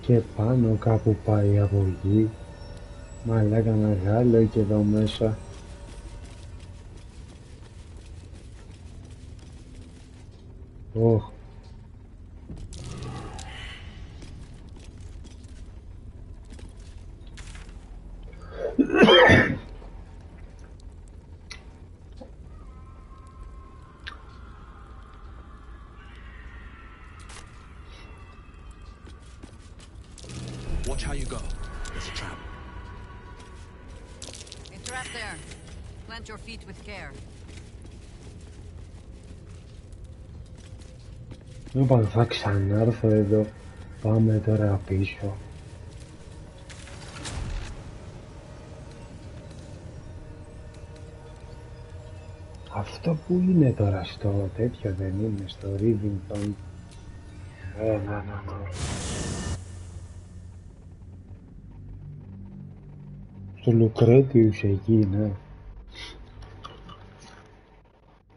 Και πάνω κάπου πάει από εκεί. Μαλάκα μεγάλο και εδώ μέσα. Ωχ. Watch how you go. There's a trap. A trap there. Plant your feet with care. Λοιπόν, θα ξανάρθω εδώ. Πάμε τώρα πίσω. Αυτό που είναι τώρα στο τέτοιο δεν είναι, στο Rivington. Να. Στο Λουκρέτιους εκεί, ναι.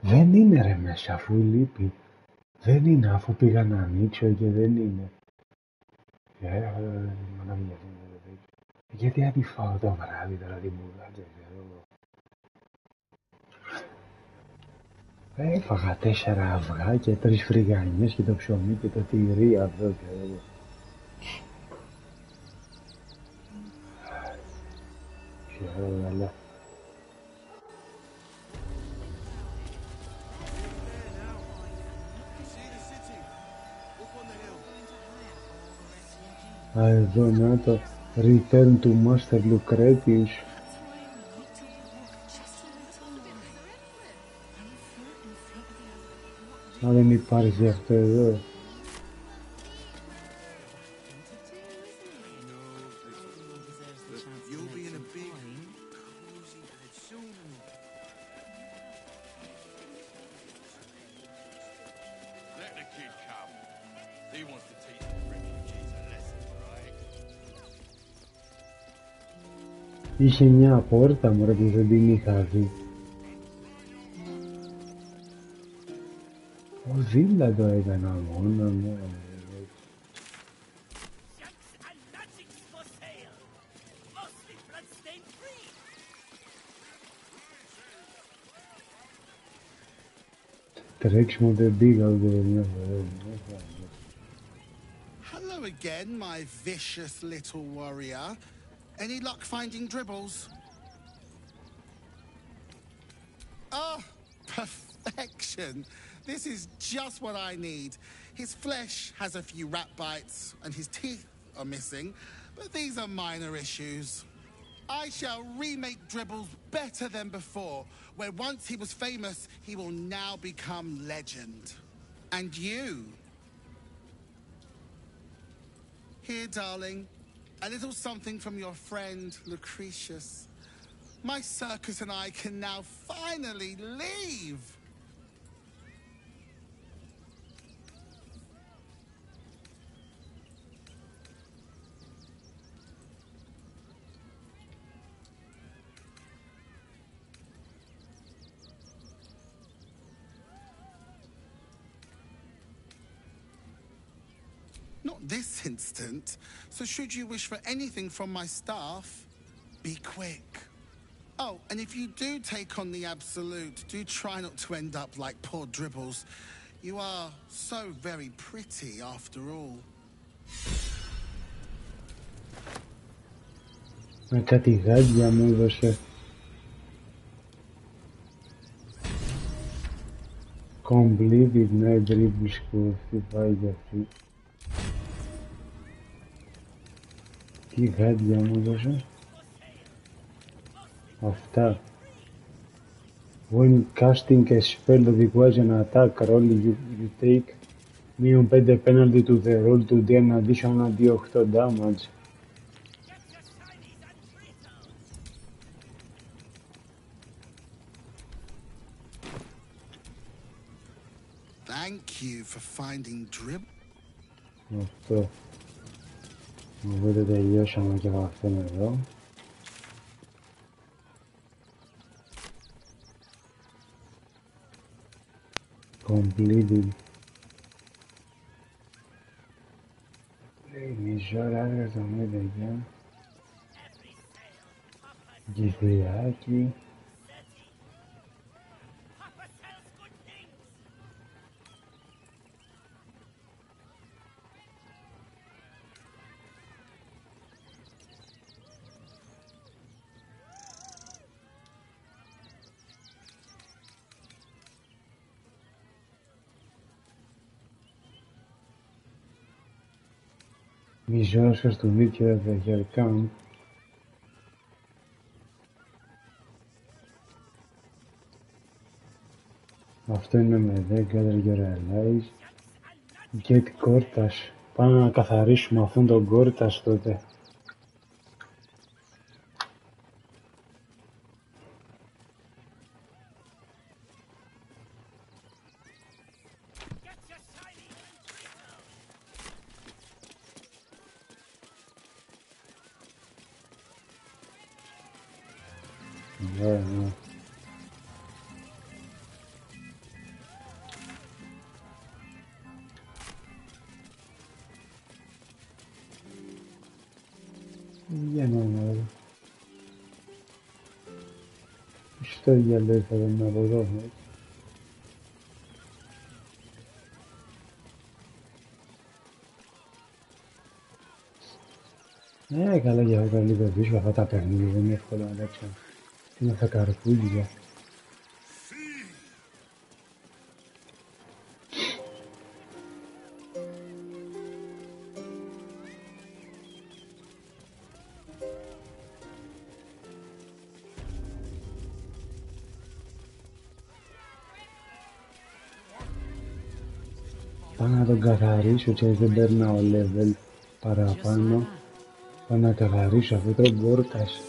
Δεν είναι ρε μέσα αφού λείπει. Δεν είναι αφού πήγα να ανοίξω και δεν είναι. Γιατί να τη φάω το βράδυ τώρα τη μούδα, δεν ξέρω. Έφαγα 4 αυγά και 3 φρυγανιές και το ψωμί και το τυρί αυτό και εδώ. Αλλά... Α, εδώ να το Return to Master Lucretius. Α, δεν υπάρχει αυτό εδώ. Είχε μια πόρτα μωρέ που δεν την είχα δει. Ο δίπλα το έκανα μόνο μου. Τρέξιμο δεν πήγα ούτε μια φορά. Hello again, my vicious little warrior. Any luck finding dribbles? Oh, perfection. This is just what I need. His flesh has a few rat bites and his teeth are missing, but these are minor issues. I shall remake dribbles better than before, where once he was famous, he will now become legend. And you? Here, darling. A little something from your friend, Lucretius. My circus and I can now finally leave! Not this instant, so should you wish for anything from my staff, be quick. Oh, and if you do take on the Absolute, do try not to end up like poor Dribbles. You are so very pretty after all. Με κάτι γάντια μου έδωσε. Completed, ναι, dribble score, τι πάει για αυτή. Τι γάντια μου έδωσε. Αυτά. When casting a spell that requires an attack roll, you take -5 penalty to the roll to do an additional D8 damage. Thank you for finding dribble. Αυτό. Οπότε τελειώσαμε και από αυτόν εδώ. Completed. Play Ζωάρας το μίδεγια. Γυθιάκι. Μιζόσχας του δίκαια δεχερκάν. Αυτό είναι με 10 γεραλάις. Get κόρτας. Πάμε να καθαρίσουμε αυτόν τον κόρτας τότε. Ναι. Για να δω. Στο διάλογο ήρθατε να από εδώ. Καλά για αυτά λίγο δύσκολα αυτά τα παιχνίδια, δεν είναι εύκολο να λέξω. Είναι αυτά καρπούζια. Πάω να τον καθαρίσω και δεν περνάω level παραπάνω. Πάω να καθαρίσω αυτό το γκόρτας.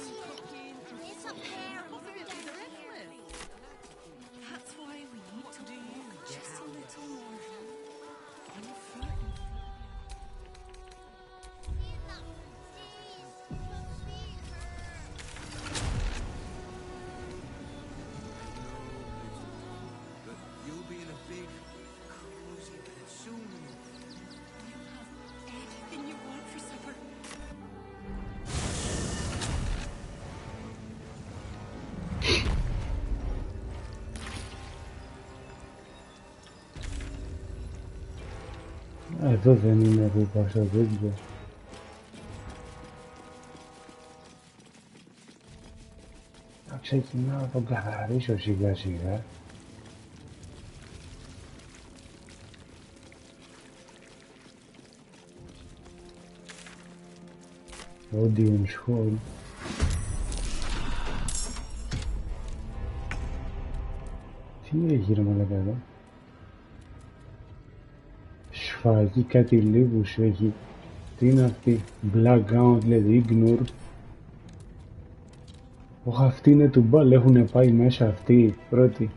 Εδώ δεν είναι που πάω στο βίντεο. Θα ξεκινάω να τον καθαρίσω σιγά σιγά. Audience Hall. Τι έχει ρε μαλάκα εδώ. Σφαγή κάτι λίγους έχει. Τι είναι αυτή. Blackout δηλαδή ignore. Όχι αυτή είναι του μπαλ. Έχουνε πάει μέσα αυτοί πρώτοι.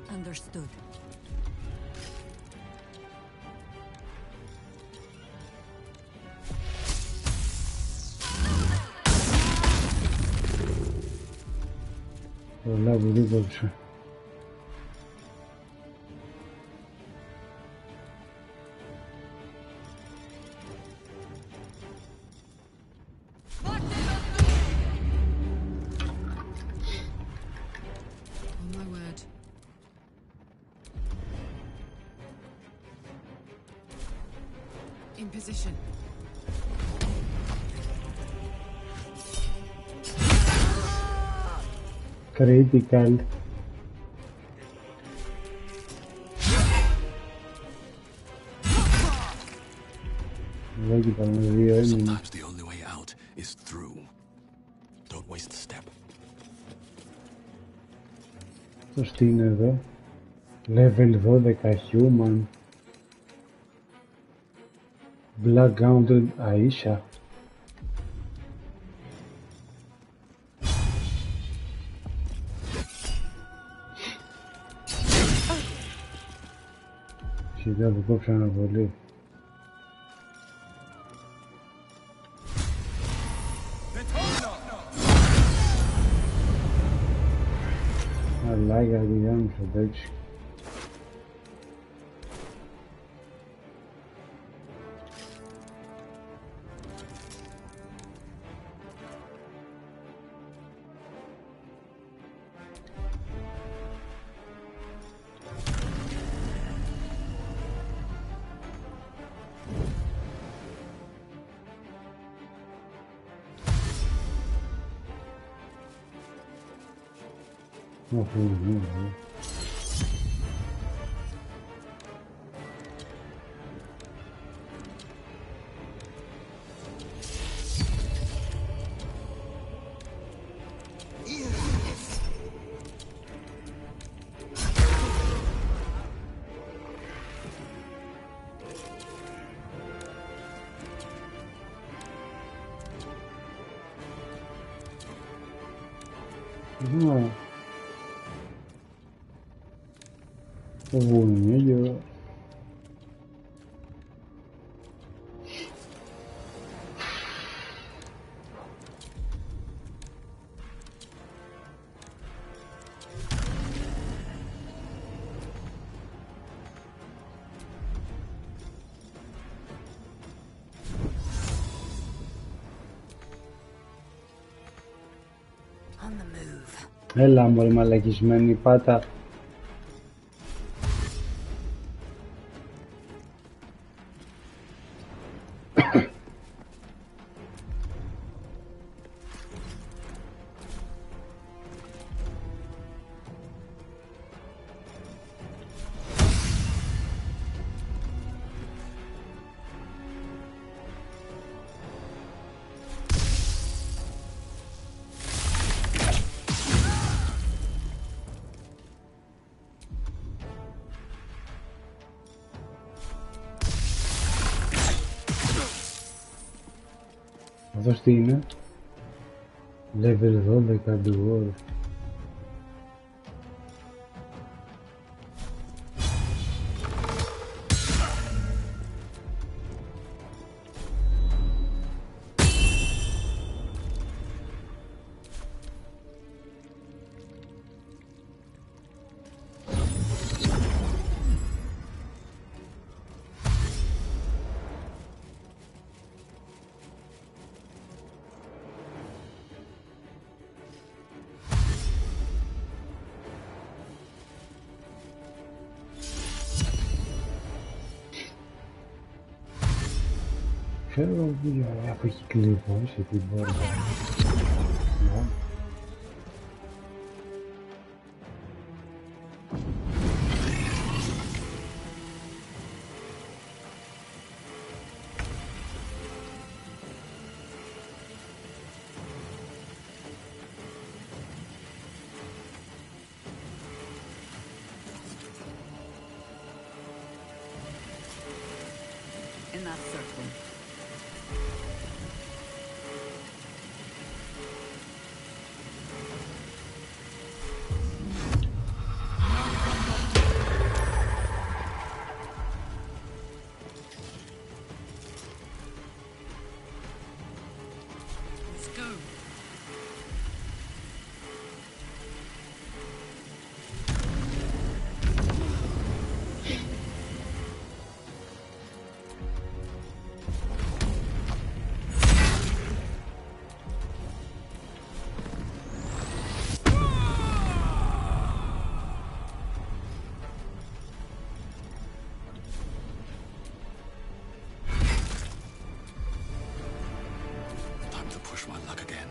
Understood. Πολλά που δίκοψα. In position. Critical. Sometimes the only way out is through. Don't waste a step. Αυτός τι είναι εδώ. Level 12 human. Blackout Aisha. Σιγά που κόψα ένα πολύ. Αλλά για τη γιάννη σου εντάξει. Oh, oh. No, yo. On the move. Έλα μωρή μαλακισμένη πάτα. Αυτός τι είναι? Level 12 dwarf. Ξέρω από εκεί κλειδώσει την πόρτα. In that circle. Let's go. Time to push my luck again.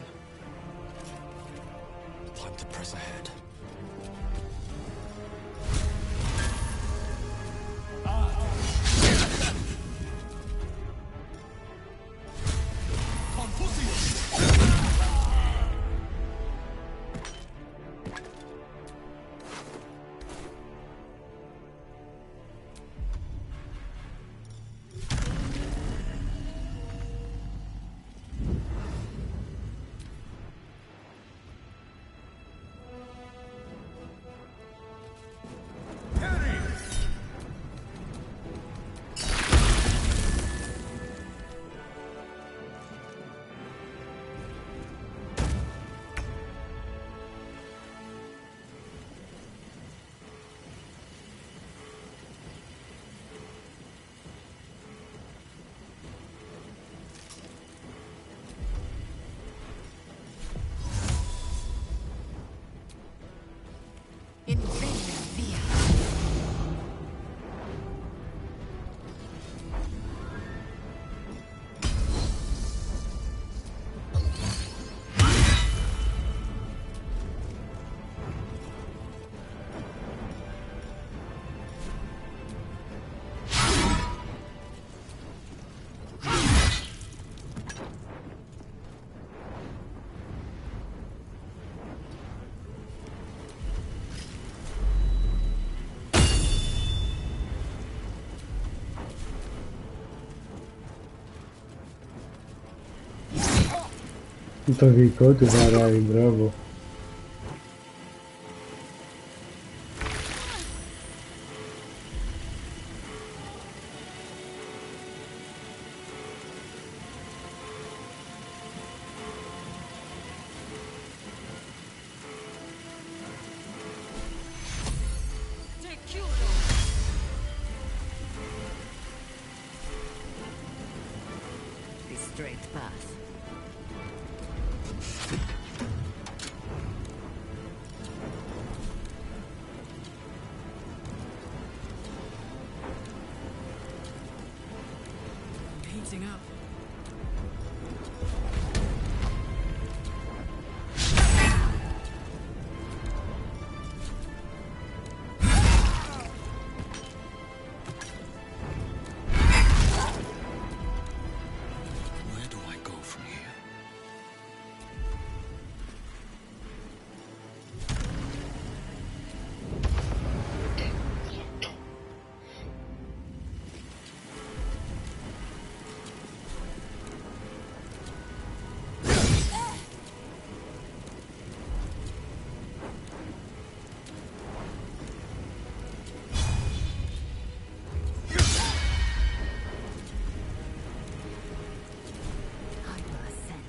Time to press ahead. Το δικό του βαράει, μπράβο. The straight path. Heating up. Where do I go from here? I will ascend.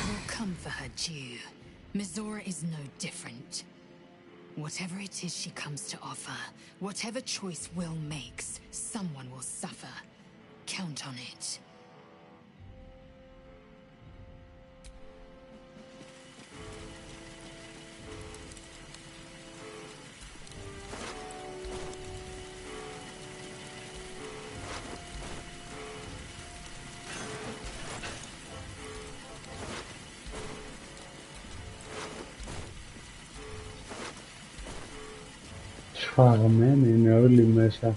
Will come for her due. Mizora is no different. Whatever it is she comes to offer, whatever choice Will makes, someone will suffer. Count on it. Σφαγμένοι είναι όλοι μέσα.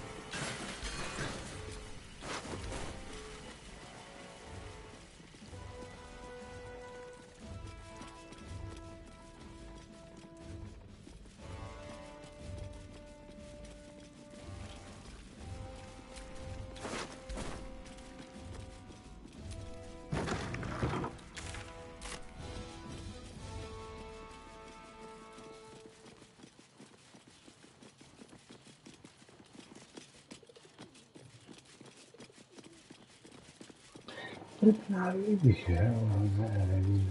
Πρέπει να λύγει, δεν είναι.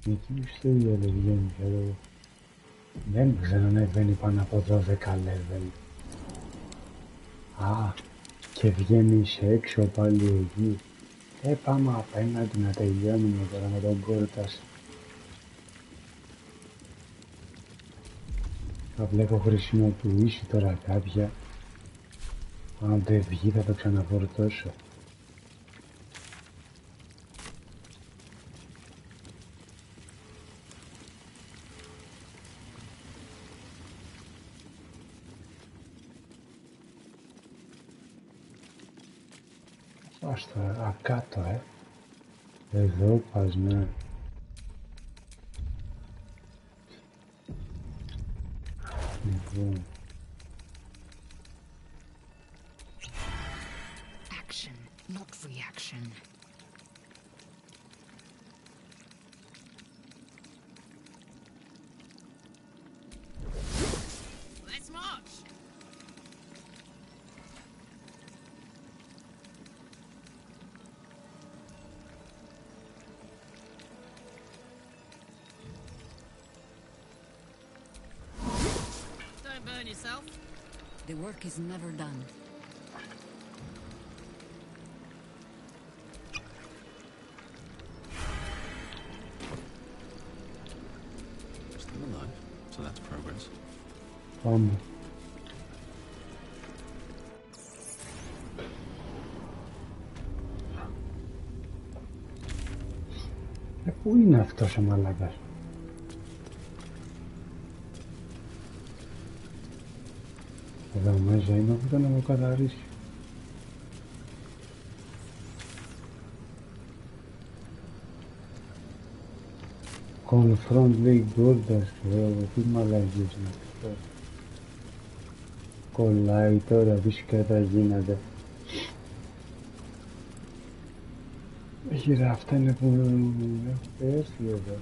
Εκεί στο ίδιο δεν βγαίνει εδώ. Δεν ξέρω αν ανεβαίνει πάνω από 12 level. Α, και βγαίνει σε έξω πάλι εκεί. Πάμε απέναντι να τελειώνουμε τώρα με τον Κόρτας. Απλά έχω χρησιμοποιήσει τώρα κάποια. Αν δεν βγει θα το ξαναφορτώσω. Ας τώρα, κάτω, Εδώ πας, ναι. Λοιπόν. Action, not reaction. Let's march! turn yourself? The work is never done. Still alive, so that's progress. Πάμε. Πού είναι αυτός ο μαλάκας? Εδώ μέσα είναι αυτό να μου καθαρίσει. Confront the Golders, τι μαλάκες είναι αυτό. Κολλάει τώρα, τι σκέτα γίνεται. Ρε, αυτά είναι που έχουν έρθει εδώ.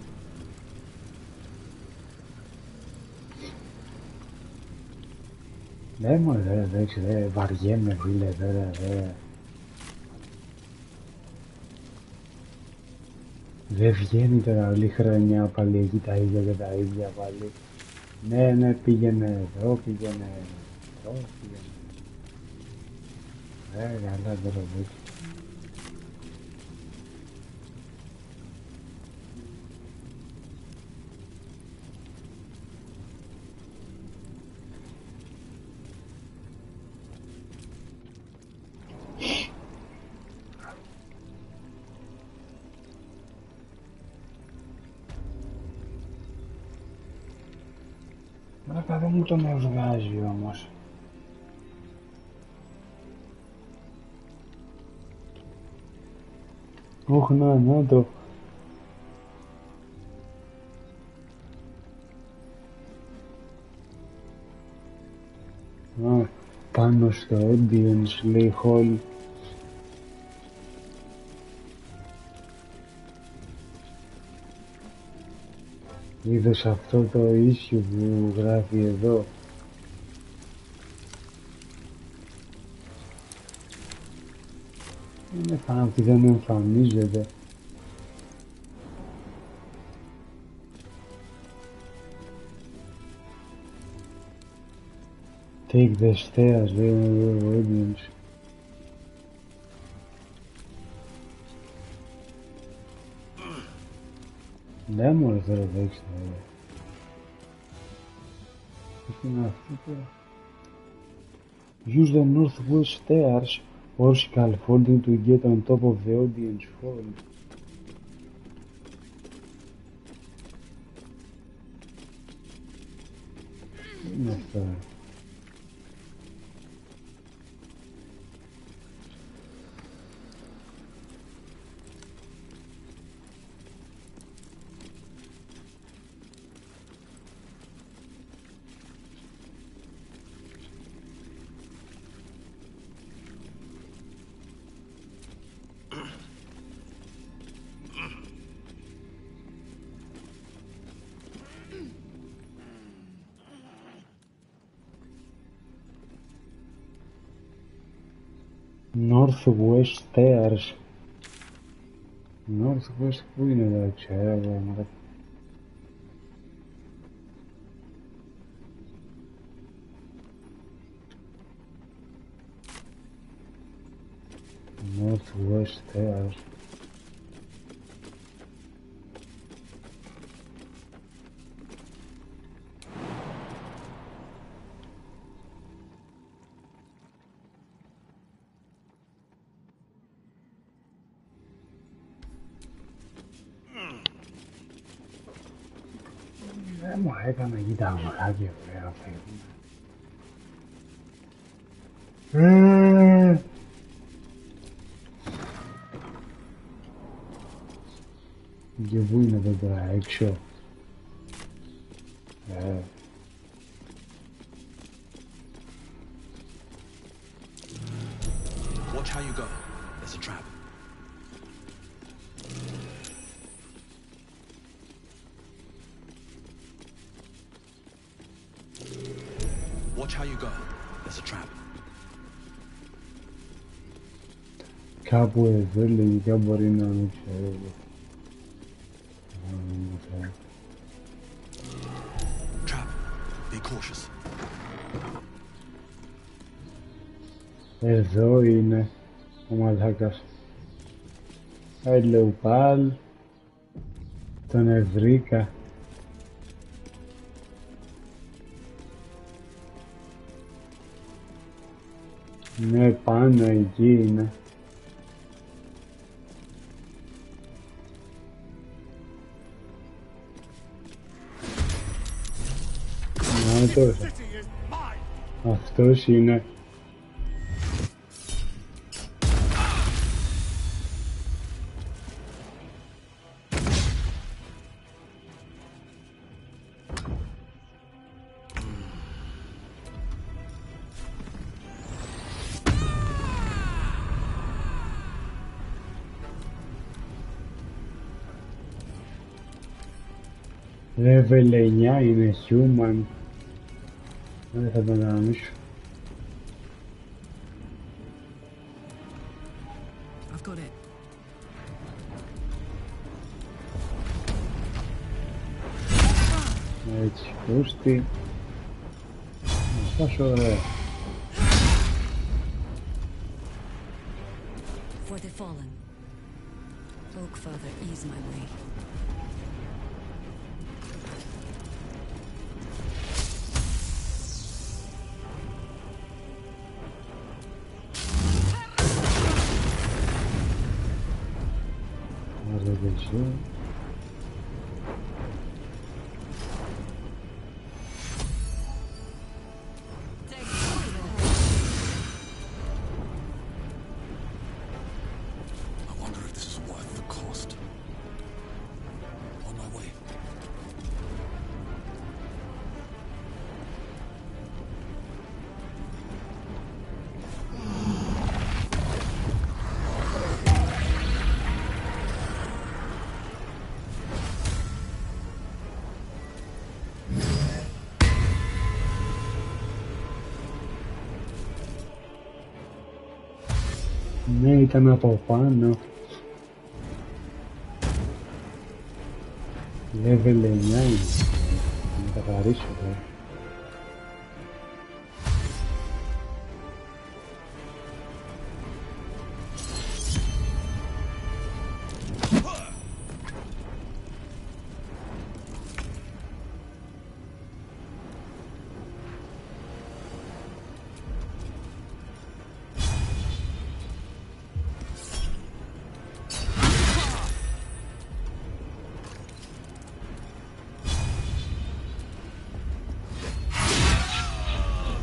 Ναι μωρέ, δε, βαριέμαι φίλε τώρα, δε. Δεν βγαίνει τώρα όλη χρονιά πάλι εκεί τα ίδια και τα ίδια πάλι. Ναι, πήγαινε εδώ, πήγαινε εδώ, πήγαινε. Καλά τώρα δείξει. Δεν μου το με βγάζει όμως. Ωχ, να το. Πάνω στο audience λέει hall. Είδες αυτό το issue που γράφει εδώ? Είναι πάνω ότι δεν εμφανίζεται. Take the stairs, λέει ο audience. Ναι μωρέ τώρα δείξτε. Τι είναι αυτό τώρα? Use the northwest stairs or scaffolding to get on top of the audience hall. Τι είναι αυτό? Northwest stairs. Northwest πού είναι εδώ, ξέρω εγώ. Northwest stairs. Δεν μου έκανα εκεί τα αγοράκια βέβαια φεύγουν. Και πού είναι εδώ τώρα έξω? Watch how you go. There's a trap. Watch how you go. There's a trap. Κάπου εδώ λογικά μπορεί να μην ξέρω. Trap. Be cautious. Εδώ είναι ο μαλάκας. Hello pal. Τον ευρήκα. Ναι, πάνω εκεί είναι. Να τώρα. Αυτός είναι. Level 9 είναι human. Δεν θα τον γραμμίσω. I've got it. Έτσι, πούστη. Πόσο ωραία. For the fallen. Oak Father, ease my way. Άρα δεν ξέρω. I wonder if this is worth the cost. On my way. Ναι, ήταν από πάνω. Level 9 είναι. Να καθαρίσω τώρα.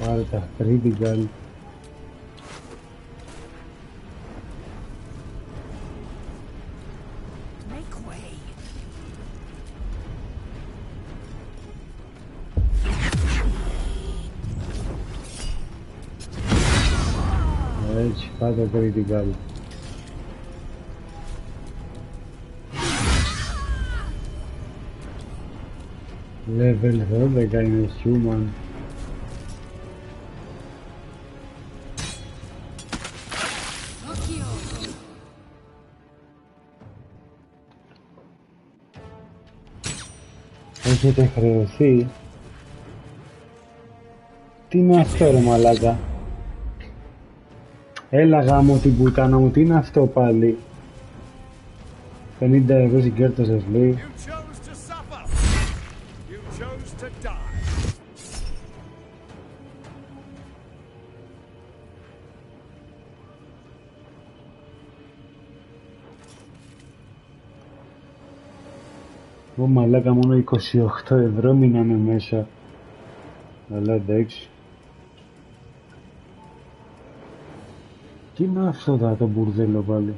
Πάρε τα critical. Make way. Έτσι, πάτε critical. Level 12 είναι human. Έχετε χρεωθεί. Τι είναι αυτό ρε μαλάκα. Έλα γάμο την πουτάνα μου, τι είναι αυτό πάλι. 50 ευρώ συγκέρτωσες λέει. You chose to suffer. You chose to die. Ω μαλάκα μόνο 28 ευρώ μείνανε μέσα. Αλλά εντάξει. Τι είναι αυτό εδώ το μπουρδέλο πάλι.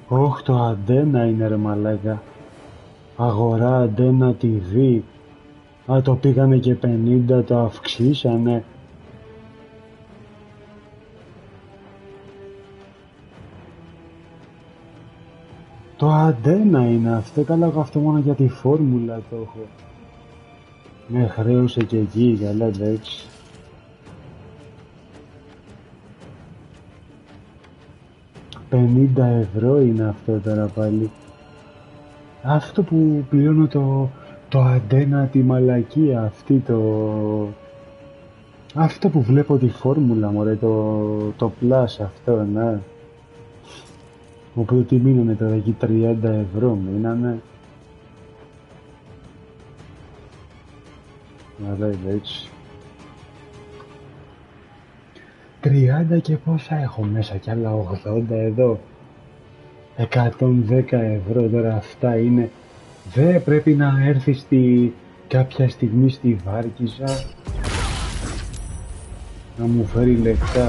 Όχ το αντένα είναι ρε μαλάκα. Αγορά αντένα TV. Α το πήγανε και 50 το αυξήσανε. Το αντένα είναι αυτό, καλά εγώ αυτό μόνο για τη φόρμουλα το έχω. Με χρέωσε και εκεί, καλά εντάξει. $50 ευρώ είναι αυτό τώρα πάλι. Αυτό που πληρώνω το αντένα τη μαλακία αυτή Αυτό που βλέπω τη φόρμουλα, μωρέ, το plus αυτό, ναι. Οπότε τι μείνανε τώρα εκεί, 30 € μείνανε. Αλλά είναι έτσι. 30 και πόσα έχω μέσα, κι άλλα 80 εδώ. 110 € τώρα αυτά είναι. Δεν πρέπει να έρθει κάποια στιγμή στη Βάρκιζα να μου φέρει λεφτά.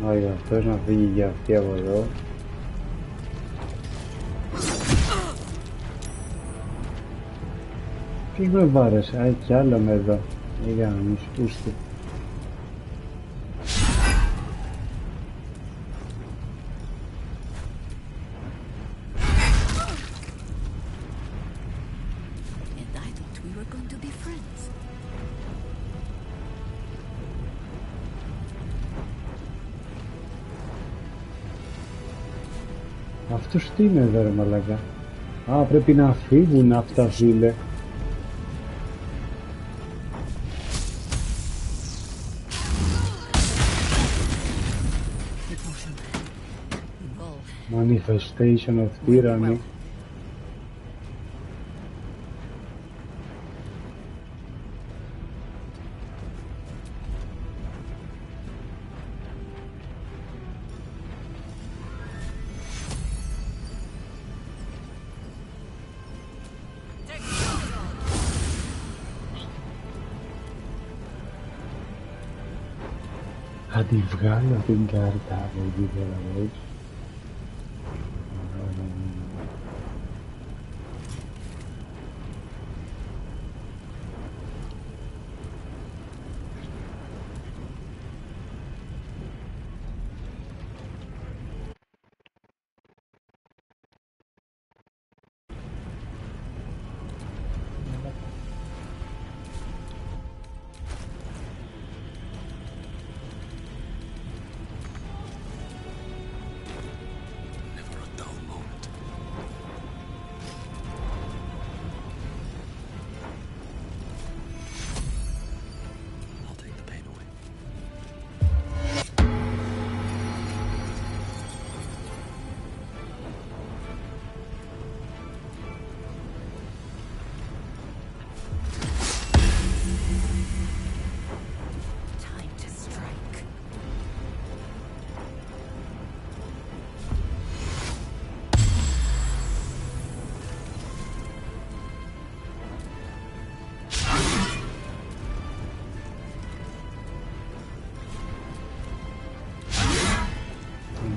Μάγια αυτός να φύγει για αυτή από εδώ. Τι με βάρεσε, κι άλλο με εδώ. Για να μην σπούστε. Αυτός τι είναι εδώ, ρε μαλάκα? Α, πρέπει να φύγουν αυτά, φίλε. Manifestation of tyranny. Θα τη βγάλω την κάρτα από εκεί πέρα, έτσι.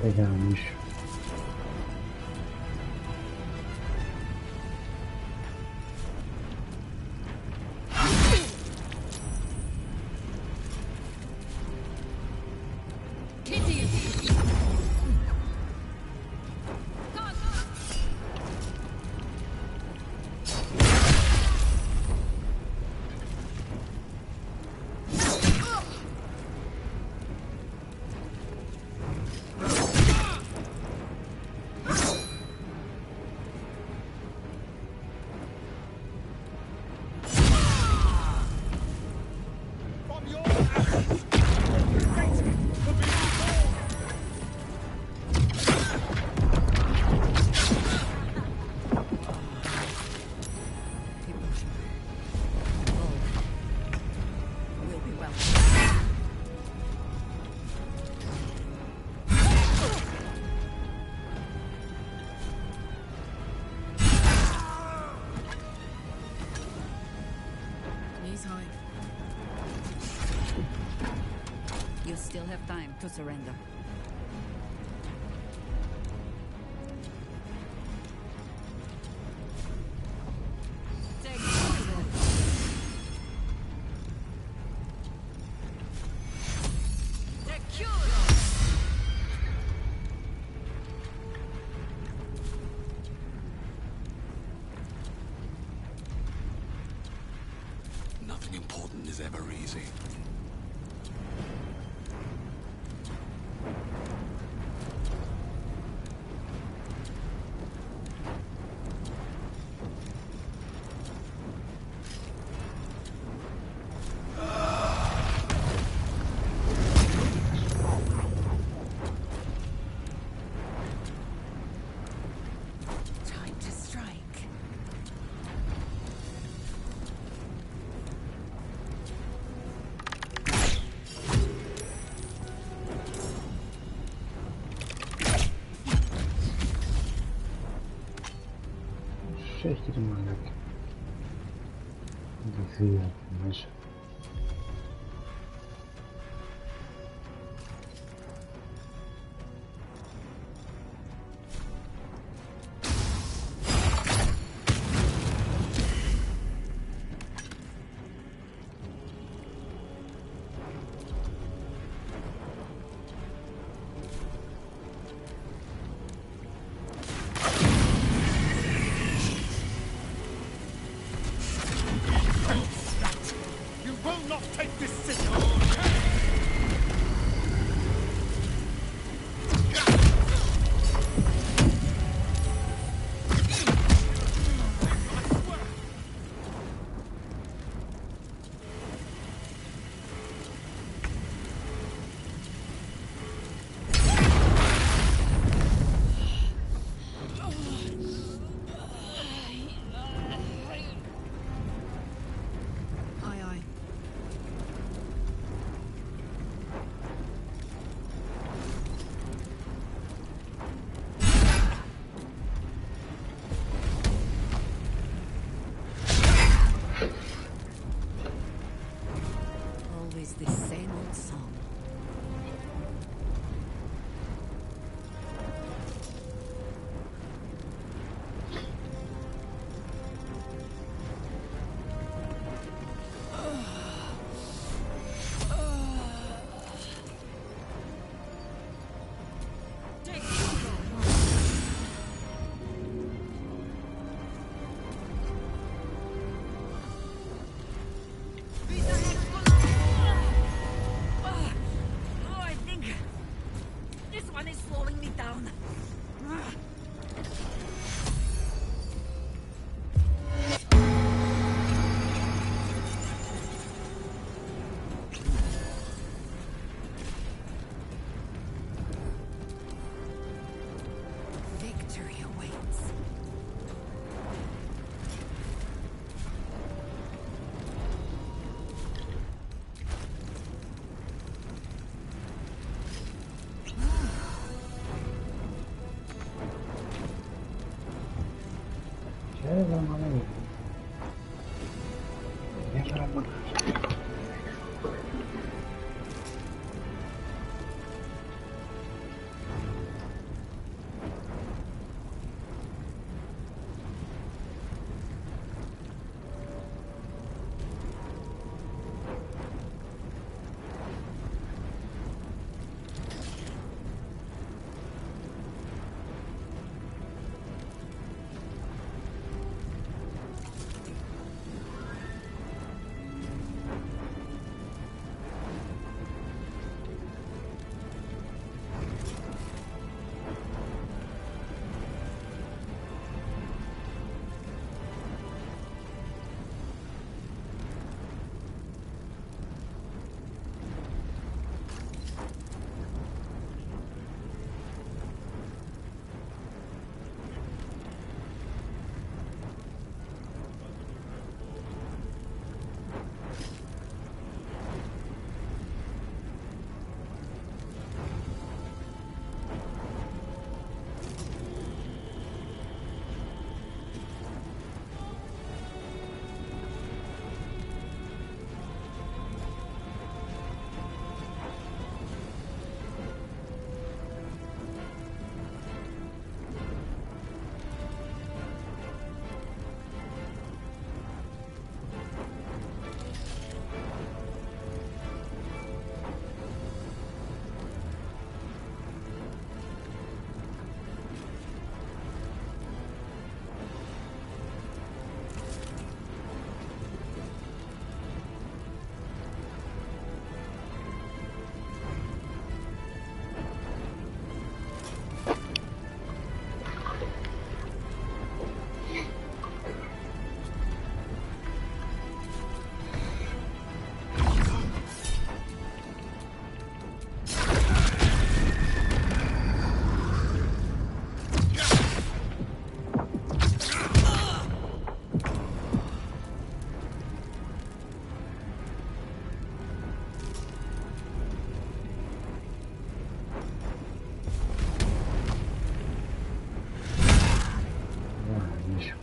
Δεν γαμίσω. You still have time to surrender. Nothing important is ever easy. Time to strike. Sześć rymanek. Decyzja, myśl. You will not take this city! Aye, aye. Always the same old song. I think this one is slowing me down. Victory awaits. Cześć, mamy. Nie żarma.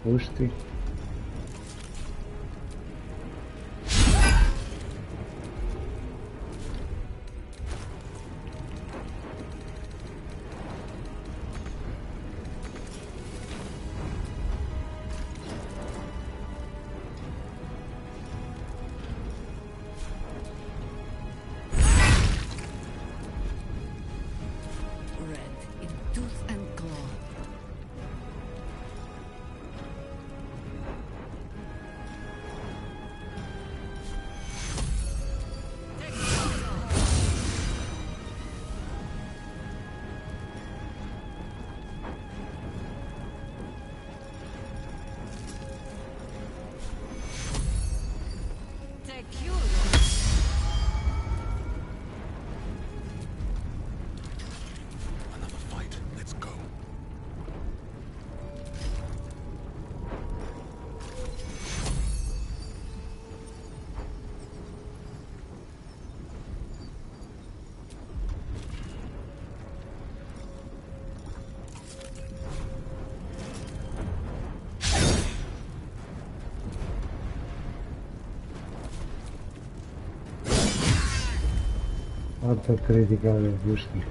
Πούστη. Red in tooth and claw. Another fight. Let's go. Alta crítica de Pούστη.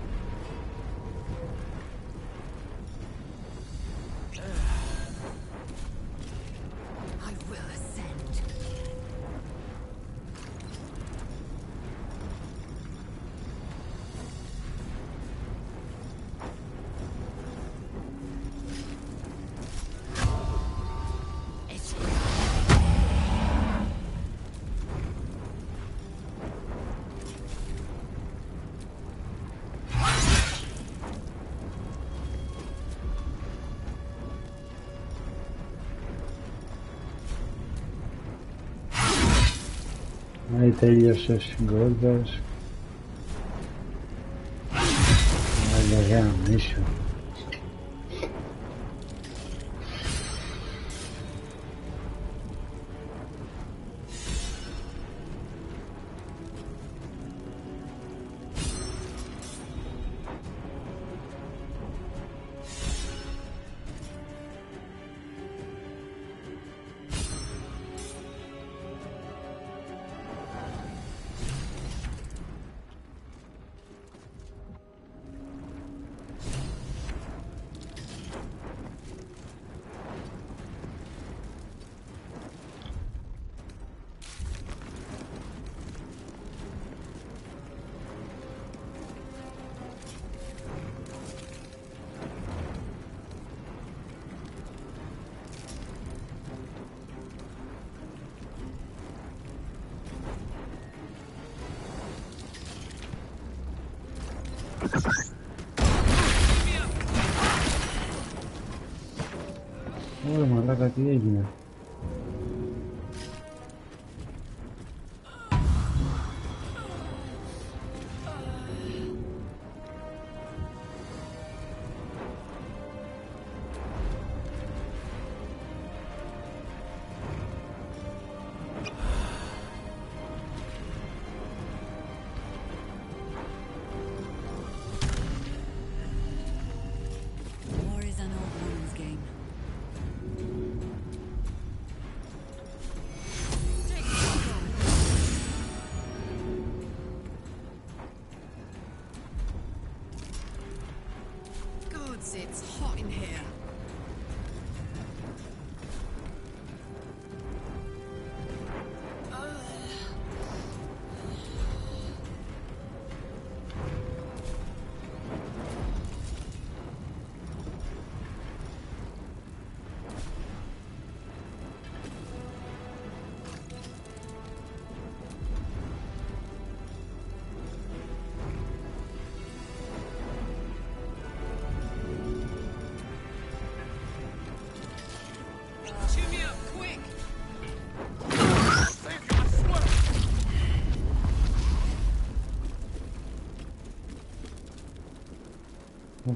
I will ascend. Aí τέλειωσες γκόρδας. Αλλά γάμισου. Ωρε μαλάκα, τι έγινε. War is an old woman's game. Gods, it's hot in here. Chew me up, quick!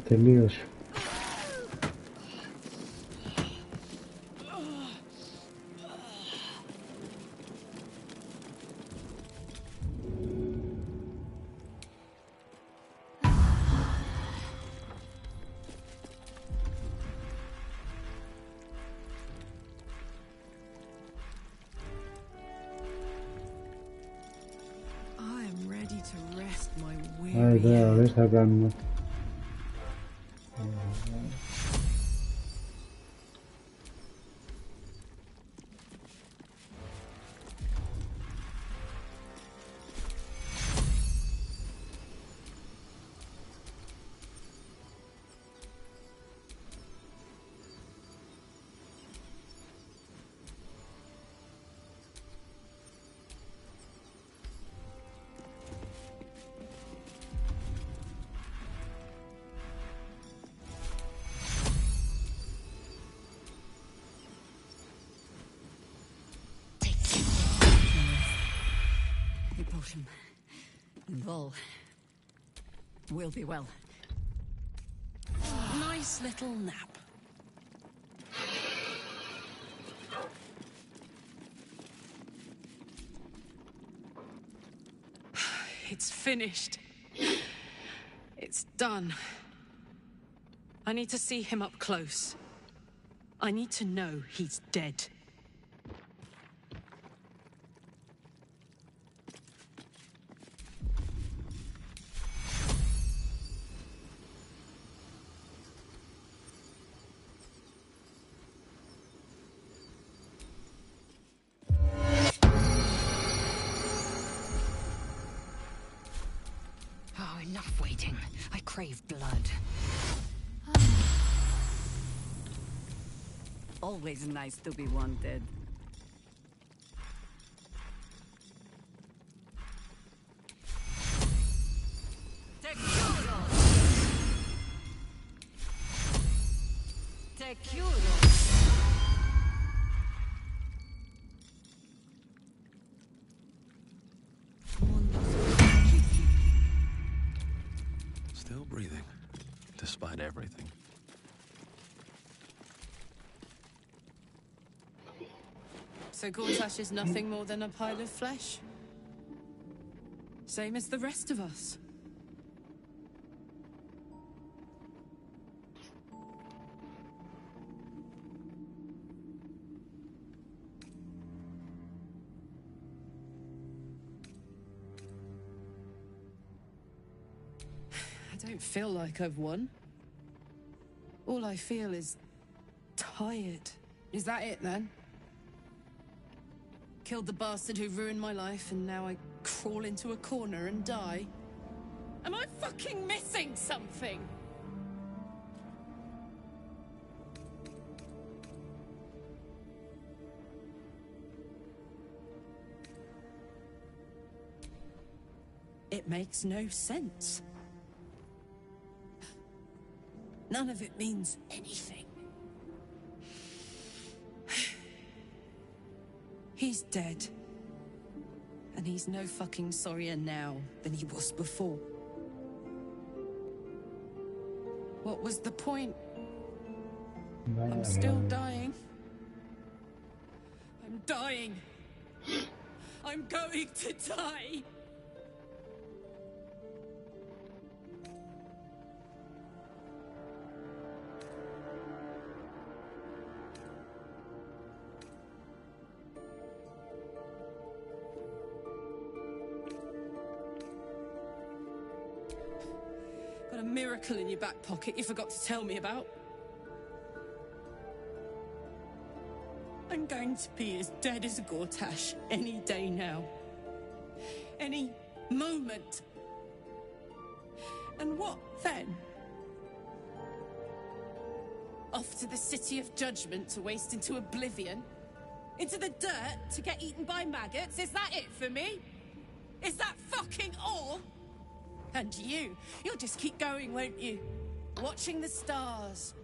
Τελείωσε. Βέβαια, δεν θα κάνουμε. The potion. And all will be well. Nice little nap. It's finished. It's done. I need to see him up close. I need to know he's dead. Oh, enough waiting. I crave blood. Always nice to be wanted. Te curo. Still breathing, despite everything. So Gortash is nothing more than a pile of flesh? Same as the rest of us. I don't feel like I've won. All I feel is tired. Is that it then? Killed the bastard who ruined my life, and now I crawl into a corner and die? Am I fucking missing something? It makes no sense. None of it means anything. He's dead. And he's no fucking sorrier now than he was before. What was the point? I'm still dying. I'm dying. I'm going to die. Got a miracle in your back pocket you forgot to tell me about. I'm going to be as dead as a Gortash any day now. Any moment. And what then? Off to the City of Judgment to waste into oblivion? Into the dirt to get eaten by maggots? Is that it for me? Is that fucking all? And you'll just keep going, won't you? Watching the stars,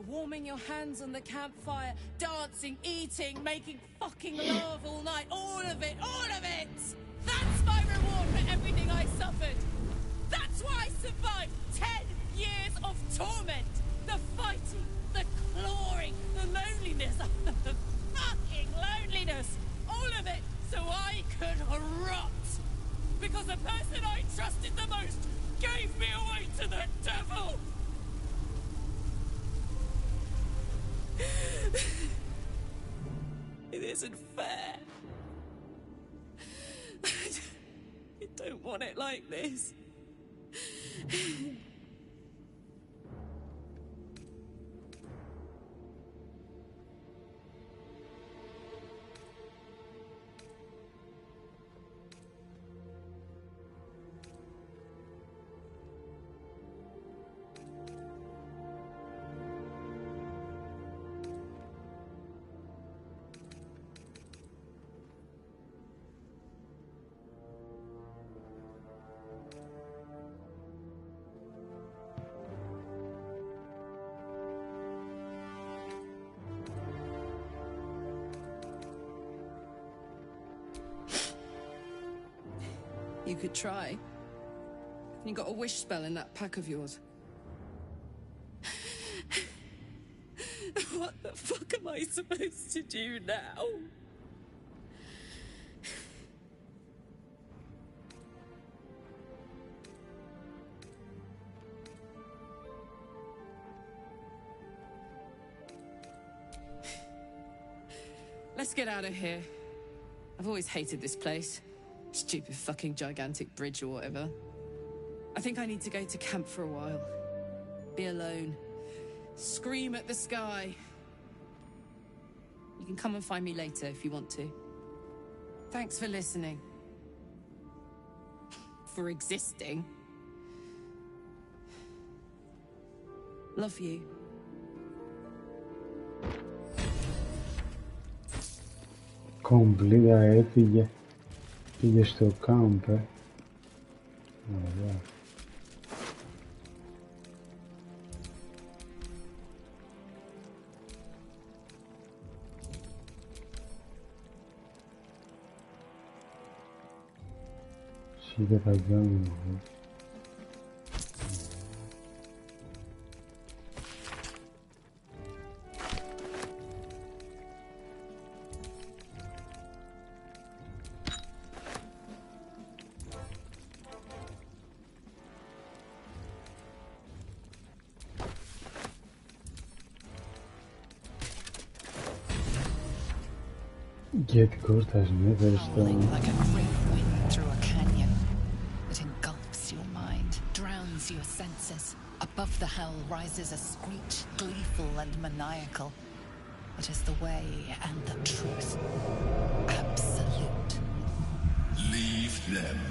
warming your hands on the campfire, dancing, eating, making fucking love all night. All of it, all of it! That's my reward for everything I suffered. That's why I survived 10 years of torment. The fighting, the clawing, the loneliness, the fucking loneliness. All of it so I could rot. Because the person I trusted the most gave me away to the devil! It isn't fair. I don't want it like this. You could try. You got a wish spell in that pack of yours. What the fuck am I supposed to do now? Let's get out of here. I've always hated this place. Stupid fucking gigantic bridge or whatever. I think I need to go to camp for a while. Be alone. Scream at the sky. You can come and find me later if you want to. Thanks for listening. For existing. Love you. Κομπλίδα έφυγε. Πήγε στο κάμπ, Ωραία. Σίγα τα κάνουμε. Get Gorta's never Howling stone. like a great wind through a canyon. It engulfs your mind, drowns your senses. Above the hell rises a screech, gleeful and maniacal. It is the way and the truth. Absolute. Leave them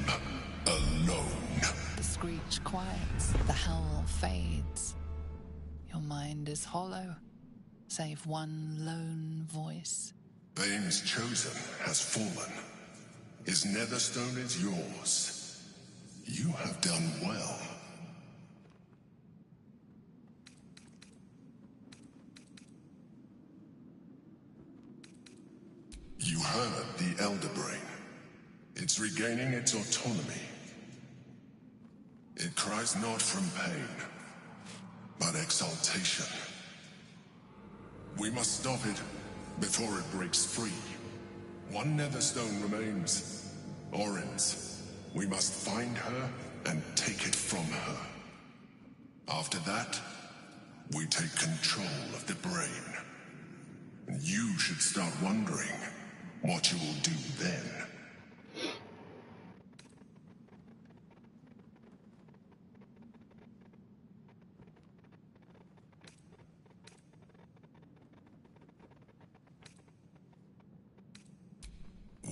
alone. The screech quiets, the howl fades. Your mind is hollow, save one lone voice. Bane's chosen has fallen. His netherstone is yours. You have done well. You heard the Elder Brain. It's regaining its autonomy. It cries not from pain, but exaltation. We must stop it before it breaks free. One netherstone remains. Orin's. We must find her and take it from her. After that, we take control of the brain. And you should start wondering what you will do then.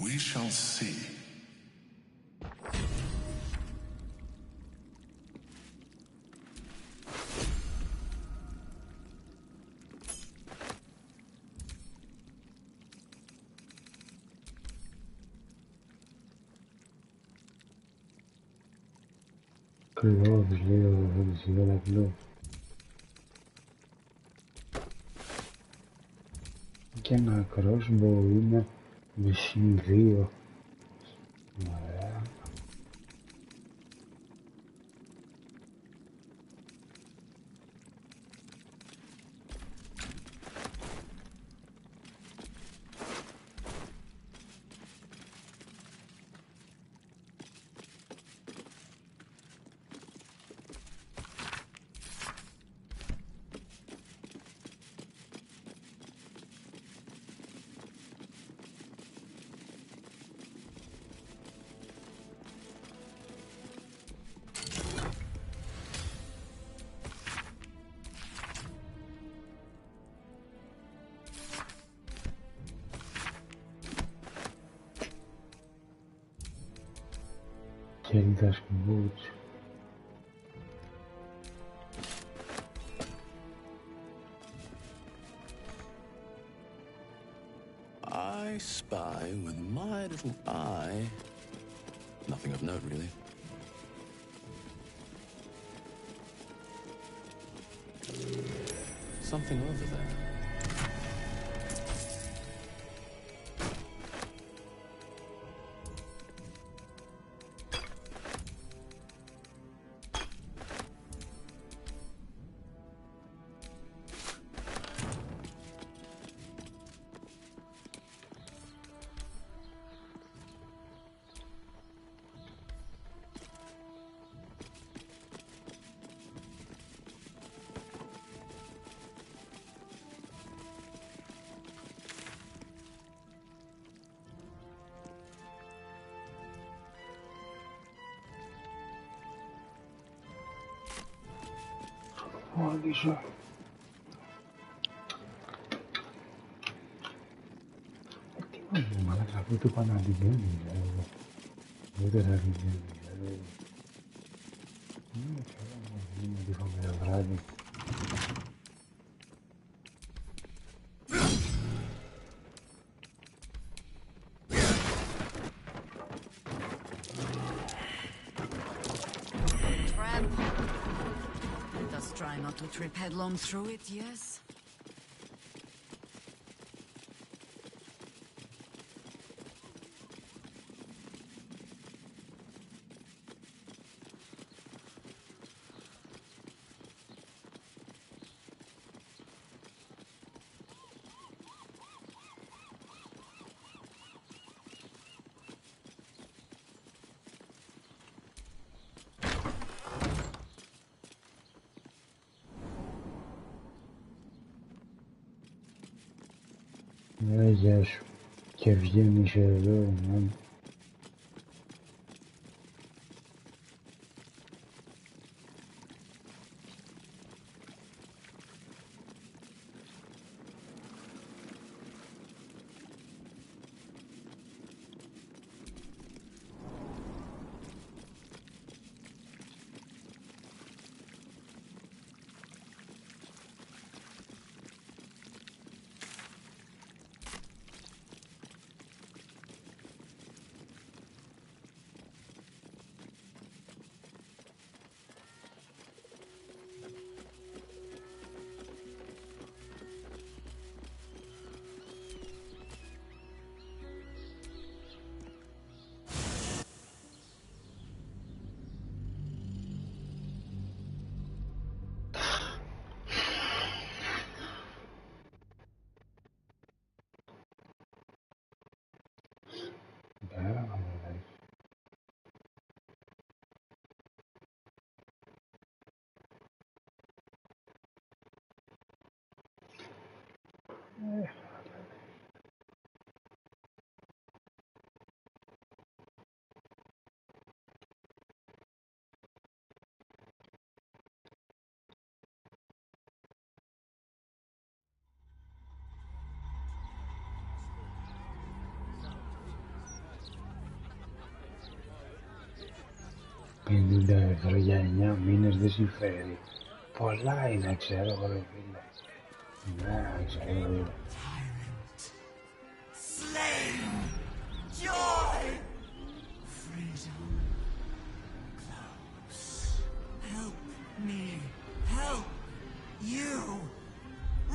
We shall see. Ακριβώς, λέει ο Βενισιόλακλου. Και ένα crossbow είναι με συν 2. Ωραία. Take those boots. I spy with my little eye. Nothing of note, really. Something over there. Holy shit. Malah aku tuh pernah digini, gue udah dari gini, ini cewek mau di kamera berani. Tramp. Just try not to trip headlong through it, yes? Wiesz, kiewiemy się rumem. €50 για 9 μήνες δεν συμφέρει. Πολλά είναι, ξέρω εγώ ρε φίλε. Ναι, ξέρω. Slain! Joy! Freedom. Close. Help me. Help you.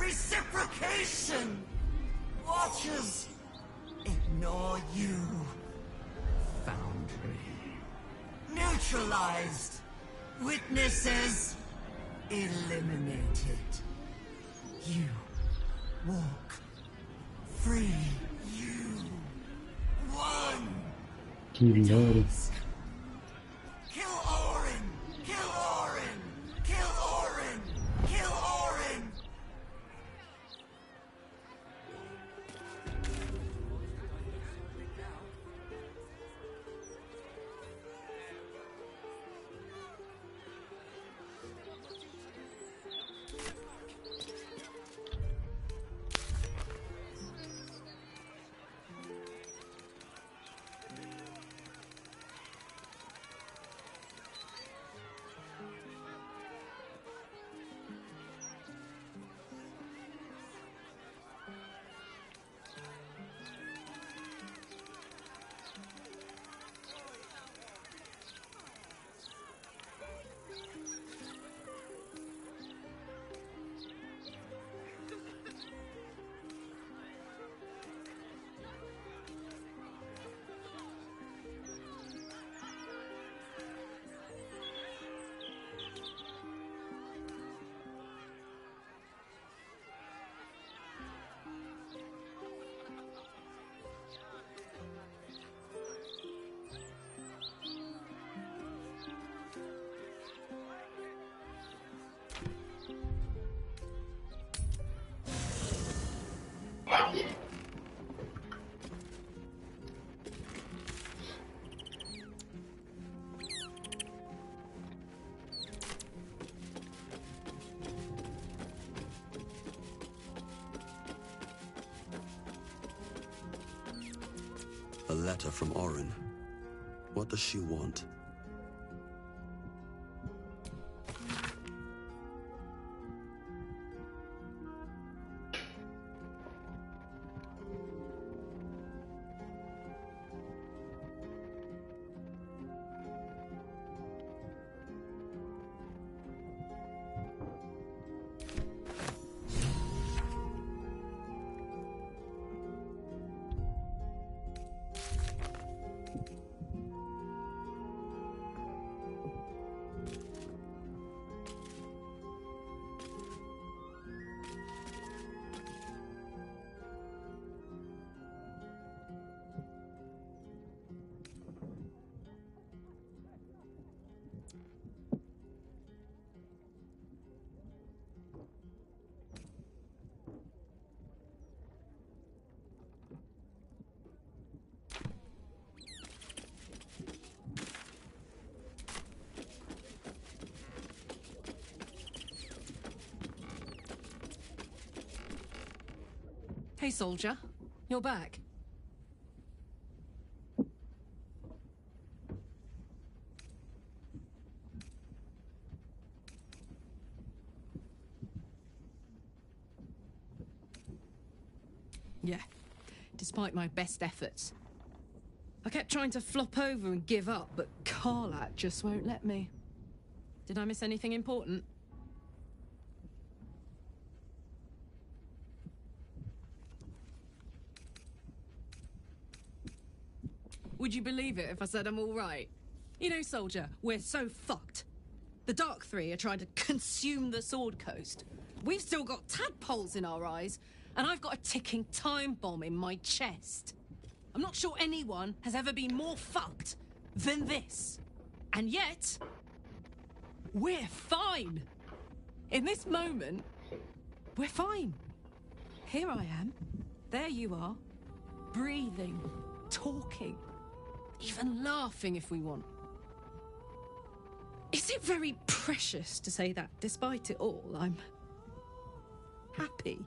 Reciprocation! Watchers ignore you. Foundry. Neutralized. Witnesses eliminated. You walk free. You won. Killer. Kill Orin. Kill Orin. Kill Orin. Kill Orin. letter from Orin. What does she want? Hey, soldier. You're back. Yeah, despite my best efforts. I kept trying to flop over and give up, but Karlach just won't let me. Did I miss anything important? Would you believe it if I said I'm all right? You know, soldier, we're so fucked. The Dark Three are trying to consume the Sword Coast. We've still got tadpoles in our eyes, and I've got a ticking time bomb in my chest. I'm not sure anyone has ever been more fucked than this. And yet, we're fine. In this moment, we're fine. Here I am. There you are. Breathing, talking, even laughing if we want. Is it very precious to say that despite it all, I'm happy?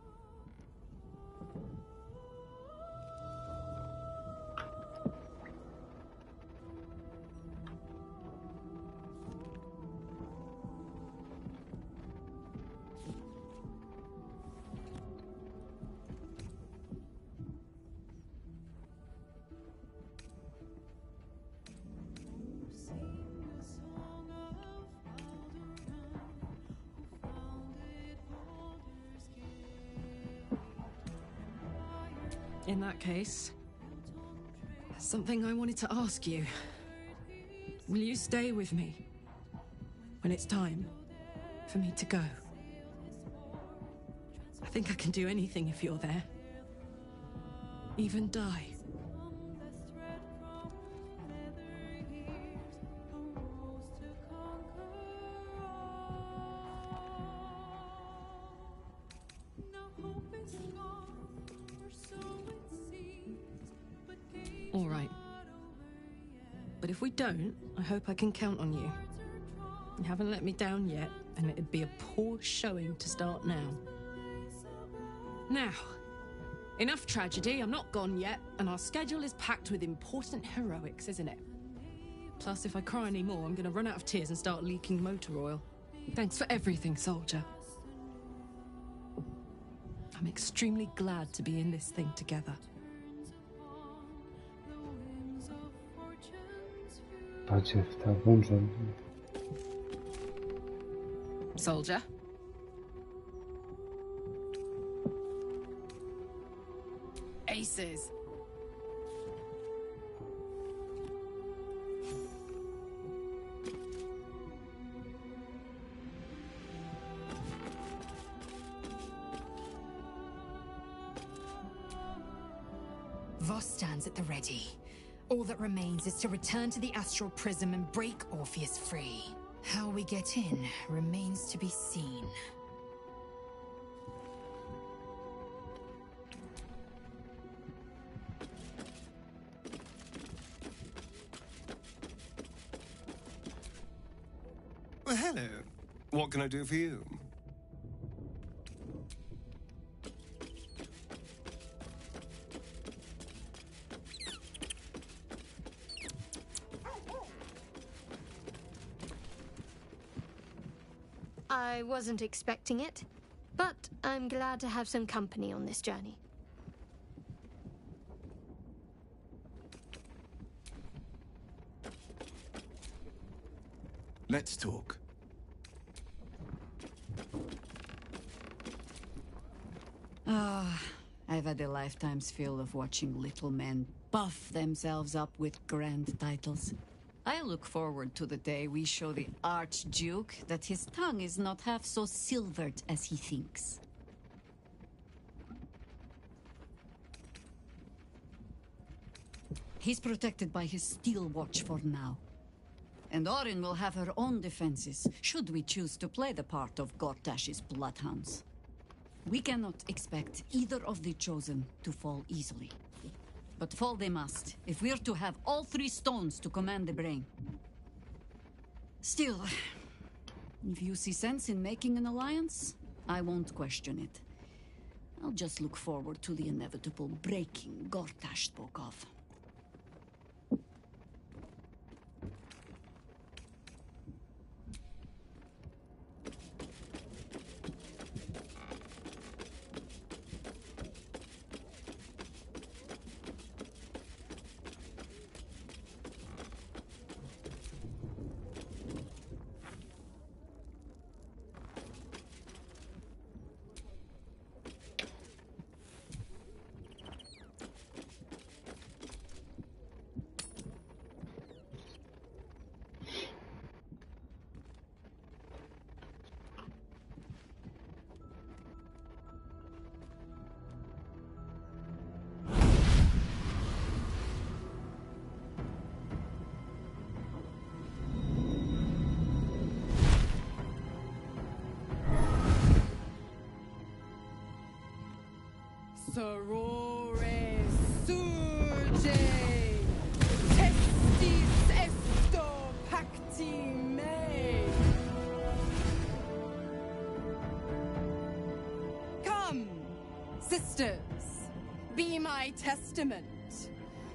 In that case, there's something I wanted to ask you. Will you stay with me when it's time for me to go? I think I can do anything if you're there. Even die. All right. But if we don't, I hope I can count on you. You haven't let me down yet, and it'd be a poor showing to start now. Now, enough tragedy, I'm not gone yet, and our schedule is packed with important heroics, isn't it? Plus, if I cry any more, I'm gonna run out of tears and start leaking motor oil. Thanks for everything, soldier. I'm extremely glad to be in this thing together. Paciew, włączę. Soldier? Aces. Voss stands at the ready. All that remains is to return to the Astral Prism and break Orpheus free. How we get in remains to be seen. Well, hello. What can I do for you? I wasn't expecting it, but I'm glad to have some company on this journey. Let's talk. I've had a lifetime's fill of watching little men buff themselves up with grand titles. I look forward to the day we show the Archduke that his tongue is not half so silvered as he thinks. He's protected by his steel watch for now. And Orin will have her own defenses, should we choose to play the part of Gortash's bloodhounds. We cannot expect either of the Chosen to fall easily. But fall they must, if we're to have all three stones to command the brain. Still, if you see sense in making an alliance, I won't question it. I'll just look forward to the inevitable breaking Gortash spoke of. Sorore surge, testis esto pacti me. Come, sisters, be my testament.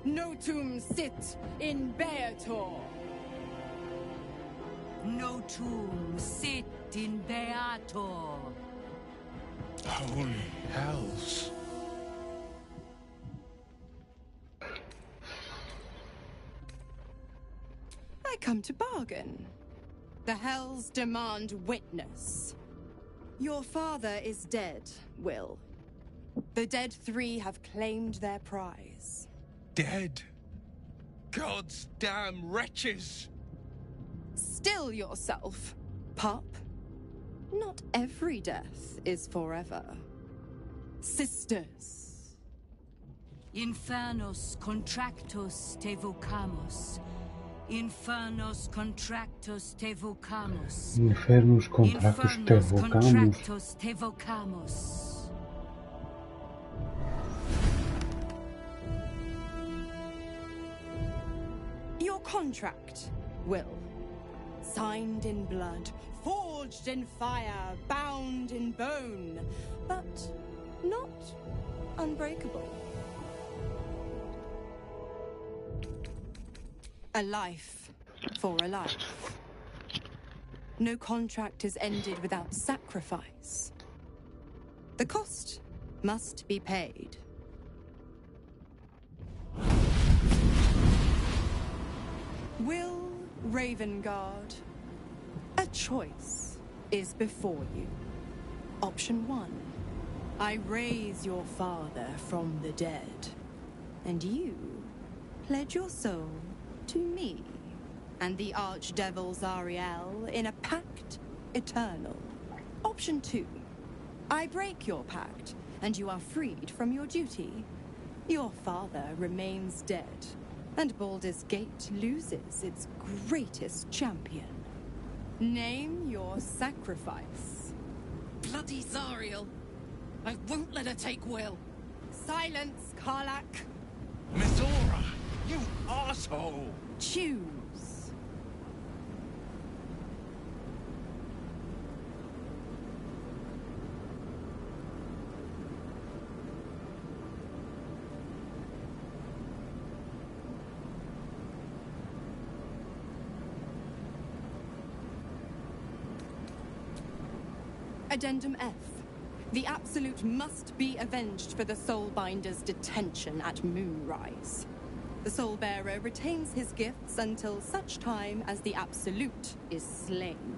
Notum sit in Beator. Notum sit in Beator. Holy hells. I come to bargain. The Hells demand witness. Your father is dead, Will. The dead three have claimed their prize. Dead. God's damn wretches. Still yourself, pup. Not every death is forever. Sisters. Infernos contractus te vocamus. Infernos contractus te vocamus. Infernus contractus te Infernos vocamus. contractus te vocamus. Your contract, Will. Signed in blood, forged in fire, bound in bone, but not unbreakable. A life for a life. No contract is ended without sacrifice. The cost must be paid. Will Ravengard, a choice is before you. Option 1. I raise your father from the dead, and you pledge your soul to me and the Archdevil Zariel in a pact eternal. Option 2. I break your pact, and you are freed from your duty. Your father remains dead, and Baldur's Gate loses its greatest champion. Name your sacrifice. Bloody Zariel! I won't let her take Will. Silence, Karlak. Mizora, you asshole! Choose. Addendum F. The Absolute must be avenged for the Soulbinder's detention at Moonrise. The Soulbearer retains his gifts until such time as the Absolute is slain.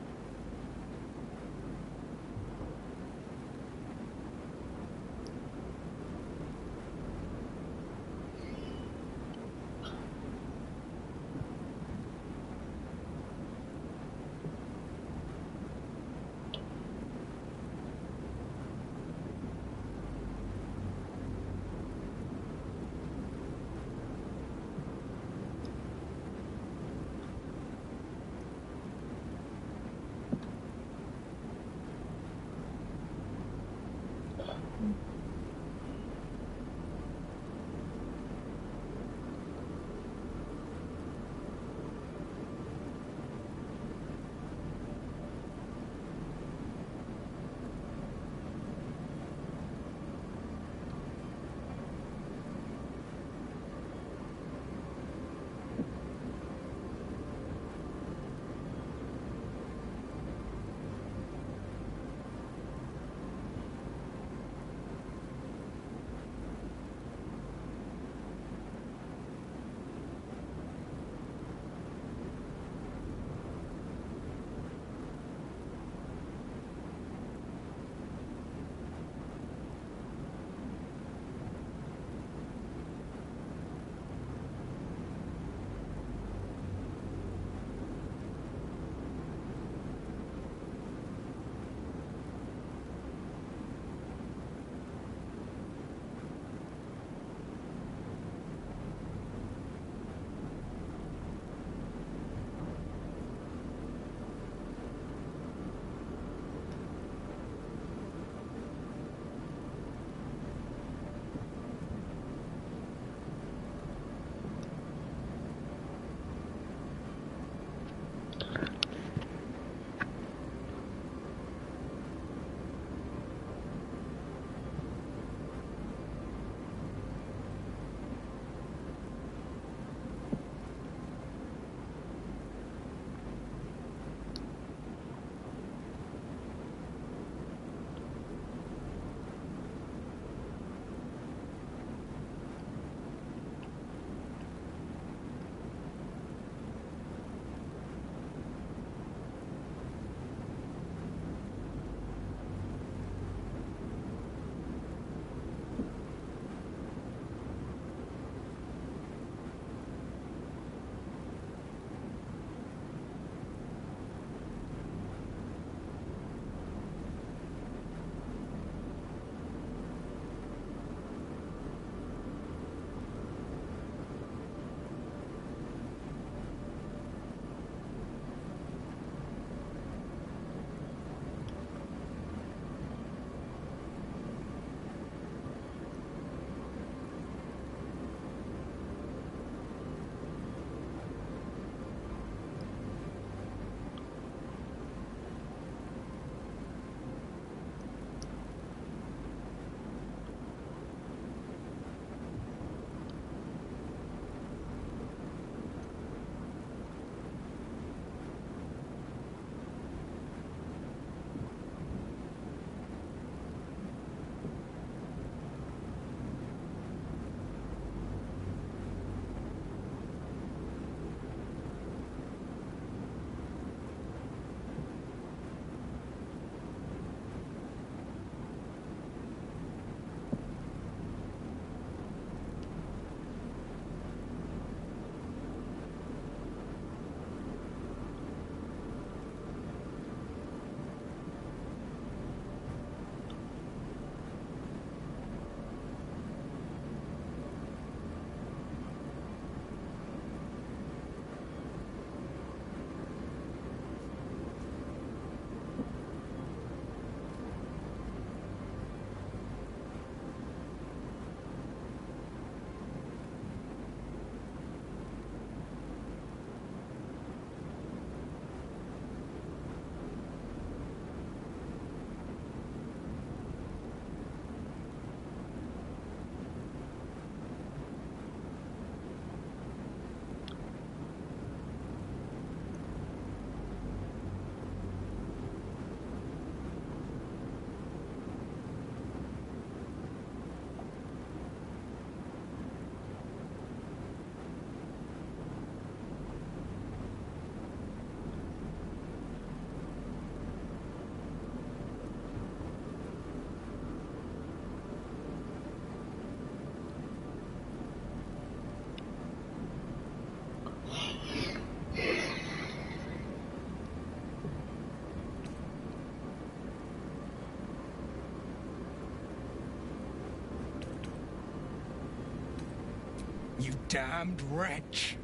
damned wretch.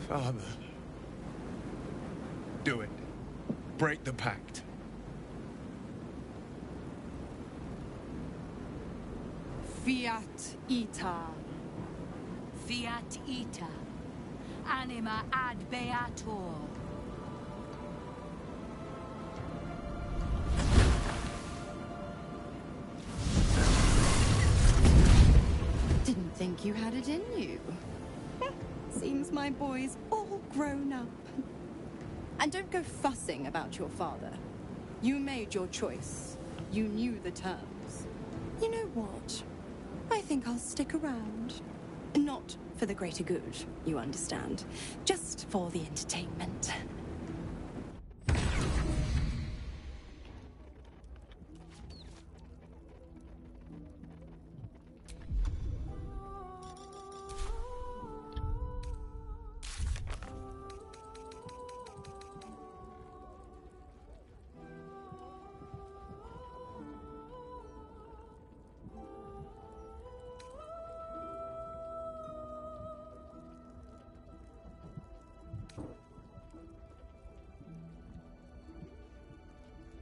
Father. Do it. Break the pact. Fiat ita. Fiat ita. Anima ad beator. Didn't think you had it in you. Seems my boy's all grown up. And don't go fussing about your father. You made your choice. You knew the terms. You know what? I think I'll stick around. Not for the greater good, you understand. Just for the entertainment.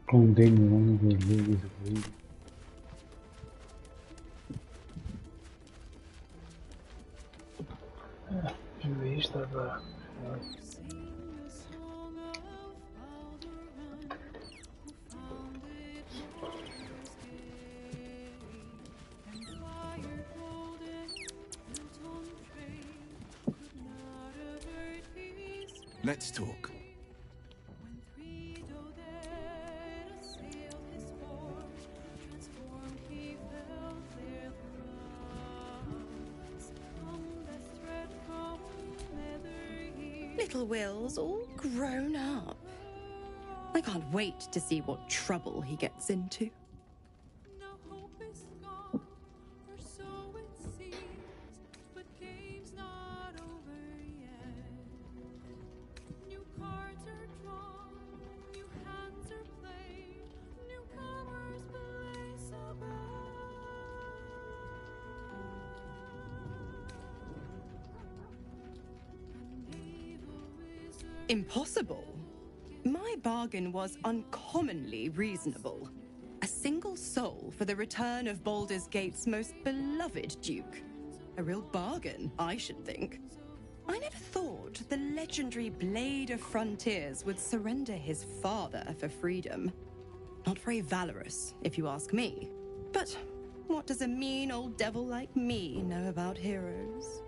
Condemn one of the ladies of Reed. Deixa eu ver Let's talk. Little Will's all grown up. I can't wait to see what trouble he gets into. Impossible? My bargain was uncommonly reasonable. A single soul for the return of Baldur's Gate's most beloved duke. A real bargain, I should think. I never thought the legendary Blade of Frontiers would surrender his father for freedom. Not very valorous, if you ask me. But what does a mean old devil like me know about heroes?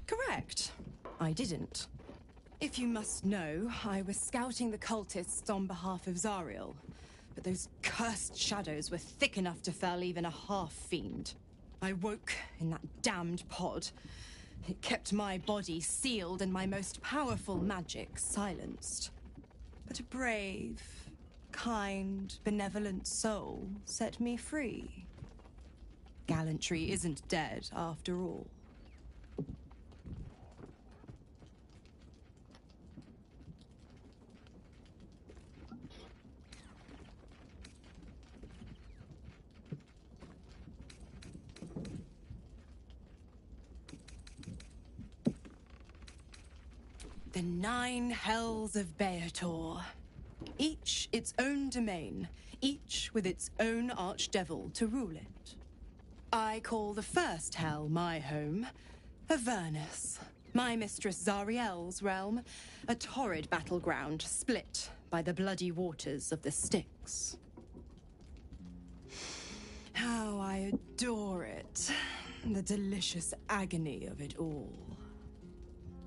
Correct. I didn't. If you must know, I was scouting the cultists on behalf of Zariel. But those cursed shadows were thick enough to fell even a half-fiend. I woke in that damned pod. It kept my body sealed and my most powerful magic silenced. But a brave, kind, benevolent soul set me free. Gallantry isn't dead after all. The 9 hells of Beator. Each its own domain, each with its own archdevil to rule it. I call the first hell my home, Avernus, my mistress Zariel's realm, a torrid battleground split by the bloody waters of the Styx. How I adore it, the delicious agony of it all.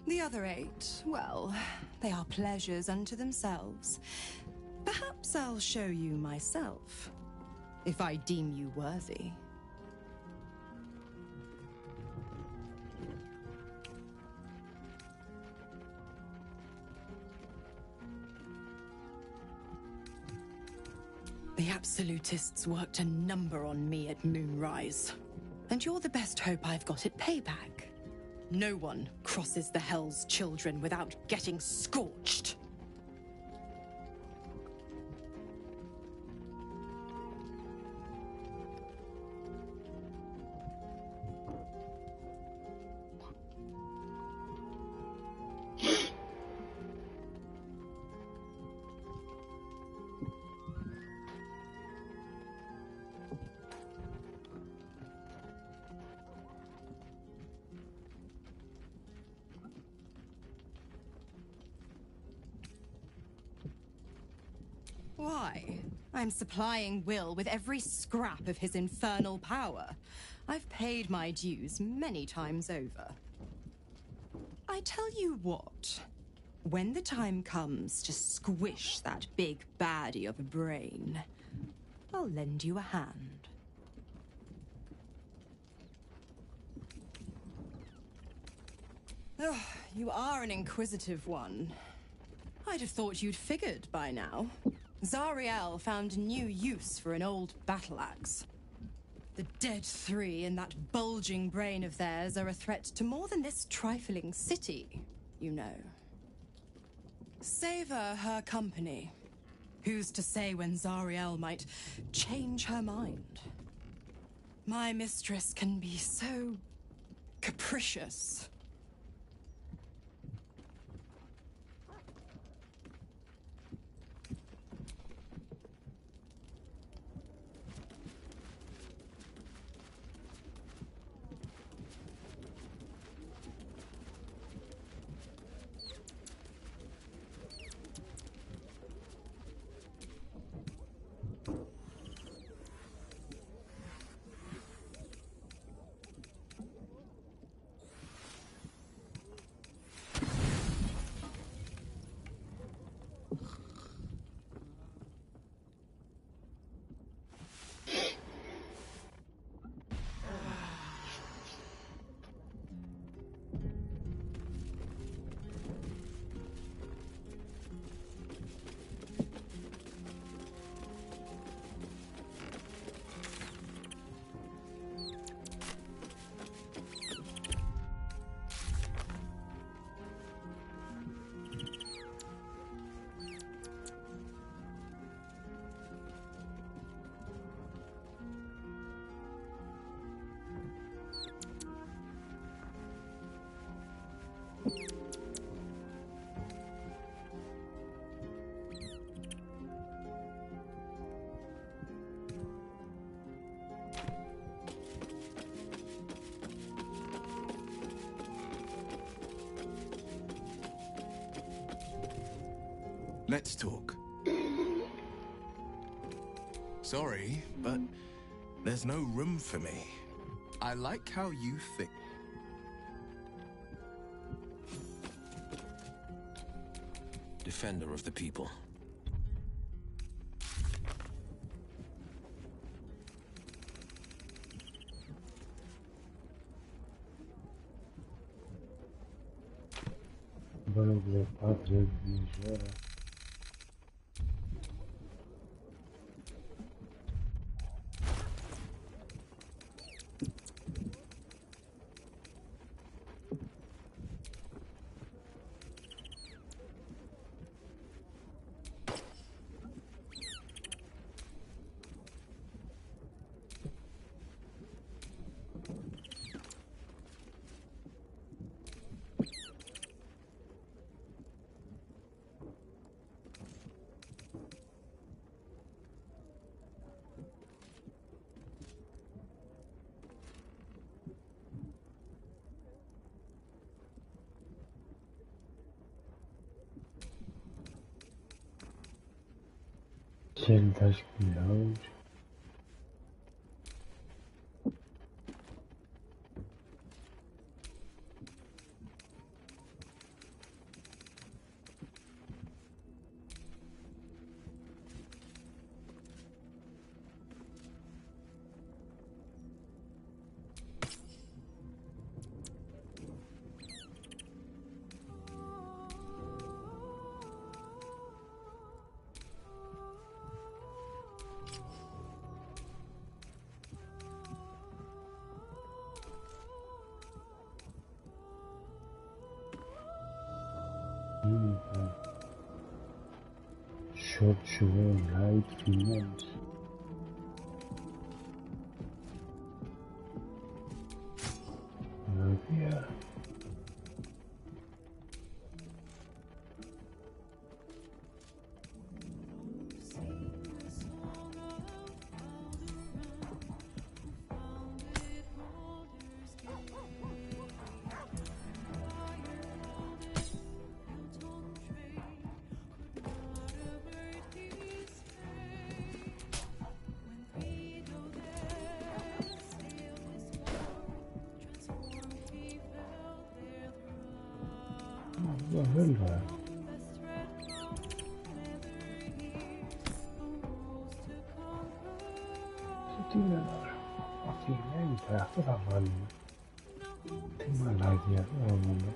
The other 8, well, they are pleasures unto themselves. Perhaps I'll show you myself, if I deem you worthy. The Absolutists worked a number on me at Moonrise, and you're the best hope I've got at payback. No one crosses the Hell's Children without getting scorched. Why? I'm supplying Will with every scrap of his infernal power. I've paid my dues many times over. I tell you what, when the time comes to squish that big baddie of a brain, I'll lend you a hand. Oh, you are an inquisitive one. I'd have thought you'd figured by now. Zariel found new use for an old battle axe. The dead 3 in that bulging brain of theirs are a threat to more than this trifling city, you know. Savor her company. Who's to say when Zariel might change her mind? My mistress can be so capricious. Let's talk. Sorry, but there's no room for me. I like how you think. Defender of the people. Bueno, pues padre, llora. Celtas close. Short sugar light females. Yeah. Vad höll det? Så tydligen var det inte förra vallen. Timalagia ögonen.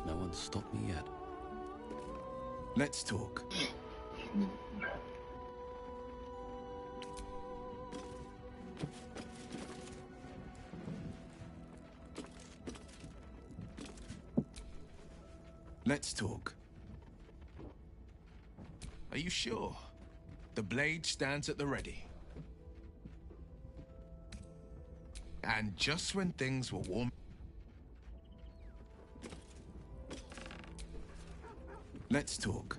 No one's stopped me yet. Let's talk. Let's talk. Are you sure? The blade stands at the ready. And just when things were warm... Let's talk.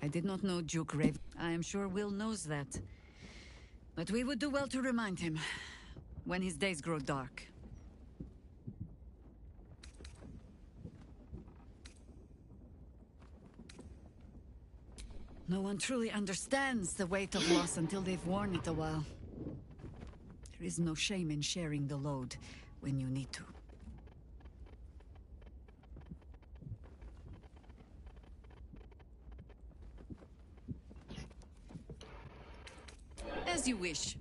I did not know Duke Raven. I am sure Will knows that. But we would do well to remind him when his days grow dark. No one truly understands the weight of loss until they've worn it a while. There is no shame in sharing the load when you need to. As you wish.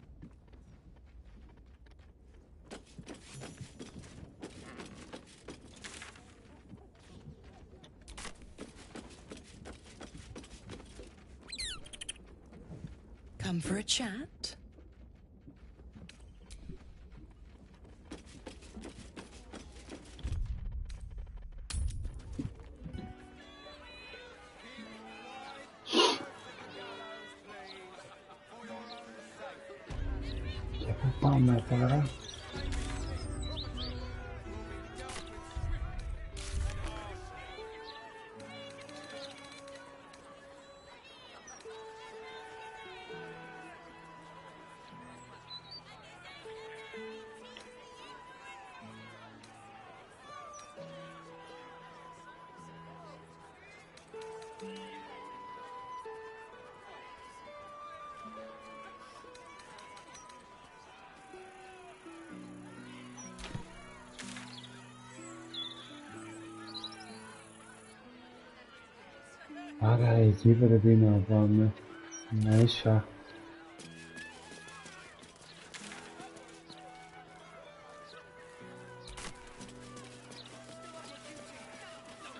Come for a chat? Πάμε τώρα. Άρα εκεί πρέπει να πάμε. Μέσα.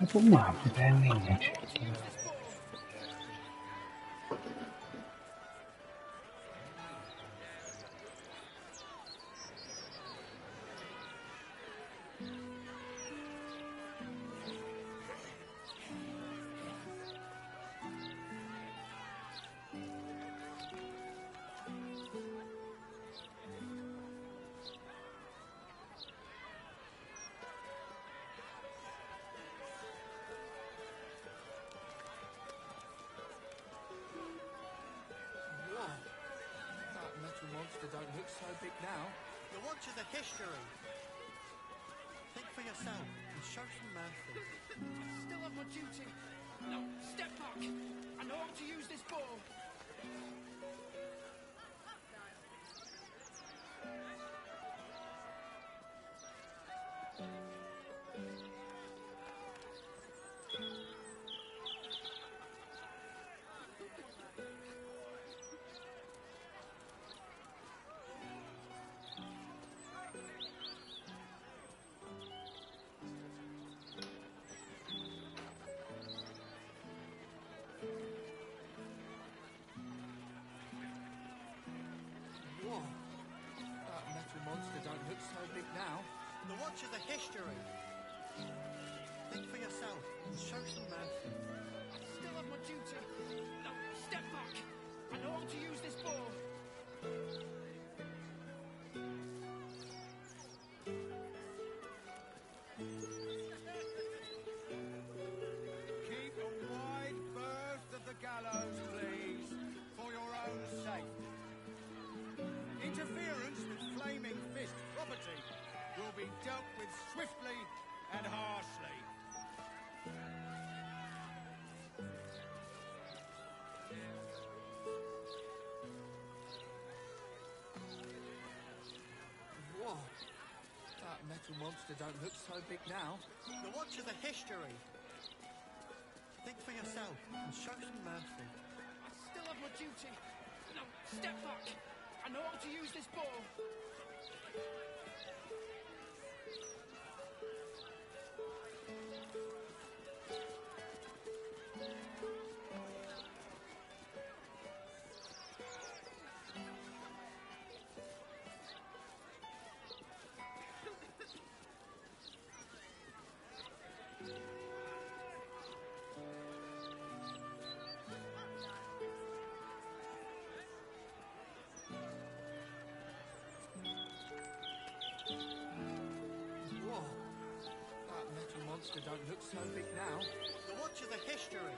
Από μάπη δεν είναι έτσι. Monster don't look so big now. The Watch of the history. Think for yourself and show some mercy. I still have my duty. No, step back. I know how to use this ball. The Watch of the history. Think for yourself and show some mercy. I still have my duty. No, step back. I know how to use this ball. Keep a wide berth of the gallows, please, for your own sake. Interference with flaming fist property will be dealt with swiftly and harshly. Whoa. That metal monster don't look so big now. The Watch of the history. Think for yourself and show some mercy. I still have my duty. No, step back. I know how to use this ball. Don't look so big now. The Watch of the history.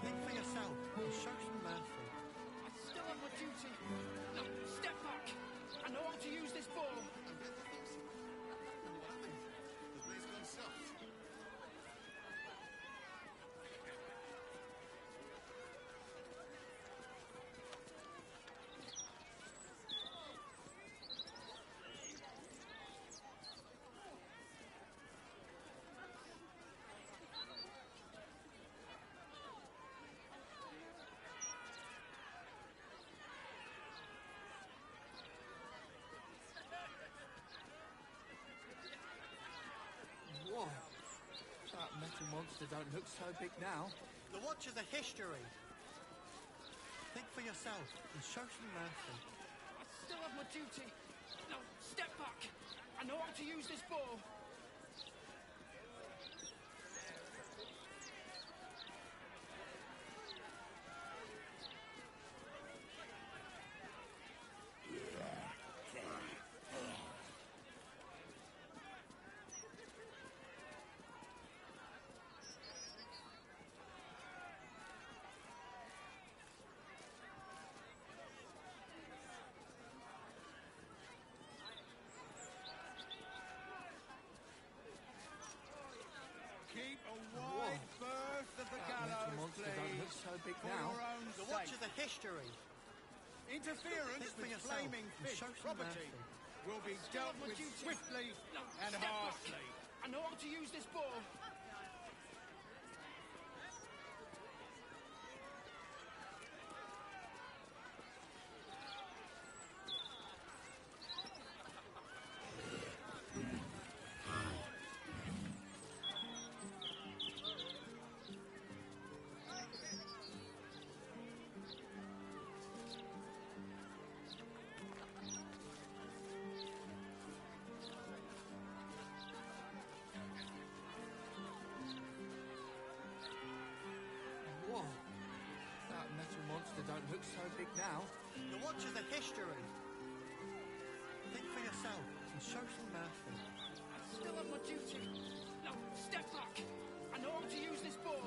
Think for yourself and show some mercy. I still have my duty. No, step back. I know how to use this ball. The blade's gone soft. Whoa. That metal monster don't look so big now. The Watch of the history. Think for yourself and show some mercy. I still have my duty. No, step back. I know how to use this ball. Keep a wide berth of the gallows, please. Don't look so big now. The Watch of the history. Interference with flaming fish property will be dealt with swiftly and harshly. I know how to use this ball. now. The Watch is a history. Think for yourself and show some mercy. I still have my duty. No, step back. I know how to use this bow.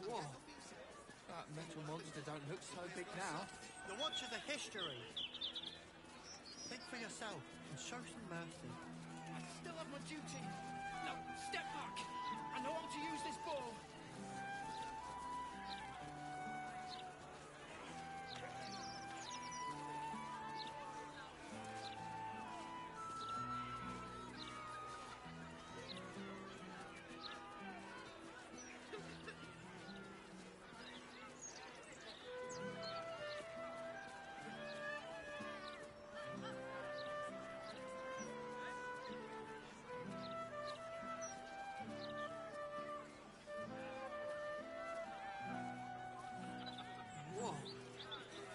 Whoa. That metal monster don't look so big now. The Watch is a history. Think for yourself and show some mercy. I still have my duty. No, step back. I know how to use this bow. Whoa.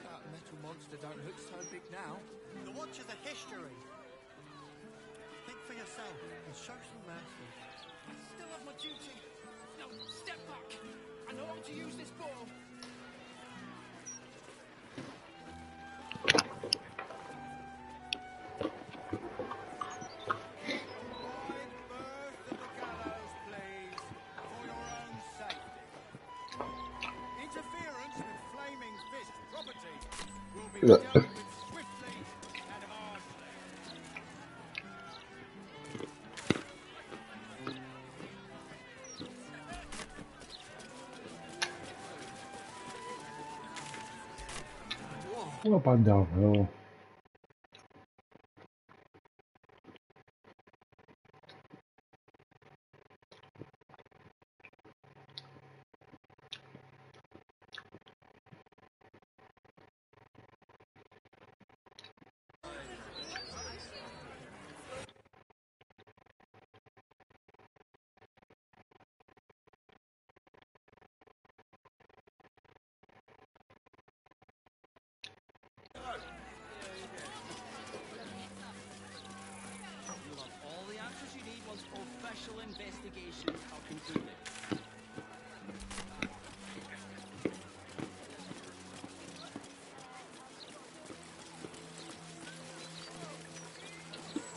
That metal monster don't look so big now. The Watch is a history. Think for yourself and show some mercy. I still have my duty. No, step back. I know how to use this bow. Interference with Flaming Fist property will be dealt with swiftly and harshly. What the hell? You'll have all the answers you need once official investigations are concluded.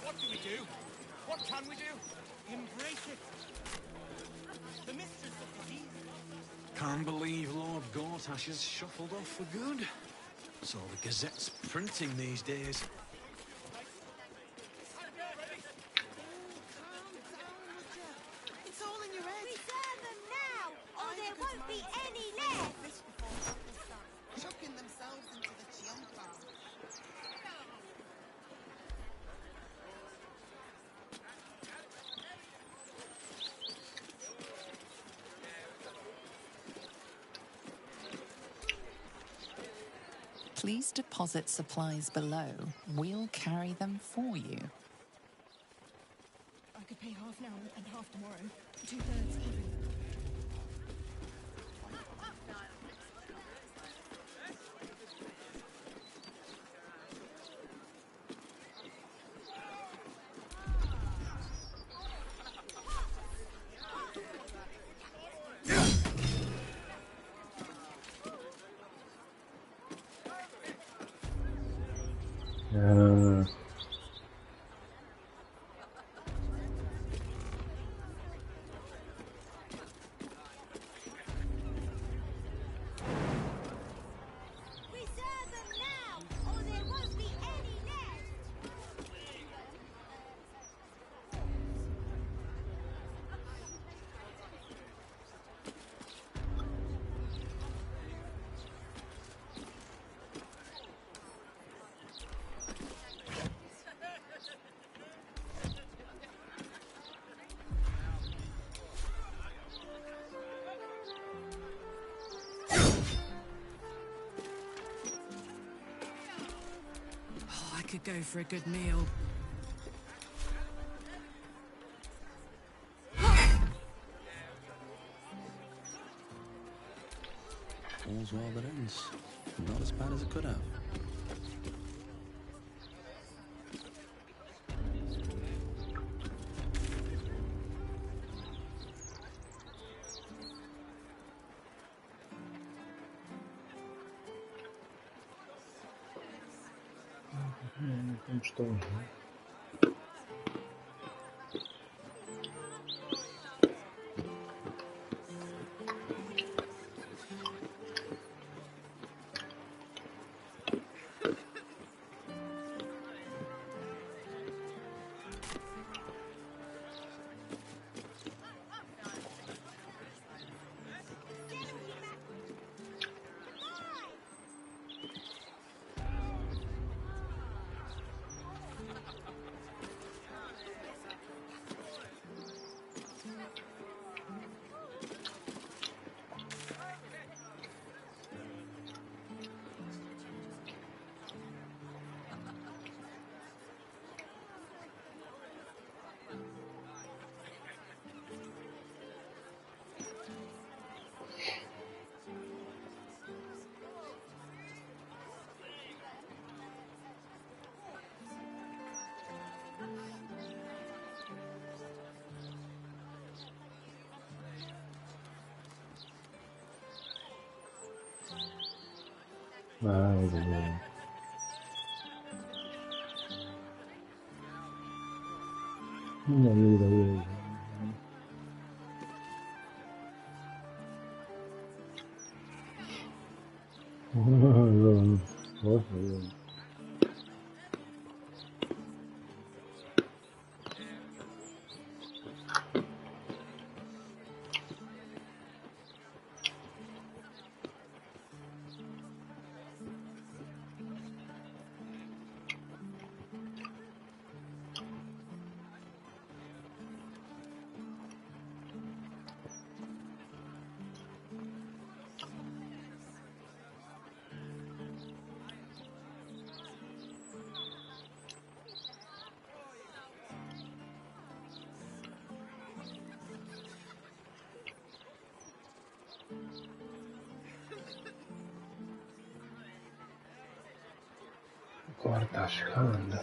What do we do? What can we do? Embrace it. The mistress of disease. Can't believe Lord Gortash has shuffled off for good. So the Gazette's printing these days. It's all in your head. Reserve them now, or there won't be any left! Chucking themselves into the chiampa. Please deposit supplies below. We'll carry them for you. I could pay half now and half tomorrow. 2/3 even. Reserve them now, or there won't be any left! could go for a good meal. All's well that ends. Not as bad as it could have. Como estou? Beleza. Minha vida hoje. Corta a chegando.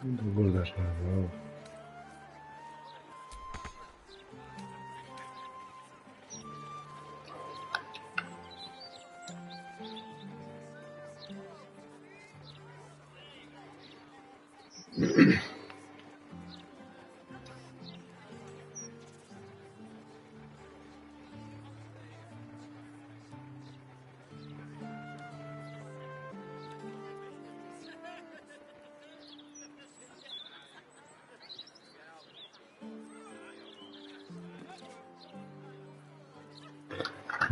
Muito bom das novas.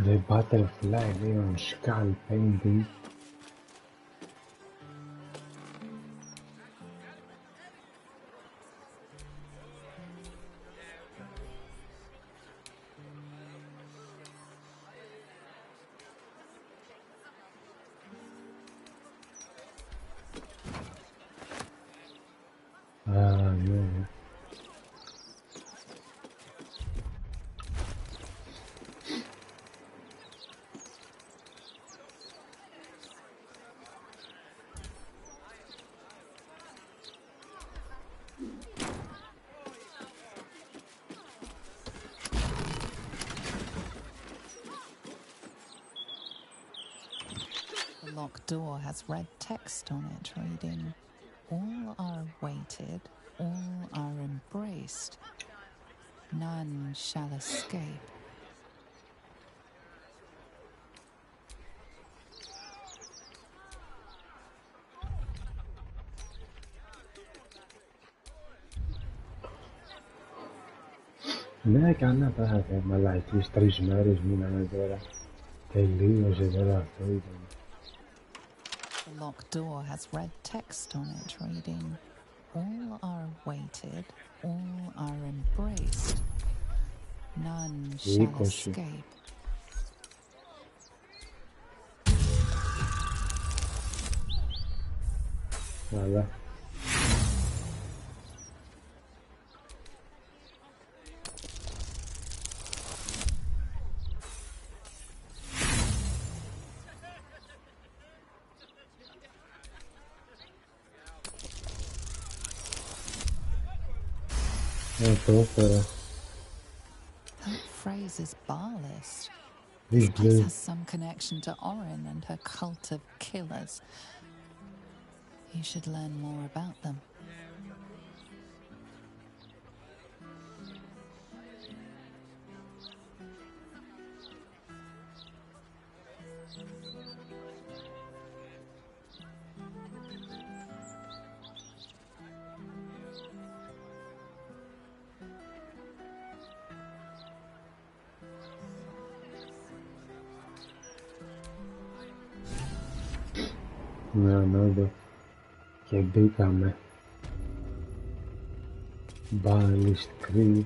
The butterfly on skull painting. Ah, yeah. The locked door has red text on it reading, "All are awaited, all are embraced. None shall escape." Ναι, κανένα πράγμα, μαλακίες, 3 μέρες μείναμε τώρα. Τελείωσε τώρα αυτό ήταν. The locked door has red text on it reading, "All are awaited, all are embraced. None shall 20. escape." Αλλά το έφερα. That phrase is bar list. Τι This place λέει? has some connection to Orin and her cult of killers. You should learn more about them. Ναι, ανόδο. Και μπήκαμε. Bali Street.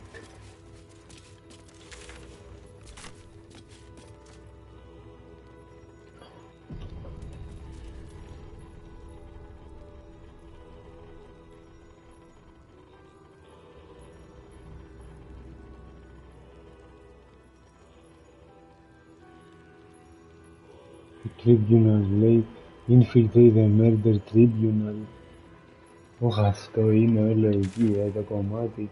Tribunal λέει Infiltrate the Murder Tribunal. Όχι, αυτό είναι όλο εκεί, το κομμάτι.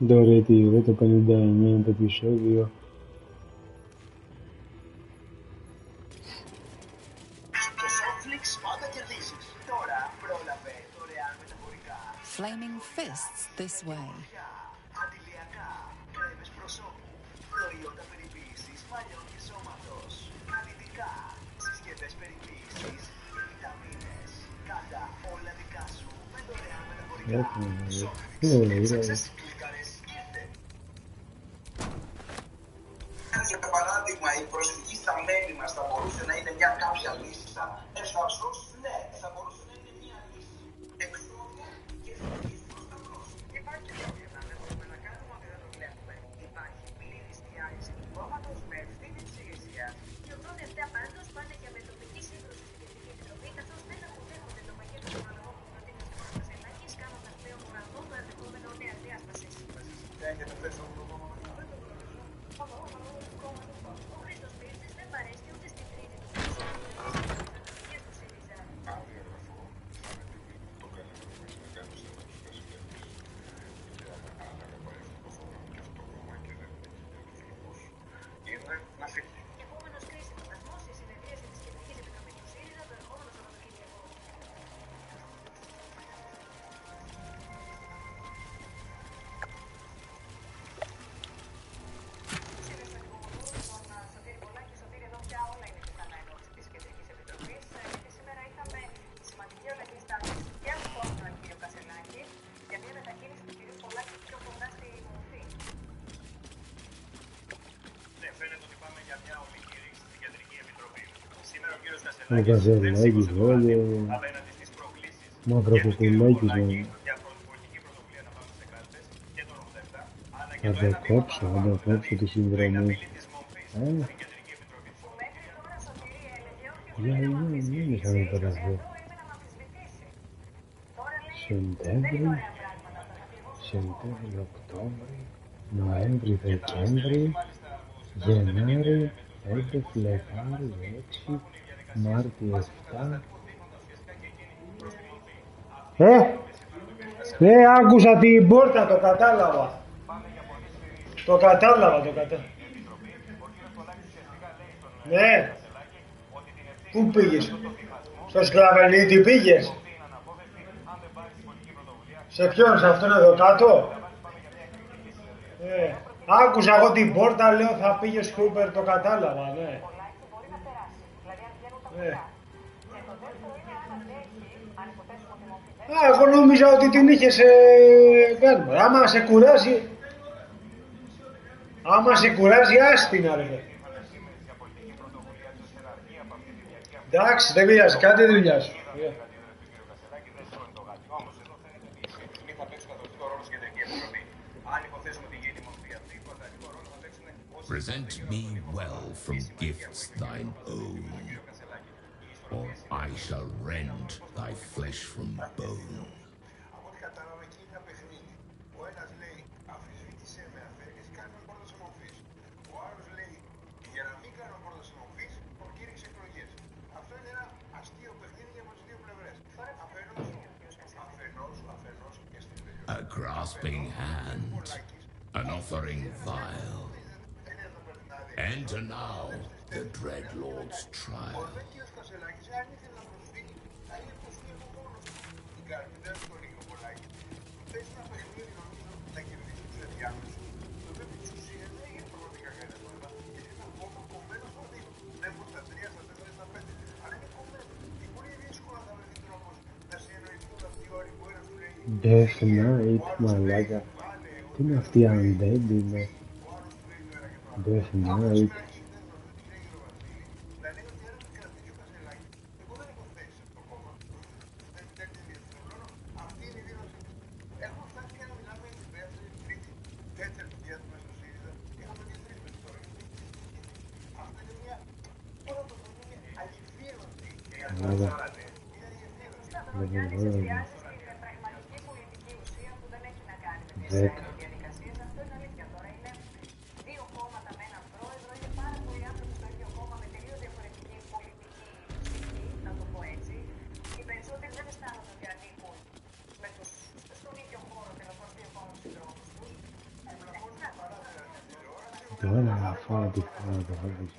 Τώρα τι, το 59 είναι το επεισόδιο. Flaming fists this way. Για παράδειγμα, η προσφυγή στα μέλη μας θα μπορούσε να είναι μια κάποια λύση. Ευθαρσώς, ναι, θα μπορούσε να είναι μια λύση. Εξόδια και εθνικής προς τα μπρος. Υπάρχει πρόβλημα, δεν μπορούμε να κάνουμε ότι δεν το βλέπουμε. Υπάρχει πλήρης διάρρηση του κόμματος με ευθύνη της ηγεσίας. Οι 87 πάντως πάνε για μετοπική σύγκρουση στην Κεντρική Επιτροπή, καθώς δεν αποδέχονται το πακέτο των αλλαγών που προτείνει ο κ. Κασελάκης, κάνοντας πλέον ορατό το ενδεχόμενο νέας διάστασης. Δεν έχετε θέση από το κόμμα. Ο Κασελάκης βόλιο, Μαυροκουκουλάκης μου. Θα το κόψω τη συνδρομή. Για είναι θα με περασβώ. Σεπτέμβρη, Οκτώβρη, Νοέμβρη, Δεκέμβρη, Γενάρη, Φλεβάρη, Φλεβάρη, 6, Μάρτιο 7. Άκουσα την πόρτα, το κατάλαβα. Το κατάλαβα. Ναι. Πού πήγες? Στο Σκλαβενίτη πήγες? Σε ποιον, σε αυτόν εδώ κάτω? Άκουσα εγώ την πόρτα, λέω θα πήγε Σκούπερ, το κατάλαβα, ναι. Εγώ νόμιζα ότι την είχε σε... Άμα σε κουράζει, άστινα ρε. Εντάξει, δεν πειράζει, κάντε δουλειά σου. Present me well from gifts thine own, or I shall rend thy flesh from bone. A grasping hand, an offering vile. Enter now the dread Lord's trial. Death Knight, μαλάκα. Τι είναι αυτή η undead είναι. Death Knight. Μαλάκα. Δέκα. Τώρα να φάω τη φάω το χάρτη.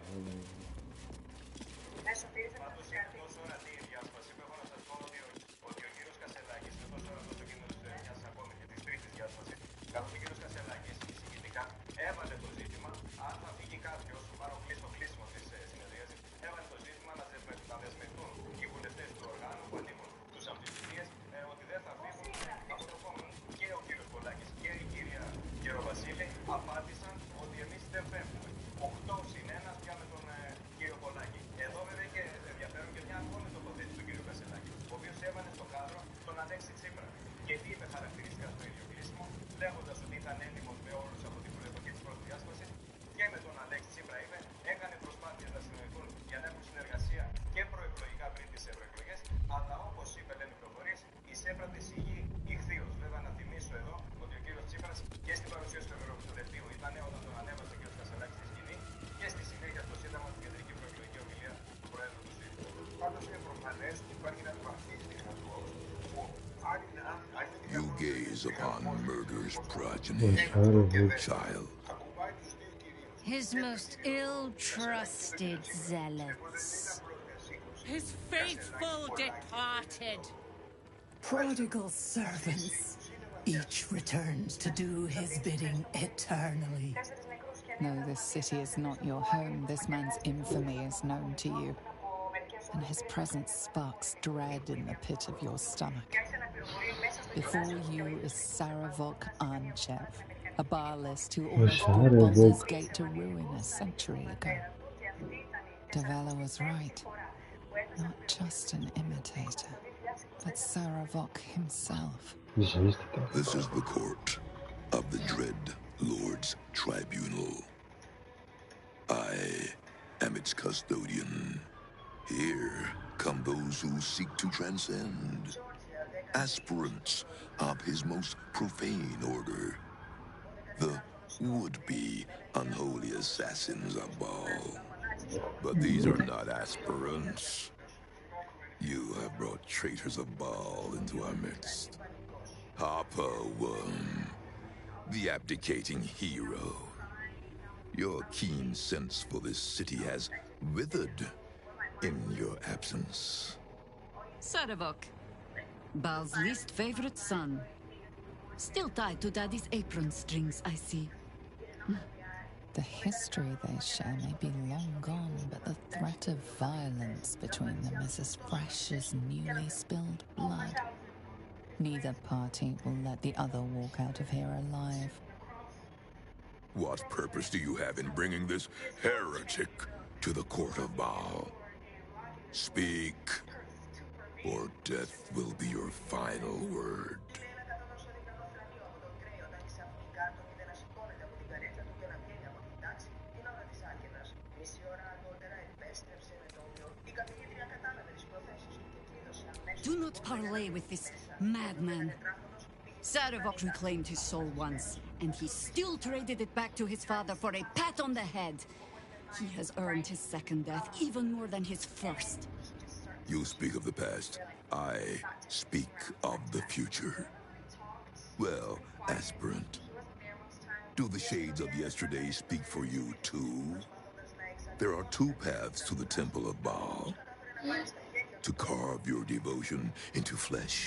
You gaze upon murder's progeny, child. His most ill-trusted zealots. His faithful departed. Prodigal servants. Each returns to do his bidding eternally. No, this city is not your home. This man's infamy is known to you. And his presence sparks dread in the pit of your stomach. Before you is Saravok Anchev, a Baalist who almost brought Baldur's Gate to ruin a century ago. Davella was right. Not just an imitator, but Saravok himself. This is the court of the dread Lord's tribunal. I am its custodian. Here come those who seek to transcend, aspirants of his most profane order, the would-be unholy assassins of Baal. But these are not aspirants. You have brought traitors of Baal into our midst. Harper Worm, the abdicating hero. Your keen sense for this city has withered in your absence. Saravok, Baal's least favorite son. Still tied to Daddy's apron strings, I see. The history they share may be long gone, but the threat of violence between them is as fresh as newly spilled blood. Neither party will let the other walk out of here alive. What purpose do you have in bringing this heretic to the court of Baal? Speak, or death will be your final word. Do not parley with this madman. Sarevok reclaimed his soul once, and he still traded it back to his father for a pat on the head. He has earned his second death even more than his first. You speak of the past. I speak of the future. Well, aspirant, do the shades of yesterday speak for you too? There are two paths to the Temple of Baal. To carve your devotion into flesh,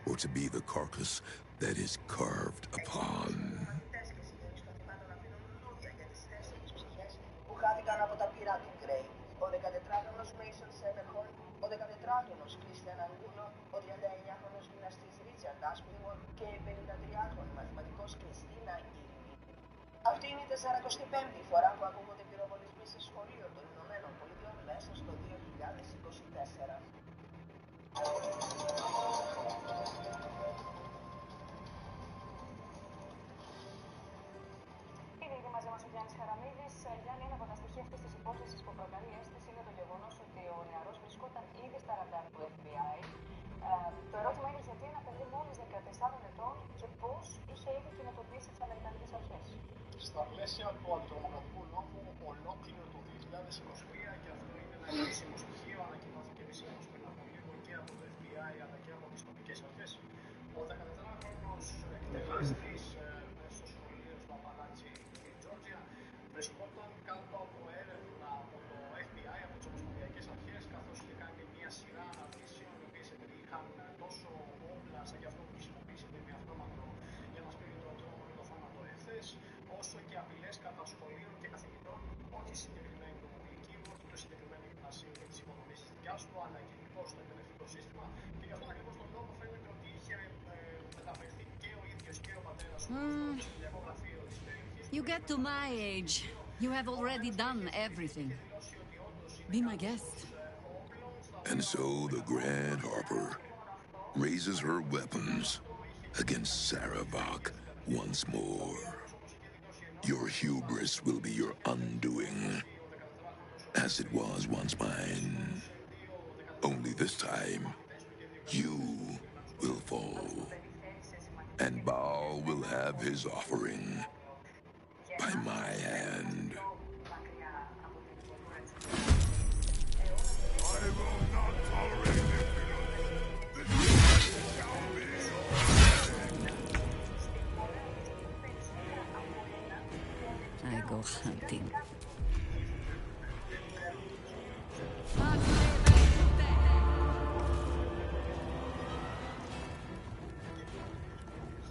or to be the carcass that is carved upon. Αυτή είναι η 45η φορά που ακούγονται πυροβολισμοί σε σχολείο των Ηνωμένων Πολιτειών μέσα στο 2024. Ήδη ήδη μαζί μας ο Γιάννης Χαραμίδης. Γιάννη, ένα από τα στοιχεία αυτής της υπόθεσης που προκαλεί αίσθηση είναι το γεγονός ότι ο νεαρός βρισκόταν ήδη στα ραντάρ του FBI. Το ερώτημα είναι γιατί ένα παιδί μόλις 14 ετών και πώς είχε ήδη κοινοτοποιήσει τις Αμερικανικές αρχές. Στα πλαίσια του αντιτρομοκρατικού νόμου, ολόκληρο το 2023, και αυτό είναι ένα επίσημο στοιχείο, ανακοινώθηκε επισήμως πριν από λίγο και από το FBI αλλά και από τις τοπικές αρχές. Ο 14χρονος εκτελέστης μέσα στο σχολείο στο Απαλάτσι, στη Τζόρτζια, βρισκόταν κάτω από έρευνα από το FBI, από τις ομοσπονδιακές αρχές, καθώς είχε κάνει μια σειρά αναρτήσεων, οι οποίες είχαν τόσο όπλα σαν και αυτό που χρησιμοποιήσει με αυτόματο για να σπείρει το τρόμο και το θάνατο εχθές, όσο και απειλές κατά σχολείων και καθηγητών, όχι συγκεκριμένη νομική, όχι το συγκεκριμένο γυμνασίο και τις οικονομίες της δικιάς του, αλλά γενικώ στο εκπαιδευτικό σύστημα. Και γι' αυτόν ακριβώς τον λόγο φαίνεται ότι είχε μεταφερθεί και ο ίδιος και ο πατέρας του στο studιακό γραφείο της περιοχής. You get to my age. You have already done everything. Be my guest. And so the Grand Harper raises her weapons against Sarevok once more. Your hubris will be your undoing, as it was once mine. Only this time, you will fall, and Baal will have his offering by my hand. I will not tolerate it. This shall be I go hunting.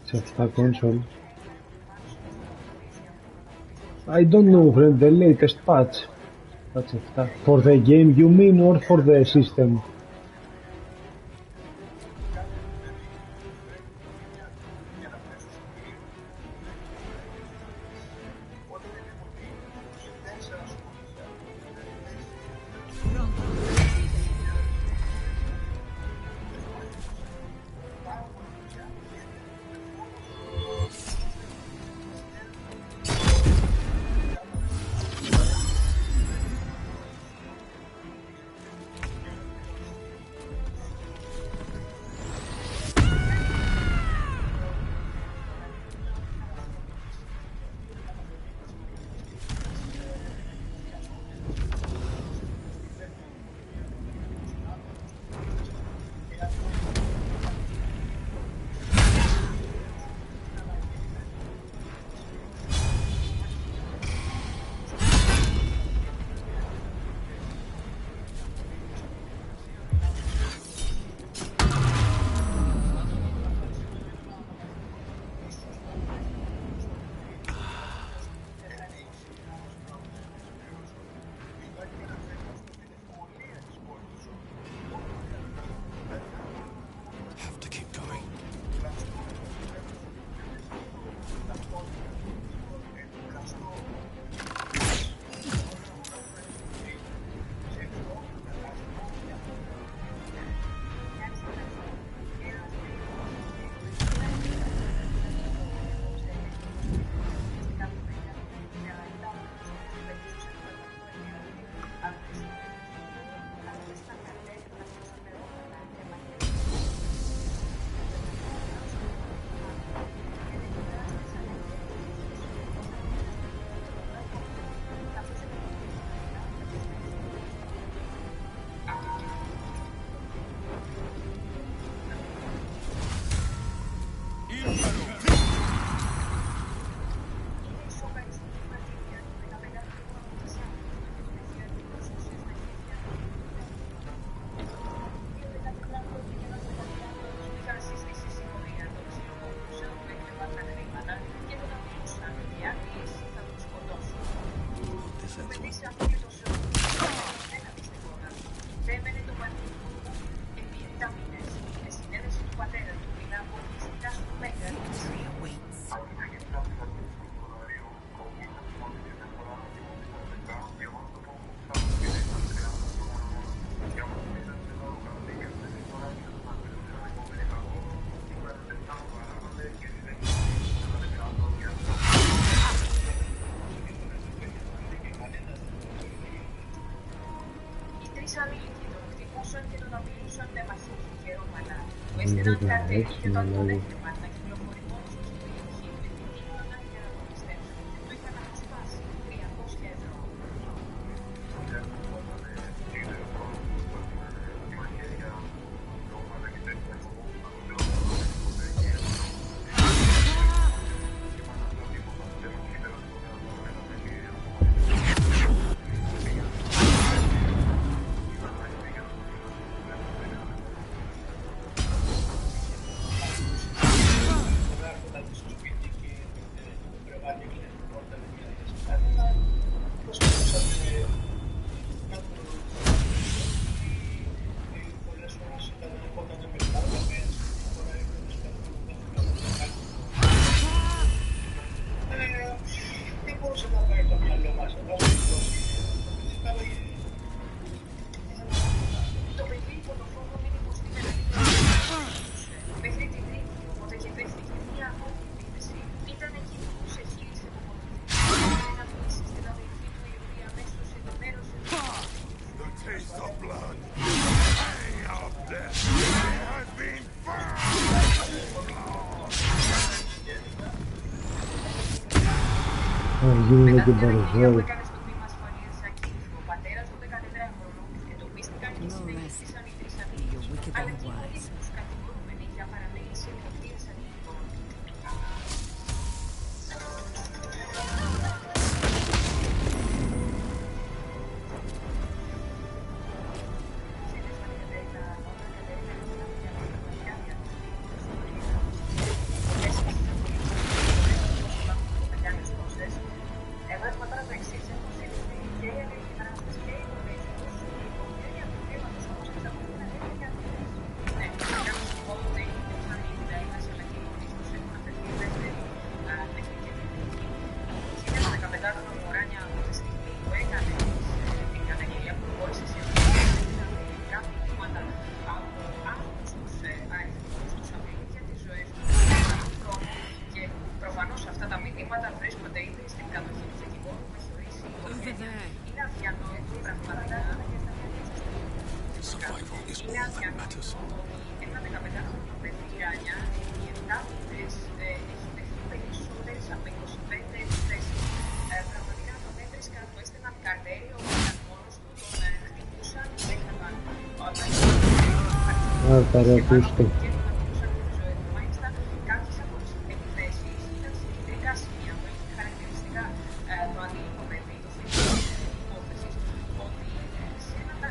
Σε αυτά console. I don't know, friend, the latest patch. That's it. For the game you mean, or for the system? τρεις ανήλικοι τον χτυπούσαν και τον απειλούσαν με μαχαίρι και ρόπαλα. Του έστειλαν καρτέλι και όταν τον έβλεπαν να κυκλοφορεί μόνος του στην περιοχή με την τίποτα για να τον πιστέψουν. Του είχαν αποσπάσει 300 ευρώ. Γίνεται και παρουσιάζει. Ο πατέρας του 14χρονου εντοπίστηκαν και συνελήφθησαν οι τρεις ανήλικοι, αλλά και οι γονείς τους κατηγορούμενοι για παρανόηση εποχής ανήλικων. Παρακούστε. Κάποιες από τις επιθέσεις ήταν σε κεντρικά σημεία που έχει χαρακτηριστικά το ανήλικο παιδί, το θύμα της υπόθεσης, ότι σε ένα τα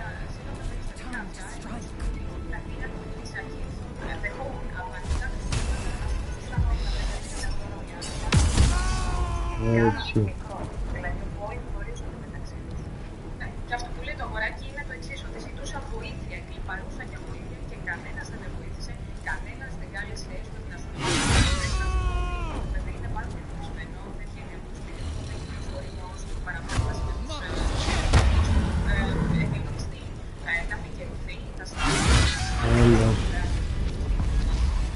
περιστατικά αυτά τα πήραν της αρχής. Δεχόμουν απαντικά στους ανθρώπους να Έτσι. δηλαδή όλοι γνωρίζονται μεταξύ τους. Και αυτό που λέει το αγοράκι είναι το εξής, ότι ζητούσαν βοήθεια, κλιπαρούσαν για βοήθεια και κανένας δεν με βοήθησε, κανένας δεν κάλεσε έστω την αστυνομία. Το παιδί είναι πάρα πολύ φυσμένο, δεν βγαίνει από το σπίτι του, δεν κυκλοφορεί μόνος του, παραπάνω με τους επιλογιστή, να επικαιρουθεί, να σταματήσει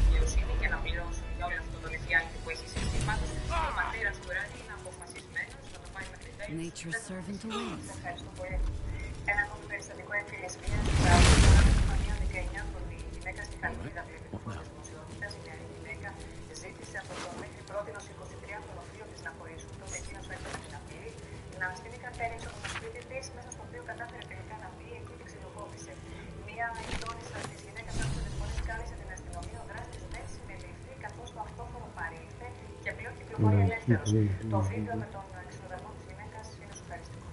δικαιοσύνη και να πληρώσουν για όλο αυτό το λεφιάκι που έχει συστήματος. Ο πατέρας του Ράνι είναι αποφασισμένος να το πάει μέχρι τέλους. Ευχαριστώ πολύ. Ένα ακόμη περιστατικό εμφυλισμίας στα μια 19χρονη γυναίκα στη Χαλκίδα πληθυντικού της δημοσιότητας. Η νεαρή γυναίκα ζήτησε από τον μέχρι πρότινος 23χρονο φίλο της να χωρίσουν, τότε εκείνος έκανε την απειλή, να στείλει καρτέλι έξω από το σπίτι της, μέσα στο οποίο κατάφερε τελικά να μπει, εκεί την ξυλοκόπησε. Μία γειτόνισσα της γυναίκας άκουσε τις φωνές, κάλεσε την αστυνομία, ο δράστης δεν συνελήφθη, καθώς το αυτόφορο παρήλθε και πλέον κυκλοφορεί ελεύθερος. Το βίντεο με τον εξοδερμό της γυναίκας είναι σοκαριστικό.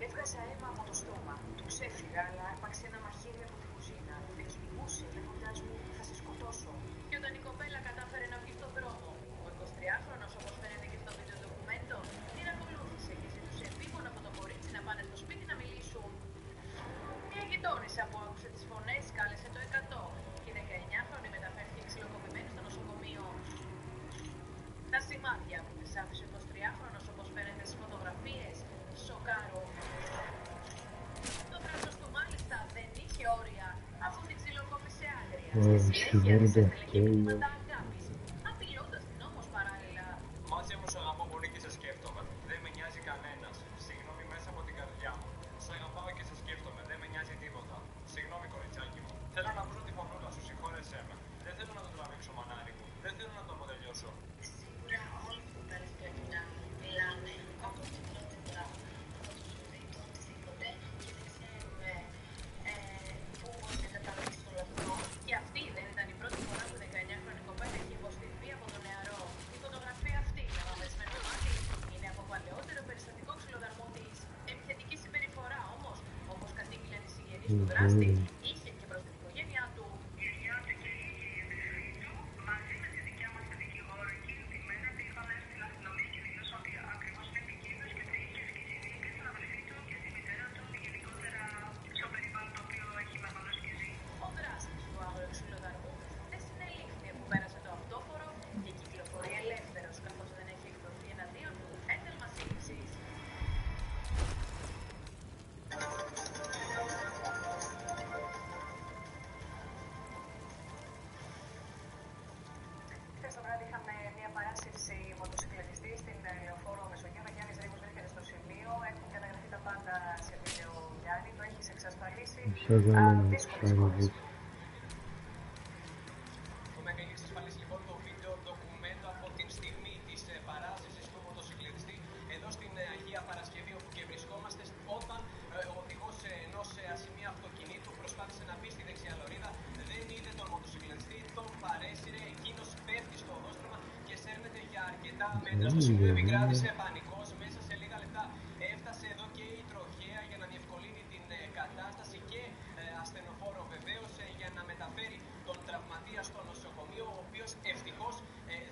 Έβγαζα αίμα από το στόμα. του ξέφυγα, αλλά έπαξε ένα μαχαίρι από την κουζίνα. Με κυνηγούσε, λέγοντας μου θα σε σκοτώσω. Και όταν η κοπέλα κατάφερε να βγει στον δρόμο, ο 23χρονος, όπως φαίνεται και στο βίντεο ντοκουμέντο, την ακολούθησε και ζήτησε επίγον από το κορίτσι να πάνε στο σπίτι να μιλήσουν. Μια γειτόνισσα που άκουσε τις φωνές κάλεσε το 100 και η 19χρονη μεταφέρθηκε ξυλοκοπημένη στο νοσοκομείο. Τα σημάδια που της άφησε ο 23χρονος, όπως φαίνεται στις φωτογραφίες, σοκάρουν. Το θράσος του μάλιστα δεν είχε όρια, αφού την ξυλοκόπησε άγρια. Στη συνέχεια της έστελε και μηνύματα αγάπης, απειλώντας την όμως παράλληλα. Μάτια μου, σ' αγαπώ πολύ και σε σκέφτομαι. Δεν με νοιάζει κανένας. Συγγνώμη μέσα από την καρδιά μου. Σ' αγαπάω και σε σκέφτομαι. Δεν με νοιάζει τίποτα. Συγγνώμη, κοριτσάκι μου. Θέλω να βρω τη φωνούλα σου, συγχώρεσέ με. Δεν θέλω να το τραβήξω μανάρι μου. Δεν θέλω να το αποτελειώσω. Σίγουρα όλοι που πέρας πρέπει να μιλάνε όπως την πρώτη φορά. Οτιδήποτε και δεν ξέρουμε πού μπορεί να καταλήξει το λαθμό. Και αυτή δεν ήταν η πρώτη φορά που 19χρονη κοπέλα είχε υποστεί βία από τον νεαρό. Η φωτογραφία αυτή, να με το μάτι, είναι από παλαιότερο περιστατικό ξυλοδαρμού της. Επιθετική συμπεριφορά όμως, όπως κατήγγειλαν οι συγγενείς του δράστη, είχε και προς την οικογένειά του. Η γιά του και η αδερφή του, μαζί με τη δικιά μας τη δικηγόρο εκείνη τη μέρα, πήγαν στην αστυνομία και δήλωσαν ότι ακριβώς είναι επικίνδυνος και θα είχε ασκήσει βία και στην αδερφή του και στη μητέρα του, γενικότερα στο περιβάλλον το οποίο έχει μεγαλώσει και ζει. Ο δράστης του άγριου ξυλοδαρμού δεν συνελήφθη που πέρασε το αυτόφορο και κυκλοφορεί ελεύθερος, καθώς δεν έχει εκδοθεί εναντίον του ένταλμα σύλληψης. Χθες το βράδυ είχαμε μια παράσυρση μοτοσυκλετιστή στην λεωφόρο Μεσογείο. Ο Γιάννης Ρήμος βρίσκεται στο σημείο. Έχουν καταγραφεί τα πάντα σε βίντεο, Γιάννη. Το έχεις εξασφαλίσει. Δύσκολες χώρες. Το ΜΕΚΑ έχει εξασφαλίσει λοιπόν το βίντεο ντοκουμέντο από την στιγμή της παράσυρσης του μοτοσυκλετιστή εδώ στην Αγία Παρασκευή, όπου και βρισκόμαστε, όταν ο οδηγός ενός ασημείου αυτοκινήτου προσπάθησε να μπει στη δεξιά λωρίδα, δεν είδε τον μοτοσυκλετιστή, τον παρέσυρε, εκείνος πέφτει στο οδόστρωμα και σέρνεται για αρκετά μέτρα. Στο σημείο επικράτησε πανικός, μέσα σε λίγα λεπτά έφτασε εδώ και η τροχέα για να διευκολύνει την κατάσταση και ασθενοφόρο βεβαίως για να μεταφέρει τον τραυματία στο νοσοκομείο, ο οποίος ευτυχώς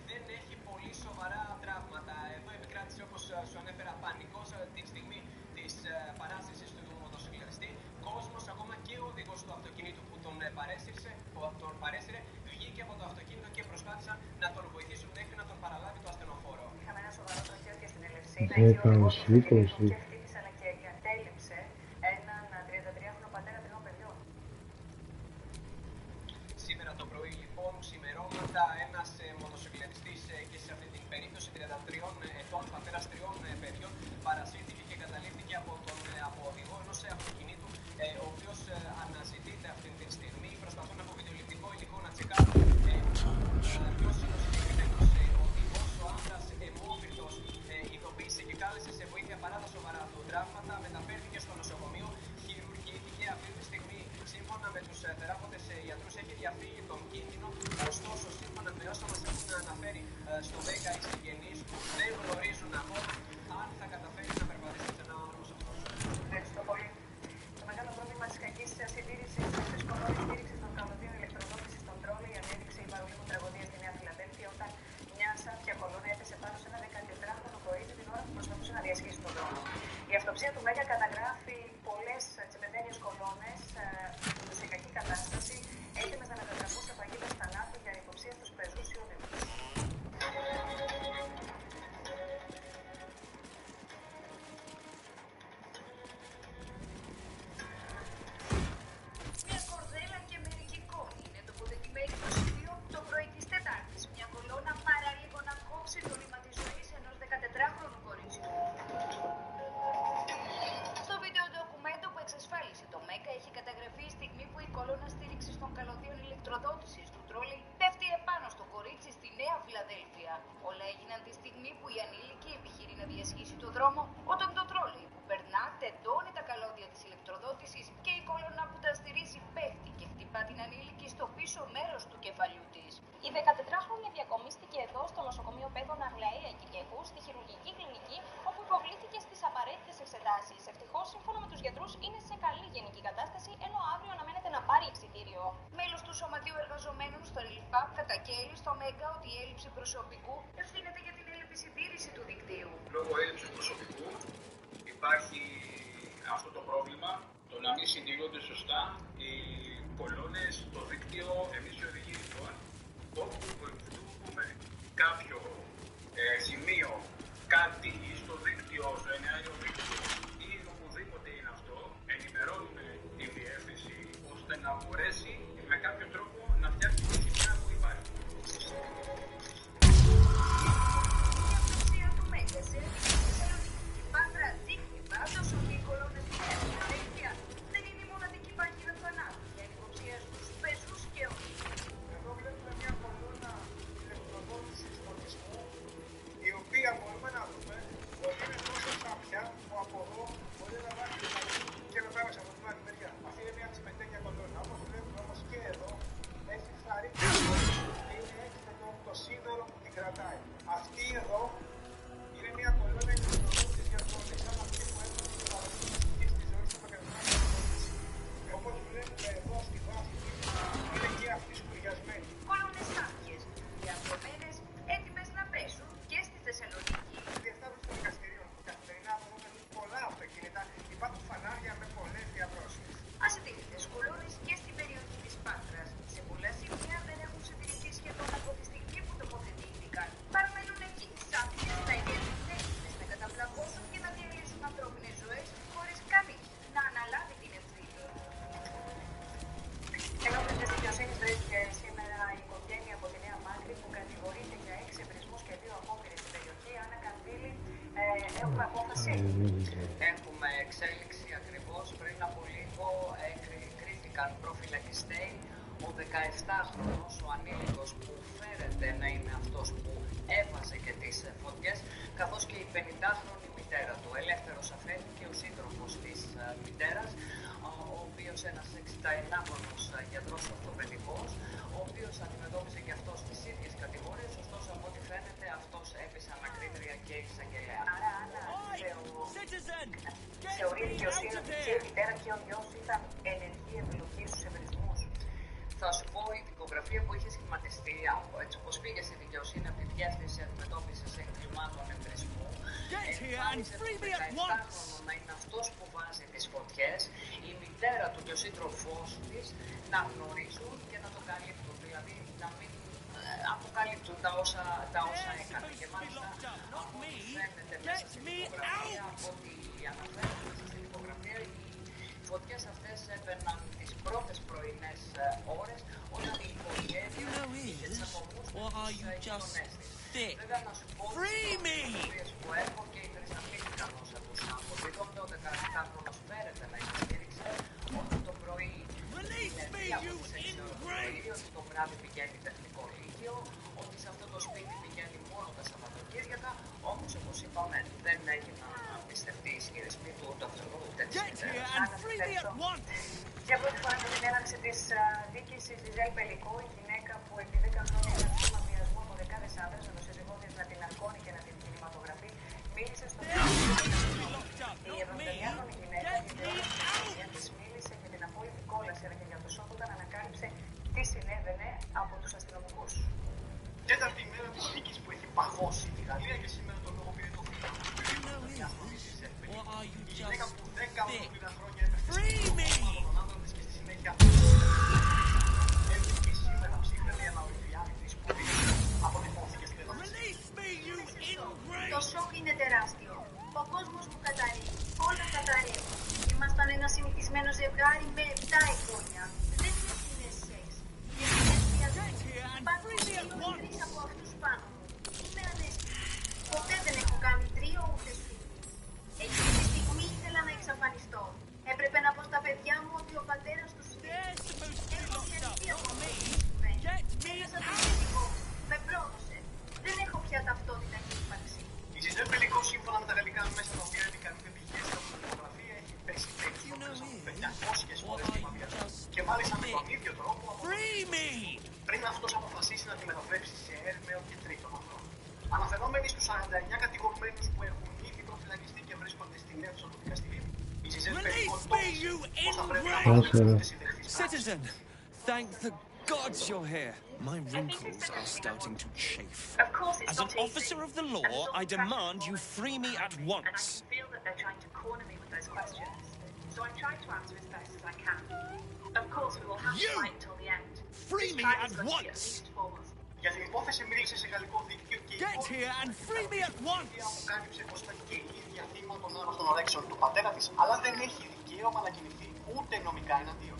δεν έχει πολύ σοβαρά τραύματα. Εδώ επικράτησε, όπως σου ανέφερα, πανικός την στιγμή της παράσυρσης του μοτοσυκλετιστή. Κόσμος, ακόμα και ο οδηγός του αυτοκίνητου που τον παρέσυρε, βγήκε από το αυτοκίνητο και προσπάθησαν να τον βοηθήσουν μέχρι να τον παραλάβει το ασθενοφόρο. Είχαμε ένα σοβαρό τροχαίο και στην Ελευσίνα. Εκεί ο οδηγός του αυτοκίνητου και χτύπησε αλλά και εγκατέλειψε έναν 33χρονο πατέρα τριών παιδιών. Σήμερα το πρωί, λοιπόν, ξημερώματα, ένας μοτοσυκλετιστής και σε αυτή την περίπτωση 33 ετών, πατέρας τριών παιδιών, παρασύρθηκε και καταλήφθηκε από τον οδηγό ενός αυτοκινήτου, ο οποίος αναζητείται αυτή τη στιγμή. Προσπαθούν από βιντεοληπτικό υλικό να τσεκάρουν ποιος είναι ο συγκεκριμένος οδηγός. Ο άντρας αιμόφυρτος ειδοποίησε και κάλεσε σε βοήθεια παρά τα σοβαρά του τραύματα. Μεταφέρθηκε στο νοσοκομείο, χειρουργήθηκε αυτή τη στιγμή. Σύμφωνα με τους θεράποντες ιατρούς έχει διαφύγει τον κίνδυνο. Ωστόσο, σύμφωνα με όσα μας έχουν αναφέρει στο 10 οι συγγενείς του, δεν γνωρίζουν ακόμα αν θα καταφέρει να περπατήσει ξανά ο άνθρωπος αυτός. Ευχαριστώ πολύ. Το μεγάλο πρόβλημα της κακής συντήρησης της κολόνης στήριξης των καλωδίων ηλεκτροδότησης των τρόλεϊ ανέδειξε η παρολίγου τραγωδία στη Νέα Φιλαδέλφια, όταν μια σάπια κολόνα έπεσε πάνω σε ένα 14χρονο κορίτσι την ώρα που προσπαθούσε να διασχίσει τον δρόμο. Η αυτοψία του Μέγα καταγράφει πολλές τσιμεντένιες κολόνες σε κακή κατάσταση, έτοιμες να μετατραπούν σε παγίδες θανάτου για υποψία στους πεζούς ή οδηγούς. Μια κορδέλα και μερικοί κόνοι είναι τοποθετημένοι στο σημείο το πρωί της Τετάρτης. Μια κολόνα παραλίγο να κόψει το ρήμα της ζωής ενός 14χρονου κορίτσιου. Στο βίντεο ντοκουμέντο που εξασφάλισε το ΜΕΚΑ έχει καταγραφεί η στιγμή που η κολόνα στήριξης των καλωδίων ηλεκτροδότησης του τρόλεϊ πέφτει επάνω στο κορίτσι στη Νέα Φιλαδέλφια. Όλα έγιναν τη στιγμή που η ανήλικη επιχειρεί να διασχίσει το δρόμο, όταν το τρόλεϊ που περνά τεντώνει τα καλώδια της ηλεκτροδότησης και η κολόνα που τα στηρίζει πέφτει και χτυπά την ανήλικη στο πίσω μέρος του κεφαλιού της. Η 14χρονη διακομίστηκε εδώ στο νοσοκομείο Παιδών Αγλαία Κυριακού, στη χειρουργική κλινική, όπου υποβλήθηκε στις απαραίτητες εξετάσεις. Ευτυχώς, σύμφωνα με τους γιατρούς, είναι σε καλή γενική κατάσταση, ενώ αύριο αναμένεται να πάρει εξιτήριο. Μέλος του Σωματείου Εργαζομένων στο Relief Hub καταγγέλει στο Μέγκα ότι η έλλειψη προσωπικού ευθύνεται για την έλλειψη συντήρηση του δικτύου. Λόγω έλλειψης προσωπικού υπάρχει αυτό το πρόβλημα, το να μην συντηρούνται σωστά οι κολόνες, το δίκτυο, εμείς οι οδηγοί λοιπόν, όπου βρούμε κάποιο σημείο, κάτι στο δίκτυο, στο ενιαίο δίκτυο ή οπουδήποτε είναι αυτό, ενημερώνουμε τη διεύθυνση ώστε να μπορέσει με κάποιο τρόπο να φτιάξει τη σημεία που υπάρχει. Η αυτοψία του Μέγκα η Πάτρα δείχνει πάντως ότι οι κολόνες του δίκτυα δεν είναι η μοναδική παγίδα θανάτου για υποψιασμούς πεζούς και όχι. Εδώ βλέπουμε μια κολόνα ηλεκτροδότησης φωτισμού, η οποία μπορούμε να δούμε ότι είναι τόσο σάπια που από εδώ μπορεί να βάλει και να πέρασε από την άλλη μεριά. Αυτή είναι μια τσιμεντένια κολόνα. Όπως βλέπουμε όμως και εδώ έχει φθαρρύνει και είναι έξυπνο το σίδερο που την κρατάει. Αυτή εδώ είναι μια κολόνα ηλεκτροδότησης για ζώνη, σαν αυτή που έχουμε στην παραδοσιακή στη ζωή στο επαγγελματικό ηλεκτροδότηση. Όπως βλέπουμε εδώ στη βάση είναι και αυτή σκουριασμένη. Κολόνες σάπιες, διαδρομένες, έτοιμες να πέσουν και στη Θεσσαλονίκη. Διαστάσεις των δικαστηρίων που καθημερινά μπορούμε πολλά αυτοκίνητα, υπάρχουν φανάρια με πολλές διαδρόσεις. Ασυντηρητές κολόνες και στην περιοχή της Πάτρας. Σε πολλά σημεία δεν έχουν συντηρηθεί σχεδόν από τη στιγμή που τοποθετήθηκαν. Παραμένουν εκεί, σάπιες, να εγκαίνουν έτοιμες να καταπλακώσουν και να διαλύσουν ανθρώπινες ζωές χωρίς κανείς να αναλάβει την ευθύνη. Ενώπιον της δικαιοσύνης βρέθηκε σήμερα η οικογένεια από τη Νέα Μάκρη που κατηγορείται για 6 ευρισμούς και 2 απόπειρες στην περιοχή. Άννα Κανδύλη, έχουμε απόφαση. Έχουμε εξέλιξη ακριβώς. Πριν από λίγο κρίθηκαν προφυλακιστέοι. Ο 17χρονος, ο ανήλικος που φέρεται να είναι αυτός που έβαζε και τις φωτιές, καθώς και η 50χρονη μητέρα του. Ελεύθερος αφέθηκε ο σύντροφος της μητέρας, ο οποίος ένας 61χρονος γιατρός ορθοπαιδικός, ο οποίος αντιμετώπιζε και αυτός τις ίδιες κατηγορίες, ωστόσο από ό,τι φαίνεται αυτός έπεισε ανακρίτρια και εισαγγελέα. Άρα, Άννα, θεωρεί η δικαιοσύνη ότι και η μητέρα και ο γιος ήταν ενεργοί επιλογή στους ευρισμούς. Θα σου πω, η δικογραφία που είχε σχηματιστεί, έτσι όπως πήγε στη δικαιοσύνη από τη Διεύθυνση Αντιμετώπισης Εγκλημάτων Εμπρισμού, εμφάνισε τον 17χρονο να είναι αυτός που βάζει τις φωτιές, η μητέρα του και ο σύντροφός της να γνωρίζουν και να το καλύπτουν, δηλαδή να μην αποκαλύπτουν τα όσα έκανε. Και μάλιστα από ό,τι φαίνεται μέσα στην δικογραφία, από ό,τι αναφέρεται μέσα στην δικογραφία, οι φωτιές αυτές έμπαιναν τις πρώτες πρωινές ώρες όταν η οικογένεια είχε τσακωμούς με τους γειτονές της. Βέβαια να σου πω τις που έχω και οι τρεις αφήθηκαν ως τους άνθρωποι. Τότε ο 17χρονος φέρεται να υποστήριξε ότι το πρωί είναι από τις 6 ώρα το πρωί, ότι το βράδυ πηγαίνει τεχνικό λύκειο, ότι σε αυτό το σπίτι πηγαίνει μόνο τα Σαββατοκύριακα, όμως όπως είπαμε δεν έγιναν πιστευτοί ισχυρισμοί του ούτε αυτού ούτε της μητέρας. Για πρώτη φορά με την έναρξη της δίκης η Ζιζέλ Πελικό, η γυναίκα που επί 10 χρόνια ήταν θύμα βιασμού από δεκάδες άντρες, με το σύζυγό της να την αρκώνει και να την κινηματογραφεί, μίλησε στο Η 72χρονη γυναίκα της μίλησε για την απόλυτη κόλαση αλλά και για το σοκ όταν ανακάλυψε τι συνέβαινε από τους αστυνομικούς. Τέταρτη ημέρα της δίκης που έχει παγώσει τη Γαλλία και σήμερα τον λόγο πήρε το φίλο. Η γυναίκα που 10 ολόκληρα χρόνια έπεφτε στον των άντρων της και στη συνέχεια έρχεται και σήμερα ψύχρεμη αναολυφιάνη της που αποτυπώθηκε στην Το σοκ είναι τεράστιο. Ο κόσμος μου καταρρύει. Όλα καταρρύουν. Ήμασταν ένα συνηθισμένο ζευγάρι με 7 εγγόνια. Δεν είναι σκηνές σεξ. Υπάρχουν 2-3 από αυτούς πάνω μου. Είμαι ανέστη. Ποτέ δεν έχω κάνει τρίο ούτε σου. Εκείνη τη στιγμή ήθελα να εξαφανιστώ. Έπρεπε να πω στα παιδιά μου ότι ο πατέρας τους έχω διαρρηθεί από αυτό που συμβαίνει. Ένας αντιπληκτικό. Με πρόδωσε. Δεν έχω πια ταυτότητα και ύπαρξη. Η Ζιζέλ Πελικό, σύμφωνα με τα γαλλικά μέσα τα οποία επικαλούνται πηγές από την φωτογραφία, έχει πέσει περισσότερες από 500 φορές στη μαφία. Και μάλιστα με τον ίδιο τρόπο από πριν αυτός αποφασίσει να τη μετατρέψει σε έρμεο και τρίτον ανθρώπων. Αναφερόμενοι στους 49 κατηγορουμένους που έχουν ήδη προφυλακιστεί και βρίσκονται στην αίθουσα του δικαστηρίου, η Ζιζέλ Πελικό me, you ingrate! Citizen, thank the gods you're here. My wrinkles are starting to chafe. Of course, it's As an not easy. officer of the law, I demand you free me at And I once. can feel that they're trying to corner me with those questions. So I try to answer as best as I can. Of course, we will have to fight until the end. Free me at once! Για την υπόθεση μίλησε σε γαλλικό δίκαιο και Get here and free me at once! αποκάλυψε πως ήταν και η ίδια θύμα των άρρωστων ορέξεων του πατέρα της, αλλά δεν έχει δικαίωμα να κινηθεί ούτε νομικά εναντίον.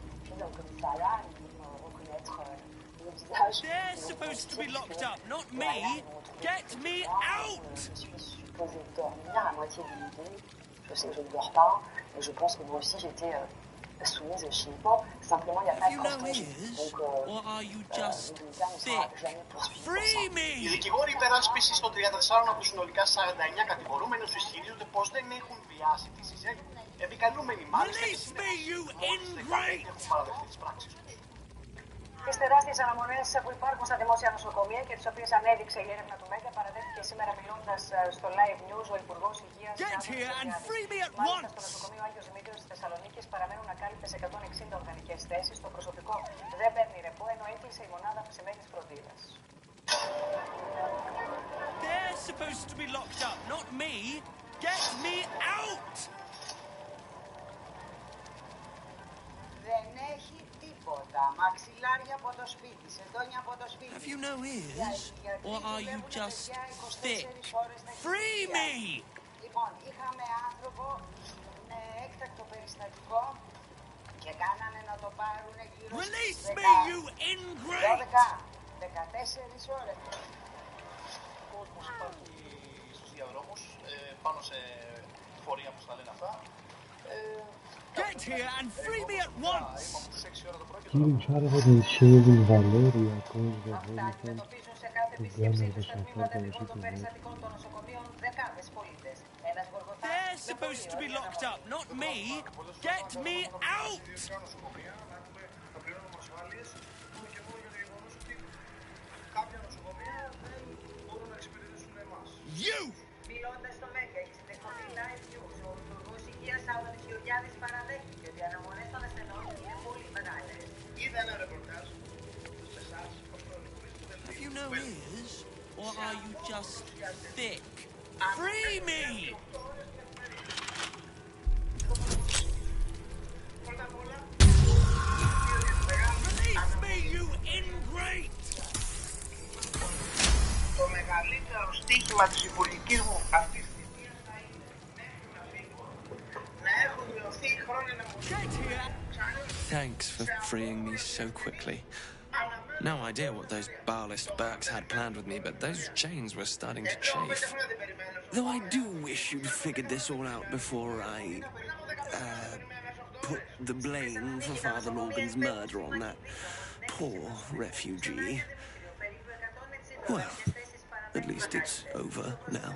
They're supposed to be locked up, not me! Get me out! Je ne dors pas, et je pense que moi aussi j'étais soumise chimiquement. Simplement, il n'y a pas de cortège. Donc, or are you just thick? Free me! Οι δικηγόροι υπεράσπισης των 34 από τους συνολικά 49 κατηγορούμενους ισχυρίζονται πως δεν έχουν βιάσει τη συζέγη. Επικαλούμενοι μάλιστα και συνέχεια έχουν παραδεχτεί τις πράξεις τους. Τις τεράστιες αναμονές που υπάρχουν στα δημόσια νοσοκομεία και τις οποίες ανέδειξε η έρευνα του ΜΕΚΑ, παραδέχτηκε σήμερα μιλώντας στο Live News ο Υπουργός Υγείας. Μάλιστα στο νοσοκομείο Άγιος Δημήτριος της Θεσσαλονίκης παραμένουν ακάλυπτες 160 οργανικές θέσεις. Το προσωπικό δεν παίρνει ρεπό, ενώ έκλεισε η μονάδα αυξημένης φροντίδας. They're supposed to be locked up, not me! Get me out! Δεν έχει τίποτα. Μαξιλάρια από το σπίτι, σεντόνια από το σπίτι. Have you no ears? Or are you just thick? Free me! Λοιπόν, είχαμε άνθρωπο με έκτακτο περιστατικό και κάνανε να το πάρουν γύρω Release στις 10, me, you ingrate! 14 ώρες. Κόσμος υπάρχει στους διαδρόμους, πάνω σε φορεία που στα λένε αυτά. Get here and free me at once! Κύριε Τσάρεβο την σχέδιο Βαλέρια, κόσμο βόληθαν του γκάμερ σαφάρτα εσύ του They're supposed to be locked up, not me! Get me out! You! Μιλώντας στο ΜΕΚΑ, έχει στην εκπομπή Live News, ο Υπουργός Υγείας Άδωνης Γεωργιάδης παραδέχτηκε ότι οι αναμονές των ασθενών είναι πολύ μεγάλες. Είδα ένα ρεπορτάζ σε εσάς ως Have you no ears? Or are you just thick? Free me! Release me, you ingrate! Το μεγαλύτερο στοίχημα της υπουργικής μου αυτής της θητείας θα είναι να έχουν μειωθεί χρόνια να μου Thanks for freeing me so quickly. No idea what those Barlist Burks had planned with me, but those chains were starting to chafe. Though I do wish you'd figured this all out before I, put the blame for Father Logan's murder on that poor refugee. Well, at least it's over now.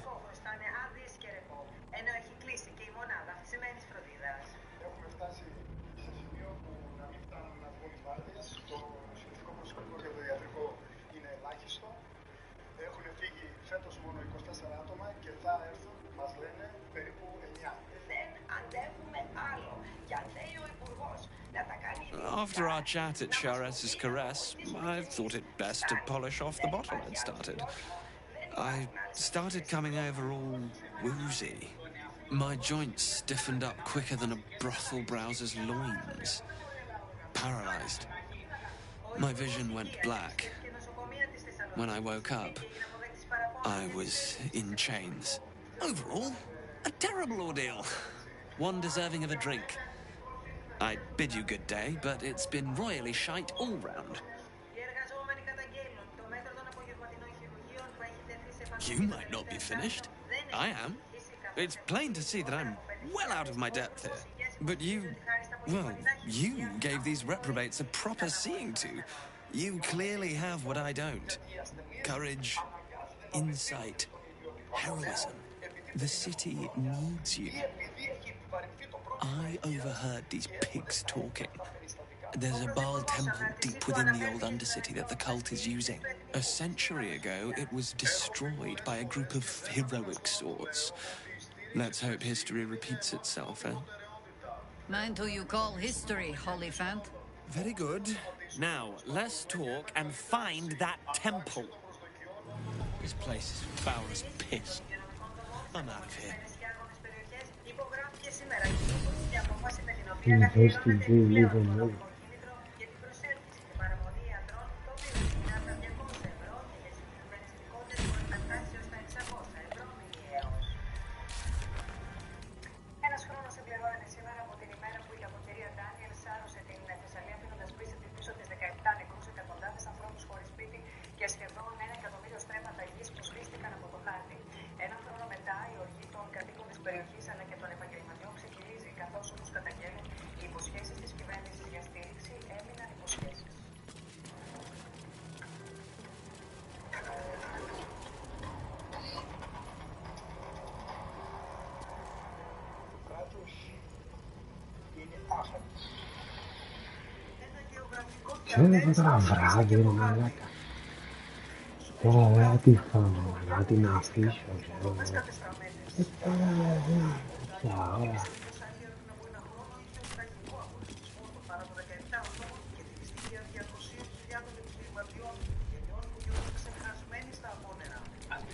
After our chat at Charez's Caress, I thought it best to polish off the bottle I'd started. I started coming over all woozy. My joints stiffened up quicker than a brothel browser's loins. Paralyzed. My vision went black. When I woke up, I was in chains. Overall, a terrible ordeal. One deserving of a drink. I bid you good day, but it's been royally shite all round. You might not be finished. I am. It's plain to see that I'm well out of my depth here. But you gave these reprobates a proper seeing to. You clearly have what I don't. Courage, insight, heroism. The city needs you. I overheard these pigs talking. There's a Baal temple deep within the old Undercity that the cult is using. A century ago, it was destroyed by a group of heroic sorts. Let's hope history repeats itself, eh? Mind who you call history, Holyphant? Very good. Now, let's talk and find that temple. This place is foul as piss. I'm out of here. Investigate even more. Ένας χρόνος συμπληρώνεται σήμερα από την ημέρα που η κακοκαιρία Ντάνιελ σάρωσε την Θεσσαλία, αφήνοντας πίσω τις 17 νεκρούς, εκατοντάδες ανθρώπους χωρίς σπίτι και σχεδόν 1.000.000 στρέμματα γης που σβήστηκαν από το χάρτη. Ένα χρόνο μετά, η οργή των κατοίκων της περιοχής αλλά και των επαγγελματιών ξεκινήσει, καθώς όπως καταγγέλνουν, οι υποσχέσεις της κυβέρνησης για στήριξη έμειναν υποσχέσεις. Ξέρω εγώ τώρα βράδυ ρε μαλάκα. Τώρα δεν τη φάμε, να την αφήσω, ξέρω εγώ. Τώρα δεν πια ώρα.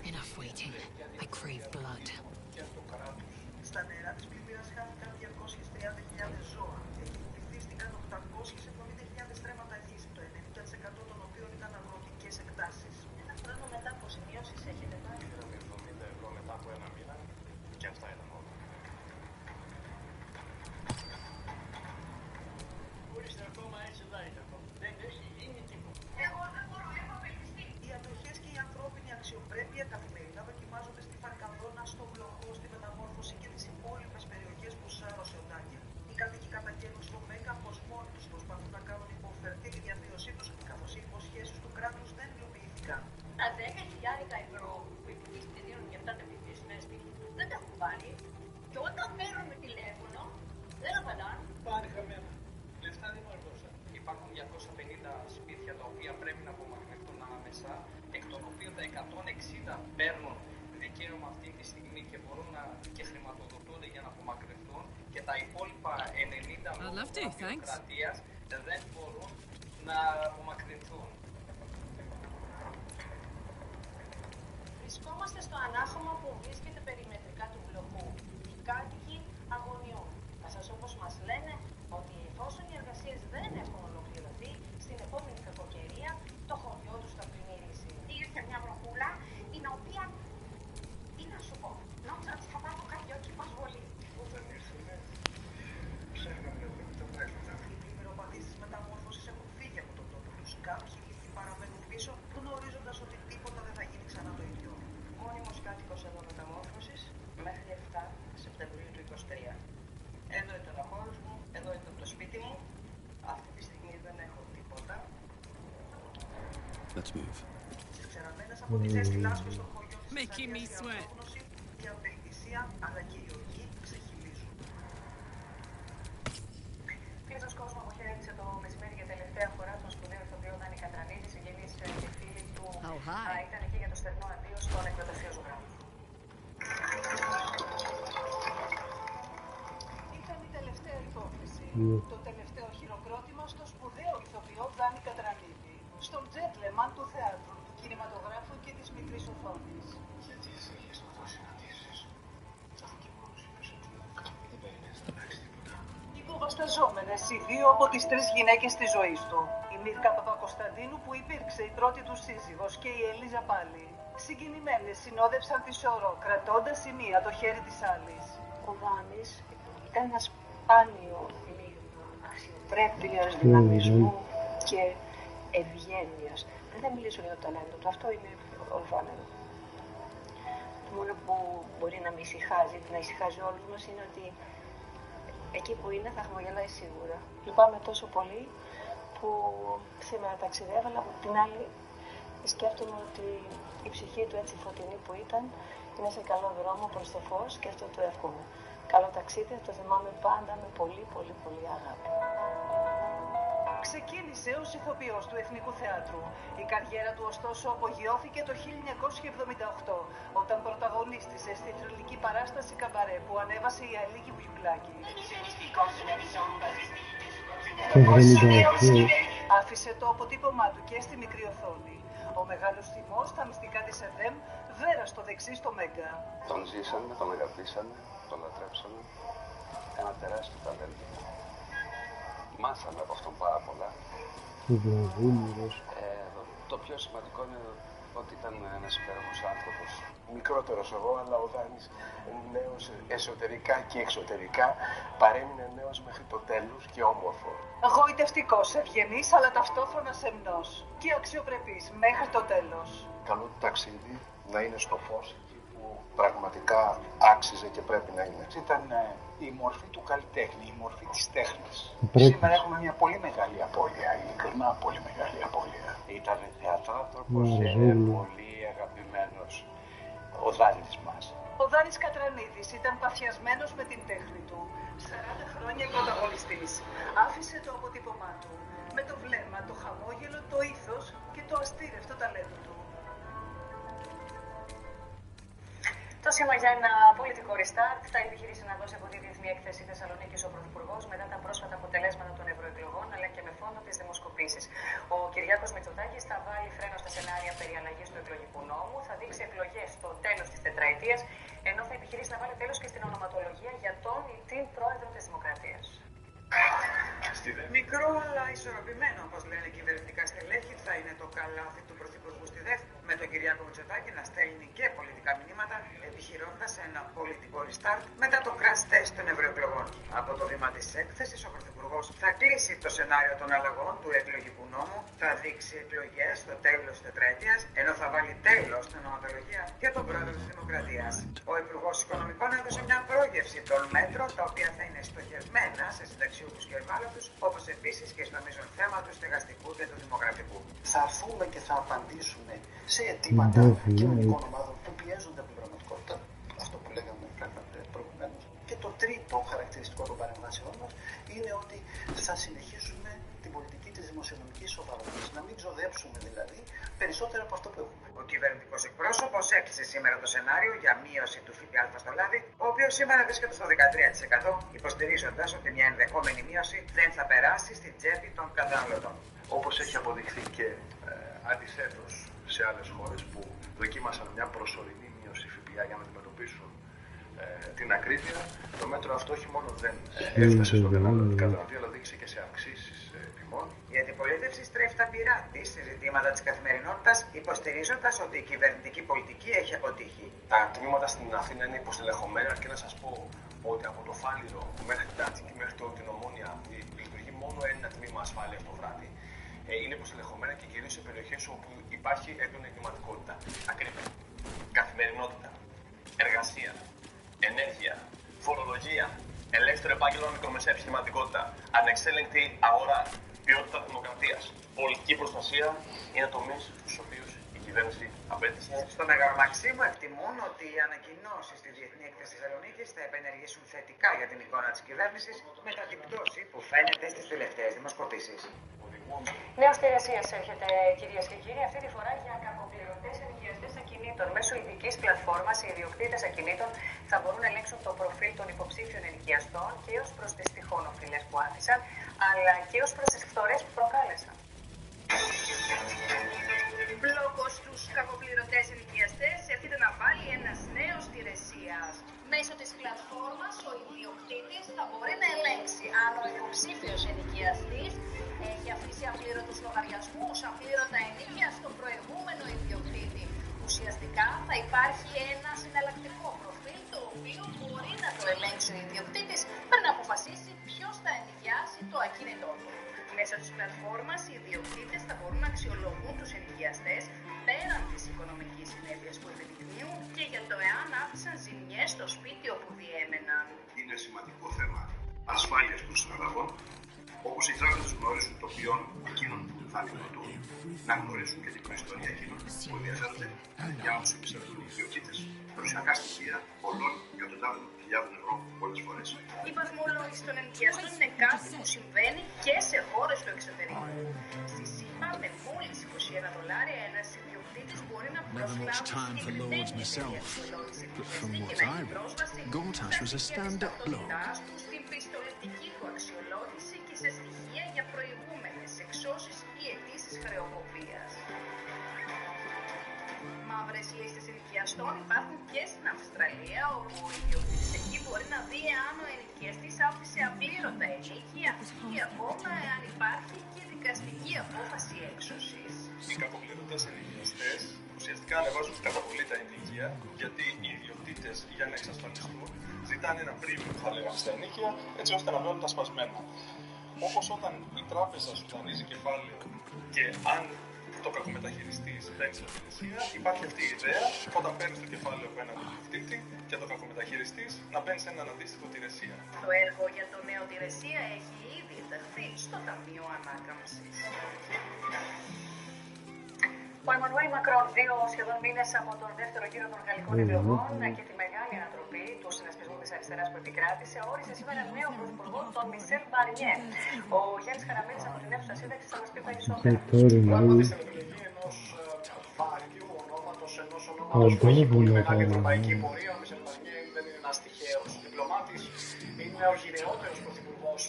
Enough waiting. I crave blood. Στα νερά της πλημμύρας χάθηκαν 230.000 ζώα. Πληθύστηκαν 870.000 στρέμματα γης, το 90% των οποίων ήταν αγροτικές εκτάσεις. Ένα χρόνο μετά από σημειώσεις έχετε πάρει. 70 € μετά από ένα μήνα και αυτά ήταν όλα. Ορίστε ακόμα έτσι λάγεται. Δεν έχει γίνει τίποτα. Εγώ δεν μπορώ, έχω απελπιστεί. Οι αντοχές και η ανθρώπινη αξιοπρέπεια καθημερινά δοκιμάζονται στη Φαρκαδόνα, στο Βλοχό, στη Μεταμόρφωση και τις υπόλοιπες περιοχές που σάρωσε ο Ντάνιελ. Οι κάτοικοι καταγγέλνουν στο ΜΕΚΑ πως μόνοι τους προσπαθούν να κάνουν υποφερθεί τη διαβίωσή τους, καθώς οι υποσχέσεις του κράτους δεν υλοποιήθηκαν. Τα 10.000 ευρώ που οι τουρίστες δίνουν για αυτά τα πληθυσμένα σπίτια δεν τα έχουν πάρει. Και όταν παίρνουμε τηλέφωνο, δεν απαντάνε. Πάνε χαμένα. Λεφτά δεν μας δώσαν. Υπάρχουν 250 σπίτια τα οποία πρέπει να απομακρυνθούν άμεσα, εκ των οποίων τα 160 παίρνουν δικαίωμα αυτή τη στιγμή και μπορούν να και χρηματοδοτούνται για να απομακρυνθούν και τα υπόλοιπα 90 λόγω γραφειοκρατίας δεν μπορούν να απομακρυνθούν. Βρισκόμαστε στο ανάχωμα που βρίσκεται περιμετρικά του Βλοχού. Οι κάτοικοι αγωνιούν. Καθώς όπως μας λένε ότι εφόσον οι εργασίες δεν έχουν ολοκληρωθεί, στην επόμενη κακοκαιρία το χωριό τους θα πλημμυρίσει. Ήρθε μια βροχούλα, την οποία, τι να σου πω, νόμιζα ότι θα πάω το καρδιό και υπασβολή. Όταν ήρθαμε, ψάχναμε να βρούμε τα πράγματα. Οι πλημμυροπαθείς της μεταμόρφωσης έχουν φύγει από τον τόπο τους. Κάποιοι λίγοι παραμένουν πίσω, γνωρίζοντας ότι τίποτα δεν θα γίνει ξανά το ίδιο. Μόνιμος κάτοικος εδώ μεταμόρφωσης μέχρι 7 Σεπτεμβρίου του 2023. Εδώ ήταν ο χώρος μου, εδώ ήταν το σπίτι μου. Αυτή τη στιγμή δεν έχω τίποτα. Let's move. Στις ξεραμένες από τη ζέστη λάσπη στο χωριό της Making me sweat. η απελπισία αλλά και η οργή ξεχυλίζουν. Πλήθος κόσμου αποχαιρέτησε το μεσημέρι για τελευταία φορά τον σπουδαίο ηθοποιό Δάνη Κατρανίδη, συγγενείς και φίλοι του. Ήταν εκεί για το στερνό αντίο στον εκπαιδευτείο ζωγράφο. Ήταν η τελευταία υπόθεση. Το τελευταίο χειροκρότημα στο σπουδαίο ηθοποιό Δάνη Κατρανίδη. Στον gentleman του θεάτρου, του κινηματογράφου και της μικρής οθόνης. Γιατί δεν είχες να δώσει συναντήσεις. Αφού και μόνος είπες ότι δεν περιμένεις να πράξει τίποτα. Υποβασταζόμενες οι δύο από τις τρεις γυναίκες της ζωής του. Η Μύρκα Παπακοσταντίνου που υπήρξε η πρώτη του σύζυγος και η Ελίζα πάλι. Συγκινημένες συνόδευσαν τη σωρό, κρατώντας η μία το χέρι της άλλης. Ο Δάνης ήταν ένα σπάνιο δείγμα αξιοπρέπειας, δυναμισμού και ευγένειας. Δεν θα μιλήσω για το ταλέντο του, αυτό είναι ορφάνερο. Το μόνο που μπορεί να με ησυχάζει, να ησυχάζει όλους μας, είναι ότι εκεί που είναι θα χαμογελάει σίγουρα. Λυπάμαι τόσο πολύ που σήμερα ταξιδεύω, αλλά από την άλλη σκέφτομαι ότι η ψυχή του έτσι φωτεινή που ήταν είναι σε καλό δρόμο προς το φως και αυτό το εύχομαι. Καλό ταξίδι, το θυμάμαι πάντα με πολύ πολύ πολύ αγάπη. Ξεκίνησε ως ηθοποιός του Εθνικού Θεάτρου. Η καριέρα του ωστόσο απογειώθηκε το 1978, όταν πρωταγωνίστησε στη θρυλική παράσταση Καμπαρέ που ανέβασε η Αλίκη Βουγιουκλάκη. Άφησε το αποτύπωμά του και στη μικρή οθόνη. Ο μεγάλος θυμός στα μυστικά της ΕΔΕΜ, Βέρα στο δεξί στο Μέγκα. Τον ζήσαμε, τον αγαπήσαμε, τον λατρέψαμε. Ένα τεράστιο ταλέντο. Μάθαμε από αυτόν πάρα πολλά. Το πιο σημαντικό είναι ότι ήταν ένας υπέροχος άνθρωπος. Μικρότερος εγώ, αλλά ο Δάνης νέος εσωτερικά και εξωτερικά παρέμεινε νέος μέχρι το τέλος και όμορφο. Γοητευτικός, ευγενής, αλλά ταυτόχρονα σεμνός και αξιοπρεπής μέχρι το τέλος. Καλό του ταξίδι να είναι στο φως εκεί που πραγματικά άξιζε και πρέπει να είναι. Ήταν η μορφή του καλλιτέχνη, η μορφή της τέχνης. Σήμερα έχουμε μια πολύ μεγάλη απώλεια, ειλικρινά πολύ μεγάλη απώλεια. Ήταν θεατράνθρωπος, πολύ αγαπημένος, ο Δάνης μας. Ο Δάνης Κατρανίδης ήταν παθιασμένος με την τέχνη του. 40 χρόνια πρωταγωνιστής. Άφησε το αποτύπωμά του. Με το βλέμμα, το χαμόγελο, το ήθος και το αστήρευτο ταλέντο του. Το σήμα για ένα πολιτικό restart θα επιχειρήσει να δώσει από τη Διεθνή Έκθεση Θεσσαλονίκης ο Πρωθυπουργός μετά τα πρόσφατα αποτελέσματα των ευρωεκλογών αλλά και με φόντο τις δημοσκοπήσεις. Ο Κυριάκος Μητσοτάκης θα βάλει φρένο στα σενάρια περί αλλαγής του εκλογικού νόμου, θα δείξει εκλογές στο τέλος της τετραετίας, ενώ θα επιχειρήσει να βάλει τέλος και στην ονοματολογία για τον ή την πρόεδρο της Δημοκρατίας. Μικρό αλλά ισορροπημένο, όπως λένε κυβερνητικά στελέχη, θα είναι το καλάθι του Πρωθυπουργού στη ΔΕΘ, με τον Κυριάκο Μητσοτάκη να στέλνει και πολιτικά μηνύματα, επιχειρώντας ένα πολιτικό restart μετά το crash test των ευρωεκλογών. Από το βήμα της έκθεσης, ο Πρωθυπουργός θα κλείσει το σενάριο των αλλαγών του εκλογικού νόμου, θα δείξει εκλογές στο τέλος της τετραετίας, ενώ θα βάλει τέλος στην ονοματολογία για τον πρόεδρο της Δημοκρατίας. Ο Υπουργός Οικονομικών έδωσε μια πρόγευση των μέτρων, τα οποία θα είναι στοχευμένα σε συνταξιούχους και ευάλωτους, όπως επίσης και στο μείζον θέμα του στεγαστικού και του δημογραφικού. Θα έρθουμε και θα απαντήσουμε σε αιτήματα κοινωνικών ομάδων που πιέζονται από την πραγματικότητα. Αυτό που λέγαμε προηγουμένως. Και το τρίτο χαρακτηριστικό των παρεμβάσεών μας είναι ότι θα συνεχίσουμε την πολιτική της δημοσιονομικής σοβαρότητας. Να μην ξοδέψουμε δηλαδή περισσότερο από αυτό που έχουμε. Ο κυβερνητικός εκπρόσωπος έκλεισε σήμερα το σενάριο για μείωση του ΦΠΑ στο λάδι, ο οποίος σήμερα βρίσκεται στο 13%, υποστηρίζοντας ότι μια ενδεχόμενη μείωση δεν θα περάσει στην τσέπη των καταναλωτών. Όπως έχει αποδειχθεί και αντιθέτως σε άλλες χώρες που δοκίμασαν μια προσωρινή μείωση ΦΠΑ για να αντιμετωπίσουν την ακρίβεια, το μέτρο αυτό όχι μόνο δεν έφτασε στον καταναλωτή, αλλά δείξει και σε αυξήσεις τιμών. Η αντιπολίτευση στρέφει τα πειρά της σε ζητήματα της καθημερινότητας, υποστηρίζοντας ότι η κυβερνητική πολιτική έχει αποτύχει. Τα τμήματα στην Αθήνα είναι υποστελεχωμένα, και να σας πω ότι από το Φάληρο μέχρι την Αττική μέχρι την Ομόνια λειτουργεί μόνο ένα τμήμα ασφάλειας το βράδυ. Είναι υποστελεχωμένα και κυρίως σε περιοχές όπου υπάρχει έντονη εγκληματικότητα. Ακρίβεια, καθημερινότητα, εργασία, ενέργεια, φορολογία, ελεύθερο επάγγελμα, μικρομεσαία επιχειρηματικότητα, ανεξέλεγκτη αγορά, ποιότητα δημοκρατίας, πολιτική προστασία είναι τομείς στους οποίους η κυβέρνηση απέτυχε. Στο Μεγαλομαξίμου εκτιμούν ότι οι ανακοινώσεις στη Διεθνή Έκθεση Θεσσαλονίκης θα επενεργήσουν θετικά για την εικόνα της κυβέρνησης μετά την πτώση που φαίνεται στις τελευταίες δημοσκοπήσεις. Νέος στη εργασία έρχεται, κυρίες και κύριοι, αυτή τη φορά για κακοπληρωτές ενοικιαστές ακινήτων. Μέσω ειδικής πλατφόρμας, οι ιδιοκτήτες ακινήτων θα μπορούν να ελέγξουν το προφίλ των υποψήφιων ενοικιαστών και ως προς τις τυχόν οφειλές που άφησαν, αλλά και ως προς τις φθορές που προκάλεσαν. Μπλόκος στους κακοπληρωτές ενοικιαστές έρχεται να βάλει ένας νέος υπηρεσίας. Μέσω της πλατφόρμας, ο ιδιοκτήτης θα μπορεί να ελέγξει αν ο υποψήφιος ενοικιαστής έχει αφήσει απλήρωτους λογαριασμούς, απλήρωτα ενίκεια στον προηγούμενο ιδιοκτήτη. Ουσιαστικά θα υπάρχει ένα συναλλακτικό προφίλ το οποίο μπορεί να το ελέγξει ο ιδιοκτήτης πριν να αποφασίσει ποιος θα ενοικιάσει το ακίνητό του. Μέσω της πλατφόρμας, οι ιδιοκτήτες θα μπορούν να αξιολογούν τους ενοικιαστές πέραν της οικονομικής συνέπειας που επιδεικνύουν και για το εάν άφησαν ζημιές στο σπίτι όπου διέμεναν. Είναι σημαντικό θέμα ασφάλειας των συναλλαγών, όπως οι τράπεζες γνωρίζουν το ποιόν εκείνων που φάληρο του, να γνωρίσουν και την προϊστορία εκείνων που ενδιαφέρονται για τους επιστημονικούς παρουσιακά στοιχεία πολλών εκατοντάδων χιλιάδων ευρώ πολλές φορές. Η βαθμολόγηση των ενοικιαστών είναι κάτι που συμβαίνει και σε χώρες του εξωτερικού. Στη ΣΥΠΑ, με μόλις $21, ένας ιδιοκτήτης μπορεί να προσλάβει συγκεκριμένη αξιολόγηση και να έχει πρόσβαση στα στοιχεία της στην πιστοληπτική του αξιολόγηση και σε στοιχεία για προηγούμενες εξώσεις ή αιτήσεις χρεοκοπίας. Μαύρες λίστες ενοικιαστών υπάρχουν και στην Αυστραλία, όπου ο ιδιοκτήτης εκεί μπορεί να δει αν ο ενοικιαστής άφησε απλήρωτα ενίκεια ή ακόμα αν υπάρχει και δικαστική απόφαση έξωσης. Οι κακοπληρωτές ενοικιαστές ουσιαστικά ανεβάζουν κατά πολύ τα ενοίκια, γιατί οι ιδιοκτήτες για να εξασφαλιστούν ζητάνε ένα premium, θα λέγαμε, στα ενοίκια, έτσι ώστε να βγάλουν τα σπασμένα. Όπως όταν η τράπεζα σου δανείζει κεφάλαιο και αν το κακομεταχειριστής μπαίνει στην υπηρεσία, υπάρχει αυτή η ιδέα όταν παίρνει το κεφάλαιο από έναν ιδιοκτήτη και το κακομεταχειριστής να μπαίνει σε έναν αντίστοιχο τηρεσία. Το έργο για το νέο τηρεσία έχει ήδη ενταχθεί στο Ταμείο Ανάκαμψης. Ο Εμμανουέλ Μακρόν, 2 σχεδόν μήνες από τον δεύτερο γύρο των γαλλικών εκλογών και τη μεγάλη ανατροπή του συνασπισμού της αριστεράς που επικράτησε, όρισε σήμερα νέο πρωθυπουργό, τον Μισελ Μπαρνιέ. Ο Γιάννης Χαραμίδης από την αίθουσα σύνταξης θα μας πει περισσότερα. Πράγματι, στην επιλογή ενός βαριού ονόματος, ενός ονόματος που έχει πολύ μεγάλη ευρωπαϊκή πορεία, ο Μισελ Μπαρνιέ δεν είναι ένας τυχαίος διπλωμάτης. Είναι ο γυραιότερος πρωθυπουργός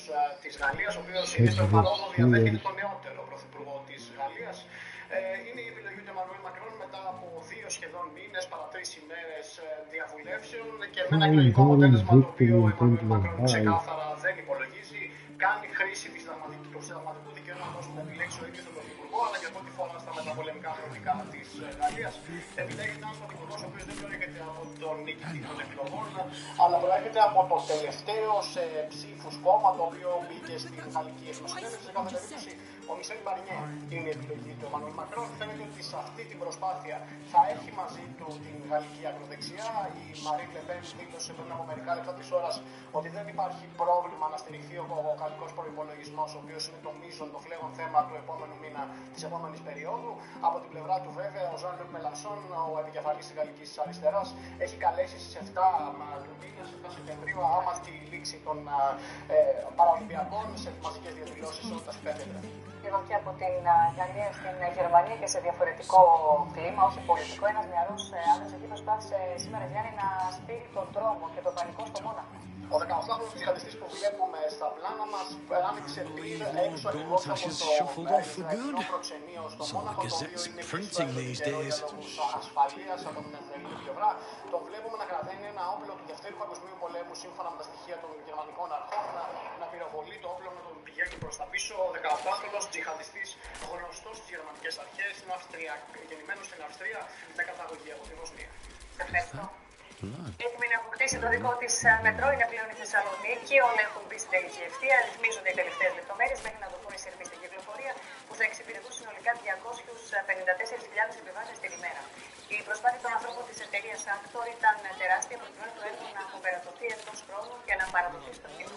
της Γαλλίας, ο οποίος είναι στο παρόμο διαδέχεται τον νεότερο πρωθυπουργό της Γαλλίας. Είναι η επιλογή του Εμμανουέλ Μακρόν μετά από 2 σχεδόν μήνες, παρά 3 ημέρες διαβουλεύσεων και με ένα εκλογικό αποτέλεσμα το οποίο ο Εμμανουέλ Μακρόν ξεκάθαρα δεν υπολογίζει. Κάνει χρήση του συνταγματικού δικαιώματος να επιλέξει ο ίδιος τον πρωθυπουργό, αλλά για πρώτη φορά στα μεταπολεμικά χρονικά της Γαλλίας επιλέγει έναν πρωθυπουργό ο οποίος δεν προέρχεται από τον νικητή των εκλογών, αλλά προέρχεται από το τελευταίο σε ψήφους κόμμα το οποίο μπήκε στην Γαλλική Εθνοσυνέλευση. Σε κάθε περίπτωση, ο Μισελ Μπαρνιέ είναι η επιλογή του Εμμανουέλ Μακρόν. Φαίνεται ότι σε αυτή την προσπάθεια θα έχει μαζί του την γαλλική ακροδεξιά. Η Μαρίν Le Pen δήλωσε πριν από μερικά λεπτά της ώρας ότι δεν υπάρχει πρόβλημα να στηριχθεί ο γαλλικός προϋπολογισμός, ο οποίος είναι το μείζον, το φλέγον θέμα του επόμενου μήνα, της επόμενης περίοδου. Από την πλευρά του, βέβαια, ο Ζαν Λουκ Μελανσόν, ο επικεφαλής της γαλλικής αριστεράς, έχει καλέσει στις 7 του μήνα, 7 Σεπτεμβρίου, άμα στη λήξη των Παραολυμπιακών, σε μαζικές διαδηλώσεις όταν τα υπέθετρα. Λοιπόν, και από την Γαλλία στην Γερμανία και σε διαφορετικό κλίμα, όχι πολιτικό, ένας νεαρός άνδρας εκεί προσπάθησε σήμερα, Γιάννη, να σπείρει τον τρόμο και τον πανικό στο Μόναχο. Ο 18χρονος τζιχαντιστής που βλέπουμε στα πλάνα μας άνοιξε πυρ έξω ακριβώς από το Ισραηλινό προξενείο στο Μόναχο, το οποίο είναι πίσω για λόγους ασφαλείας από την Ισραηλινή πλευρά. Τον βλέπουμε να κρατάει ένα όπλο του Δευτέρου Παγκοσμίου Πολέμου σύμφωνα με τα στοιχεία των γερμανικών αρχών, να πυροβολεί το όπλο με τον πηγαίνει προς τα πίσω. Ο 18χρονος τζιχαντιστής, γνωστός στις γερμανικές αρχές, είναι γεννημένος στην Αυστρία με καταγωγή από τη Βοσνία. Ευχαριστώ. Έτοιμη να αποκτήσει το δικό της μετρό, είναι πλέον η Θεσσαλονίκη. Όλα έχουν μπει στην τελική ευθεία. Ρυθμίζονται οι τελευταίες λεπτομέρειες μέχρι να δοθούν οι σερβίς στην κυκλοφορία, που θα εξυπηρετούν συνολικά 254.000 επιβάσεις την ημέρα. Η προσπάθεια των ανθρώπων της εταιρείας Actor ήταν τεράστια προκειμένου το έργο να αποπερατωθεί εντός χρόνου και να παραδοθεί στο κοινό.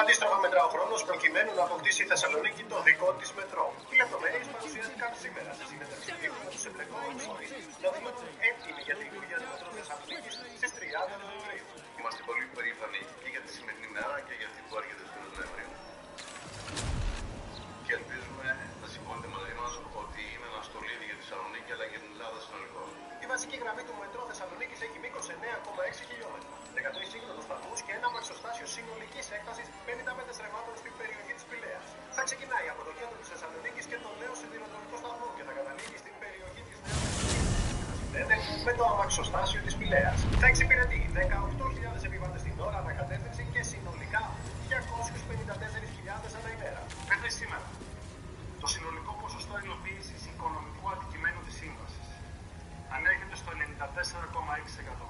Αντίστροφα μετρά ο χρόνος προκειμένου να αποκτήσει η Θεσσαλονίκη το δικό της μετρό. Οι λεπτομέρειες παρουσιάστηκαν σήμερα σε συνέντευξη τύπου με τους εμπλεκόμενους φορείς να δηλώνουν έτοιμοι για τη λειτουργία του μετρό Θεσσαλονίκης στις 30 Νοεμβρίου. Είμαστε πολύ περήφανοι και για τη σημερινή μέρα και για αυτή που έρχεται στο Νοέμβριο. Και ελπίζουμε να συμφωνείτε μαζί μας ότι είναι ένα στολίδι για τη Θεσσαλονίκη αλλά και για την Ελλάδα συνολικό. Η βασική γραμμή του μετρό Θεσσαλονίκης έχει μήκος 9,6 χιλιόμετρα. 100 σύγχρονους σταθμούς και ένα μαξοστάσιο συνολικής έκτασης 55 στρεμμάτων στην περιοχή της Πηλαίας. Θα ξεκινάει από το κέντρο της Θεσσαλονίκης και τον νέο σιδηροδρομικό σταθμό και θα καταλήγει στην περιοχή της Νέας Θεσσαλονίκης με το αμαξοστάσιο της Πηλαίας. Θα εξυπηρετεί 18.000 επιβάτες την ώρα ανακατεύθυνση και συνολικά 254.000 ανά ημέρα. Μέχρι σήμερα, το συνολικό ποσοστό υλοποίησης οικονομικού αντικειμένου της σύμβασης ανέρχεται στο 94,6%.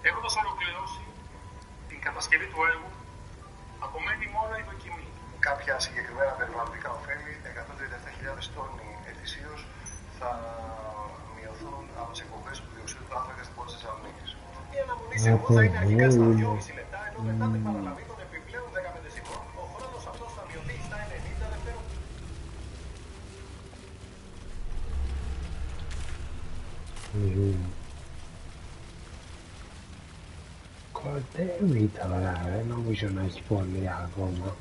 Έχοντας ολοκληρώσει την κατασκευή του έργου, απομένει μόνο η δοκιμή. Κάποια συγκεκριμένα περιβαλλοντικά ωφέλη, 137.000 τόνοι ετησίως, θα μειωθούν από τις εκπομπές του διοξείδου του άνθρακα στην πόλη της Θεσσαλονίκης. Η αναμονή σε εγώ θα είναι αρχικά στα 2,5 λεπτά, ενώ μετά την παραλαβή των επιπλέον 15 σηκών, ο χρόνος αυτός θα μειωθεί στα 90 δευτερόλεπτα. Κοντεύει τώρα, δεν νομίζω να έχει πολύ ακόμα.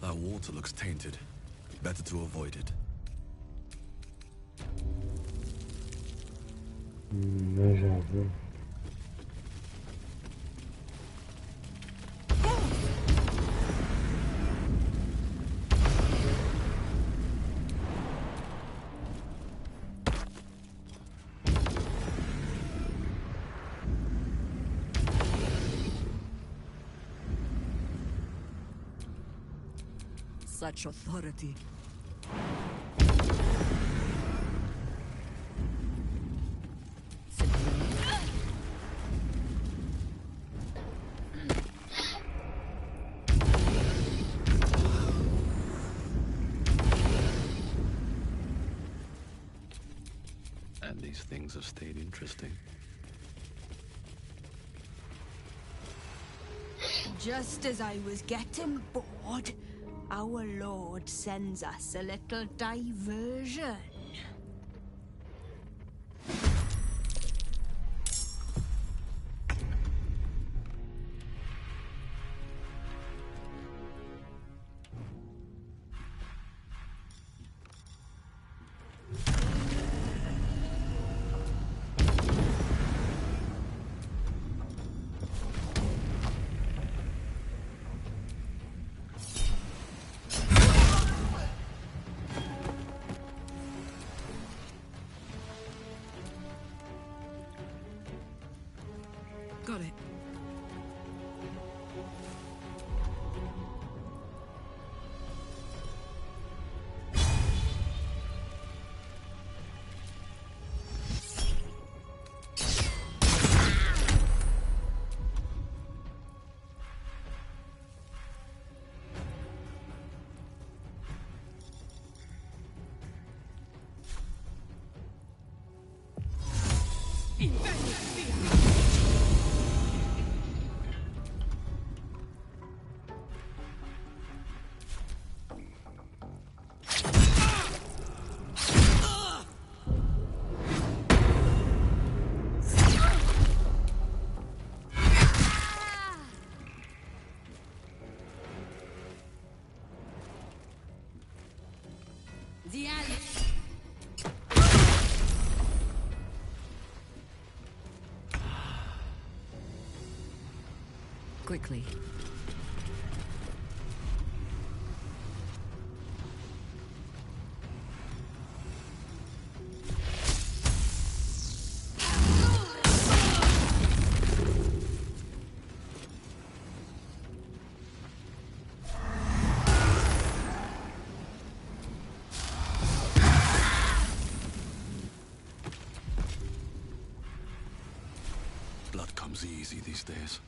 That water looks tainted. Better to avoid it. J'avoue. Such authority. And these things have stayed interesting. Just as I was getting bored, our Lord sends us a little diversion. Got it. Quickly. Blood comes easy these days.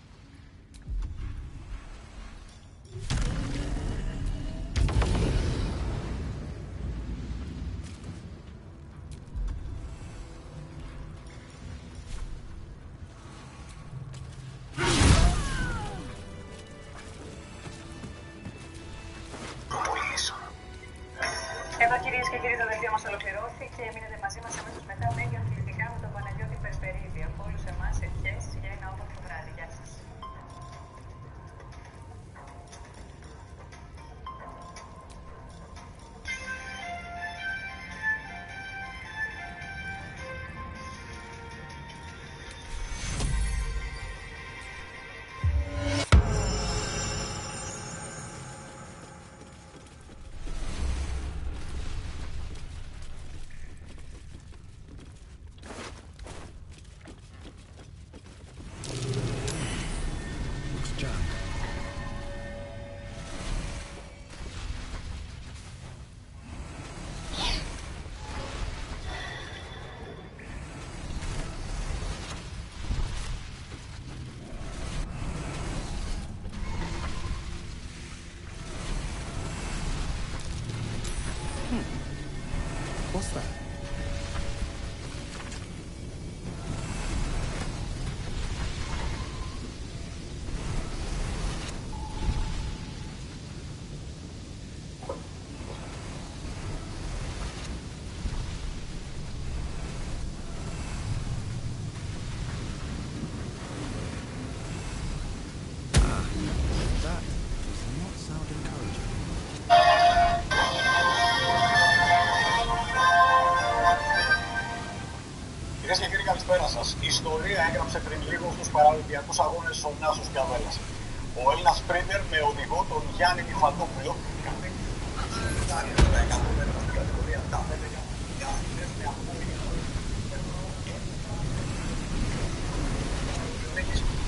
Εδώ κυρίες και κύριοι, το δελτίο μας ολοκληρώθηκε. Μείνετε μαζί μας αμέσως μετά με αθλητικά με τον Παναγιώτη Περσπερίδη. Από όλους εμάς ευχές για ένα όμορφο βράδυ. Γεια σας. What's that? Κυρίες και κύριοι, καλησπέρα σας. Η ιστορία έγραψε πριν λίγο στους παραολυμπιακούς αγώνες ο Νάσος Καβέλας. Ο Έλληνας σπρίντερ με οδηγό τον Γιάννη Νιφαντόπουλο κατέκτησε στα 100 μέτρα στην κατηγορία τα 11 για αθλητές με απόφυγη.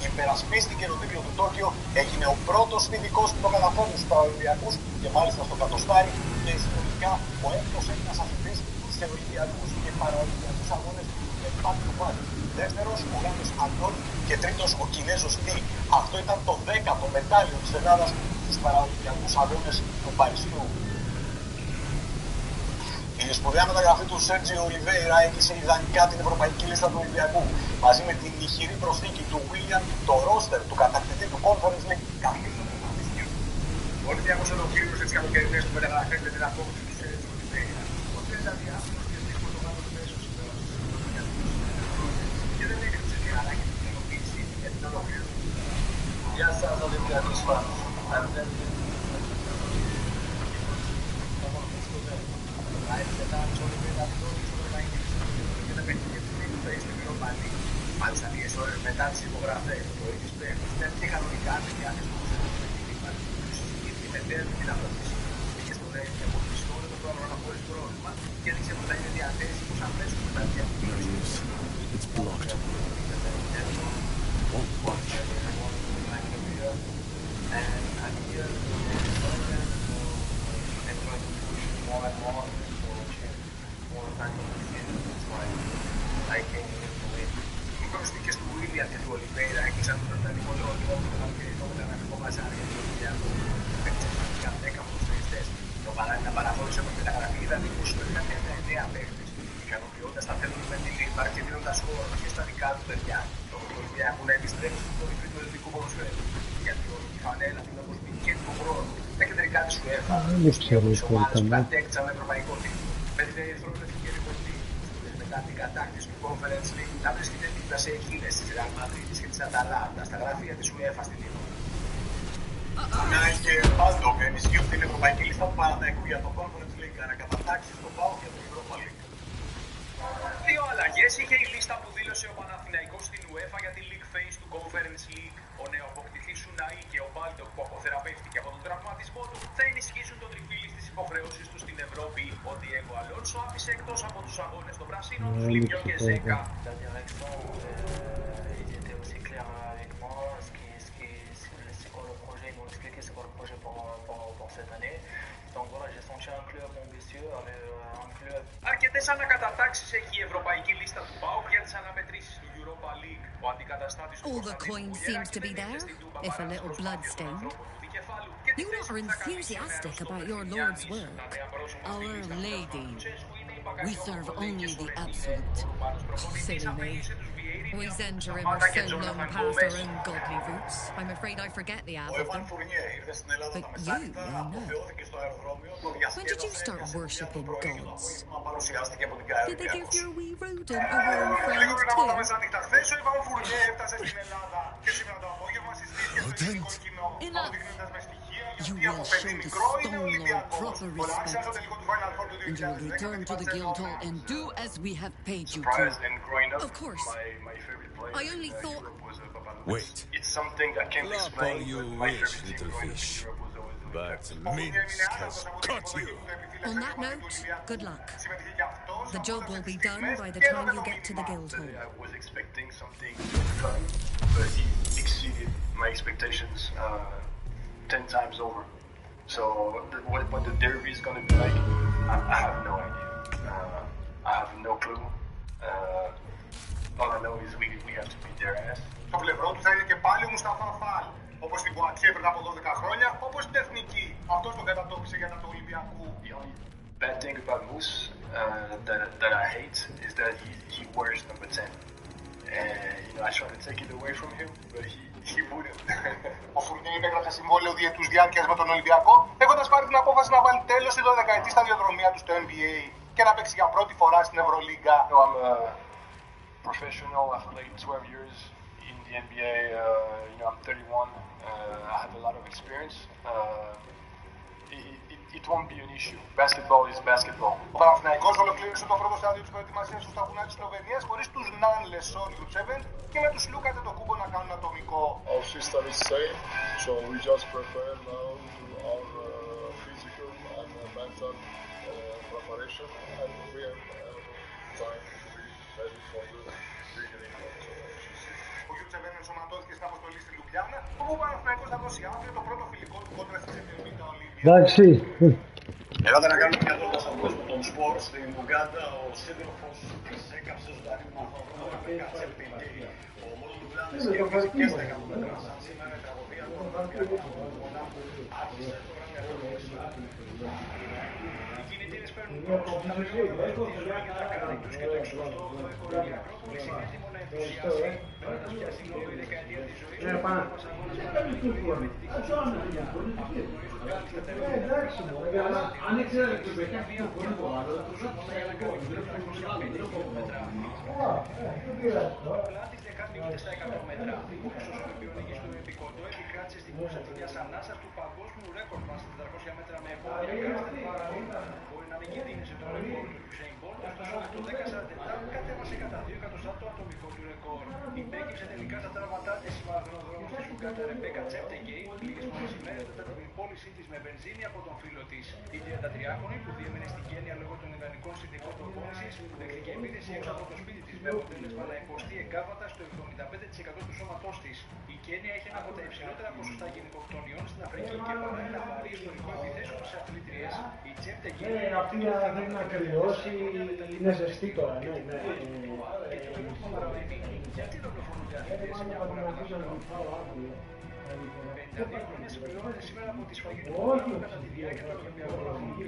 Υπερασπίστηκε το τίτλο του Τόκιο, έγινε ο πρώτος ειδικός που το καταφέρνει στους παραολυμπιακούς και μάλιστα στο κατοστάρι και συνολικά ο έκτος Έλληνας αθλητής σε Ολυμπιακούς και Παραολυμπιακούς αγώνες με back to back. Δεύτερος ο Γάλλος Αντών και τρίτος ο Κινέζος Τι. Αυτό ήταν το 10ο μετάλλιο της Ελλάδας στους Παραολυμπιακούς αγώνες του Παρισιού. Η σπουδαία μεταγραφή του Σέρτζιο Ολιβέιρα έκλεισε ιδανικά την ευρωπαϊκή λίστα του Ολυμπιακού. Μαζί με την ηχηρή προσθήκη του Βίλιαν, το ρόστερ του κατακτητή του Conference League καθίσταται να δυσκεύει. Ο Ολυμπιακός ολοκλήρωσε τις καλοκαιρινές του μεταγραφές με την απόκτηση του Σέρτζιο Ολιβέιρα. Ο 30διάσημος και δίχως το γάλλος μέσος και δεν έκρυψε την ανάγκη του την υλοποίηση για την ολοκλήρωση. Γεια σας, Ολυμπιακούς φανς. Μάλιστα, λίγες ώρες μετά τις υπογραφές, το ίδιο παίρνει. Στέλνει κανονικά με διάθεση του συζητήθηκε με τέρμη την απόφαση. Είχε στο λέει και από τις ώρες το πρόγραμμα χωρίς πρόβλημα και έδειξε πως θα είναι διαθέσιμος αμέσως μετά την διακοπή. It's blocked. Won't watch. Οι προσθήκες του Βίλιαν και του Ολιβέιρα έκλεισαν τον Βρετανικό λόγο του καλοκαιρινό μεταγραφικό μαζάρι για το Ολυμπιακό. Παίκτησαν 10 ποδοσφαιριστές. Το παράλληλα παραχώρησε με μεταγραφή ιδανικού σου 9 παίκτες, ικανοποιώντας τα θέλουν με τη Λίμπα και δίνοντας χώρο και στα δικά του παιδιά. Το Ολυμπιακό να επιστρέψει στην κορυφή του ελληνικού ποδοσφαίρου. Γιατί η φανέλα του Ευρωπαϊκού και του χρόνου τα κεντρικά της UEFA τις ομάδες που κατέκτησαν ευρωπαϊκό τίτλο. Με την ερυθρόλευκη ρηποτή μετά την κατάκτηση του Conference League να βρίσκεται δίπλα σε εκείνες της Real Madrid και της Αταλάντα στα γραφεία της UEFA στην Λίβα. Νάις και Baldur ενισχύουν την ευρωπαϊκή λίστα του Παναθηναϊκού για το Conference League ανακατατάξει στο ΠΑΟ για το Europa League. Δύο αλλαγές είχε η λίστα που δήλωσε ο Παναθηναϊκός στην UEFA για τη League Phase του Conference League. Ο νεοαποκτηθής Σουναή και ο Baldur που αποθεραπεύτηκε από τον τραυματισμό του θα ενισχύσουν τον τριφύλι στις υποχρεώσεις του στην Ευρώπη. Ο Διέγκο Αλόνσο άφησε εκτός από τους αγώνες των Πρασίνων τους Λιμιό και Ζέκα. Αρκετές ανακατατάξεις έχει η ευρωπαϊκή λίστα του ΠΑΟΚ για τις αναμετρήσεις του Europa League. Ο αντικαταστάτης του All the coin seems to be there, if a little blood-stained. You lot are enthusiastic about your Lord's work. Our Lady. We serve only the absolute. Silly me. We Zengerim are so long past our own godly roots. I'm afraid I forget the half of them. But you, I know. When did you start worshipping gods? Did they give your wee rodent a warm friend too? Enough! You will show the Stone Lord proper respect, and you will return to the Guildhall and do as we have paid you to. Of course. I only thought... Wait. It's something I can't Lap explain. all you wish, little fish. But Minsk has caught you. On that note, good luck. The job will be done by the time you get to the Guildhall. I was expecting something fun, but it exceeded my expectations 10 times over. So what the derby is going to be like, I have no idea. I have no clue. All I know is we have to beat their ass. Στο πλευρό του θα είναι και πάλι ο Μουσταφά Φαλ. Όπως στην Κουατιέ πριν από 12 χρόνια, όπως στην Εθνική. Αυτός τον κατατόπισε για τα του Ολυμπιακού. Bad thing about Moose, that I hate is that he wears number 10. I try to take it away from him, but he wouldn't. Ο Φουρνιέ υπέγραψε συμβόλαιο διετούς διάρκειας με τον Ολυμπιακό, έχοντας πάρει την απόφαση να βάλει τέλος στη 12η σταδιοδρομία του στο NBA και να παίξει για πρώτη φορά στην Ευρωλίγκα. I'm a professional athlete, 12 years in the NBA. I'm 31. I have a lot of experience. It won't be an issue. Basketball is basketball. Ο Παναθηναϊκός ολοκλήρωσε το πρώτο στάδιο της προετοιμασίας του στα βουνά της Σλοβενίας χωρίς τους Ναν Λεσόρ Λουτσέβεν και με τους Λούκα Τετοκούμπο να κάνουν ατομικό. Our system is same, so we just prepare now to our physical and mental preparation, and we have time to be ready for the beginning of the season. Ο Λουτσέβεν ενσωματώθηκε στην αποστολή στη Λουμπλιάνα, όπου ο Παναθηναϊκός θα δώσει αύριο το πρώτο φιλικό του κόντρα στη Σεπτεμβρίδα Ολύμπια. Εντάξει. Ελάτε να κάνουμε μια τόρτα στον κόσμο των σπορ στην Ουγγάντα. Ο σύντροφος της έκαψε ζωντανή μαθόδρομο με κατσέπτη και ο μόνος του Βλάνης κέρδισε και στα 100 μέτρα. Σαν σήμερα η τραγωδία του Ολυμπιακού αγώνα άρχισε τώρα με αυτοκόλληση. Οι κινητήρες παίρνουν κόσμο τα περισσότερα και τα κράτη τους και το 68ο αιχωρό η Ακρόπολη είναι έτοιμο να ενθουσιάσει παίρνοντας πια στην 8η δεκαετία της ζωής του αγώνας παραγωγικού με τη δική του ιστορία. Εντάξει, αν ήξερα και το παιχνίδι πολύ το άλλο, το ζω για να κάνω. Πλάτης δεν κάνει ούτε στα 100 μέτρα. Ο ύψος Ολυμπιονίκης του Επικοντό επικράτησε στην πόσα της ανάσας του παγκόσμιου ρέκορντ μας στα 400 μέτρα με επόμενη γκάστερ παραγωγή. Μπορεί να μην κινδύνησε το ρεκόρ του Usain Bolt, ωστόσο το 10.47 κατέβασε κατά 2 εκατοστά το ατομικό του ρεκόρ. Υπέκυψε τελικά στα τραυματά της μαραθωνοδρόμου της Ουγκάντα Ρεμπέκα Τσέπτεγκεϊ, λίγες μόλις ημέρες μετά την πώλησή της με βενζίνη από τον φίλο της. Η 33χρονη που διέμενε στην Κένια λόγω των ιδανικών συνθηκών προπόνησης δέχτηκε επίθεση έξω από το σπίτι της με αποτέλεσμα να υποστεί εγκάβατα στο 75% του σώματός της. Η Κένια έχει ένα από τα υψηλότερα ποσοστά γυναικοκτονιών στην Αφρική και παρά ένα βαρύ ιστορικό επιθέσεων σε αθλήτριες, η Τσέπτεγκεϊ Αυτή δεν είναι ακριβώς, είναι ζεστή τώρα. Γιατί δολοφονούνται αθλητές σε μια χώρα που δεν 52 χρόνια συμπληρώνεται σήμερα από τη σφαγή του Baldur κατά τη διάρκεια των Ολυμπιακών Αγώνων του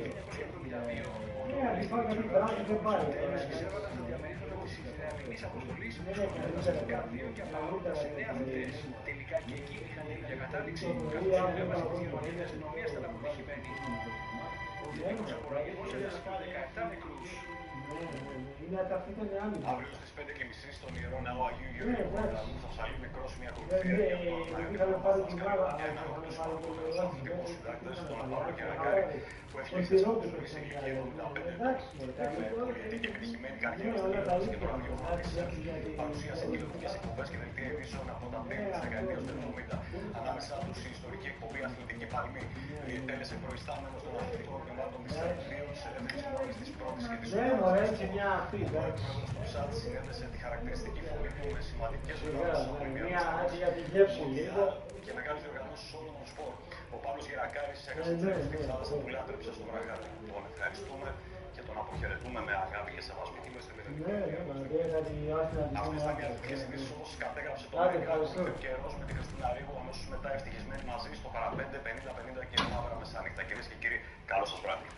1972. Εισέρβονταν στα διαμερίσματα της Ισραηλινής αποστολής, σκοτώνοντας τελικά 2 και απαγάγοντας 9 αθλητές. Τελικά και εκεί είχαν την ίδια κατάληξη, καθώς η πλεύραση της γερμανικής αστυνομίας ήταν αποτυχημένη. Ο τελικός απολογισμός έφτασε με 17 νεκρούς. Αύριο στις 5:30 στον Ιερό Ναό Αγίου Γεωργίου Πορταλού θα ψαλεί νεκρός μια κορυφαία για τον Άγιο Δάσκαλο, έναν από τους φανατικούς και συντάκτες, τον Παύλο Κερακάρη, που ευχήθηκε στη ζωή σε ηλικία 75. Με πολιτική και επιτυχημένη καριέρα στην τηλεόραση και το ραδιόφωνο της, παρουσίασε τηλεοπτικές εκπομπές και δελτία ειδήσεων από τα τέλη της δεκαετίας του 70. Ανάμεσά τους η ιστορική εκπομπή Αθλητική Παλμή, διετέλεσε προϊστάμενος των αθλητικών τμήματων της Ελευθερίας της Ελεύθερης Μόνης της Πρώτης και της Δεύτερης. Ο ΣΑΤ συνέδεσε τη χαρακτηριστική φωνή του με σημαντικές οργανώσεις των Ολυμπιακών και μεγάλες διοργανώσεις όλων των σπορ. Ο Παύλος Γερακάρης έκασε τη θάλασσα που λάτρεψε στο βραχάτι. Τον ευχαριστούμε και τον αποχαιρετούμε με αγάπη και σεβασμό και με στεμιλωτική φιλία. Αυτές ήταν οι αθλητικές ειδήσεις όπως κατέγραψε το Μαγκράτο καιρός με τη Χριστίνα Ρίγου, αμέσως μετά ευτυχισμένοι μαζί στο παραπέντε 50-50 και μαύρα μεσάνυχτα. Κυρίες και κύριοι, καλό σας βράδυ.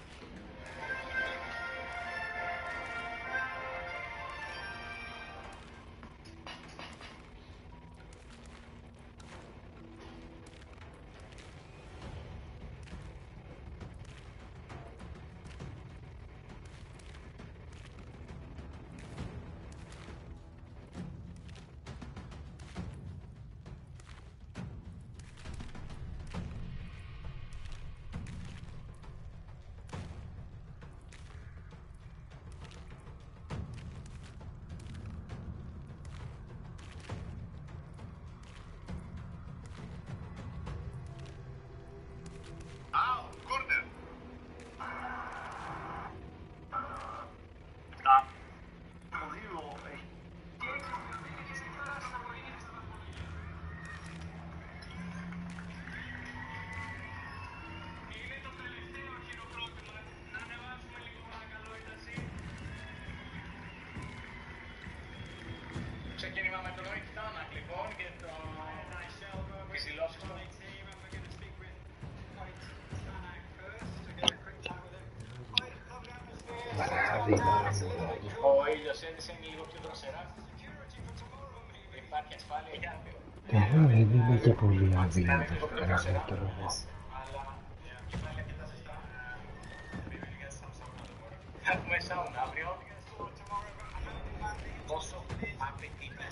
Ο ήλιος έδειξε λίγο πιο δροσερά. Υπάρχει ασφάλεια για να πει. Εδώ δεν είναι και πολύ αδύνατος παραμέτρος. Θα έχουμε σάουν αύριο. Όσο απαιτείται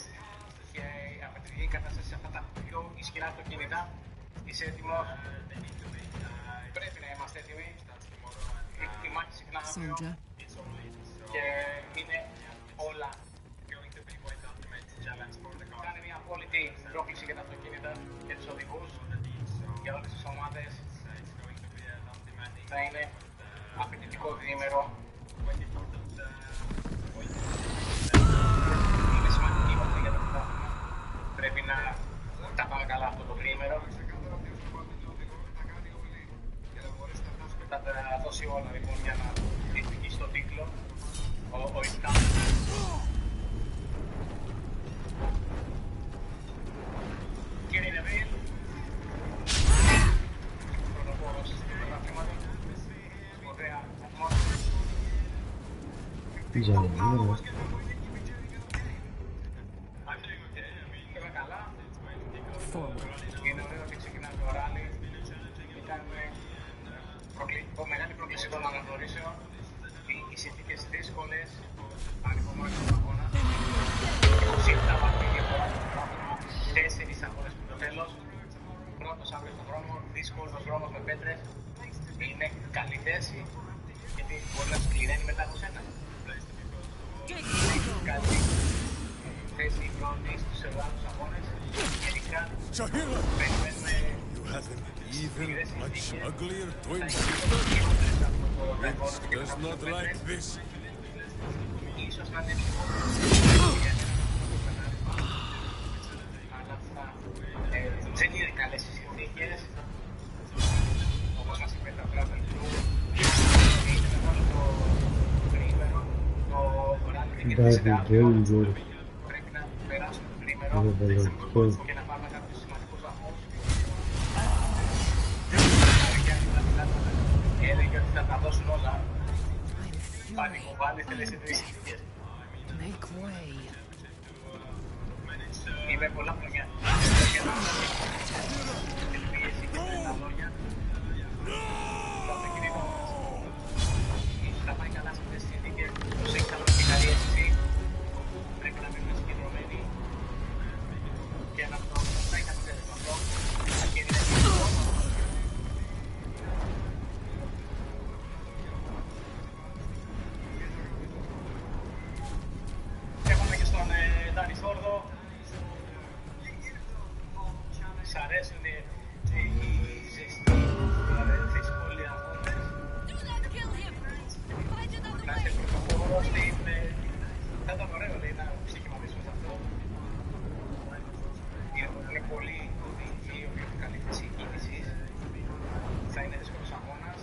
και απαιτητική κατάσταση σε αυτά τα πιο ισχυρά αυτοκίνητα. Είσαι έτοιμος? Πρέπει να είμαστε έτοιμοι. Η μάχη συχνά αύριο και είναι όλα. Κάνε μια απόλυτη πρόκληση για τα αυτοκίνητα και τους οδηγούς, για όλες τις ομάδες. Θα είναι απαιτητικό διήμερο. Είναι σημαντική βαθμή για το πρωτάθλημα. Πρέπει να τα πάμε καλά αυτό το διήμερο. Θα τα δώσει όλα λοιπόν για να διεκδικήσει τον τίτλο. Ο Ισκάμ. Κύριε Νεβίλ, πρωτοπόρος του πρωταθλήματος, σπουδαία ατμόσφαιρα. Είμαι καλά. Είναι ωραίο ότι ξεκινά το ράλι. Ήταν μεγάλη πρόκληση των αναγνωρίσεων. Οι συνθήκες δύσκολες, ανυπομονές του αγώνα. 27 βαθμοί διαφορά στο πρωτάθλημα, 4 αγώνες πριν το τέλος. Πρώτος αύριο στον δρόμο, δύσκολος δρόμος με πέτρες. Είναι καλή θέση, γιατί μπορεί να σκληραίνει μετά από σένα. Καλή θέση η πρώτη στους Ελλάδους αγώνες. Γενικά, περιμένουμε Even much uglier twin sister. It does not like this. Ίσως να είναι λίγο. Αλλά δεν είναι καλές οι συνθήκες. Όπως μας είπε τα Travel Crew, είναι μεγάλο το τρίμερο. Το ράλι διεκδικείται αύριο. Πρέπει να περάσουμε το τρίμερο και να πάρουμε κάποιους σημαντικούς βαθμούς. Έλεγε ότι θα τα δώσουν όλα. Πανικοβάλλει θέλει σε τρεις συνθήκες. Είμαι πολλά χρόνια. Ελπίεση και τα λόγια. Το αυτοκίνητο ίσως θα πάει καλά σε αυτές τις συνθήκες. Όσο έχει καλό και καλή αίσθηση, πρέπει να μείνουμε συγκεντρωμένοι και να έχει αποτέλεσμα αυτό. Και είναι έχουμε και στον Ντάνι Σόρδο. Σ' αρέσουν οι ζεστοί, δύσκολοι αγώνες. Να είσαι πρωτοπόρος, θα ήταν ωραίο να ψυχηματίσουμε σε αυτό. Είναι πολύ οδηγοί, καλή θέση κίνησης. Θα είναι δύσκολος αγώνας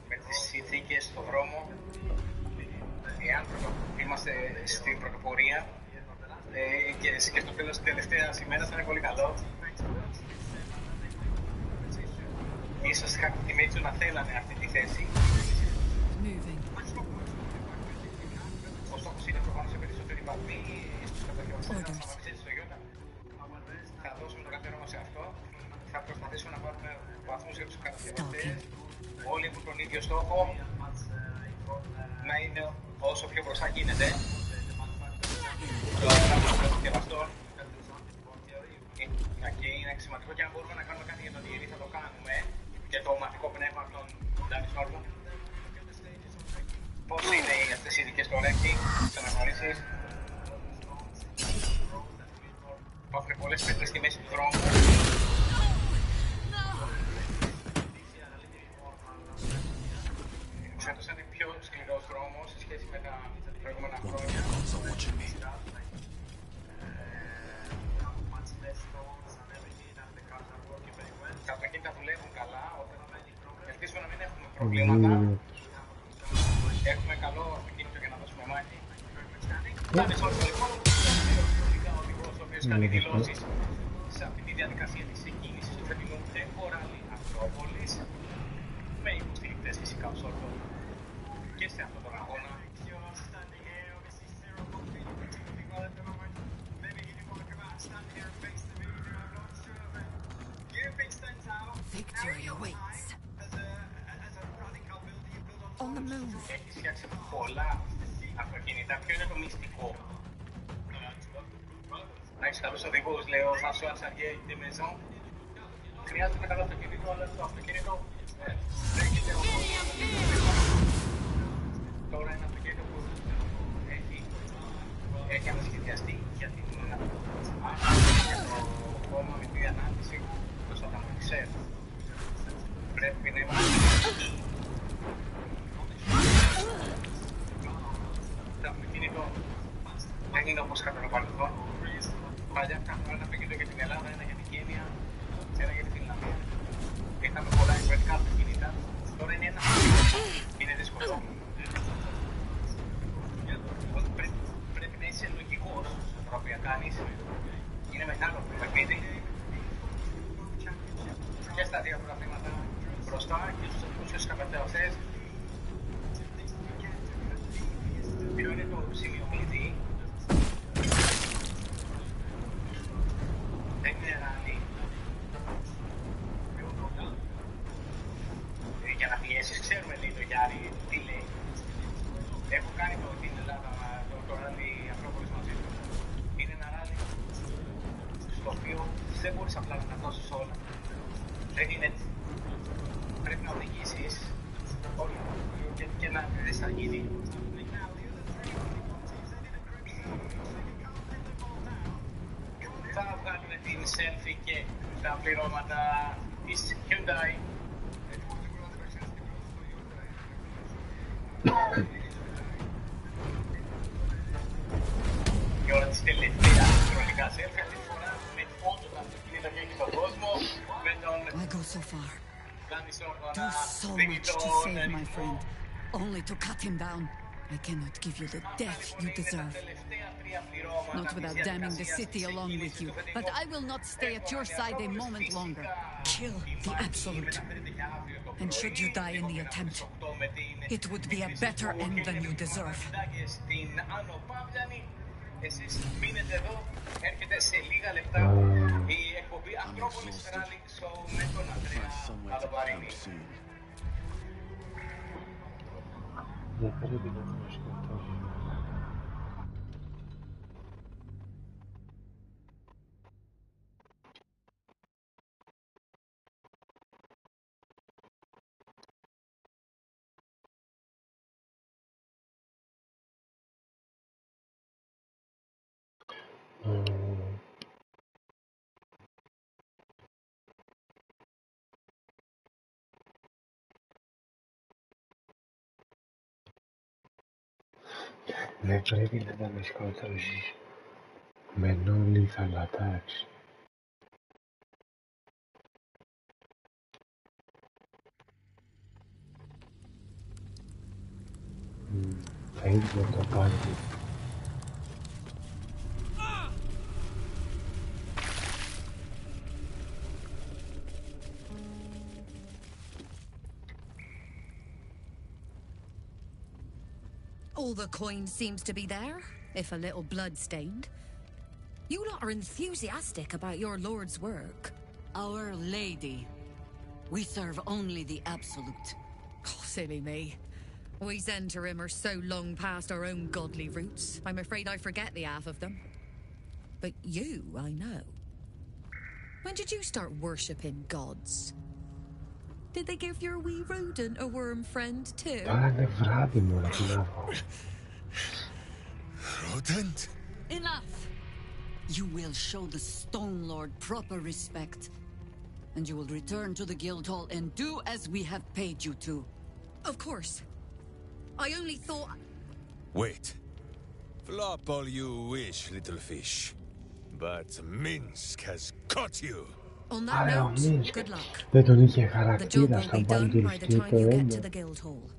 με τις συνθήκες στον δρόμο. Εάν είμαστε στην πρωτοπορία και στο τέλος της τελευταίας ημέρας θα είναι πολύ καλό. Ίσως κάποιοι τιμίτσου να θέλανε αυτή τη θέση. Ο στόχος είναι προφανώς σε περισσότερη βαθμή στους κατοχιωτές να σταματήσει στο Ιώτα. Θα δώσουμε το καθένα μας σε αυτό. Θα προσπαθήσουμε να πάρουμε βαθμούς για τους κατοχιωτές. Όλοι έχουν τον ίδιο στόχο. Να είναι όσο πιο μπροστά γίνεται. Το πράγμα των διαβαστών. Και είναι σημαντικό και αν μπορούμε να κάνουμε κάτι για τον διαιτητή θα το κάνουμε. Και το ομαδικό πνεύμα των Ντάνι Σόρδο. Πώς είναι αυτές οι ειδικές στο ρέκι, στις αναγνωρίσεις. Υπάρχουν πολλές πέτρες στη μέση του δρόμου. Φέτος είναι πιο σκληρός δρόμος σε σχέση με τα προηγούμενα χρόνια. Τα αυτοκίνητα δουλεύουν καλά, ελπίζουμε να μην έχουμε προβλήματα. Έχουμε καλό αυτοκίνητο για να δώσουμε μάχη. Ντάνι Σόρδο λοιπόν, ο οδηγός ο οποίος κάνει δηλώσεις σε αυτή τη διαδικασία της εκκίνησης του φετινού Temporally Ακρόπολης, με υποστηρικτές φυσικά ο Σόρδο και σε αυτόν τον αγώνα. Victory awaits. On the move. Έχεις φτιάξει πολλά αυτοκίνητα. Ποιο είναι το μυστικό? Να έχεις καλούς οδηγούς, λέει ο Φρανσουά Ξαβιέ de Maison. Χρειάζεται ένα καλό αυτοκίνητο, αλλά το αυτοκίνητο λέγεται ο τώρα ένα αυτοκίνητο που έχει ανασχεδιαστεί για την χώρο με την ανάπτυξη προς τα ταμαξέρ. Πρέπει να είμαστε το αυτοκίνητο δεν είναι όπως κατά το παρελθόν. Παλιά κάνουμε ένα αυτοκίνητο για την Ελλάδα, ένα για την Κένια, ένα για τη Φινλανδία. Είχαμε πολλά εκπαιδευτικά αυτοκίνητα. Τώρα είναι ένα. Είναι δύσκολο. Πρέπει να είσαι λογικός στα οποία κάνεις. Είναι μεγάλο το παιχνίδι. Και στα δύο πρωταθλήματα μπροστά και στους δημόσιους κατακτέωτες. Ποιο είναι το σημείο κλειδί? Δεν είναι ράλι. Για να πιέσεις, ξέρουμε λέει το Γιάννη, τι λέει. Έχω κάνει την Ελλάδα, το ράλι Ακρόπολης μαζί του. Είναι ένα ράλι στο οποίο δεν μπορείς απλά να τα δώσεις όλα. Δεν είναι έτσι. Πρέπει να οδηγήσεις όλοι και να δεις θα γίνει. Θα βγάλουμε την selfie και τα πληρώματα της Hyundai. Η ώρα της τελευταίας χρονικά selfie, αυτή τη φορά με φόντο τα αυτοκίνητα και έχει τον κόσμο, με τον I go so far. Δανεισόργονα, Do so much to save my friend, only to cut him down. I cannot give you the death you deserve. Not without damning the city along with you, but I will not stay at your side a moment longer. Kill the Absolute. And should you die in the attempt, it would be a better end than you deserve. Εσείς μείνετε εδώ, έρχεται σε λίγα λεπτά η εκπομπή Ακρόπολης Rally Show με τον Ανδρέα Αλοβαρίνη. Δεν πρέπει να με σκοτώσει. Δεν πρέπει να τα με σκοτώσεις. Με no-lethal attacks. Θα ίδιο το πάρτι. All the coin seems to be there, if a little blood-stained. You lot are enthusiastic about your lord's work. Our Lady. We serve only the Absolute. Oh, silly me. We Zentarim are so long past our own godly roots, I'm afraid I forget the half of them. But you, I know. When did you start worshipping gods? Did they give your wee rodent a worm friend too? Πάνε βράδυ μου, να βγω. Rodent? Enough! You will show the Stone Lord proper respect, and you will return to the guild hall and do as we have paid you to. Of course. I only thought... Wait. Flop all you wish, little fish. But Minsk has caught you. On that note, good luck. Δεν τον είχε The job χαρακτήρα will be σαν done by the παντουριστή time το you get έντο. to the guild hall.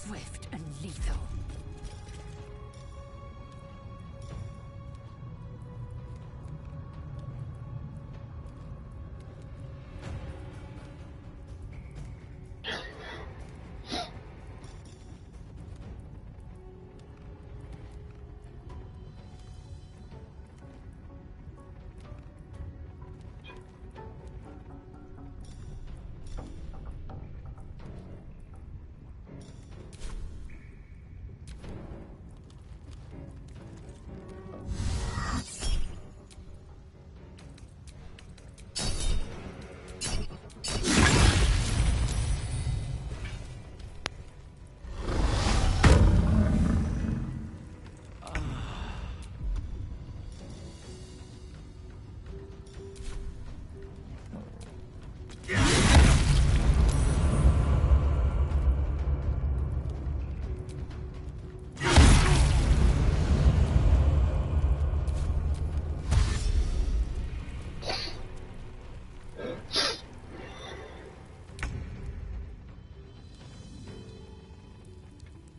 swift and lethal.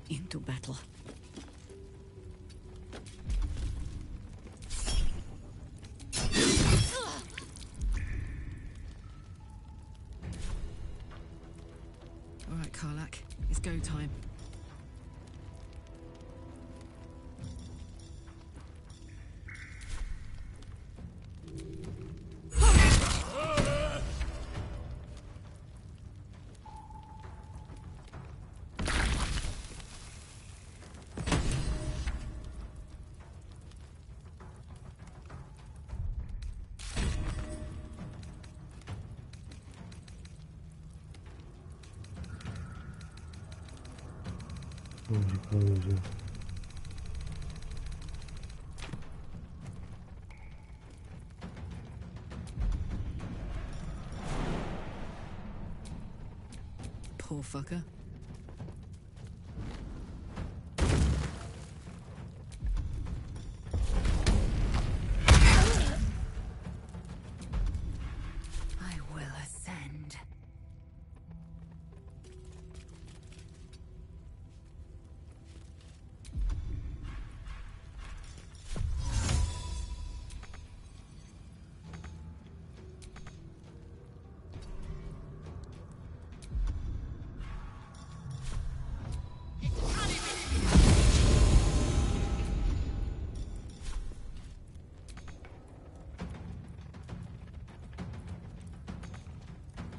Into battle. All right, Karlak, it's go time. Poor fucker. I will ascend.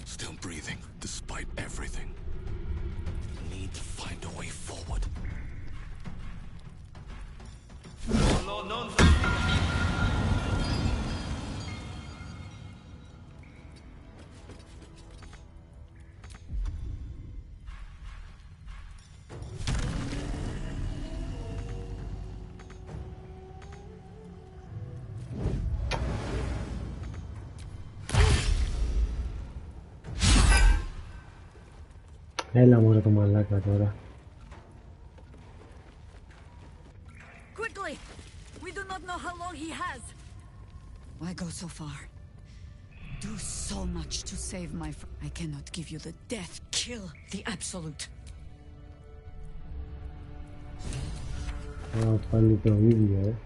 Still breathing, despite everything. Need to find a way forward. No, no, no. Έλα μωρέ το μαλάκα τώρα. Quickly! We do not know how long he has. Why go so far? Do so much to save my friend. I cannot give you the death. Kill the absolute. Πάλι το ίδιο,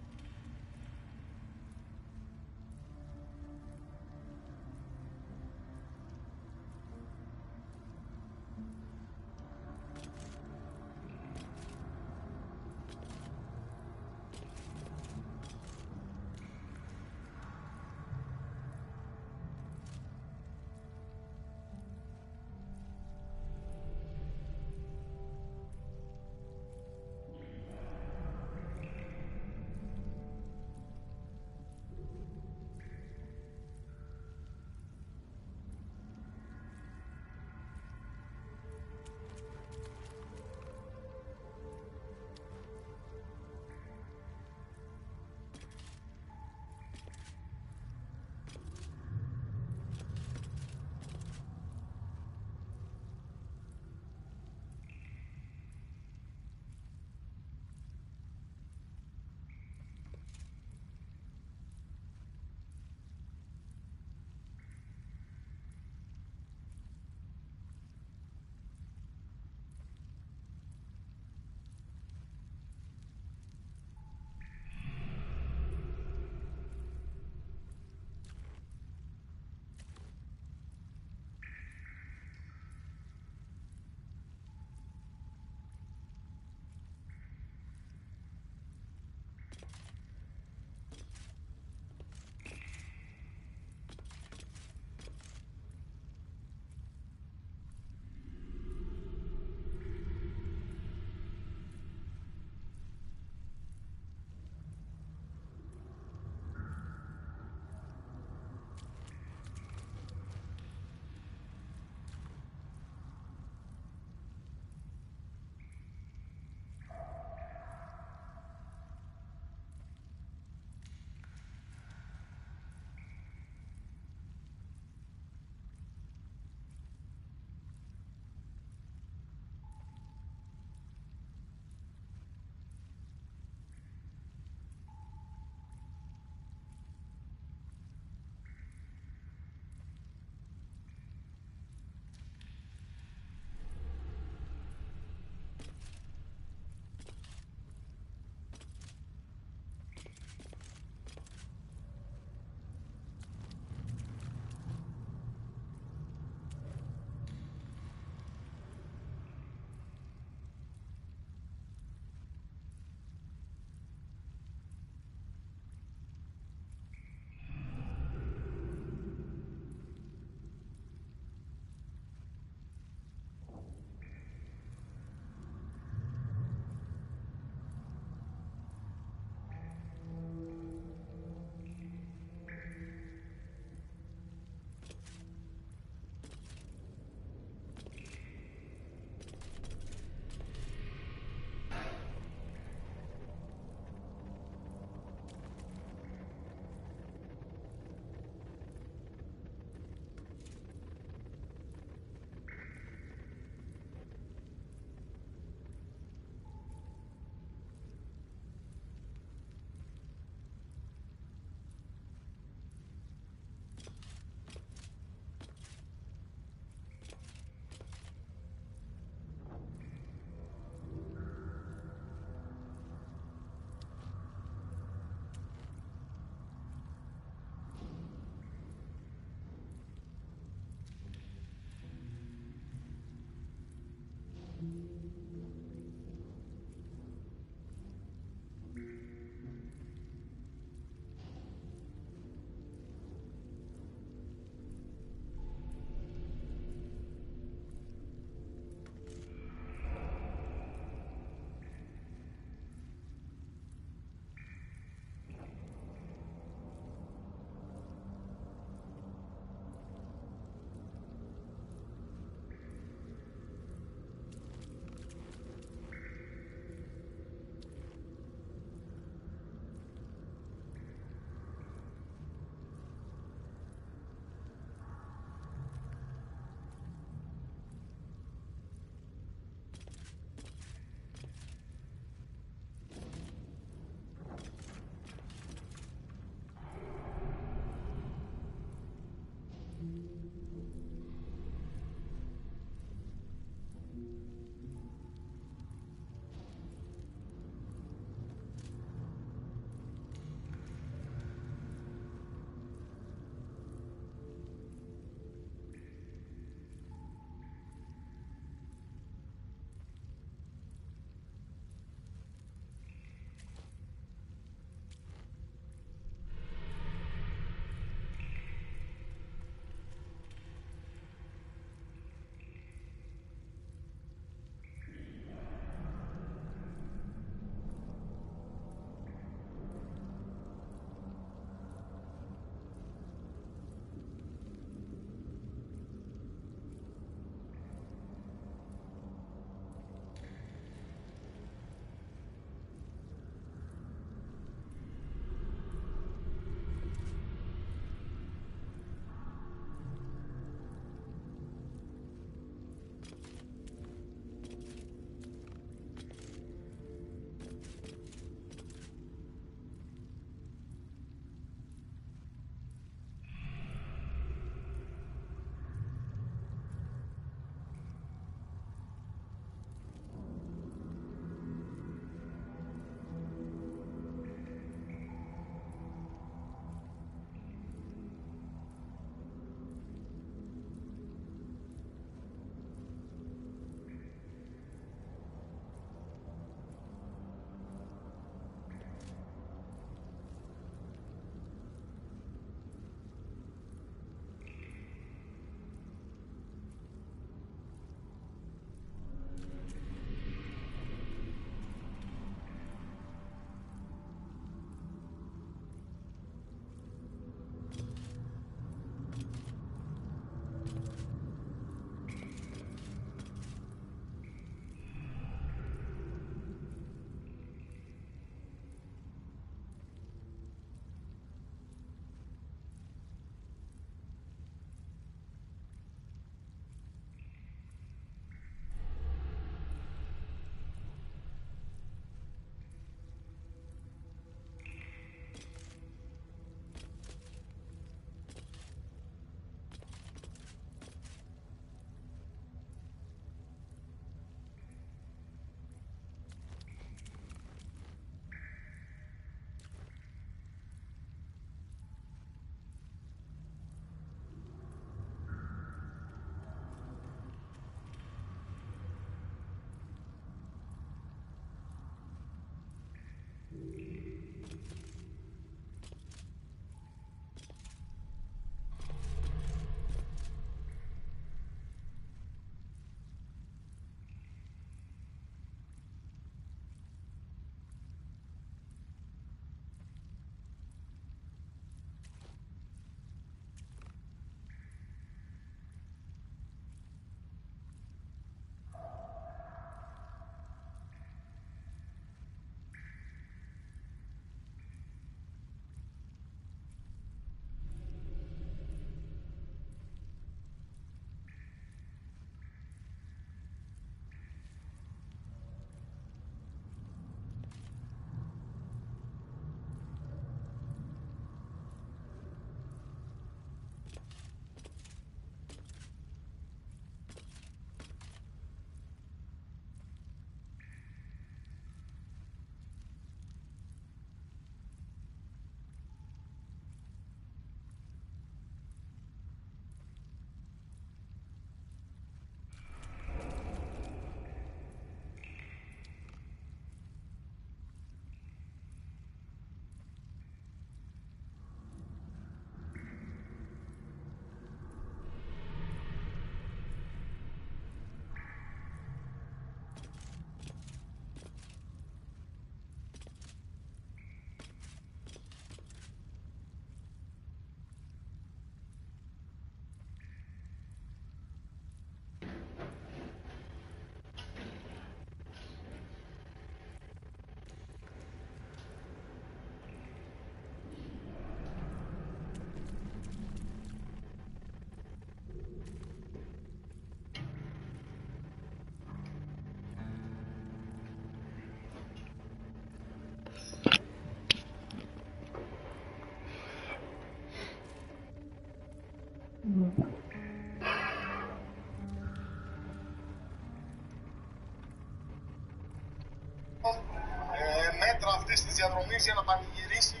μέτρα αυτής της διαδρομής για να πανηγυρίσει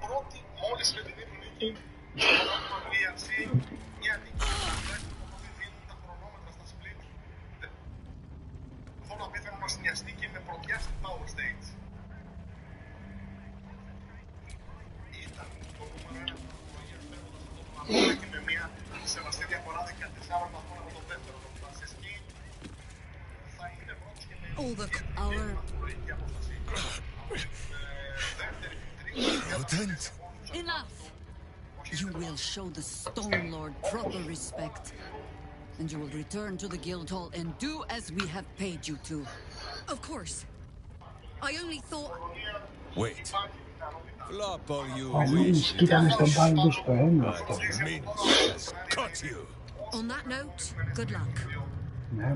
πρώτη μόλις φετινή νίκη στο DRC, μια νίκη που δίνουν τα χρονόμετρα στα split. Θέλω απίθανο να συνδυαστεί και με πρωτιά στην Power Stage. Ήταν το νούμερο 1 της βαθμολογίας παίρνοντας αυτό τον αγώνα και με μια σεβαστή διαφορά 14 βαθμών από τον δεύτερο. Το Φρανσεσκή θα είναι πρώτος και με Enough! You will show the Stone Lord proper respect. And you will return to the guild hall and do as we have paid you to. Of course. I only thought... Wait. Flop all you Μην wish, σκύτανε στον Baldur στο ένα αυτό. but Minsk has caught you. On that note, good luck.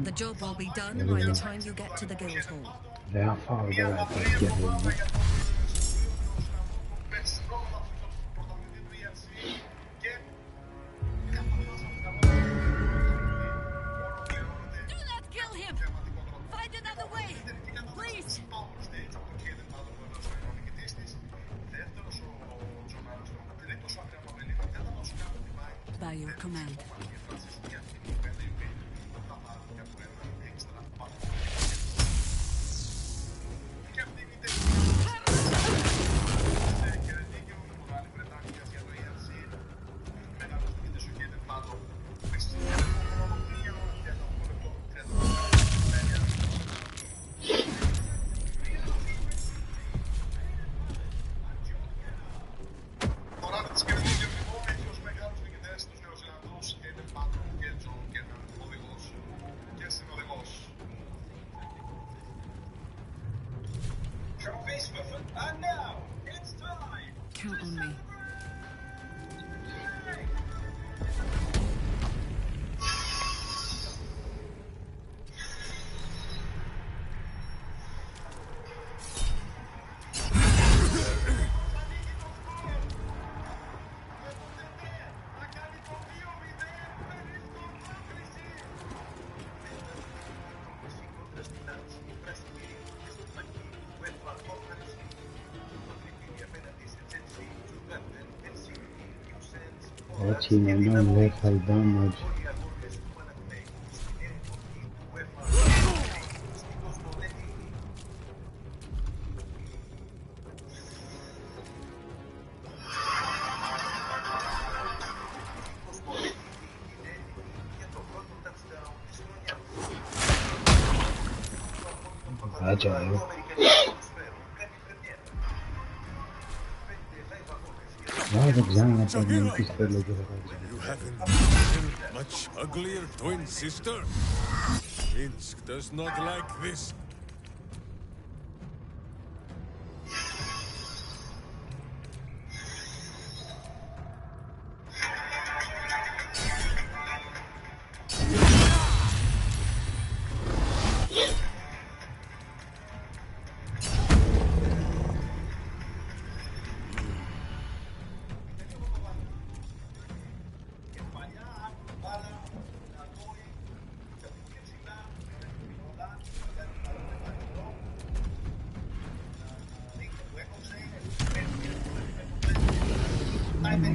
The job will be done by the time you get to the guild hall. Δεν θα φάω τώρα τέτοια δουλειά. Do not kill him! Find another way! Please! By your command. Count on me. Έτσι είναι non-lethal damage. Βάτσα εδώ. Δεν ξέρω να παίρνω τι θέλω και θα κάνω. You haven't been much uglier twin sister. Minsk does not like this.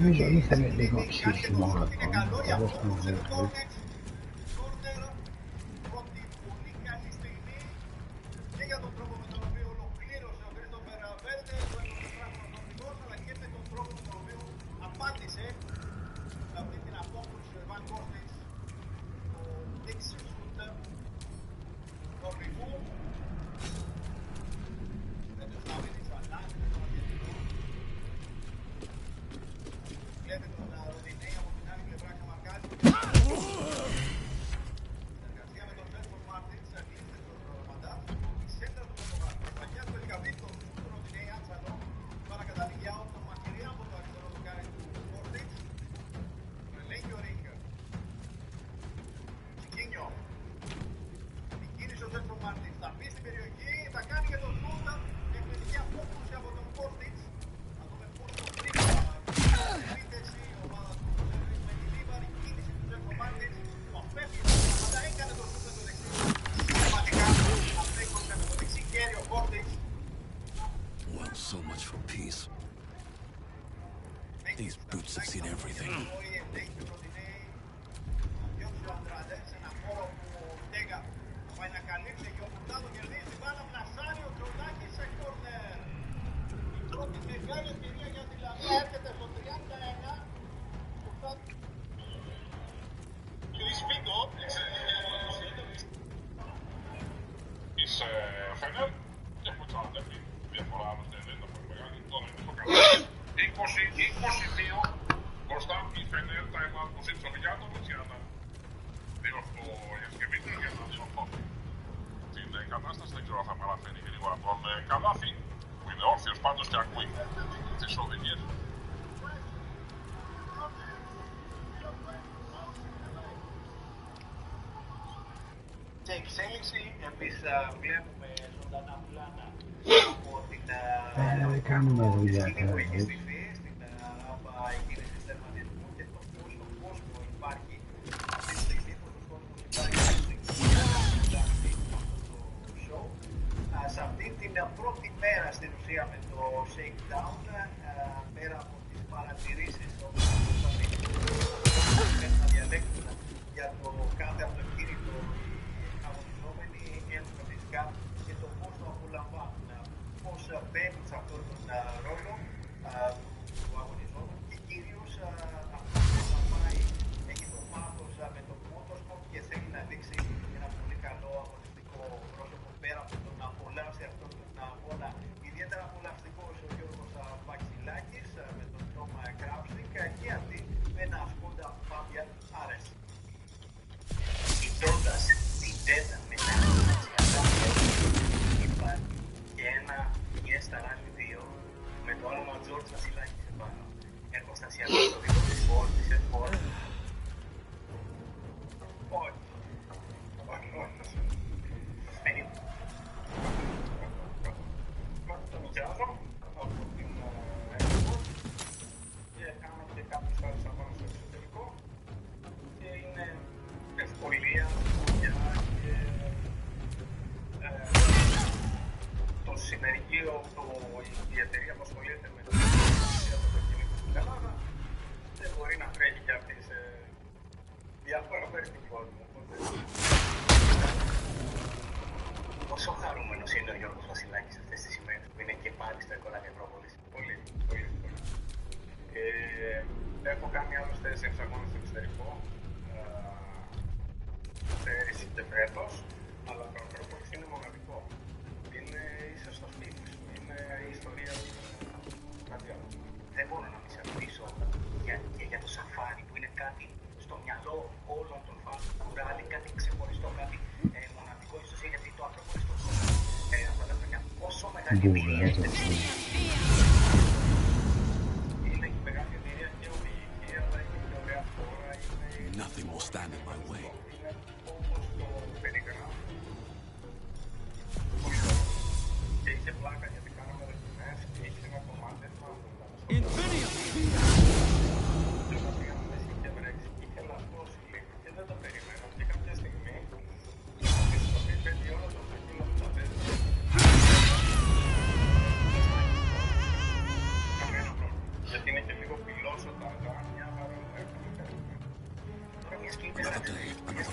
Νομίζω ήθελε λίγο ψήφιμο ακόμα. Τέλος πάντων. These boots have seen everything. Είσαι Φένελ και που τσάντεπι. Διαφορά άλλωστε δεν είναι πολύ μεγάλη. Τώρα είναι το καλό. 20-22 μπροστά η Φένελ τα έβαλε το σύμψον για το Μητσιάνα. 2-8 για σκευίτες για να διορθώσει την κατάσταση. Δεν ξέρω αν θα παραφέρει γρήγορα τον Καδάφη που είναι όρθιος πάντως και ακούει τις οδηγίες. Σε εξέλιξη, εμείς βλέπουμε ζωντανά πλάνα από την κάνουμε δουλειά σκηνή που έχει στηθεί στην ΑΠΑ εκκίνησης τερματισμού και το πόσο κόσμο υπάρχει αυτή τη στιγμή, πόσο κόσμος υπάρχει στο show. Σε αυτή την πρώτη μέρα στην ουσία με το shakedown, πέρα από τις παρατηρήσεις όπως θα διαλέξουν για το κάθε αυτοκίνητο αγωνιζόμενοι έρχονται φυσικά και το πώς το απολαμβάνουν, πώς μπαίνουν σε αυτόν τον ρόλο του αγωνιζόμενου και κυρίως αυτό που θα πάει έχει το πάθος με το motorsport και θέλει να δείξει ένα πολύ καλό αγωνιστικό πρόσωπο πέρα από το να απολαύσει αυτόν τον αγώνα. Ιδιαίτερα απολαυστικός ο Γιώργος Βαξιλάκης με τον Tom Krausing και αυτή με ένα Skoda Fabia RS. Κοιτώντας την τέτα μετά υπάρχει και ένα Fiesta Rally 2 με το όνομα George Βασιλάκης επάνω. Εργοστασιακό στο δικό της Ford, της Ford. Όχι. Περίπου. Το νοικιάζω από την Ford και κάνω και κάποιους άλλους αγώνες στο εξωτερικό και είναι ευκολία για το συνεργείο του, η εταιρεία που ασχολείται με την εργασία των αυτοκινήτων στην Ελλάδα δεν μπορεί να τρέχει και αυτή σε διάφορα μέρη του κόσμου. Πόσο χαρούμενος είναι ο Γιώργος Βασιλάκης αυτές τις ημέρες που είναι και πάλι στο Εκολά Νευρόπολης. Πολύ, πολύ, πολύ. Έχω κάνει άλλους 4 αγώνες στο εξωτερικό πέρυσι και φέτος, αλλά το Ακρόπολης είναι μοναδικό. Είσαι στο σπίτι σου, είναι η ιστορία του κάτι άλλο. Δεν μπορώ να μην σε ρωτήσω και για το σαφάρι που είναι κάτι στο μυαλό όλων των φαν του ράλι, κάτι ξεχωριστό, κάτι μοναδικό ίσως γιατί το Ακρόπολης το κόσμο αυτά τα χρόνια. Πόσο μεγάλη εμπειρία είναι. Είναι και μεγάλη εμπειρία και οδηγική, αλλά είναι και ωραία χώρα. Nothing will stand in my way. Και είχε πλάκα γιατί κάναμε δοκιμές και είχε ένα κομμάτι και όταν πήγαμε μέσα είχε βρέξει και είχε λαθώσει λίγο και δεν το περιμένω και κάποια στιγμή στο πιπέδι όλο το αυτοκίνητο που θα παίζει κανένα πρόβλημα γιατί είναι και λίγο πυλώσο τα μια παρόλα τώρα μιας και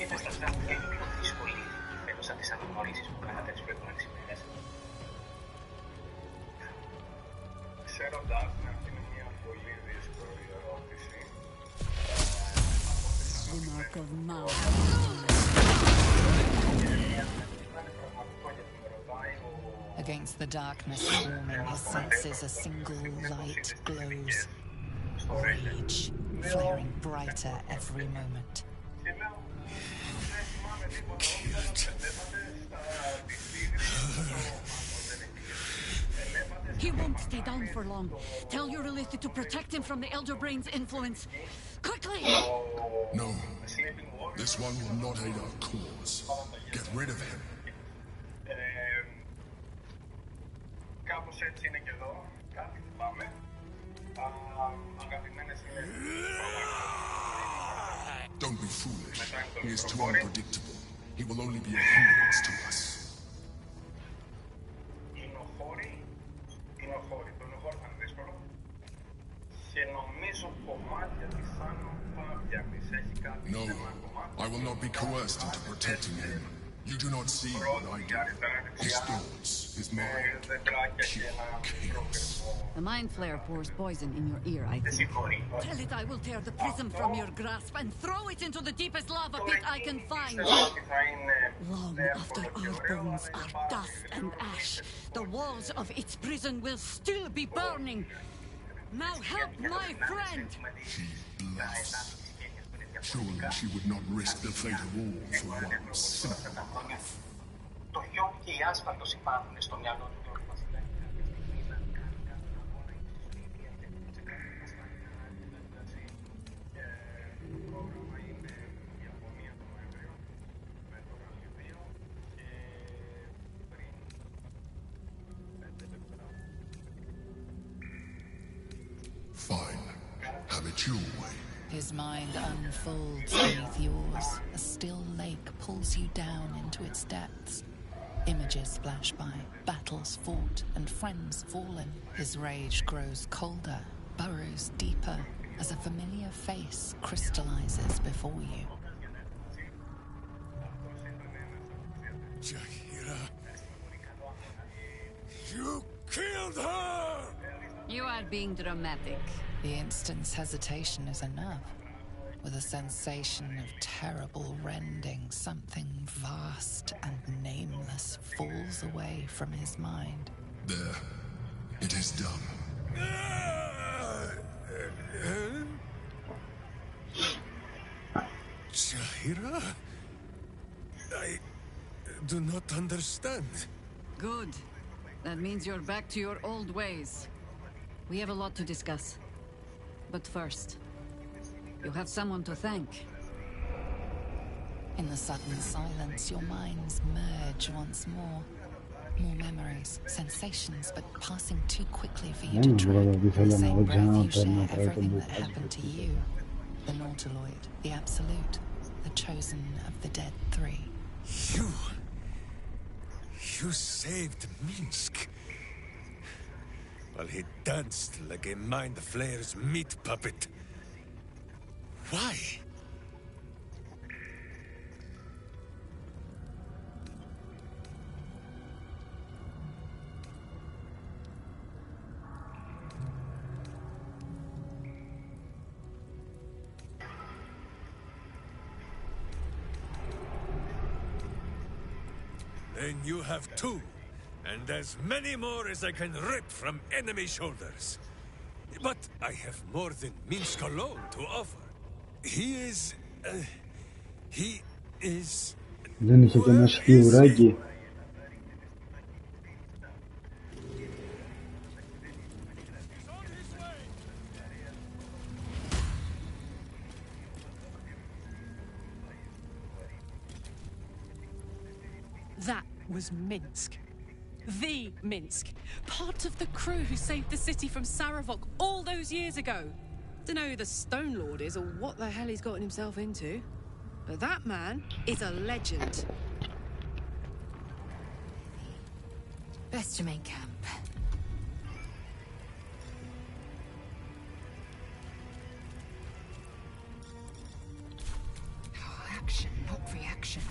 είπες τα στράπου και είναι λίγο δύσκολη φέτος σαν τις αναγνωρίσεις που κάνατε τις προηγούμενες ημέρες. Ξέροντας, αυτή είναι μια πολύ δύσκολη ερώτηση. The mark of man. Against the darkness swarming his senses, a single light glows. Rage, flaring brighter every moment. He won't stay down for long. Tell your Elitha to protect him from the Elder Brain's influence. Quickly! No. This one will not aid our cause. Get rid of him. Κάπως έτσι είναι και εδώ. Κάτι πάμε. Αγαπημένες είναι. Don't be foolish. He is too unpredictable. He will only be a hindrance to us. Είναι ο Χόρη. Το Χόρη θα είναι δύσκολο. Και νομίζω will not be coerced into protecting him. You do not see what I do. His thoughts, his mind, pure chaos. The mind flare pours poison in your ear, I think. Tell it I will tear the prism from your grasp and throw it into the deepest lava pit I can find. Long after our bones are dust and ash, the walls of its prison will still be burning. Now help my friend! She bluffs. Surely she would not risk the fate of all for one simple bluff. Το γιο και η άσφαλτος υπάρχουν στο μυαλό του Λόρδου Βασιλέα. Fine. Have it your way. His mind unfolds beneath yours. A still lake pulls you down into its depths. Images flash by, battles fought, and friends fallen. His rage grows colder, burrows deeper, as a familiar face crystallizes before you. Jaheira! You killed her! You are being dramatic. The instant's hesitation is enough. With a sensation of terrible rending, something vast and nameless falls away from his mind. There. It is done. Jaheira? I do not understand. Good. That means you're back to your old ways. We have a lot to discuss. But first, you have someone to thank. In the sudden silence, your minds merge once more. More memories, sensations, but passing too quickly for you to track. In the same breath, you share everything that happened to you. The Nautiloid, the Absolute, the chosen of the dead three. You saved Minsk. While he danced like a Mind Flayer's meat puppet. Why? Then you have two. And as many more as I can rip from enemy shoulders. But I have more than Minsk alone to offer. He is... Δεν είχε και ένα σκιουράκι. That was Minsk. The Minsk. Part of the crew who saved the city from Saravok all those years ago. Dunno who the Stone Lord is or what the hell he's gotten himself into. But that man is a legend. Best to make camp. Oh, action, not reaction.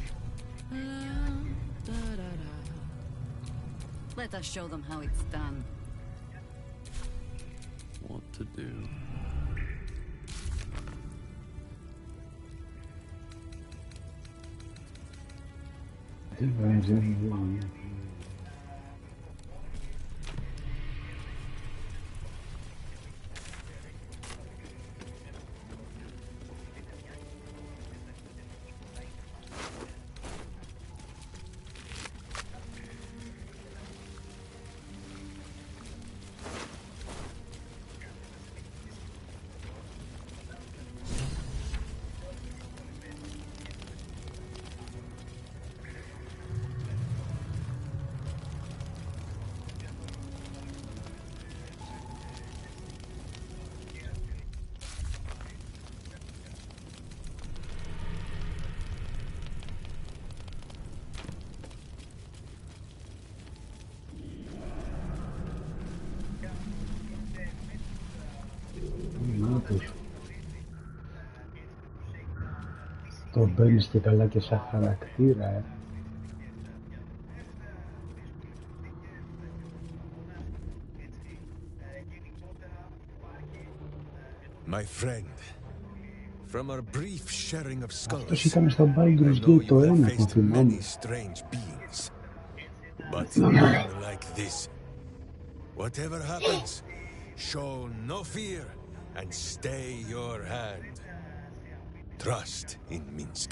Let us show them how it's done. What to do? μπαίνεις και καλά και σαν χαρακτήρα, My friend, from our brief sharing of Αυτός skulls, ήταν στο Baldur's I know Gate το you have ένα, τον faced many θυμάμαι. strange beings. But unlike this, whatever happens, show no fear and stay your hand. Trust in Minsk.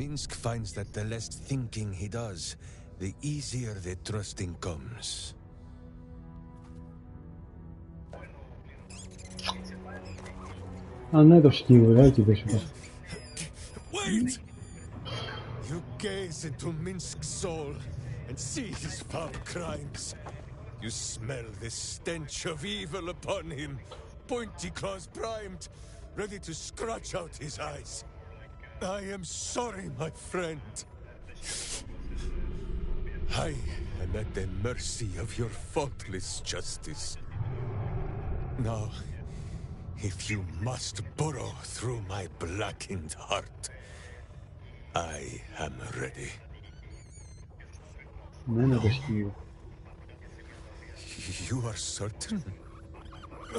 Minsk finds that the less thinking he does, the easier the trusting comes. Α, ναι, το σκιουράκι δεν σου είπα. Wait! You gaze into Minsk's soul and see his foul crimes. You smell the stench of evil upon him, pointy claws primed, ready to scratch out his eyes. I am sorry, my friend. I am at the mercy of your faultless justice. Now, if you must burrow through my blackened heart, I am ready. No. You are certain?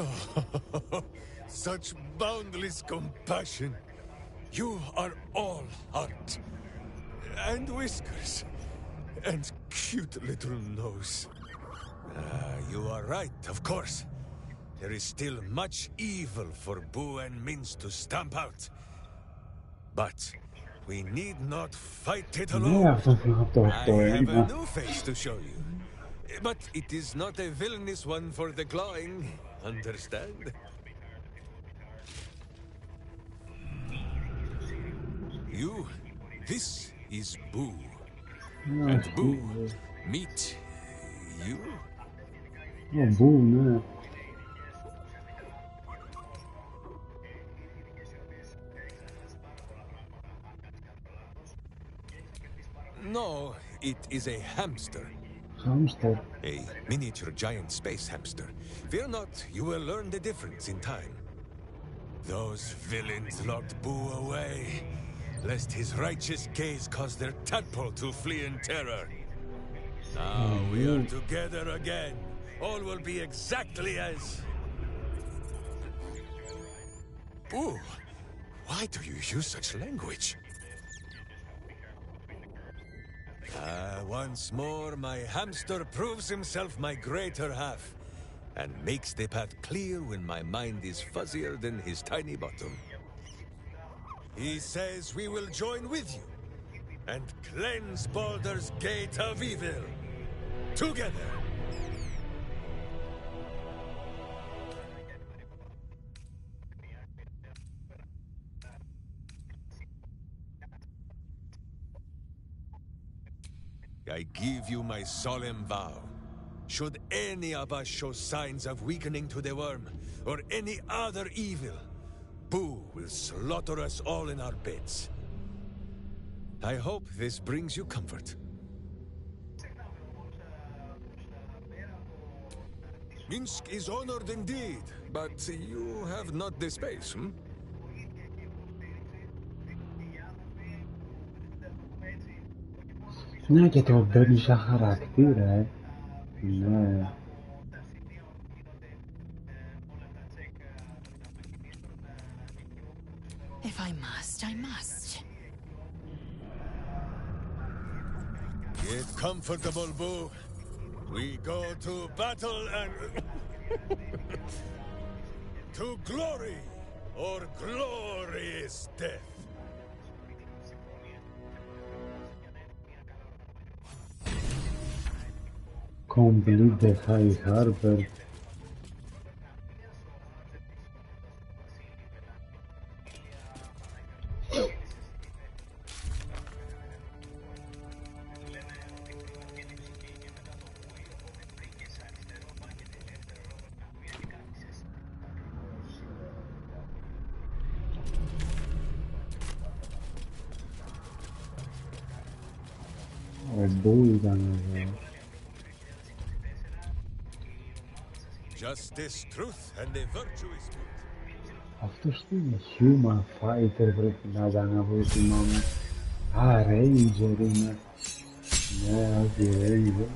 Oh, such boundless compassion. You are all heart. And whiskers. And cute little nose. You are right, of course. There is still much evil for Boo and Minsk to stamp out. But we need not fight it alone. I have a new face to show you. But it is not a villainous one for the clawing, understand? This is Boo. And Boo, meet you. Oh, Boo, ναι. No, it is a hamster. Hamster? A miniature giant space hamster. Fear not, you will learn the difference in time. Those villains locked Boo away, lest his righteous gaze cause their tadpole to flee in terror. Now we are together again. All will be exactly as... Boo, why do you use such language? Once more, my hamster proves himself my greater half, and makes the path clear when my mind is fuzzier than his tiny bottom. He says we will join with you, and cleanse Baldur's gate of evil. Together! I give you my solemn vow. Should any of us show signs of weakening to the worm, or any other evil, Boo will slaughter us all in our beds. I hope this brings you comfort. Minsk is honored indeed, but you have not the space, hmm? Ναι, και το μπαίνει σαν χαρακτήρα, Ναι. If I must, I must. Get comfortable, Boo. We go to battle and... to glory, or glorious death. Complete the High Harbor. Ο Μπού ήταν εδώ. Justice, truth, and a virtuous good. Αυτός τι είναι, human fighter πρέπει να ήταν από ό,τι θυμάμαι. Α, ranger είναι. Ναι, όχι, ranger.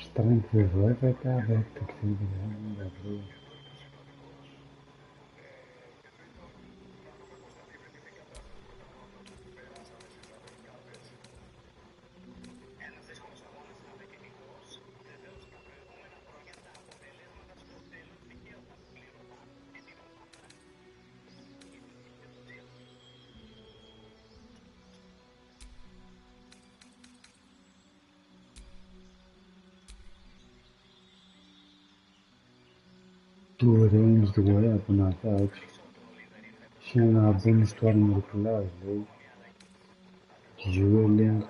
Strength 12, vertex 93. Two ranged weapon attacks. Είχε ένα bonus του armor class, λέει. Dueling.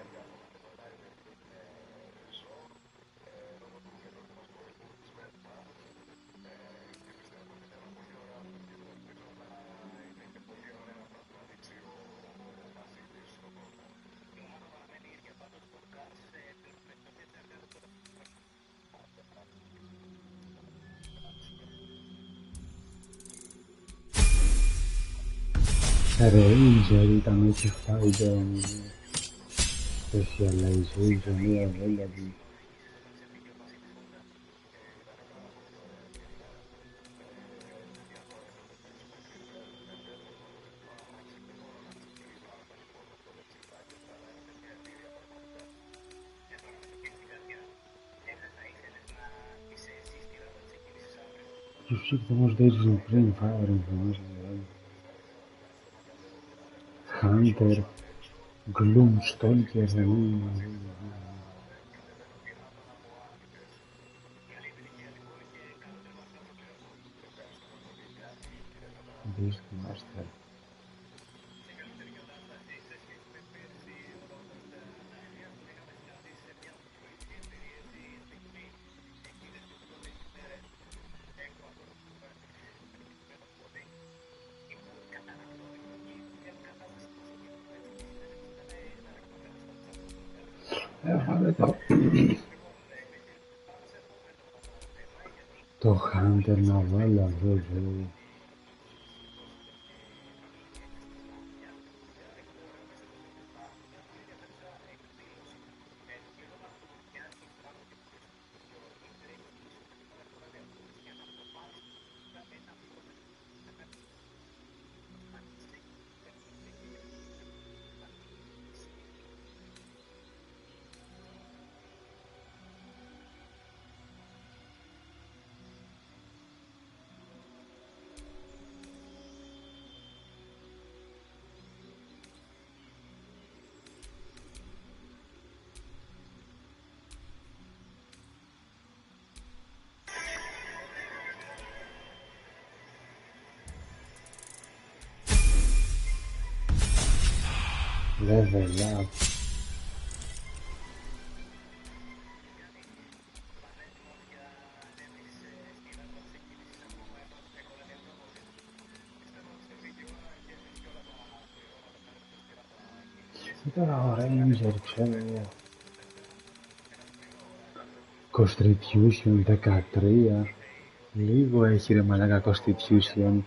Ranger ήταν όχι fighter όμως. Specialization ή available. You should demonstrate some green fire information. Hunter, Gloom, Stalker, Beastmaster. Το Hunter να βάλω αυτό, ξέρω. Level up. Τώρα ο Ranger, ξέρω. Constitution 13. Λίγο έχει ρε μαλάκα Constitution.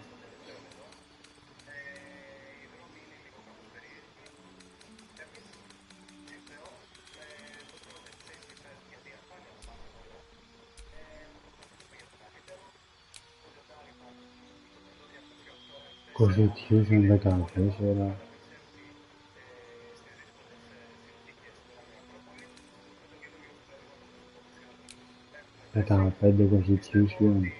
Constitution 14. 15 Constitution.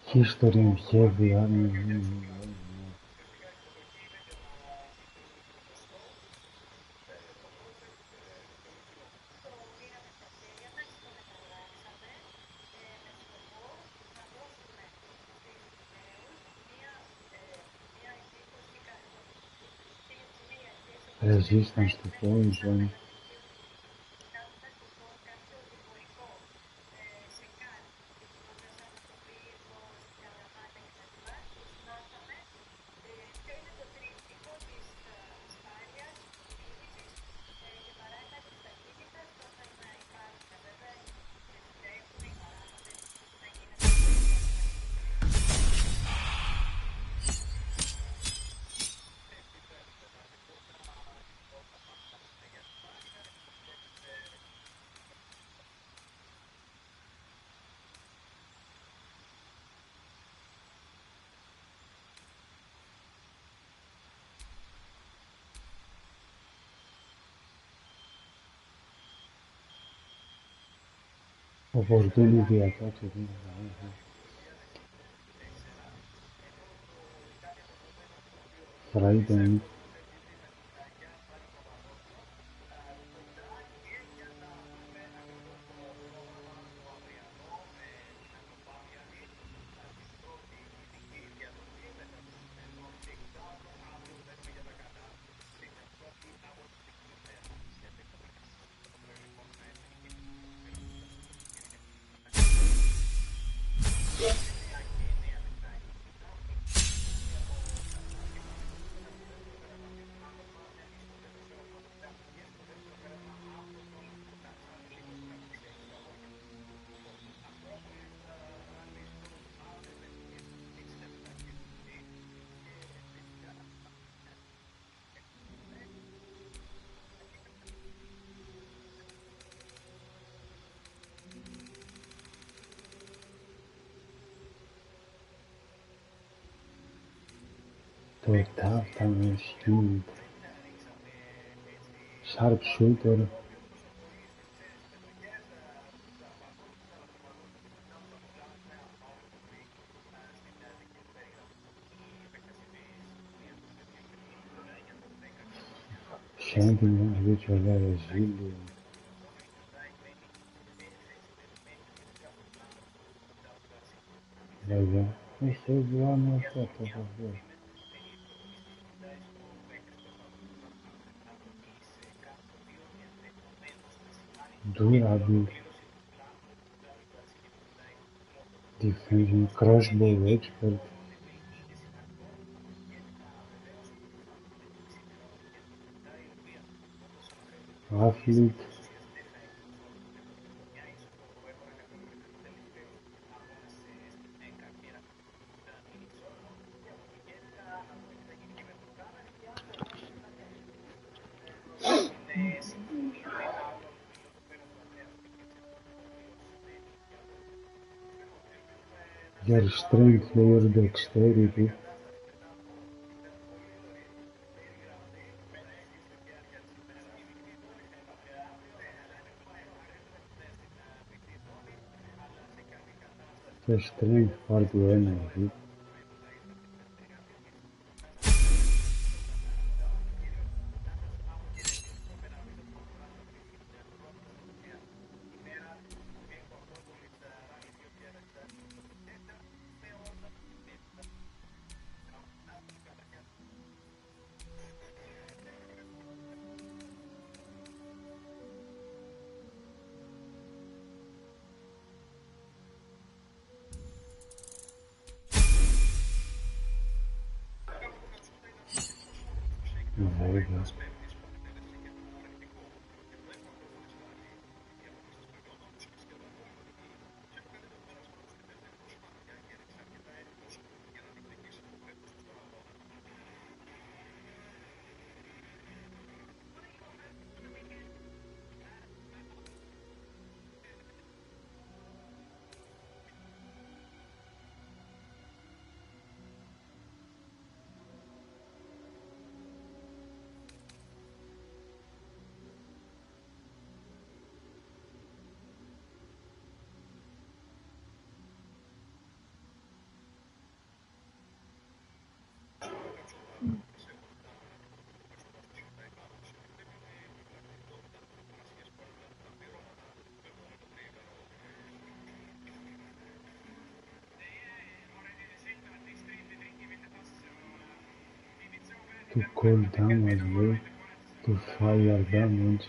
History and heavy army. Resistance to poison. Opportunity attack. Frightened. To attack and shield. Sharpshooter. Champion which are very resilient. Like I have one more shot over there. Durable. Defense crossbow expert. Athlete. Your strength, your dexterity. Και strength πάρ' του ένα, εσύ. Βέβαια. To cold damage, λέει, to fire damage.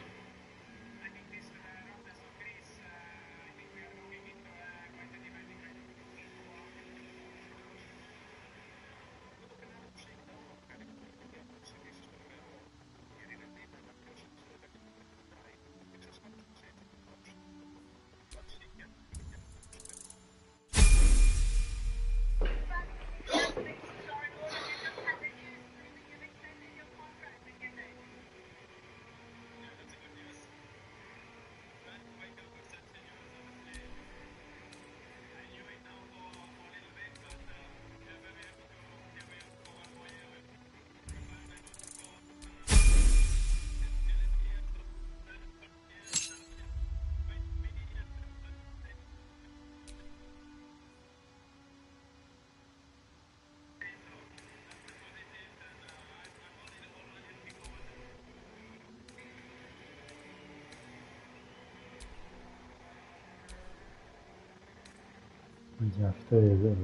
Γι' αυτό εδώ,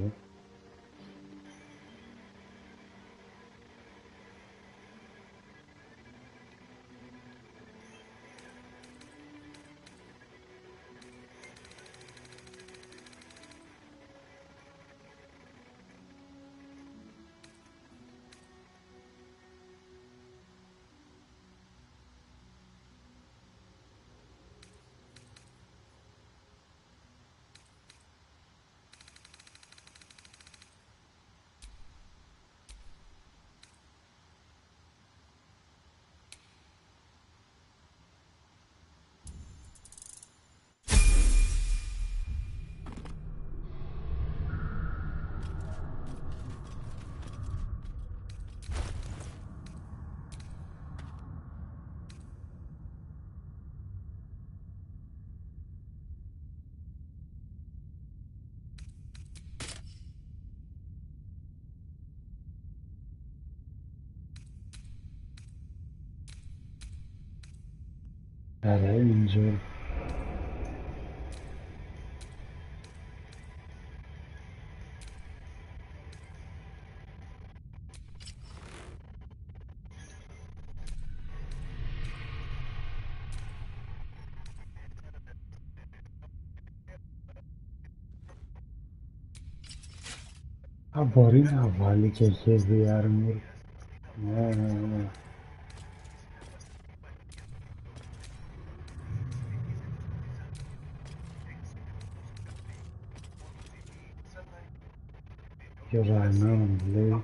Ranger. Α, μπορεί να βάλει και heavy armor. Ναι. Και ουρανών, λέει.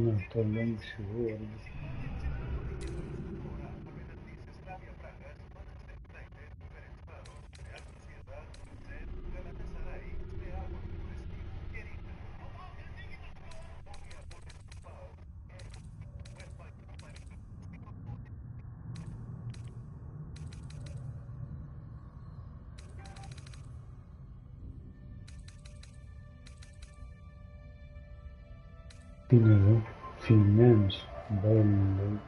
Not a long sword. Τι είναι εδώ? Finance, Baldur.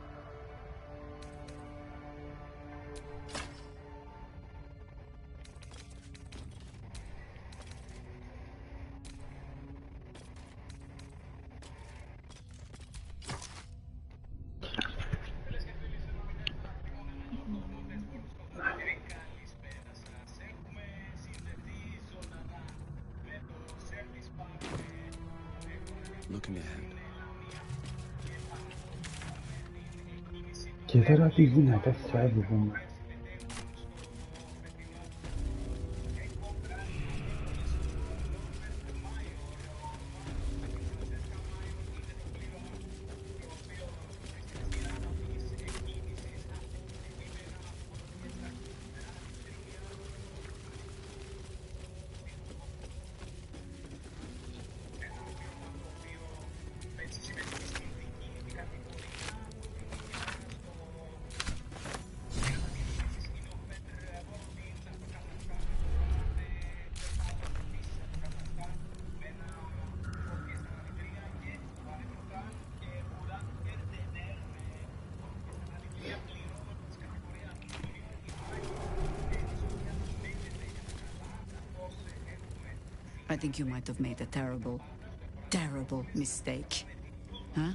Looking ahead. Και τώρα τι γίνεται, φεύγουμε. I think you might have made a terrible, terrible mistake. Huh?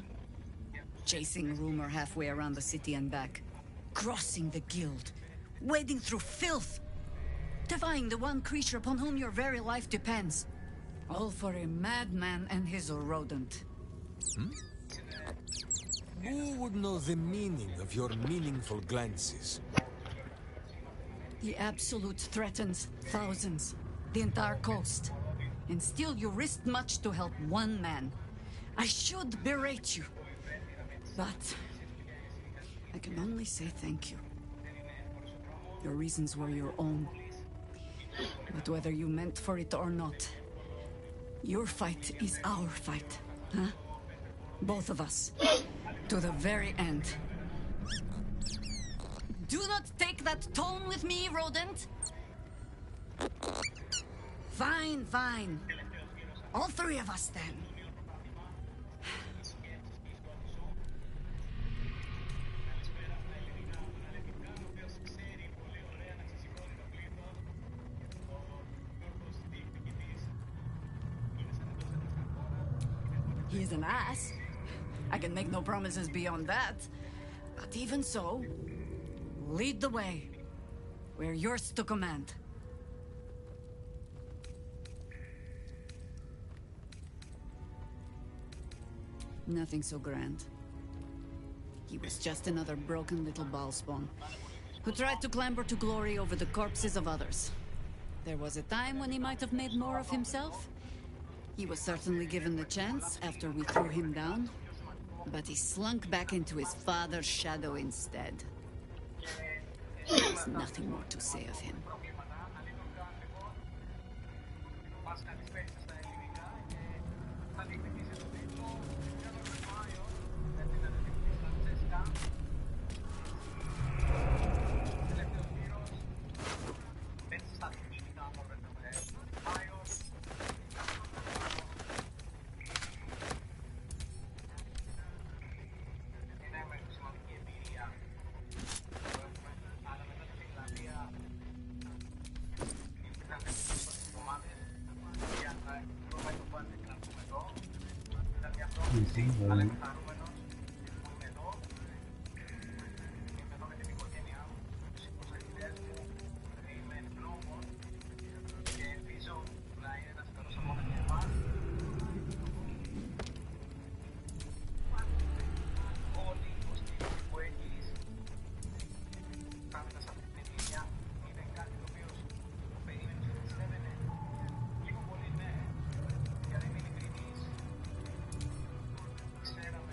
Chasing rumor halfway around the city and back. Crossing the guild. Wading through filth. Defying the one creature upon whom your very life depends. All for a madman and his rodent. Who would know the meaning of your meaningful glances? The Absolute threatens thousands. The entire coast. And still you risked much to help one man. I should berate you. But I can only say thank you. Your reasons were your own. But whether you meant for it or not, your fight is our fight, huh? Both of us. To the very end. Do not take that tone with me, rodent! Fine, fine. All three of us, then. He is an ass. I can make no promises beyond that. But even so, lead the way. We're yours to command. Nothing so grand. He was just another broken little ballspawn who tried to clamber to glory over the corpses of others. There was a time when he might have made more of himself. He was certainly given the chance after we threw him down, but he slunk back into his father's shadow instead. There's nothing more to say of him. Ξέρω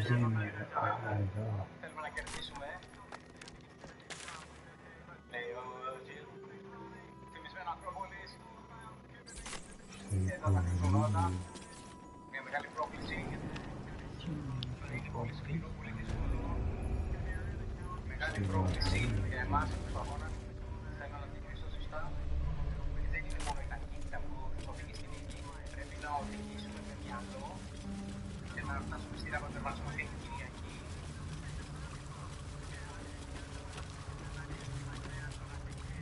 Εδώ. Θέλουμε να κερδίσουμε. Λέει ο Τζιλ. Θυμισμένο Ακρόπολης. Εδώ θα κρυφτούν όλα. Μια μεγάλη πρόκληση. Είναι πολύ σκληρό, πολύ δύσκολο. Μεγάλη πρόκληση για εμάς τους αγώνας. Θέλω να την κρίσω σωστά. Δεν είναι μόνο η ταχύτητα που θα οδηγεί στην νίκη. Πρέπει να οδηγήσουμε με μυαλό και να φτάσουμε στη ράβα τερματισμού την Κυριακή.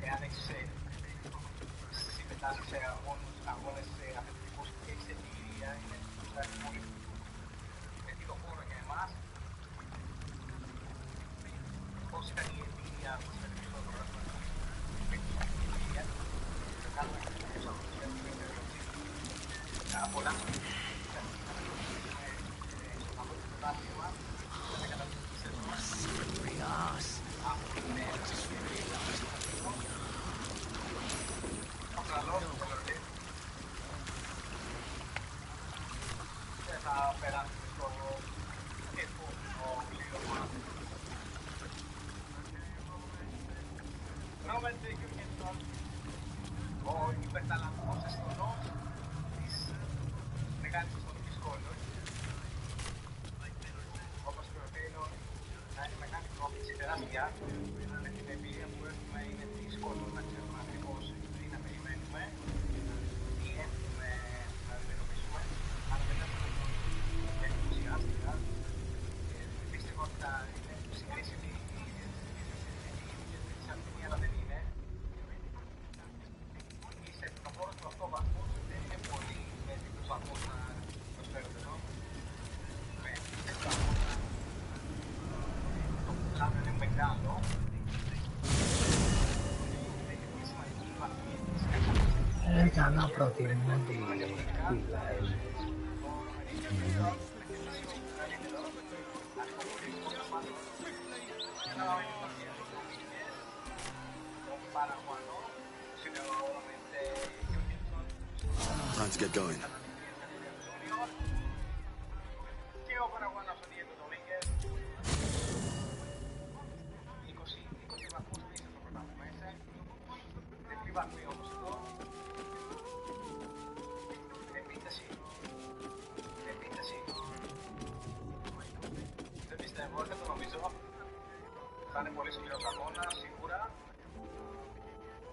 Εάν έχεις συμμετάσχει σε αγώνες αθλητικούς και έχεις εμπειρία, είναι πολύ χώρο για εμάς. Πώς ήταν η εμπειρία που είχατε πει στο πρόγραμμα με την εμπειρία, θα κάνουμε και τους αγώνες για την εμπειρία. Πολλά στο αγώνα του πρωτάθλημα, θα καταλήξει τη σεζόν. Από την και θα περάσουμε στο επόμενο πλήρωμα. Ρόμεντ Γιούργενσον, ο υπερταλαντικός εστονός της μεγάλης εστονικής σχόλης. Όπως και ο Τέιλορ, να είναι μεγάλη πρόκληση τεράστια. Με την εμπειρία που έχουμε είναι δύσκολο να ξέρουμε ακριβώς τι να περιμένουμε, τι έχουμε να αντιμετωπίσουμε, αλλά μετά από το ενθουσιάστηκα. Πιστεύω ότι θα είναι συγκρίσιμη η Σαρτινή, αλλά δεν είναι. Είσαι το χώρο του 8 βαθμούς, δεν είναι πολύ με τους βαθμούς να προσφέρονται εδώ. Με τις αγώνα, το πλάνο είναι μεγάλο. Έκανα προτιμώ τη live. Time to get going.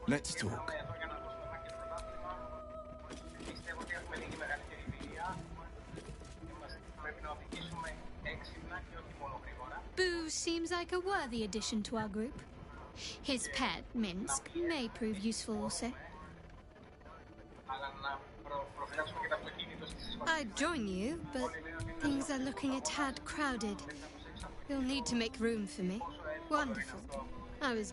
Let's talk. Boo seems like a worthy addition to our group. His pet, Minsk, may prove useful also. I'd join you, but things are looking a tad crowded. You'll need to make room for me. Wonderful. I was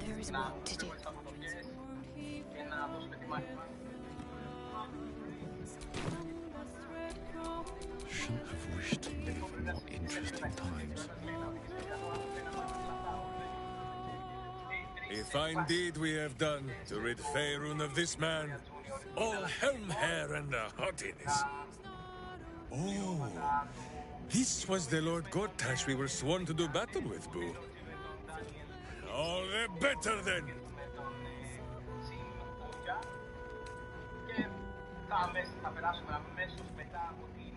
There is work to do. Shouldn't have wished more interesting times. If indeed we have done to rid Faerun of this man, all helm hair and haughtiness. Oh, this was the Lord Gortash we were sworn to do battle with, Boo. All the better then. Θα περάσουμε αμέσως μετά από την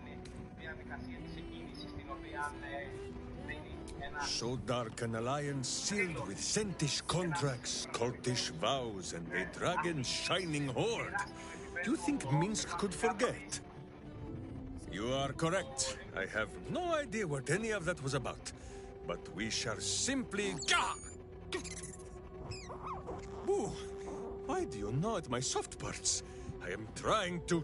διαδικασία της εκκίνησης, την οποία δίνει ένα... So dark an alliance sealed with Sentish contracts, cultish vows, and a dragon's shining horde. Do you think Minsk could forget? You are correct. I have no idea what any of that was about. But we shall simply... Ooh, why do you gnaw at my soft parts? I am trying to...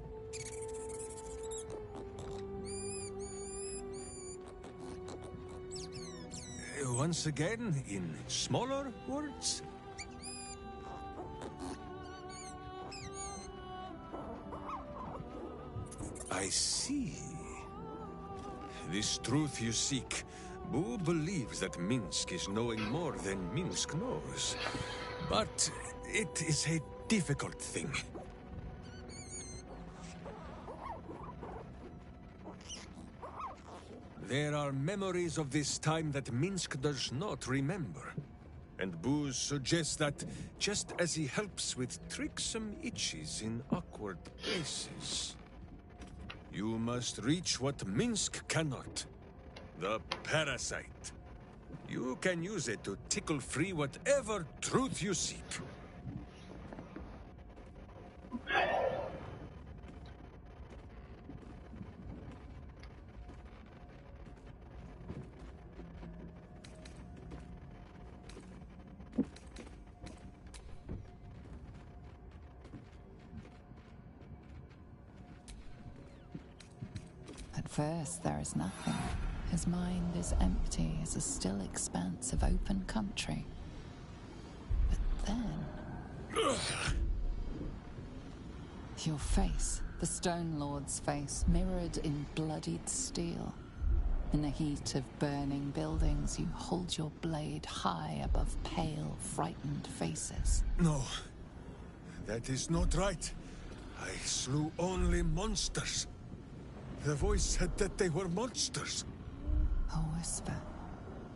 Once again, in smaller words? I see. This truth you seek, Boo believes that Minsk is knowing more than Minsk knows. But it is a difficult thing. There are memories of this time that Minsk does not remember. And Boo suggests that, just as he helps with tricksome itches in awkward places, you must reach what Minsk cannot. The parasite. You can use it to tickle free whatever truth you seek. At first, there is nothing. His mind is empty as a still expanse of open country. But then... Your face, the Stone Lord's face, mirrored in bloodied steel. In the heat of burning buildings, you hold your blade high above pale, frightened faces. No, that is not right. I slew only monsters. The voice said that they were monsters. A whisper.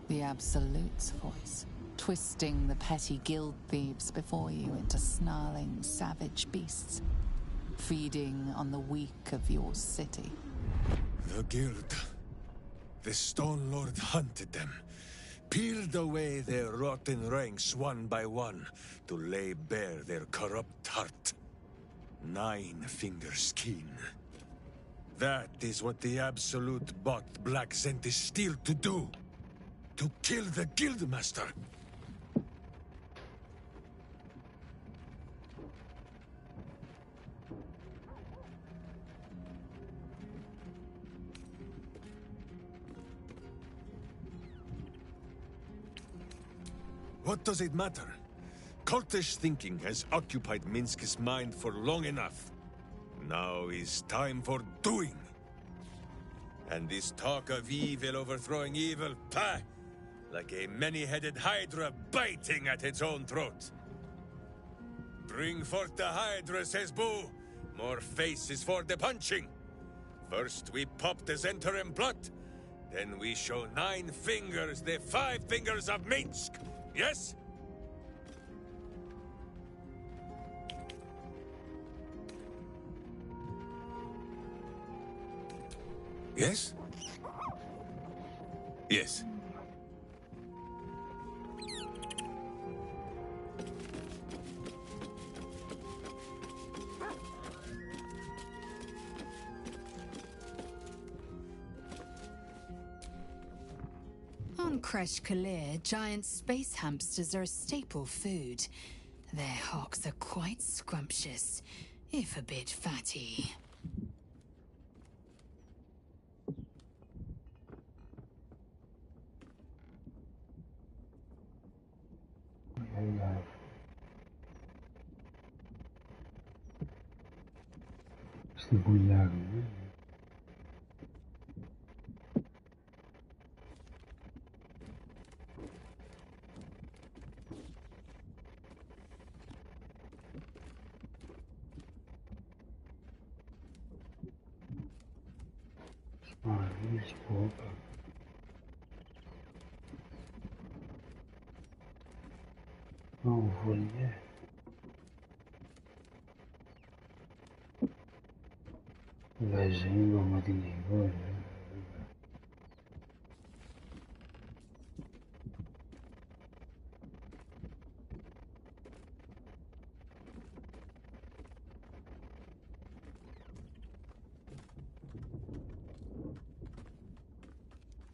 The Absolute's voice, twisting the petty guild thieves before you into snarling, savage beasts, feeding on the weak of your city. The guild. The Stone Lord hunted them, peeled away their rotten ranks one by one to lay bare their corrupt heart. 9 fingers keen. That is what the Absolute bought Black Zenti Steel to do. To kill the Guildmaster. What does it matter? Cultish thinking has occupied Minsk's mind for long enough. Now is time for doing. And this talk of evil overthrowing evil, pah! Like a many-headed hydra biting at its own throat. Bring forth the hydra, says Boo. More faces for the punching. First we pop the Zentarim blood. Then we show 9 fingers, the 5 fingers of Minsk. Yes? Yes? Yes. On Kresh Kalir, giant space hamsters are a staple food. Their hocks are quite scrumptious, if a bit fatty. Στην πουλιά μου. Σπάνιος κόπα. Αμφολιέ. Βαζίνο με την ηγόρια.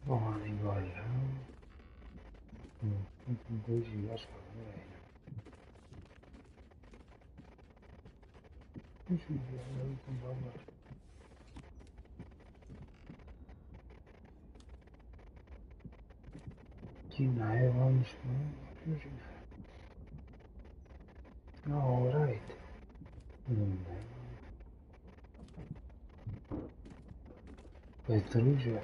Ω, ηγόρια. Δεν το ζυγάς καλά. Τι σου λέει, τον πάμε. Τι να έβαλες μου, ποιος είναι. Oh, right. Πετρούζια.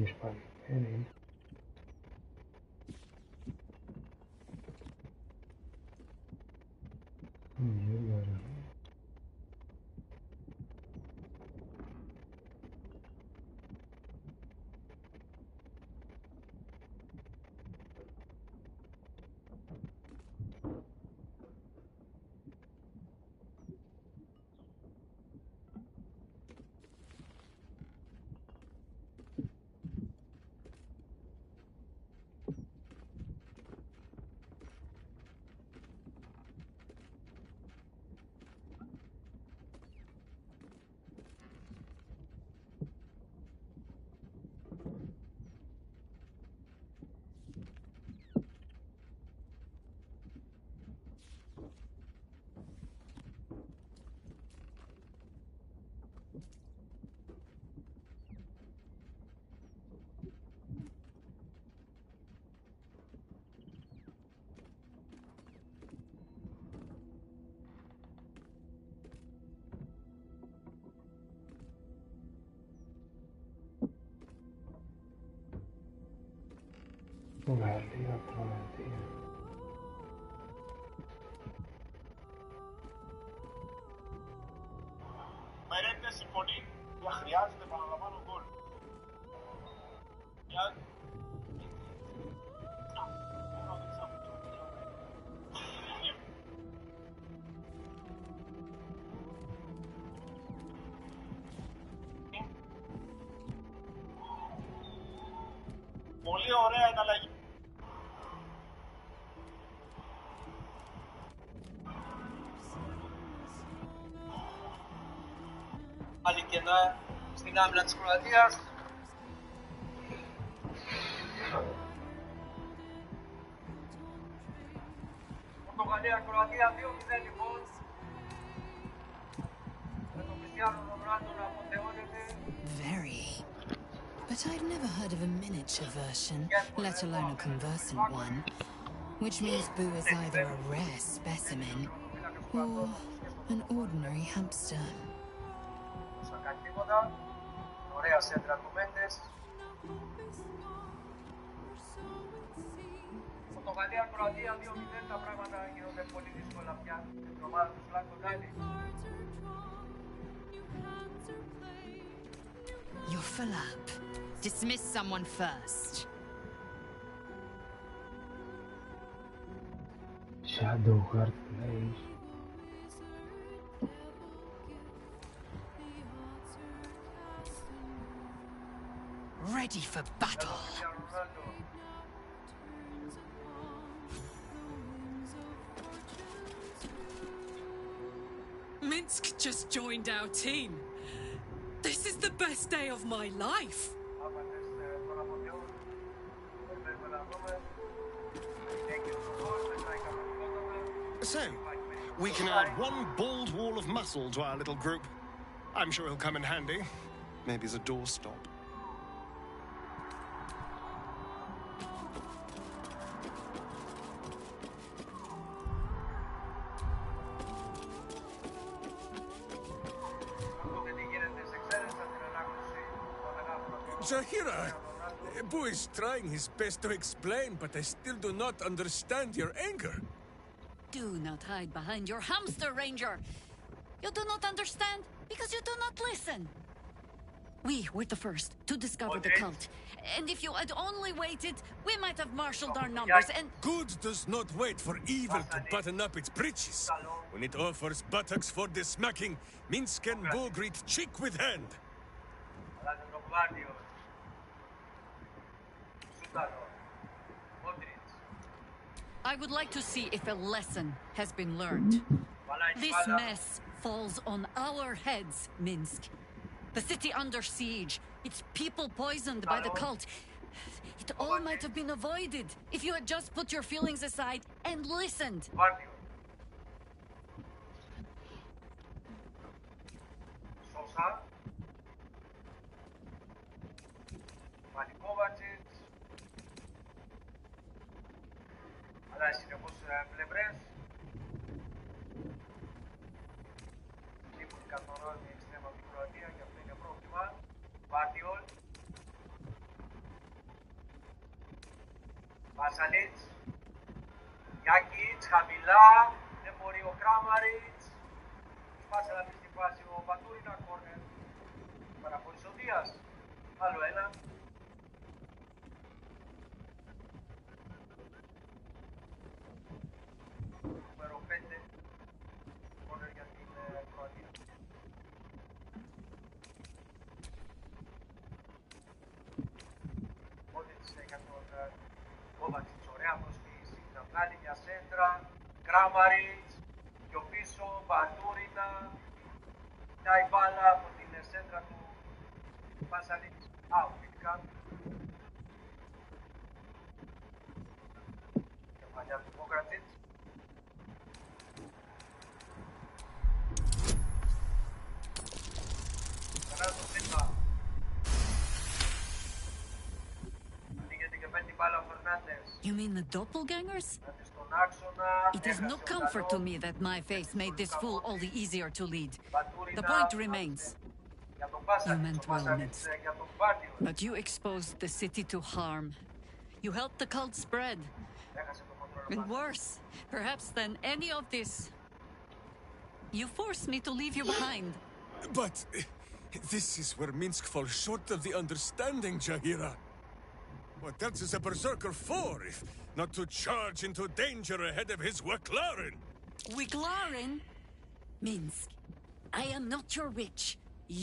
Μάγες πάλι. Είναι. Βαλία, Κροατία. Μερέντε συμφωνεί ότι χρειάζεται παραλαμβάνω γκολ. Πολύ ωραία εναλλαγή. Άλλη κενά στην άμυνα της Κροατίας. Πορτογαλία-Κροατία 2-0 λοιπόν. Με τον Κριστιάνο Ρονάλντο να αποτεώνεται. Very. But I've never heard of a miniature version, let alone a conversant one. Which means Boo is either a rare specimen or an ordinary hamster. Θα κάνει τίποτα. Ωραία σέντρα του Μέντες. Πορτογαλία-Κροατία 2-0. Τα πράγματα γίνονται πολύ δύσκολα πια. Την ομάδα του Φλάκο Ντάλι. You're full up. Dismiss someone first. Shadowheart plays. Ready for battle. Minsk just joined our team. This is the best day of my life. So, we can add one bald wall of muscle to our little group. I'm sure he'll come in handy. Maybe as a doorstop. Zahira, Boo is trying his best to explain, but I still do not understand your anger. Do not hide behind your hamster, Ranger. You do not understand because you do not listen. We were the first to discover the cult. And if you had only waited, we might have marshaled our numbers and... Good does not wait for evil to button up its breeches. When it offers buttocks for the smacking, Minsk and Boo greet cheek with hand. I would like to see if a lesson has been learned. This mess falls on our heads, Minsk. The city under siege, its people poisoned by the cult. It all might have been avoided if you had just put your feelings aside and listened. Αλλά συνεχώς πλευρές. Λείπουν οι καθορώνοι εξτρέμα από την Κροατία και αυτό είναι πρόβλημα. Βάτιολ. Βασαλίτς, Γιάκιτς, χαμηλά, δεν μπορεί ο Κράμαριτς. Σπάσε να μπει στη φάση ο Μπατούρινα, κόρνερ. Παραχώρησε ο Δίας. Άλλο ένα. Νούμερο 5. Κόρνερ για την Κροατία. Μόντιτς για τον Κόβατσιτς, ωραία προσποίηση. Να βγάλει μια σέντρα. Κράμαριτς, πιο πίσω, Μπατούρινα. Μια η μπάλα από την σέντρα του Βασαλίτς. Out, τελικά. Κεφαλιά του Κόκρατιτς. Κανένα το πίτα. Ανοίγεται και παίρνει μπάλα ο Φερνάντες. You mean the doppelgangers? Στον άξονα. It is no comfort to me that my face made this fool all the easier to lead. The point remains. You meant well, Minsk. But you exposed the city to harm. You helped the cult spread. And worse, perhaps than any of this, you forced me to leave you behind. But this is where Minsk falls short of the understanding, Jahira. What else is a berserker for, if not to charge into danger ahead of his Waklaren? Wiklaren? Minsk, I am not your witch.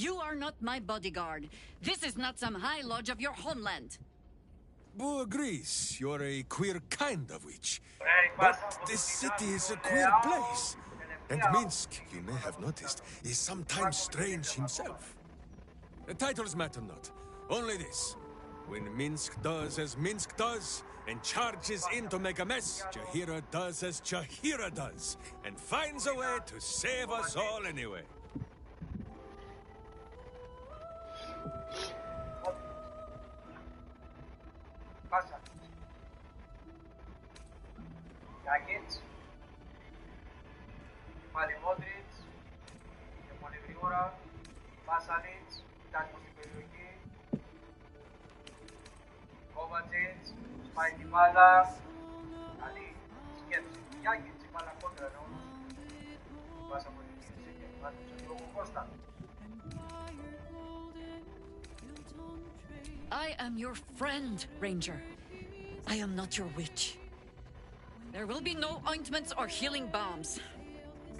You are not my bodyguard. This is not some high lodge of your homeland. Bo agrees you're a queer kind of witch. But this city is a queer place. And Minsk, you may have noticed, is sometimes strange himself. The titles matter not. Only this. When Minsk does as Minsk does, and charges in to make a mess, Jahira does as Jahira does, and finds a way to save us all anyway. Πάσα. Γιάκιτς. Πάλι Μόντριτς. Και πολύ γρήγορα. Πάσαλιτς. Φτάνει στην περιοχή. Κόβατσιτς. Σπάει την μπάλα. Καλή σκέψη. Γιάκιτς η μπάλα κόντρα όμως. Πάσα από την κίνηση και πάτησε τον Κώστα. I am your friend, Ranger. I am not your witch. There will be no ointments or healing balms.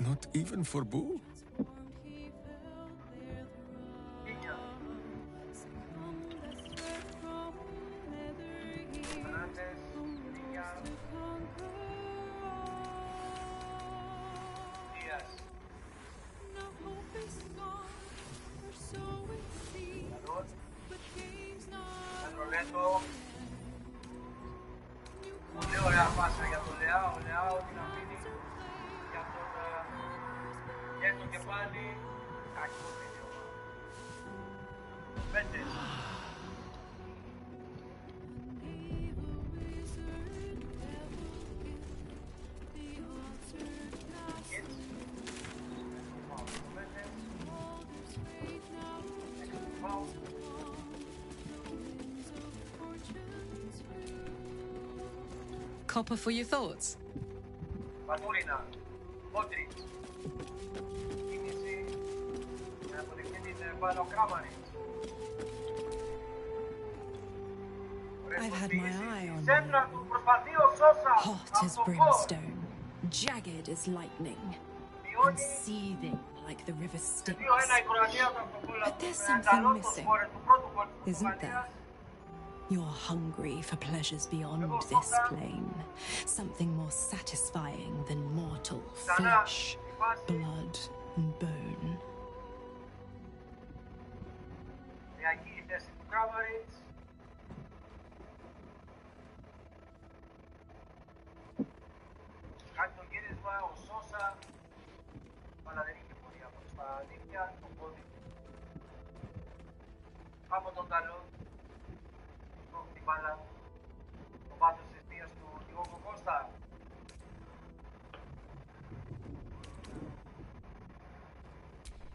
Not even for Boo? Πολύ ωραία πάσα για τον Λεάο. Ο Λεάο την αφήνει για τον Γέντο και πάλι. Κακό τελείωμα. Πέντε. Copper for your thoughts. Μπατούρινα, Μόντριτς. Κίνηση για να αποδεχτεί την μπάλα ο Κράμαριτς. I've had my eye on Σέντρα του προσπαθεί ο Σόσα. hot as brimstone, jagged as lightning, and seething like the river Styx. But there's something missing, isn't there? You're hungry for pleasures beyond this plane. Something more satisfying than mortal flesh, blood, and bone. Διακεί η θέση του Κράμαριτς. Κάνει το γύρισμα ο Σόσα. Αλλά δεν είχε πολύ από στα δίκτυα, το πόδι. Από τον καλό. Πρόκειται την μπάλα. Το βάθος της αιστείας του Διόγκο Κώστα.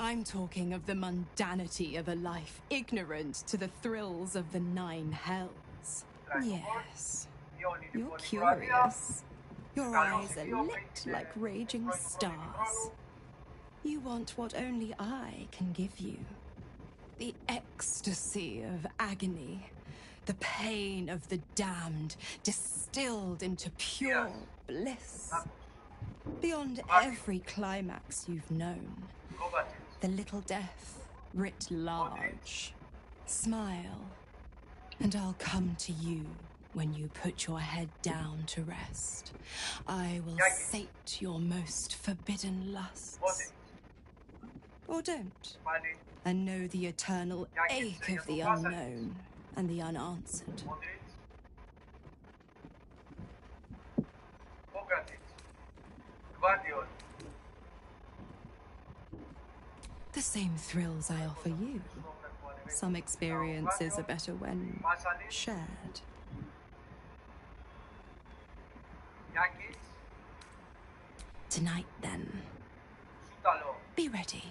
I'm talking of the mundanity of a life ignorant to the thrills of the nine hells. Yes, You're curious. Your eyes are lit like raging stars. You want what only I can give you. The ecstasy of agony. The pain of the damned, distilled into pure bliss. Beyond every climax you've known. The little death writ large. Smile, and I'll come to you when you put your head down to rest. I will sate your most forbidden lusts. Or don't. And know the eternal ache of the unknown and the unanswered. The same thrills I offer you. Some experiences are better when shared. Tonight, then. Be ready.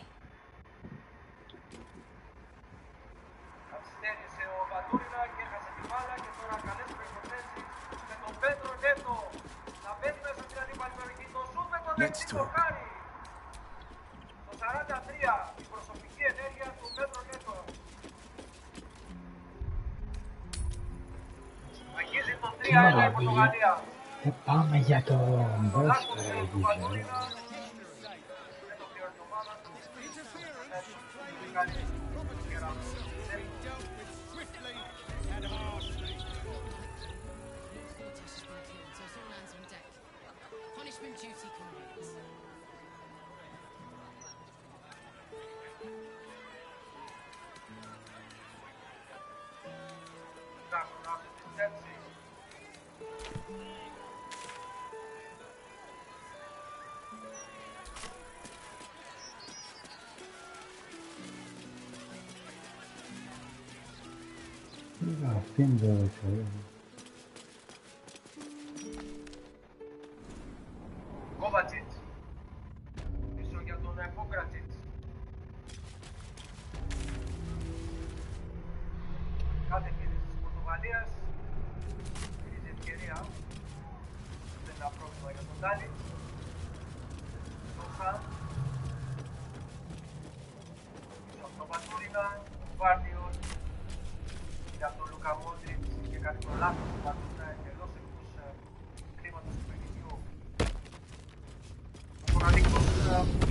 Καθυστέρησε ο Βαντούρινα και έχασε τη μπάλα και τώρα καλές προϋποθέσεις με τον Πέτρο Νέτο να μπαίνει μέσα στην αντίπαλη περιοχή. Το σούτ με τον δεξί χάρι. Το 43 η προσωπική ενέργεια του Πέτρο Νέτο. Αγγίζει το 3-1 η Πορτογαλία. Πάμε για το μπάσκετ. Punishment duty commence. Αυτή είναι το δεξιό. Κόβατσιτς. Πίσω για τον Πόκρατσιτς. Κάθε κίνηση της Πορτογαλίας. Έχει ευκαιρία. Δεν είναι ένα πρόβλημα για τον Τάλιτς. Λόχα. Πίσω από τον Πατούρινα. Βάρτιος. Για τον Λουκα Μόντριτς και κάνει το λάθος του Πατούρινα εντελώς εκτός κλίματος του παιχνιδιού. Ο μοναδικός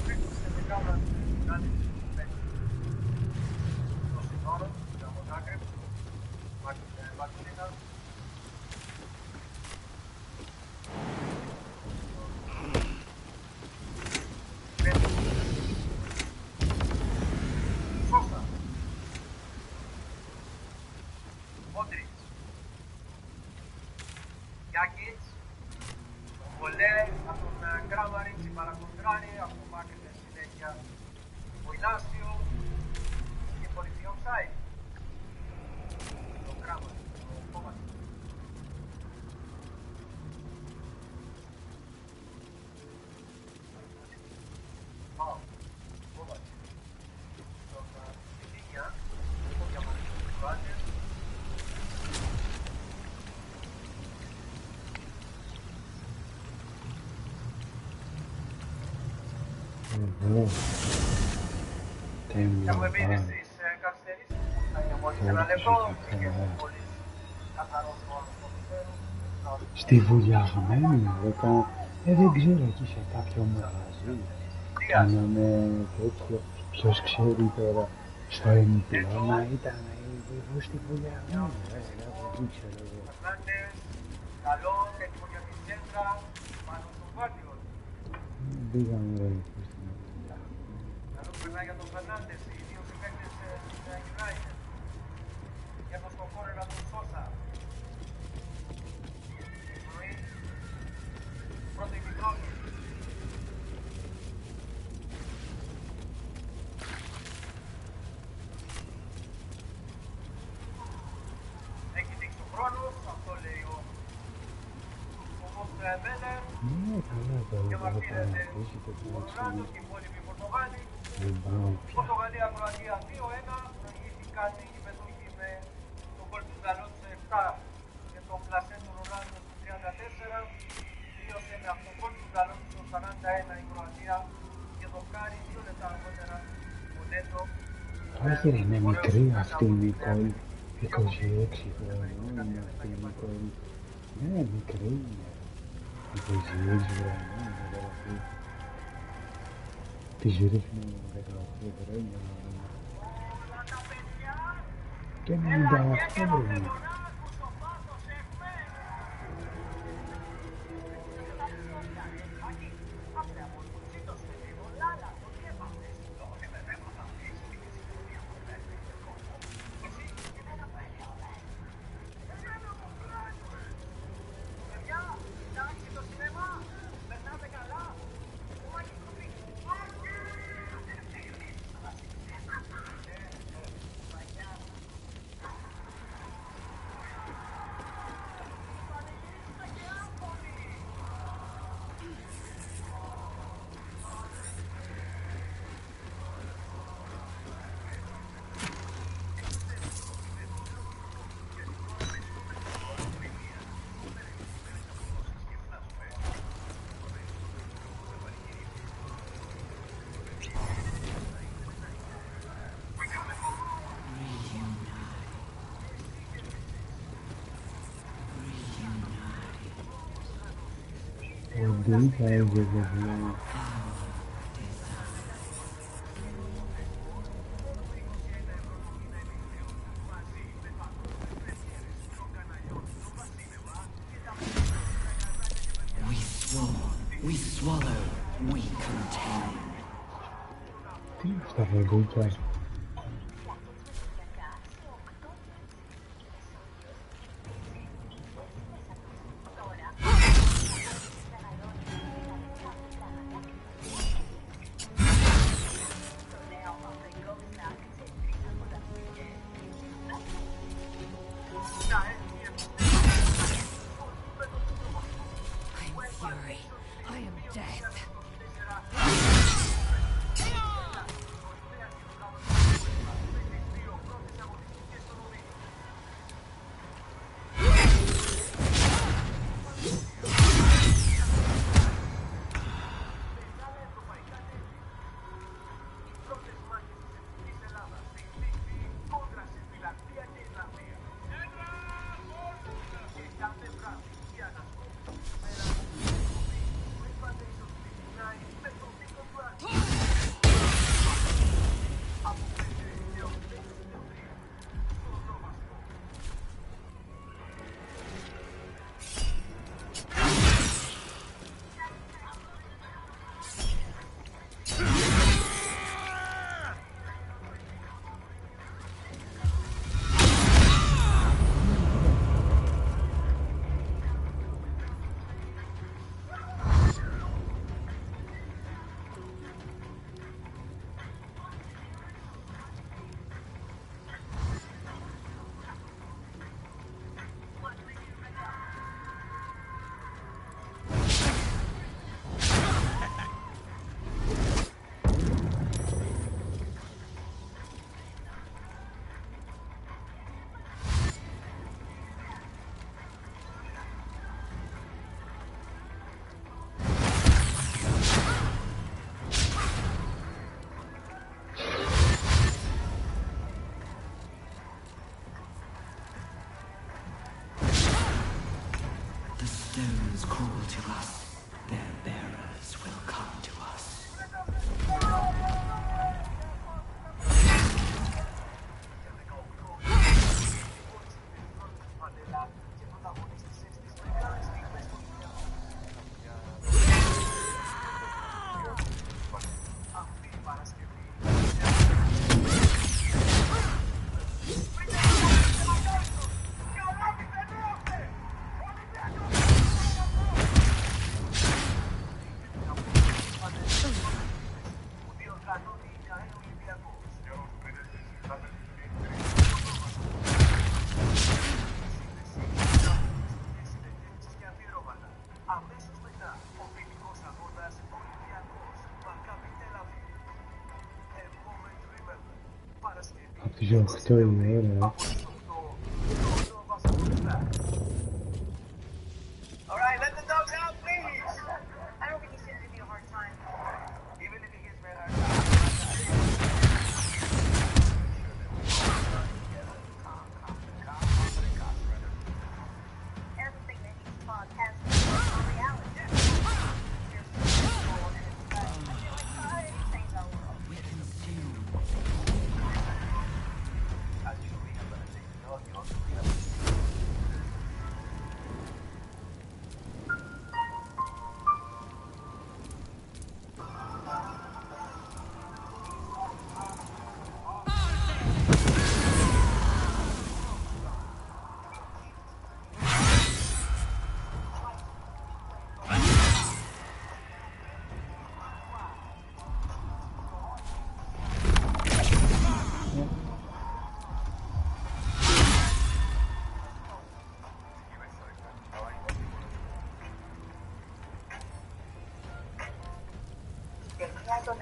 παίκτης της δεκάδας του Τάλιτς παίζει το συνόρο για τον Ζάγκρεπ. Πατούρινα. Σόσα. Μόντριτς. Γιάκιτς. Ο Βολέ από τον Κράμαριτς, η παρακοντράρει, απομάκρυνε συνέχεια ο Ινάστιο και πολιτή offside. Ο Κράμαριτς, ο Κόβατσιτς. Πάω, Κόβατσιτς. Στον Λίνια, ο διαμαρτυρός του Κροάτιας. Έχουμε μείνει στις καθυστερήσεις που ήταν για μόλις ένα λεπτό και μόλις καθαρός ο ατμοσφαίρου. Στη βουλιαγμένη, δεν ξέρω εκεί σε κάποιο μαγαζί. Κάναμε τέτοιο, ποιος ξέρει τώρα, στο Εμπλώνα ήταν εγώ στη βουλιαγμένη, δεν ξέρω εγώ. Φερνάντες, καλό, έτοιμο για την κέντρα, πάνω στο Βάρτιο. Πήγαμε ρε στην βουλιαγμένη. Καλό περνάει για τον Φερνάντες, οι δύο συμπαίκτες της United. Κέρδος στο κόρνερα του Σόσα. Πρώτη μικρόνη. Έχει δείξει ο χρόνος, αυτό λέει ο Μέλερ. Ναι, καλά, Και θα μαρτύρεται παρακολουθήσει το ο Ρονάλντο και οι υπόλοιποι Πορτογάλοι. Πορτογαλία-Κροατία 2-1. Προηγήθηκαν οι μετοχοί με τον γκολ του Νταλότ σε 7 και τον πλασέ του Ρονάλντο από τον Πορτογάλο στο 41 η Κροατία και δοκάρει 2 λεπτά αργότερα ο Νέτο. Όχι ρε, είναι μικρή αυτή η Νικόλ. 26 χρονών είναι αυτή η Νικόλ. Ναι, μικρή είναι. 26 χρονών είναι αυτή. Της ρίχνω 18 χρόνια. Και 98 χρόνια. Δεν θα έζευε πλέον. We swallow, we contain. Τι είναι αυτά φαγούτσα? Stones crawl to us, their bearers will come to us. Από τις 8 η ώρα. Alright, let the dogs out, please!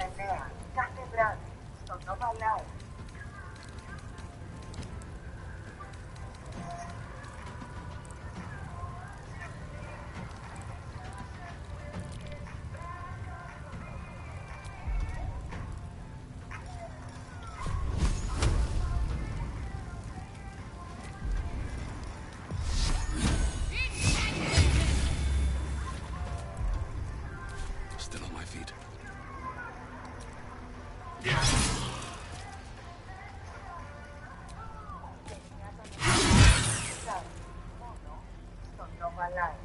9 κάθε βράδυ στο Nova Live. Still on my feet. Στο Nova Live.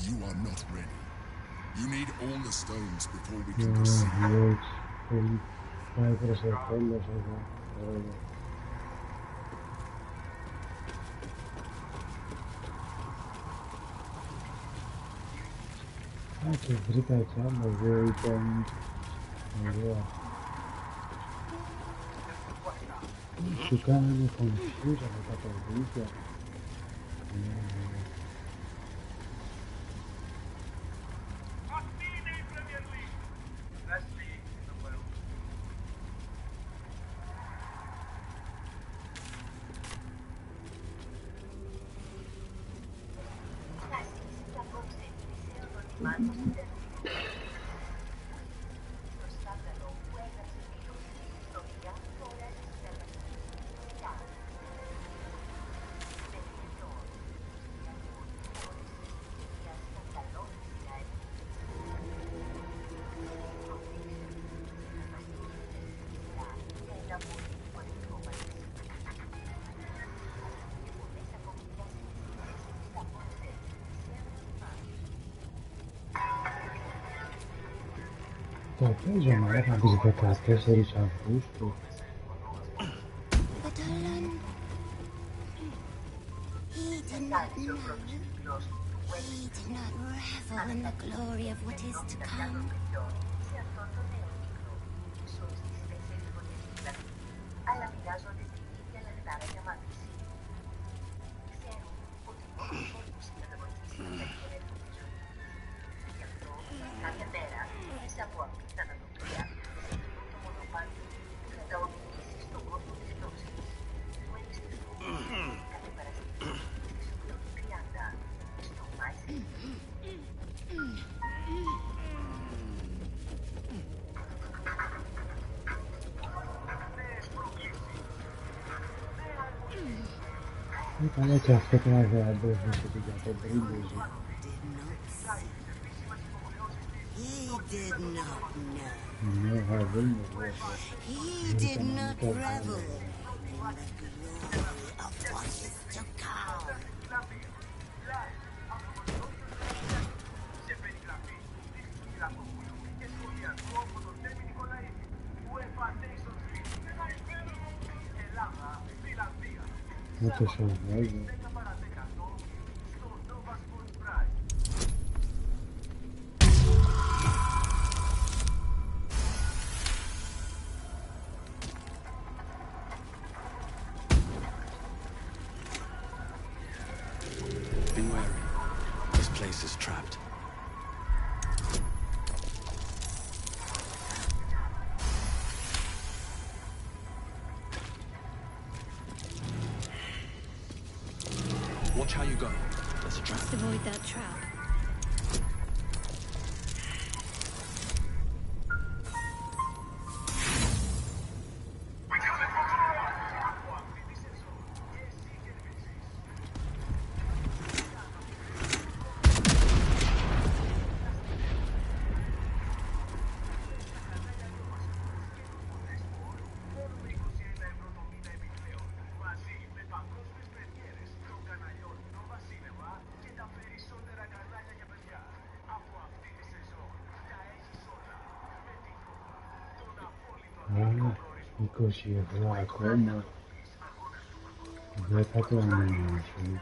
You are not ready. You need all the stones before we can proceed. Πάει προς το τέλος εδώ. Και βρήκα κι άλλο εδώ, ήταν ωραία. Σου κάνανε confuse από τα κορδίκια. Το παίζω να έχω τις 14 Αυγούστου. But Alan, he did not know. He did not revel in the glory of what is to come. Αλλά μοιράζονται την ίδια λαχτάρα για μάθηση. Ξέρουν ότι μόνο μόνος είναι να βοηθήσει να περιχωρεύουν τη ζωή. Γι' αυτό κάθε μέρα μέσα από απίθανα τοπία συγκρίνουν το μονοπάτι που θα τα οδηγήσει στον κόσμο της γνώσης. Που εμπιστευτούν κάθε Παρασκευή στις 8:30 στο Ps5. Έκανε και αυτό το αδεαντεύγησε και για τον Πρίλιζο. Ναι, θα δούμε βέβαια. He did not revel in the glory of what is to come. Ούτε σε βγάζει. Be wary. This place is trapped. how you go. There's a trap. Just avoid that trap. Α, 20 € ακόμα. 10 το ανανεώσει.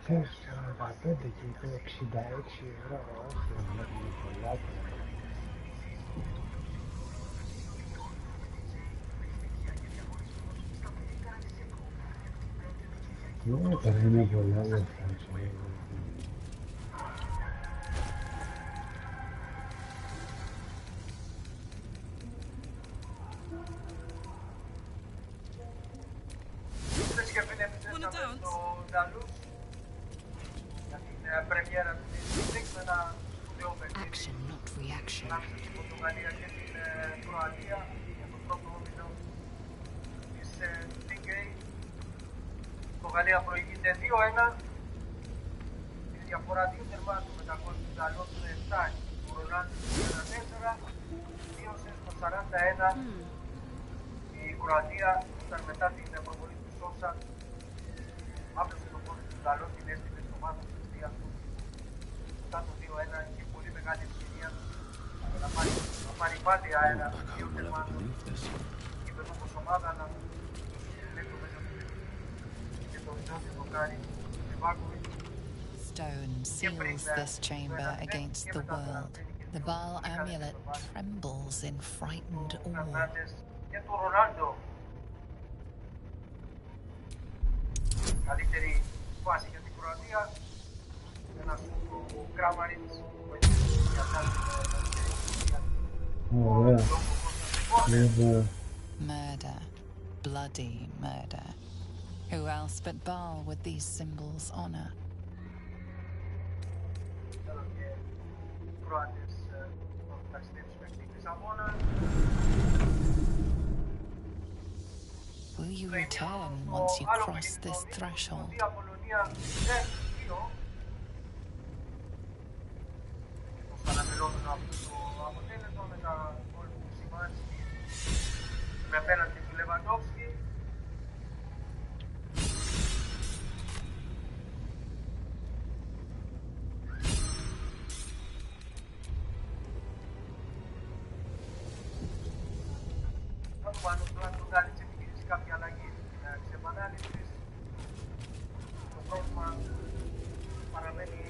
45 και το 66 €. Όχι, είναι πολλά τώρα. Ναι, τώρα είναι πολλά λεφτά, ξέρω εγώ. Χθες και πριν επιστρέψαμε στο Baldur για την πρεμιέρα του Ps5 με ένα σπουδαίο παιχνίδι ανάμεσα στην Πορτογαλία και την Κροατία για τον πρώτο όμιλο της TK. Η Πορτογαλία προηγείται 2-1. Η διαφορά 2 τερμάτων με τα γκολ του Baldur με 7, του Ρολάντου 1-4, μείωσε στο 41. Η Κροατία ήταν μετά την προβολή του Σόσα, άπλωσε τον πόδι του Baldur, την έστειλε στο βάθος της αιστείας του. Μετά το 2-1 είχε πολύ μεγάλη ευκαιρία να πάρει πάλι αέρα 2 τερμάτων η Βερνούχος ομάδα, αλλά μέχρι το μέσο του και το ζώδιο το κάνει με Βάκοβιτ. Stone seals this chamber against the world. The Baal amulet trembles in frightened awe. Και του Ρονάλντο. Καλύτερη φάση για την Κροατία. Ένα σου του Κράμαριτς που έχει Ωραία. Murder. Bloody murder. Who else but Baal would these symbols honor? Θέλω και οι Κροάτες να ταξιδέψουν μέχρι την Λισαβόνα. Will you return once you cross this threshold? Το αναμενόμενο αποτέλεσμα με τα γκολ του Σιμάνσκι με απέναντι του Λεβαντόφσκι. Θα του πάνω του αν τον κάνει επιχειρήσει κάποια αλλαγή της επανάληψης. Το πρόβλημα παραμένει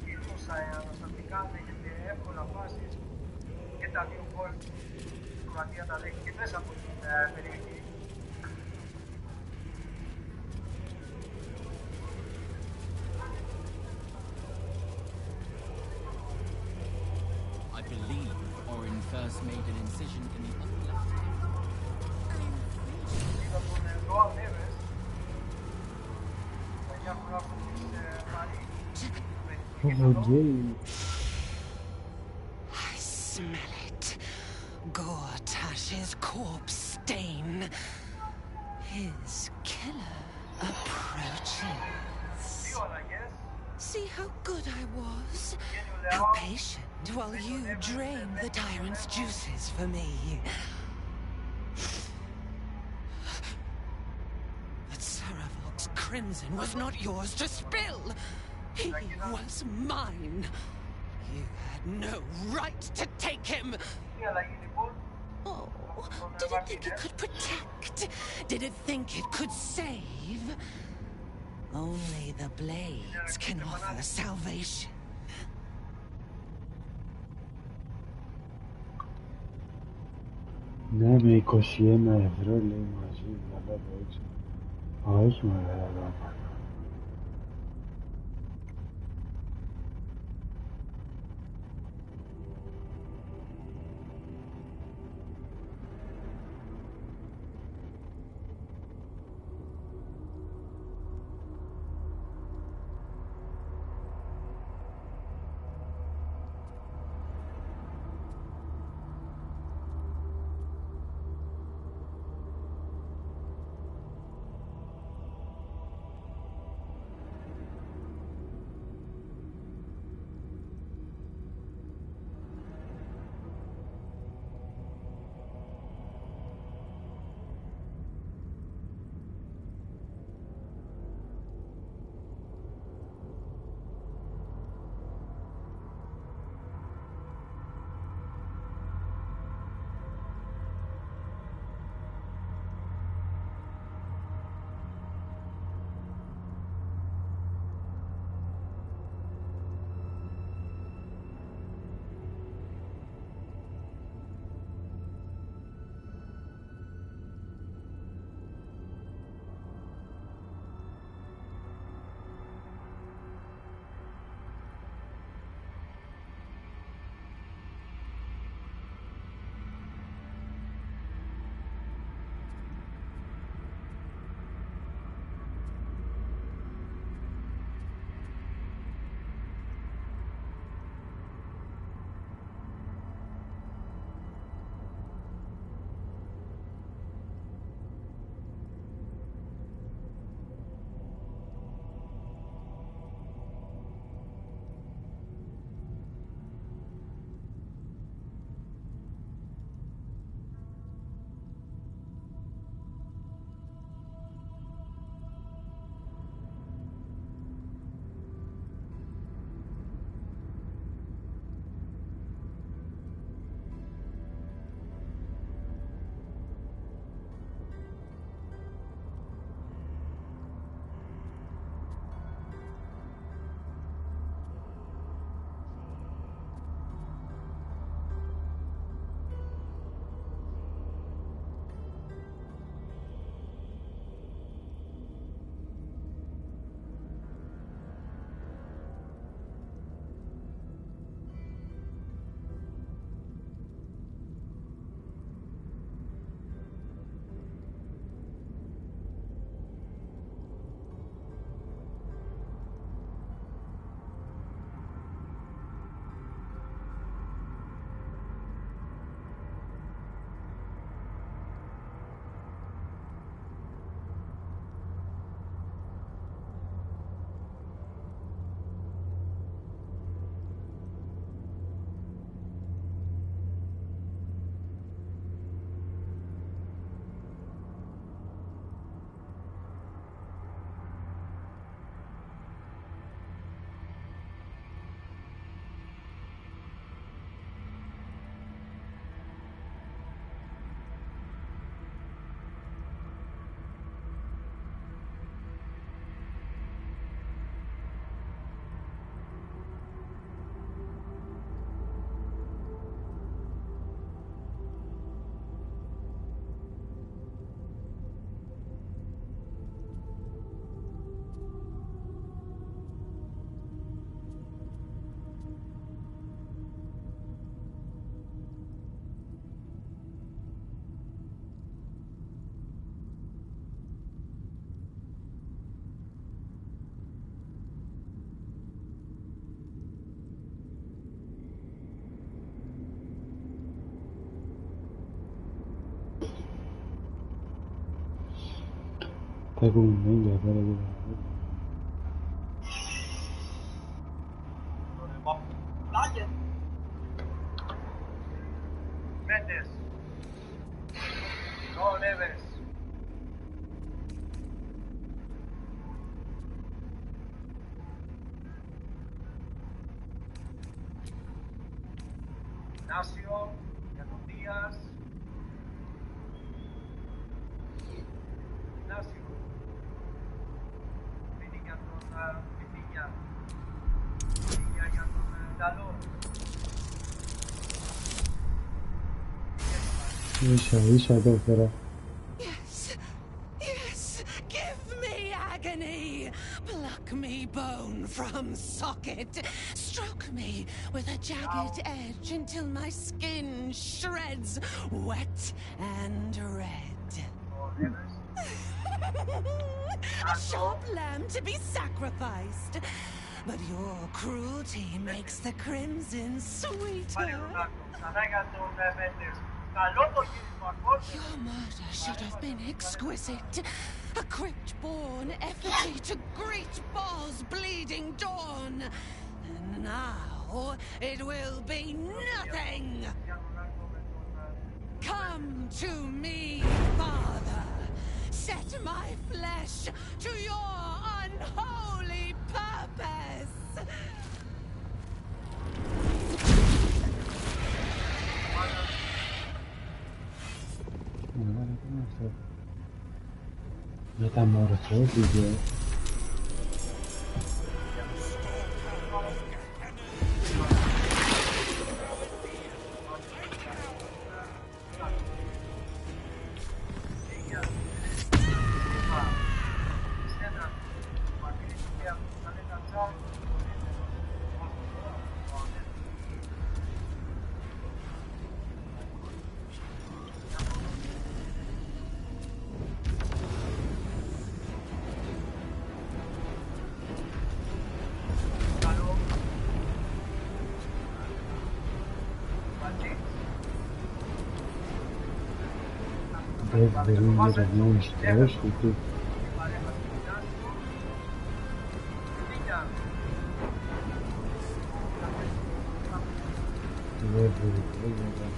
κυρίως στα αναστατικά, δέχεται εύκολα φάσεις και τα δύο γκολ η Κροατία τα δέχεται μέσα από την περιοχή. I believe Orin first made an incision in the upper left. Είδα τον Ζωάου Νέβες, τα 9 χρόνια της Παρί. I smell it. Gortash's corpse stain. His killer approaches. See how good I was? How patient while you drain the tyrant's juices for me. But Saravok's crimson was not yours to spill. He was mine. You had no right to take him. Oh, did it think it could protect? Did it think it could save? Only the blades can offer salvation. Ναι, με 21 € λέει μαζί, να τα πω έτσι. Όχι μεγάλα πράγματα. Está como un ninja, para que Mendes. No, Neves. Ignacio, Yanon Díaz. Ignacio. Vini για τον Βιτίνια. Βιτίνια για τον Νταλό. ίσα το έφερα. Yes, yes, give me agony. Pluck me bone from socket. Stroke me with a jagged edge until my skin shreds wet and red. A sharp lamb to be sacrificed. But your cruelty makes the crimson sweeter. Your murder should have been exquisite. A crypt-born effigy to greet Baal's bleeding dawn. And now it will be nothing. Come to me, Father. Set my flesh to your unholy purpose. Μεταμορφώθηκε. Δεύτερη γερανών στρος, γιατί δεύτερη γερανών.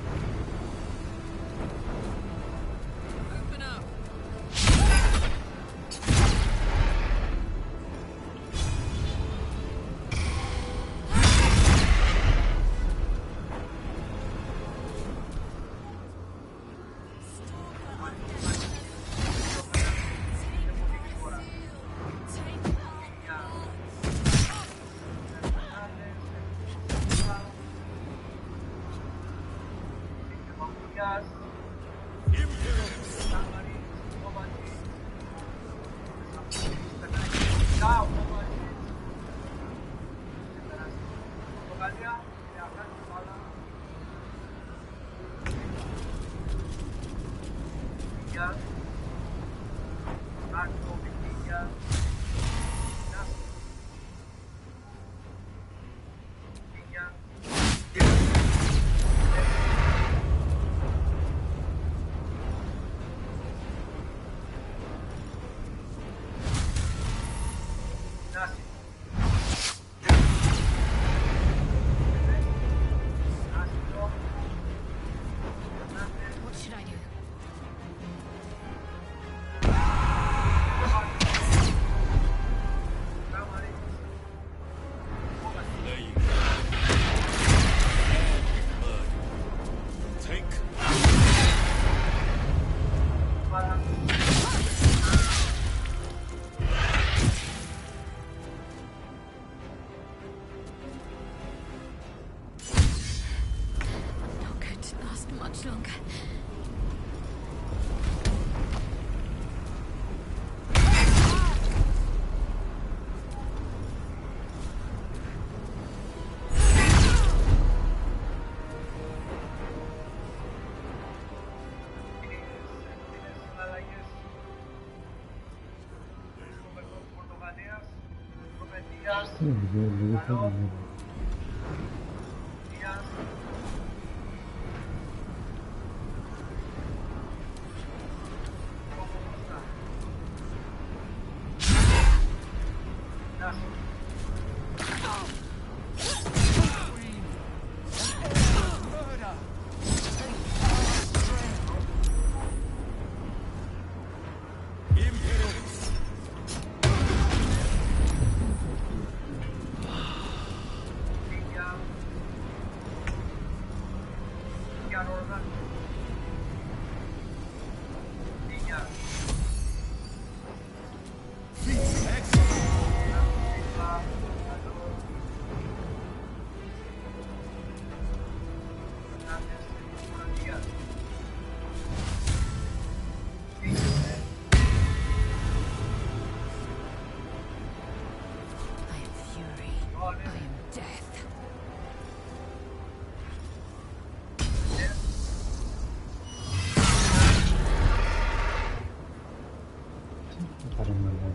death. Para me la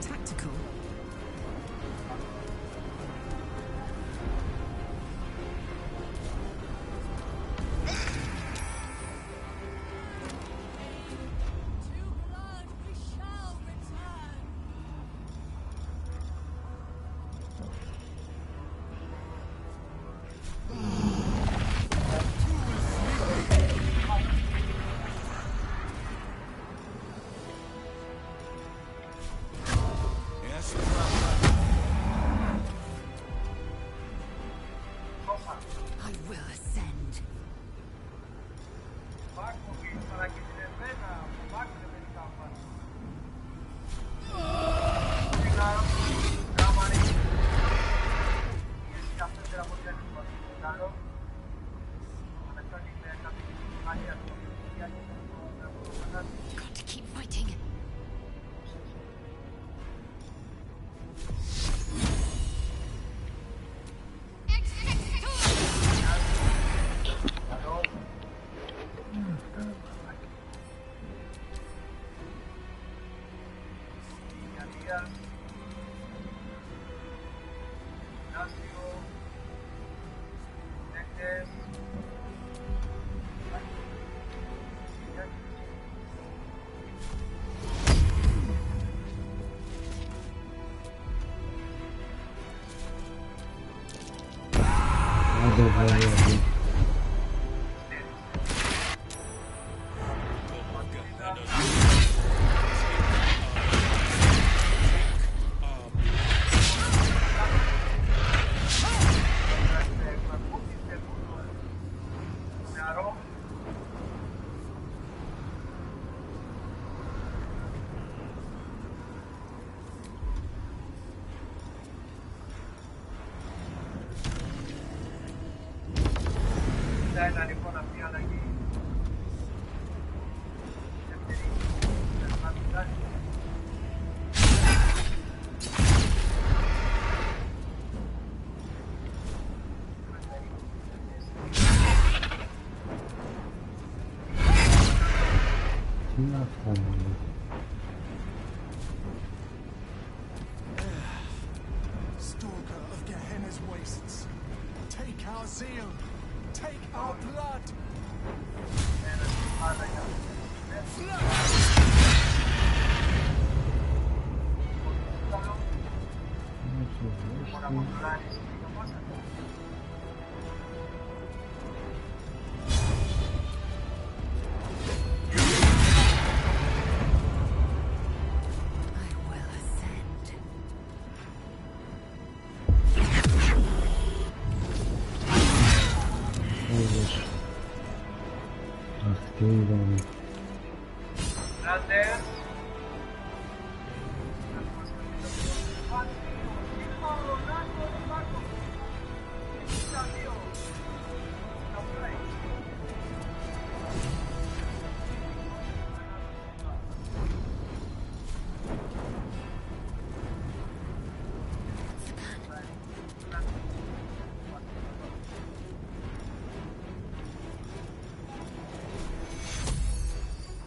Tactical. I will ascend. Got to keep fighting. Stalker of Gehenna's wastes. Take our zeal. Take our blood.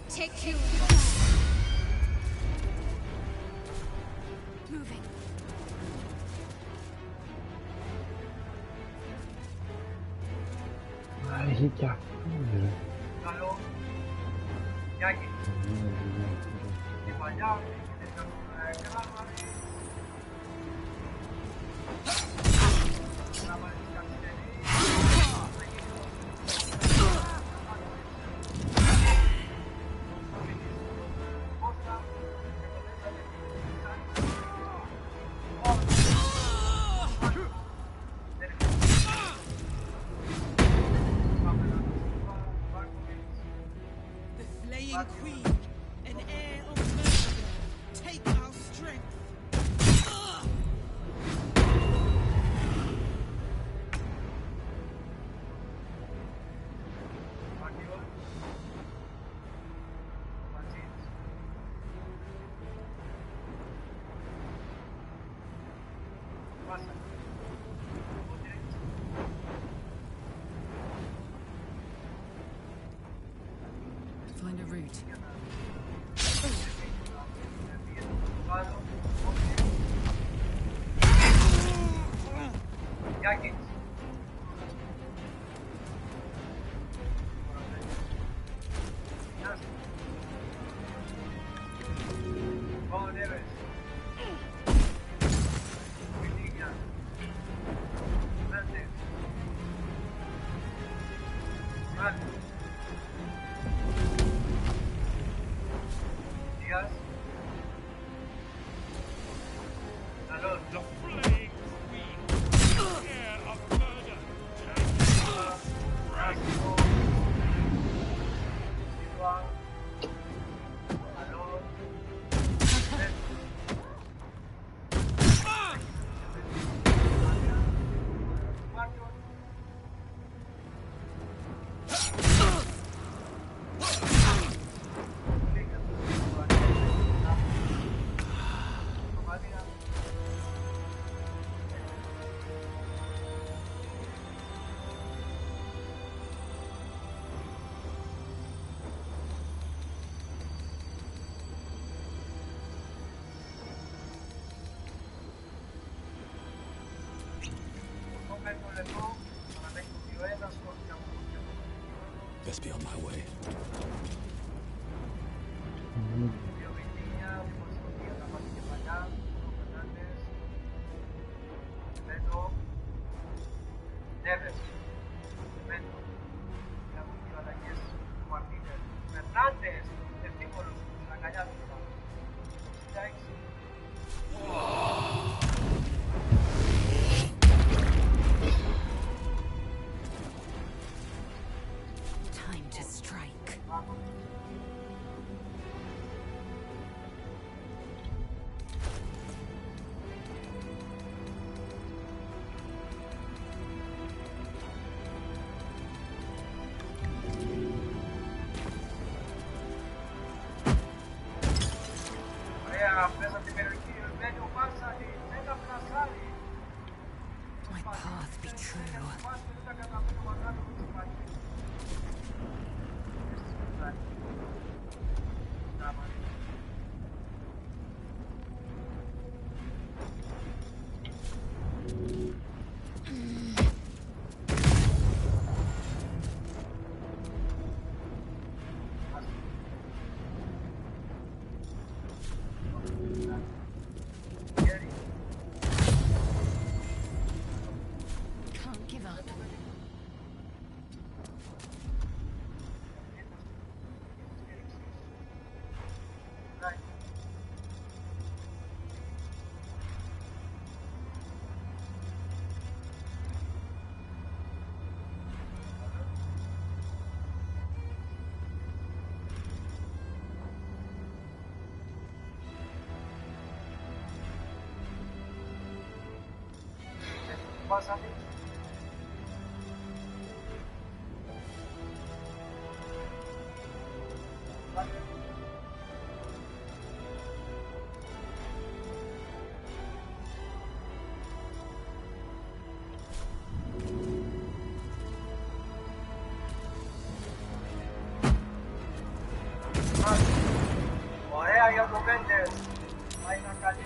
Take you. Moving. Ai, que a Queen, an heir of murder, take our strength. Find a route. Best be on my way. My path be true. Can't give up. Ωραία για το Βέντερ. Πάει να κάνει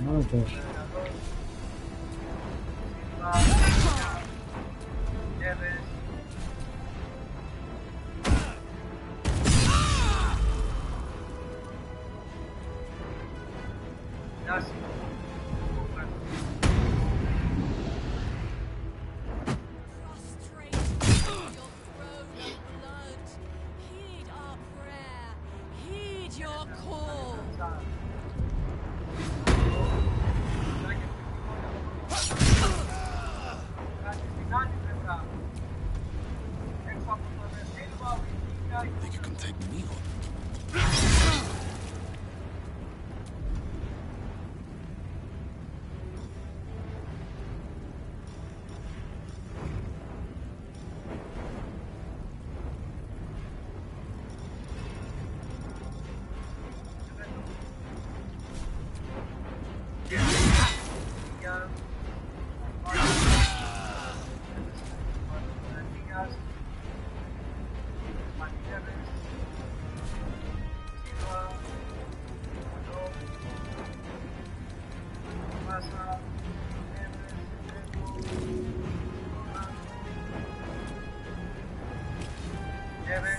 Μάτος. Heed our prayer. Heed your call. Think you can take me on?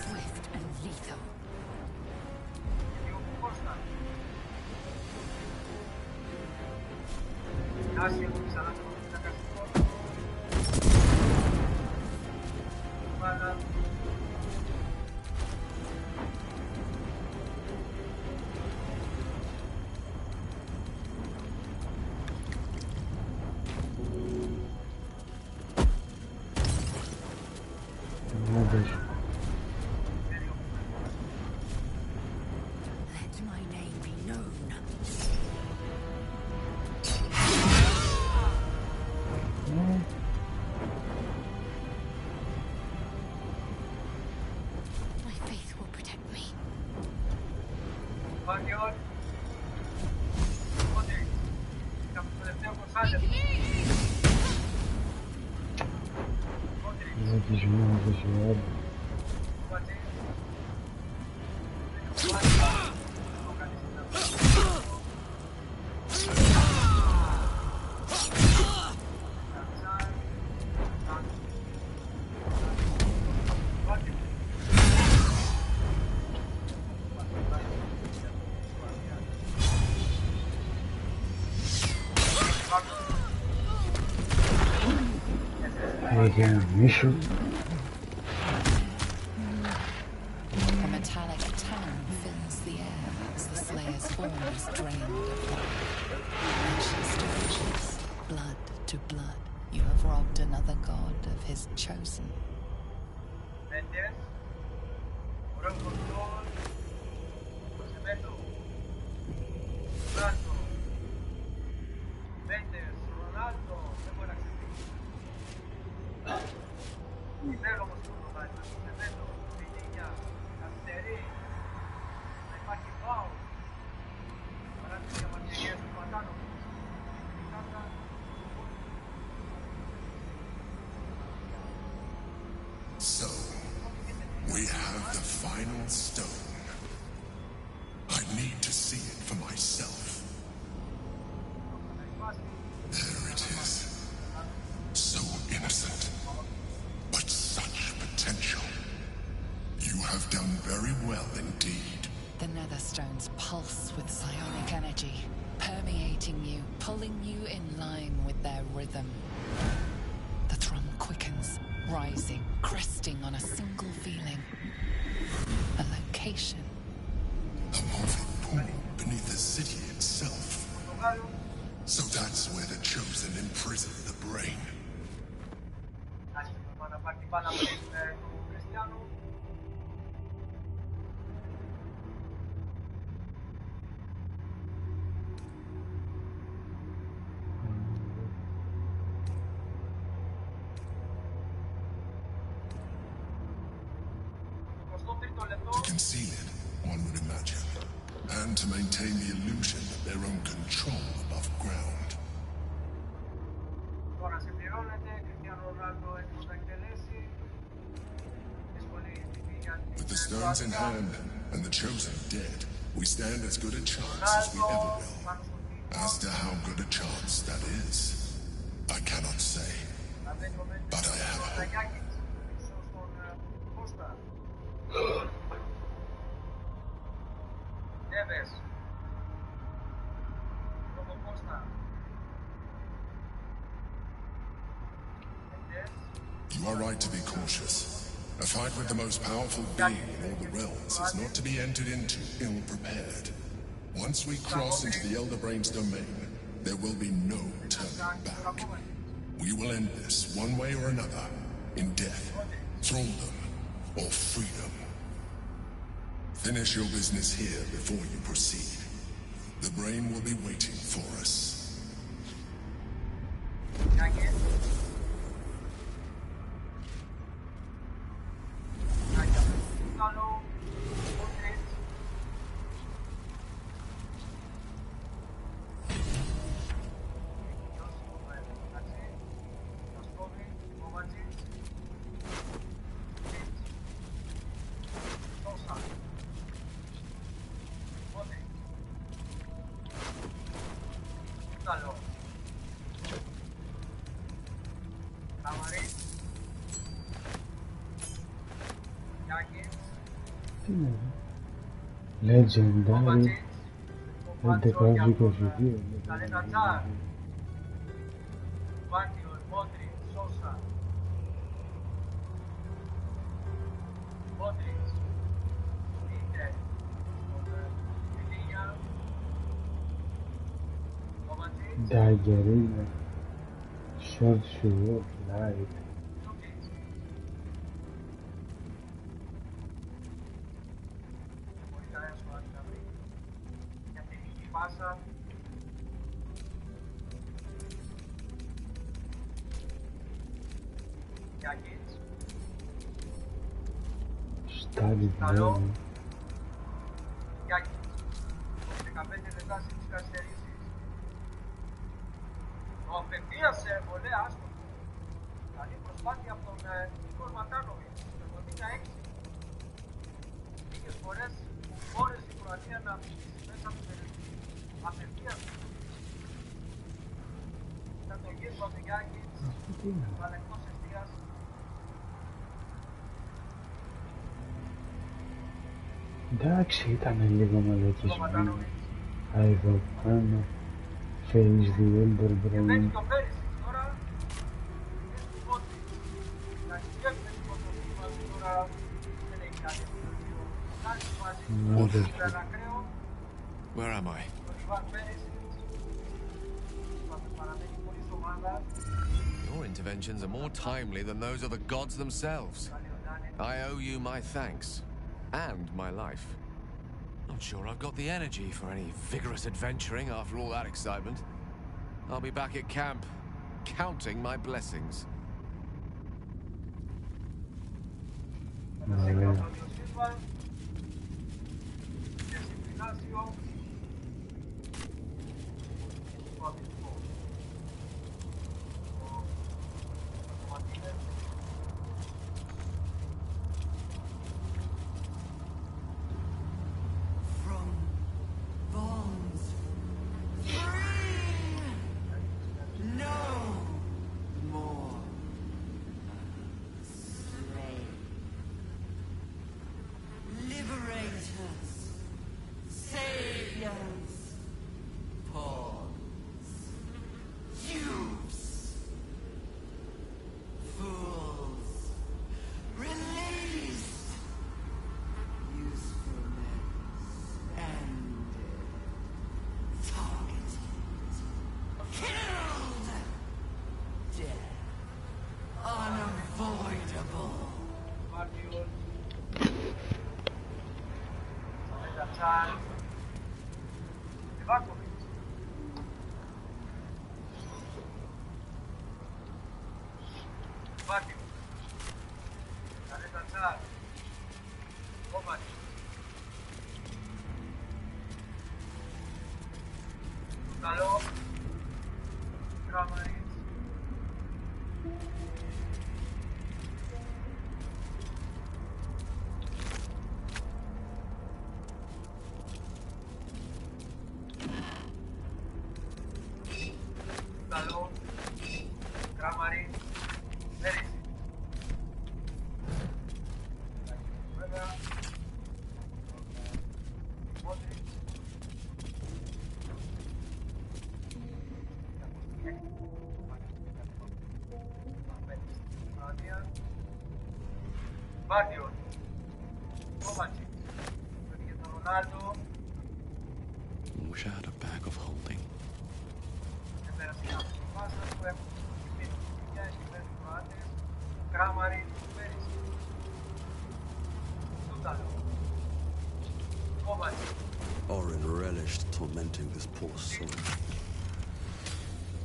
Swift and lethal. Μάτος. Let my name be known. My faith will protect me. Μάτος, μάτος. Again, mission. A metallic tang fills the air as the Slayer's form is drained of life. Ashes to ashes, blood to blood, you have robbed another god of his chosen. So, we have the final stone. I need to see it for myself. There it is. So innocent, but such potential. You have done very well indeed. The Netherstones pulse with psionic energy, permeating you, pulling you in line with their rhythm. The thrum quickens, rising, cresting on a single feeling. A location. A moving pool beneath the city itself. So that's where the Chosen imprison the brain. To conceal it, one would imagine. And to maintain the illusion of their own control above ground. With the stones in hand and the Chosen dead, we stand as good a chance as we ever will. As to how good a chance that is, I cannot say. But I have hope. You are right to be cautious. A fight with the most powerful being in all the realms is not to be entered into ill-prepared. Once we cross into the Elder Brain's domain, there will be no turning back. We will end this one way or another, in death, thraldom, or freedom. Finish your business here before you proceed. The brain will be waiting for us. Legendary the gráfico video. Dagerina short show light. Study very. Εντάξει, ήταν λίγο μαλακισμένο. Εδώ πάνω, face the elder brain. Where am I? Your interventions are more timely than those of the gods themselves. I owe you my thanks. And my life. Not sure I've got the energy for any vigorous adventuring after all that excitement. I'll be back at camp, counting my blessings. Baldur. Kovacic. Ronaldo. Wish I had a bag of holding. Orin relished tormenting this poor soul.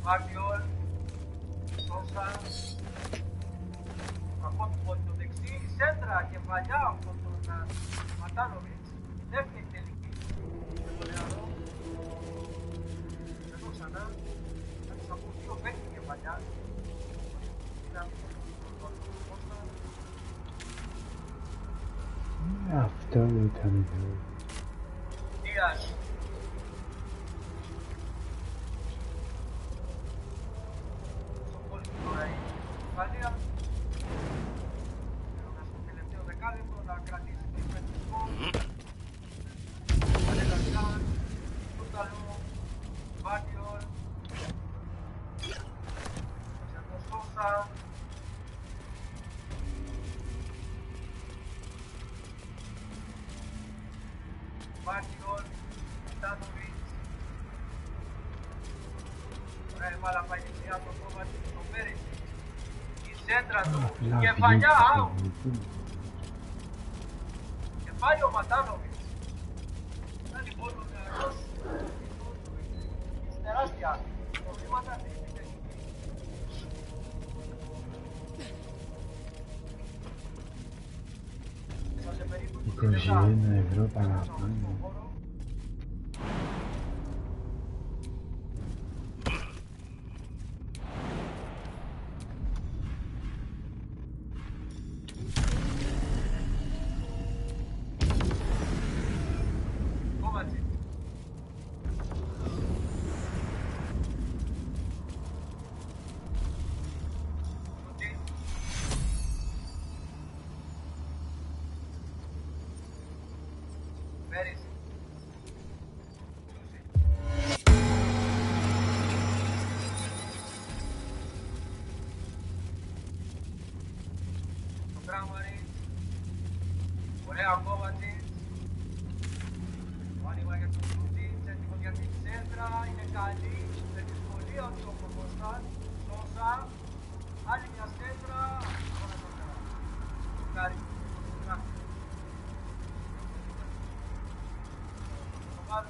Martiol. Sosa. Από το δεξί σέντρα κεφαλιά από τον Ματάνοβιτς. Δεύτερη τελική. Με τον νεαρό. Εδώ ξανά. Άρχισα από δύο παίκτη κεφαλιά. Αυτό ήταν. Δίας. Στο πόλη του τώρα η Ισπανία. Στο τελευταίο δεκάλεπτο να κρατήσει την πεντικό. Αλεγασάν, Τούταλο, Βάτιολ, Σόσα. Βάτιολ, Τάνοβιτς. Ωραία, βάλα πάει δεξιά το κόμματι στο Πέρες. Η σέντρα του, κεφαλιά, κεφάλι ο Ματάνοβιτς. Ήταν λοιπόν ο νεαρός, είναι τεράστια προβλήματα στην τεχνική. 21 ευρώ παραπάνω. Ωραία Κόβατσιτς. Γιατί η Ξέντρα είναι καλή, με δυσκολία ότι ο Κομποστάν, Σόσα, άλλη μια Ξέντρα, όλα τα πέρα. Κάρι, κάρι. Το πάρω.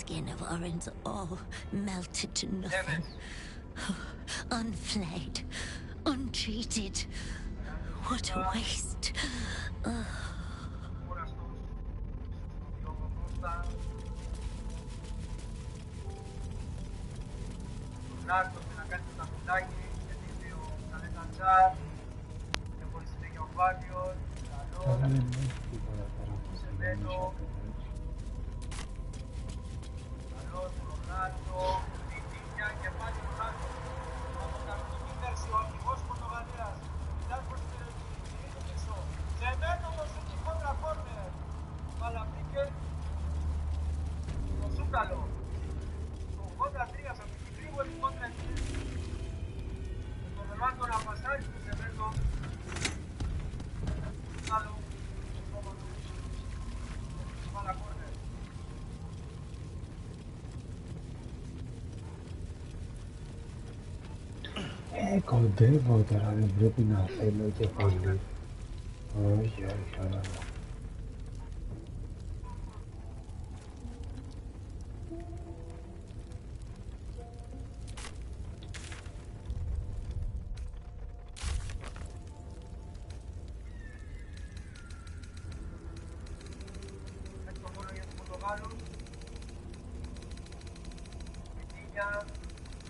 Skin of Orin's all melted to nothing. Unflayed, untreated. What a waste. Κοντεύω τώρα, δεν πρέπει να θέλω και πολύ. Όχι, όλα.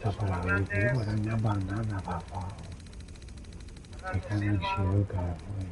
Θα παραγωγή γρήγορα μια μπανάνα θα φάω. Και κάνω ξηρό καφέ.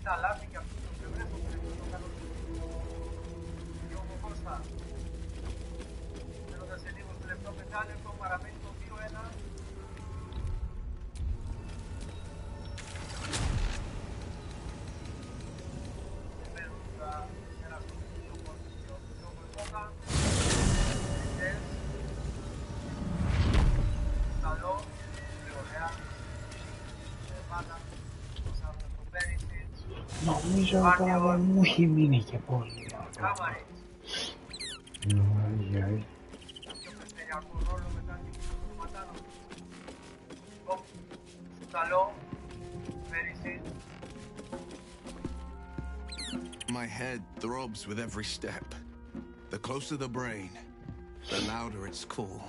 Τα λάθη και αυτούς τους ευρές που πρέπει να το κάνω και ο Κώστα θέλοντας σε λίγο στο λεπτό πεντάλεπτο παραμένει το 2-1 και παίρνουν τα ένα στο δύο πόντους και ο Κώστα Εντές καλό και ωραία πάντα Νομίζω τώρα δεν μου έχει μείνει και πολύ. My head throbs with every step. The closer the brain, the louder its call.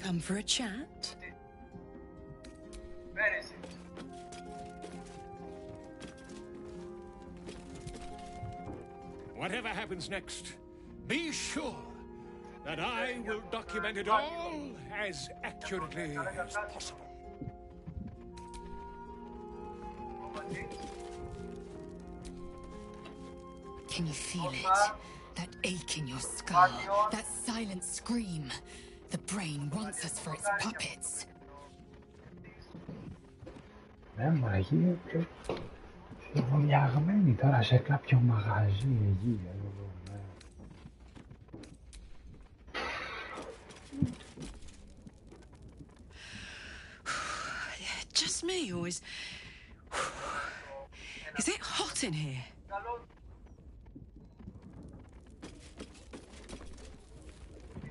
Come for a chat? Where is it? Whatever happens next, be sure that I will document it all as accurately as possible. Can you feel it? That ache in your skull, that silent scream. The brain wants us for its puppets. Μαγεία, έχω φτιαγμένη τώρα σε κάποιο μαγαζί εκεί. just me, or is it hot in here?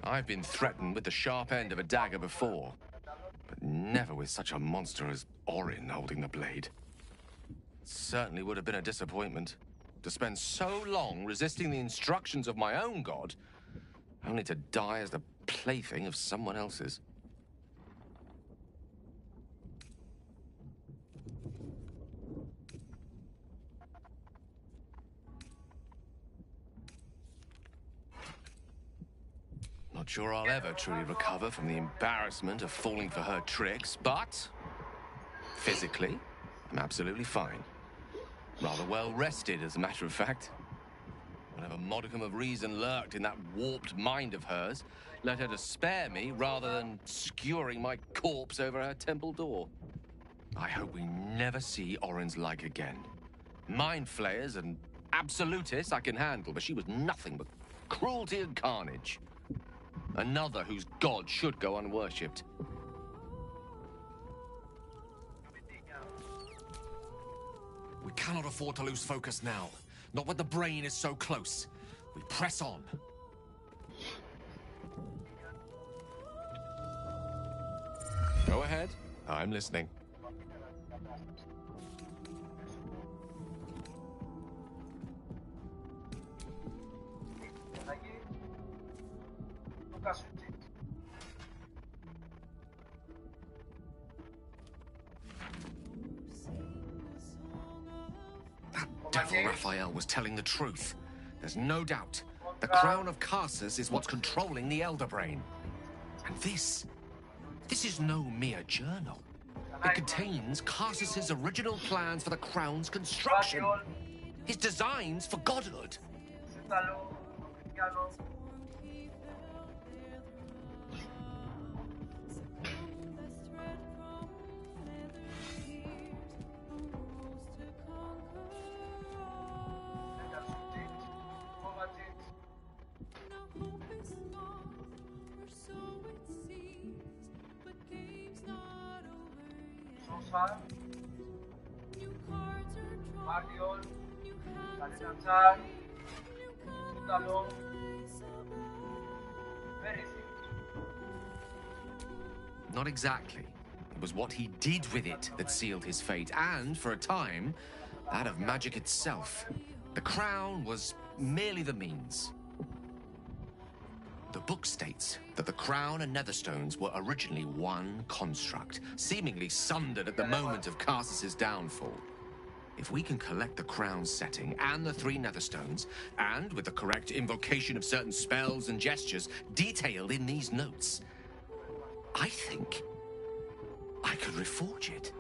I've been threatened with the sharp end of a dagger before, but never with such a monster as Orin holding the blade. Certainly would have been a disappointment to spend so long resisting the instructions of my own god, only to die as the plaything of someone else's. Not sure I'll ever truly recover from the embarrassment of falling for her tricks, but physically, I'm absolutely fine. Rather well rested, as a matter of fact. Whatever modicum of reason lurked in that warped mind of hers led her to spare me rather than skewering my corpse over her temple door. I hope we never see Orin's like again. Mind flayers and absolutists I can handle, but she was nothing but cruelty and carnage. Another whose god should go unworshipped. We cannot afford to lose focus now. Not when the brain is so close. We press on. Go ahead. I'm listening. Devil Raphael was telling the truth. There's no doubt. The crown of Karsus is what's controlling the Elder Brain. And this is no mere journal. It contains Karsus's original plans for the crown's construction. His designs for godhood. Not exactly. It was what he did with it that sealed his fate, and, for a time, that of magic itself. The crown was merely the means. The book states that the crown and netherstones were originally one construct, seemingly sundered at the moment of Karsus's downfall. If we can collect the crown's setting and the 3 netherstones, and with the correct invocation of certain spells and gestures detailed in these notes, I think I could reforge it.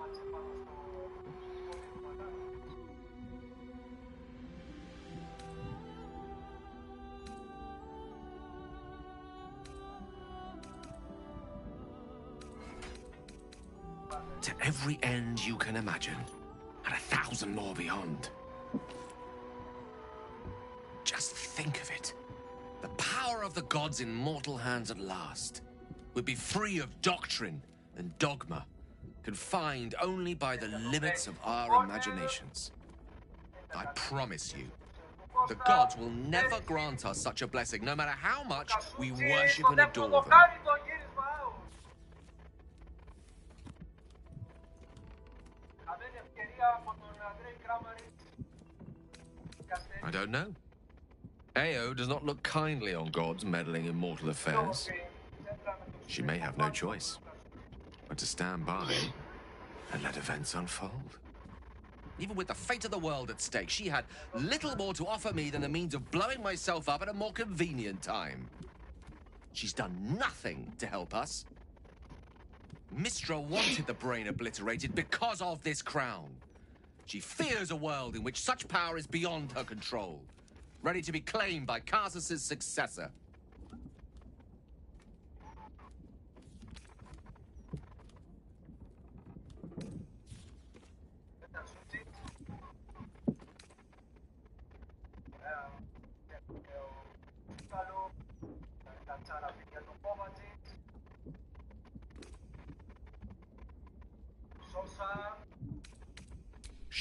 To every end you can imagine, and 1,000 more beyond. Just think of it. The power of the gods in mortal hands at last would be free of doctrine and dogma, confined only by the limits of our imaginations. I promise you, the gods will never grant us such a blessing, no matter how much we worship and adore them. I don't know. Ao does not look kindly on gods meddling in mortal affairs. She may have no choice but to stand by and let events unfold. Even with the fate of the world at stake, she had little more to offer me than the means of blowing myself up at a more convenient time. She's done nothing to help us. Mistra wanted the brain obliterated because of this crown. She fears a world in which such power is beyond her control, ready to be claimed by Karsus's successor.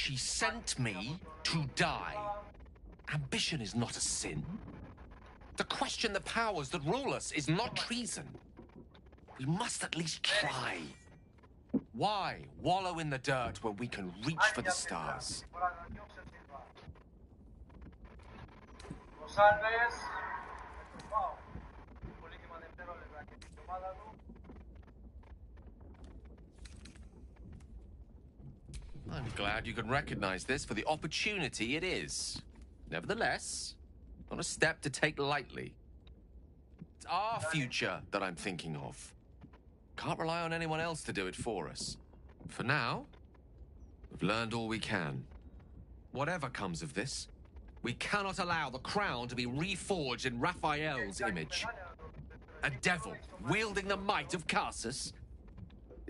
She sent me to die. Ambition is not a sin. To question the powers that rule us is not treason. We must at least try. Why wallow in the dirt when we can reach for the stars? I'm glad you can recognize this for the opportunity it is. Nevertheless, not a step to take lightly. It's our future that I'm thinking of. Can't rely on anyone else to do it for us. For now, we've learned all we can. Whatever comes of this, we cannot allow the crown to be reforged in Raphael's image. A devil wielding the might of Carsus.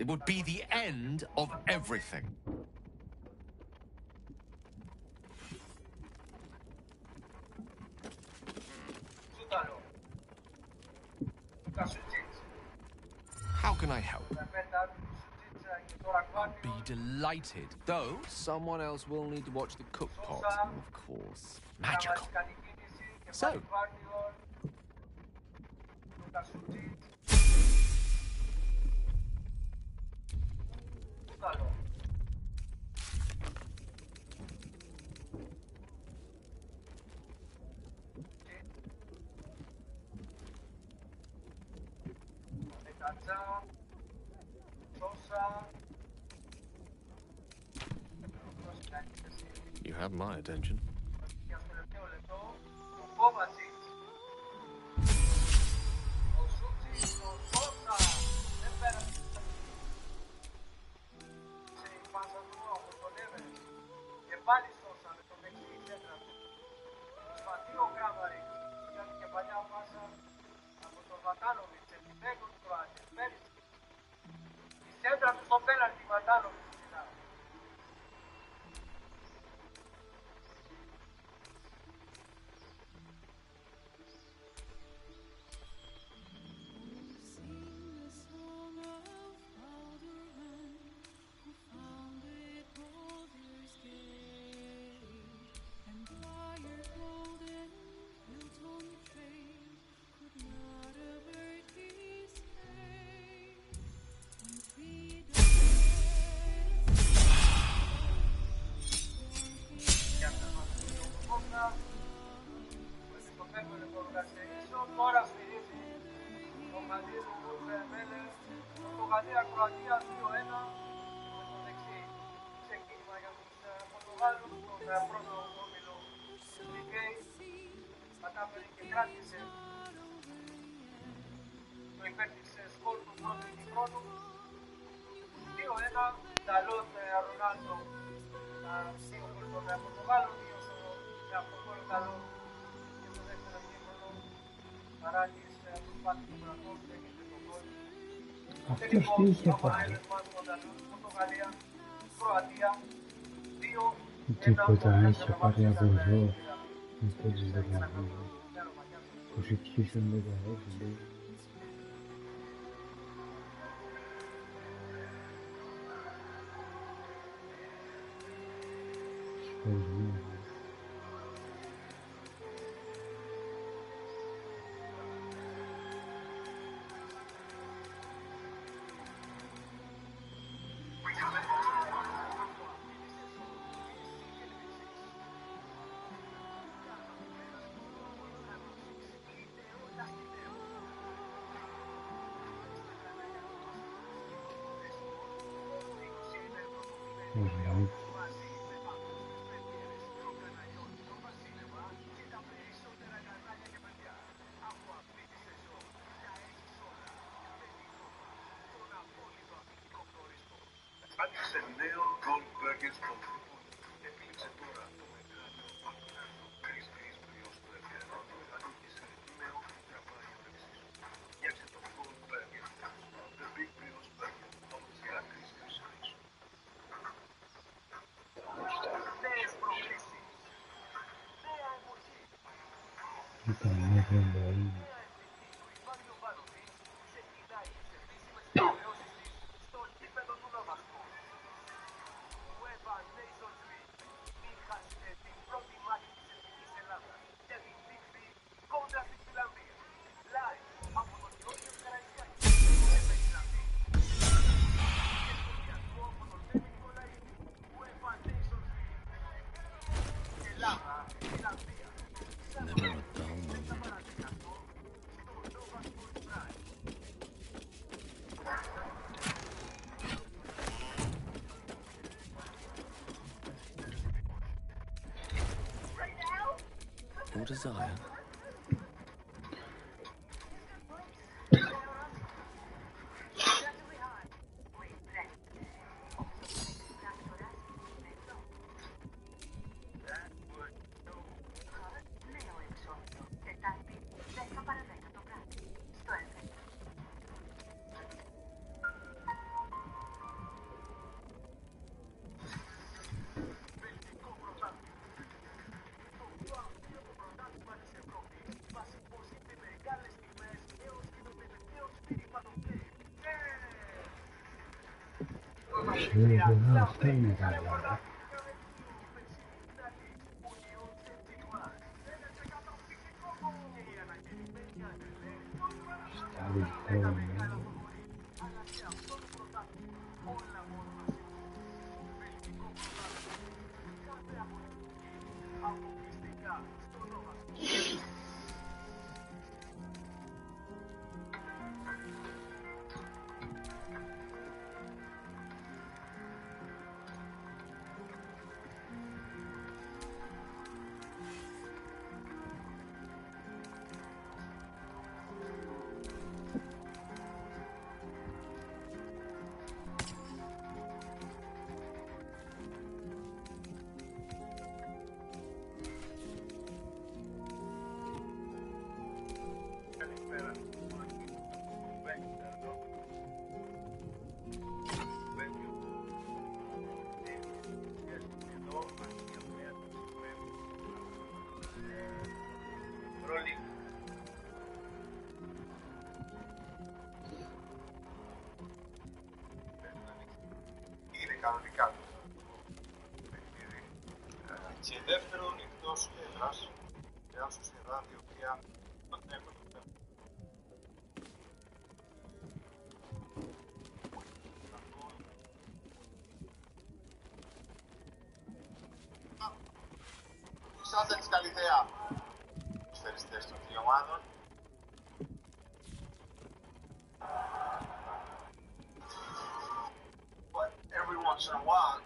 It would be the end of everything. How can I help? I'd be delighted, though someone else will need to watch the cook pot, of course. Magical. So, you have my attention. Αυτός τι είχε πάρει? Τίποτα, είχε πάρει από εδώ. Μην θέλεις δηλαδή. Τους υψίσουν 16 λέει. Σχολείο. Άρχισε νέο Goldberger στο φούρνο. Επίληψε τώρα το μεγάλο παγκόσμιο κρυς-κρυς μπριός του Ελκερό του ανήκησε νέο τραβάει απεξής. Φτιάξε το Goldberger Foods, the big brioche burger, όπως για κρυς-κρυς-κρυς. Νέες προκλήσεις. Νέα εποχή. Ήταν μέχρι μπορεί. Στο γήπεδο του Νοβασκού. UEFA Nations League. desire. Αυτά είναι καλά. Στα διχόνια. Είναι κανονικά το παιχνίδι. Και δεύτερον, εκτός έδρας, Real Sociedad, η οποία δεν έχω το θέμα. Σαν δεν της καλή ιδέα τους θεριστές των δύο ομάδων. But every once in a while,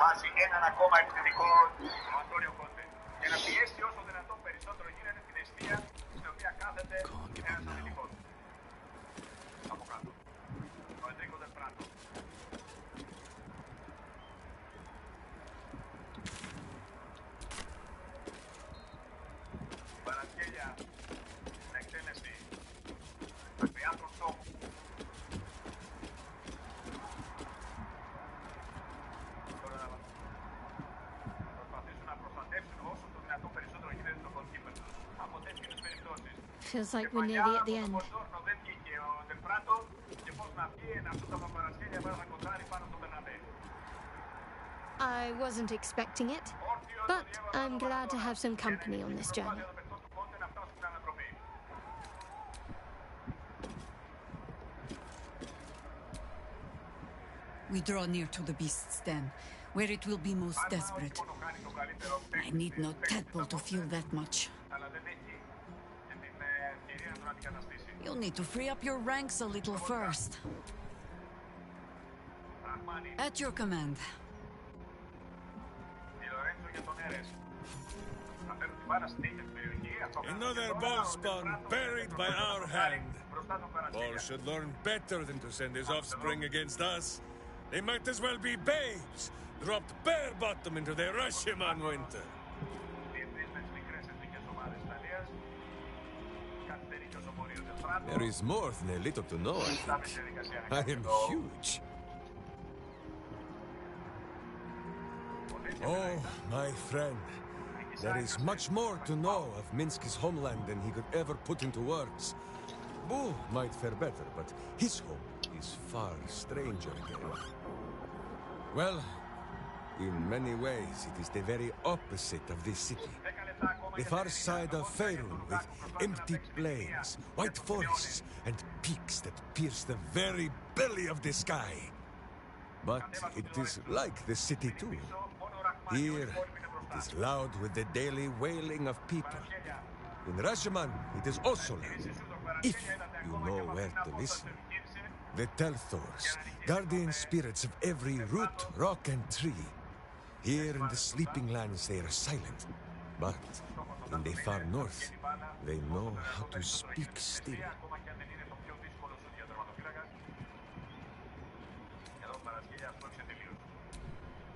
βάζει έναν ακόμα επιθετικό ο Αντώνιο Κόντε για να πιέσει όσο δυνατόν περισσότερο γίνεται την αιστεία στην οποία κάθεται ένας αμυντικός. Από κάτω. Ο Εντρίκο Δελπράτο. Παρασκέλια στην εκτέλεση. Μακριά προς τόπου. Τώρα να προσπαθήσουν να προστατεύσουν όσο το δυνατόν περισσότερο γίνεται το goalkeeper τους από τέτοιες περιπτώσεις. Feels like we're nearly at the end. Ο δεν βγήκε ο Δελπράτο και πώς να βγει ένα αυτό από Παρασκέλια πάρα να κοντράρει πάνω στο Μπερναντέ. I wasn't expecting it, but I'm glad to have some company on this journey. We draw near to the beast's den, where it will be most desperate. I need no tadpole to feel that much. You'll need to free up your ranks a little first. At your command. Another ball spawn buried by our hand. Ball should learn better than to send his offspring against us. They might as well be babes, dropped bare bottom into the Rashomon winter. There is more than a little to know, I think. I am huge. Oh, my friend. There is much more to know of Minsk's homeland than he could ever put into words. Bull might fare better, but his home is far stranger again. Well, in many ways, it is the very opposite of this city. The far side of Faerun, with empty plains, white forests, and peaks that pierce the very belly of the sky. But it is like the city too. Here, it is loud with the daily wailing of people. In Rashomon, it is also loud, if you know where to listen. The Telthors, guardian spirits of every root, rock, and tree. Here in the sleeping lands they are silent, but in the far north, they know how to speak still.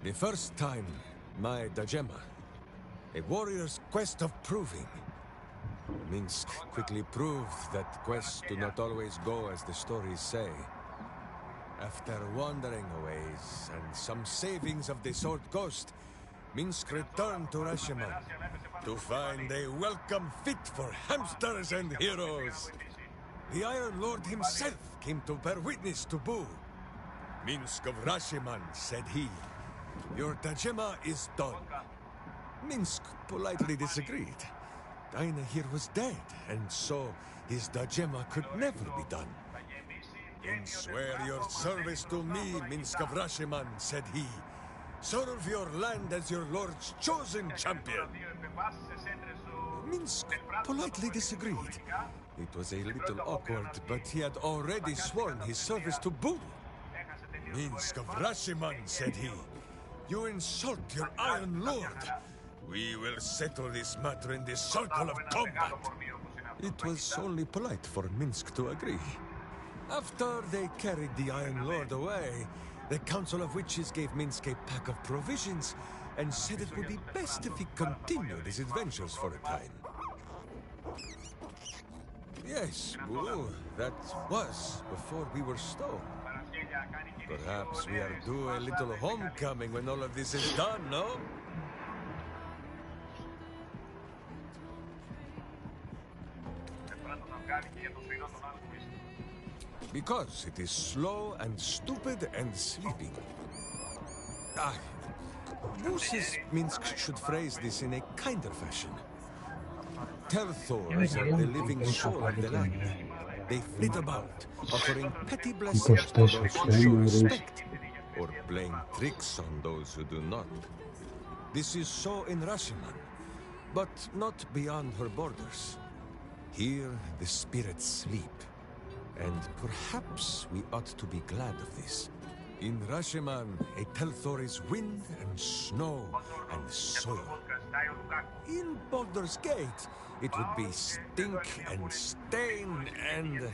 The first time, my Dajema, a warrior's quest of proving. Minsk quickly proved that quests do not always go as the stories say. After wandering a ways and some savings of the Sword Ghost, Minsk returned to Rashiman to find a welcome fit for hamsters and heroes. The Iron Lord himself came to bear witness to Boo. Minsk of Rashiman, said he, your Dajema is done. Minsk politely disagreed. Dinah here was dead, and so his Dajema could never be done. Then swear your service to me, Minsk of Rashiman, said he. Serve your land as your lord's chosen champion. Minsk politely disagreed. It was a little awkward, but he had already sworn his service to Boo. Minsk of Rashiman, said he. You insult your Iron Lord. We will settle this matter in the circle of combat. It was only polite for Minsk to agree. After they carried the Iron Lord away, the Council of Witches gave Minsk a pack of provisions and said it would be best if he continued his adventures for a time. Yes, Boo, that was before we were stoned. Perhaps we are due a little homecoming when all of this is done, no? Because it is slow and stupid and sleeping. Boo says Minsk should phrase this in a kinder fashion. Telthors are the living soul of the land. They flit about, offering petty blessings to those who show respect, or playing tricks on those who do not. This is so in Rashiman, but not beyond her borders. Here the spirits sleep, and perhaps we ought to be glad of this. In Rashiman, a Telthor is wind and snow and soil. In Baldur's Gate, it would be stink and stain and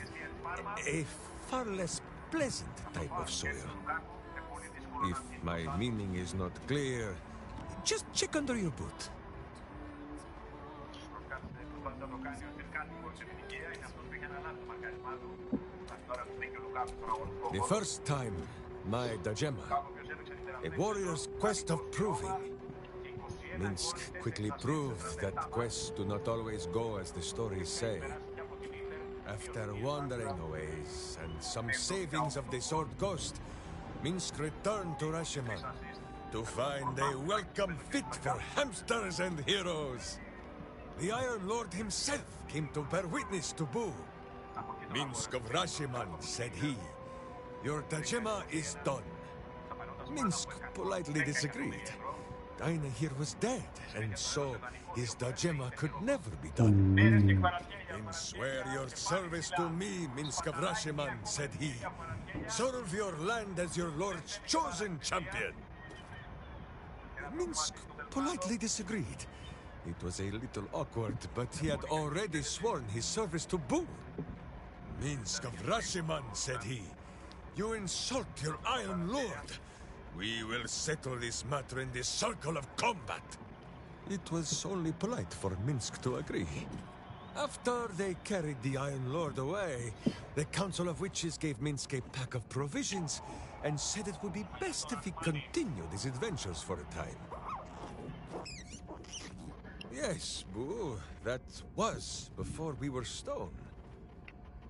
a far less pleasant type of soil. If my meaning is not clear, just check under your boot. The first time, my Dajema, a warrior's quest of proving. Minsk quickly proved that quests do not always go as the stories say. After wandering a ways and some savings of the Sword Ghost, Minsk returned to Rashiman to find a welcome fit for hamsters and heroes. The Iron Lord himself came to bear witness to Boo. Minsk of Rashiman, said he, your Dajema is done. Minsk politely disagreed. Dinah here was dead, and so his Dajema could never be done. Then swear your service to me, Minsk of Rashiman, said he. Serve your land as your lord's chosen champion. Minsk politely disagreed. It was a little awkward, but he had already sworn his service to Boo. Minsk of Rashiman, said he. You insult your Iron Lord. We will settle this matter in the circle of combat. It was only polite for Minsk to agree. After they carried the Iron Lord away, the Council of Witches gave Minsk a pack of provisions and said it would be best if he continued his adventures for a time. Yes, Boo, that was before we were stoned.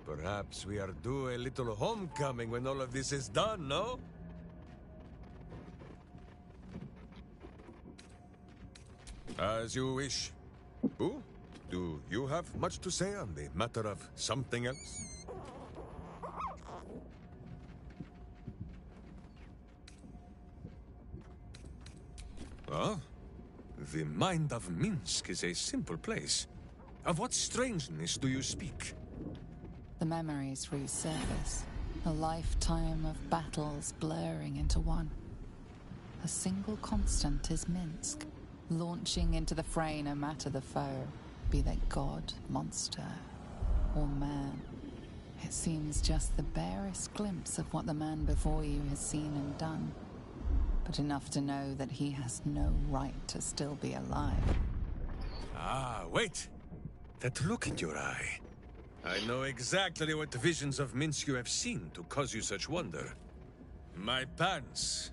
Perhaps we are due a little homecoming when all of this is done, no? As you wish. Boo, do you have much to say on the matter of something else? The mind of Minsk is a simple place. Of what strangeness do you speak? The memories resurface, a lifetime of battles blurring into one. A single constant is Minsk, launching into the fray no matter the foe, be they god, monster, or man. It seems just the barest glimpse of what the man before you has seen and done, but enough to know that he has no right to still be alive. Ah, wait! That look in your eye. I know exactly what visions of Minsk you have seen to cause you such wonder. My pants.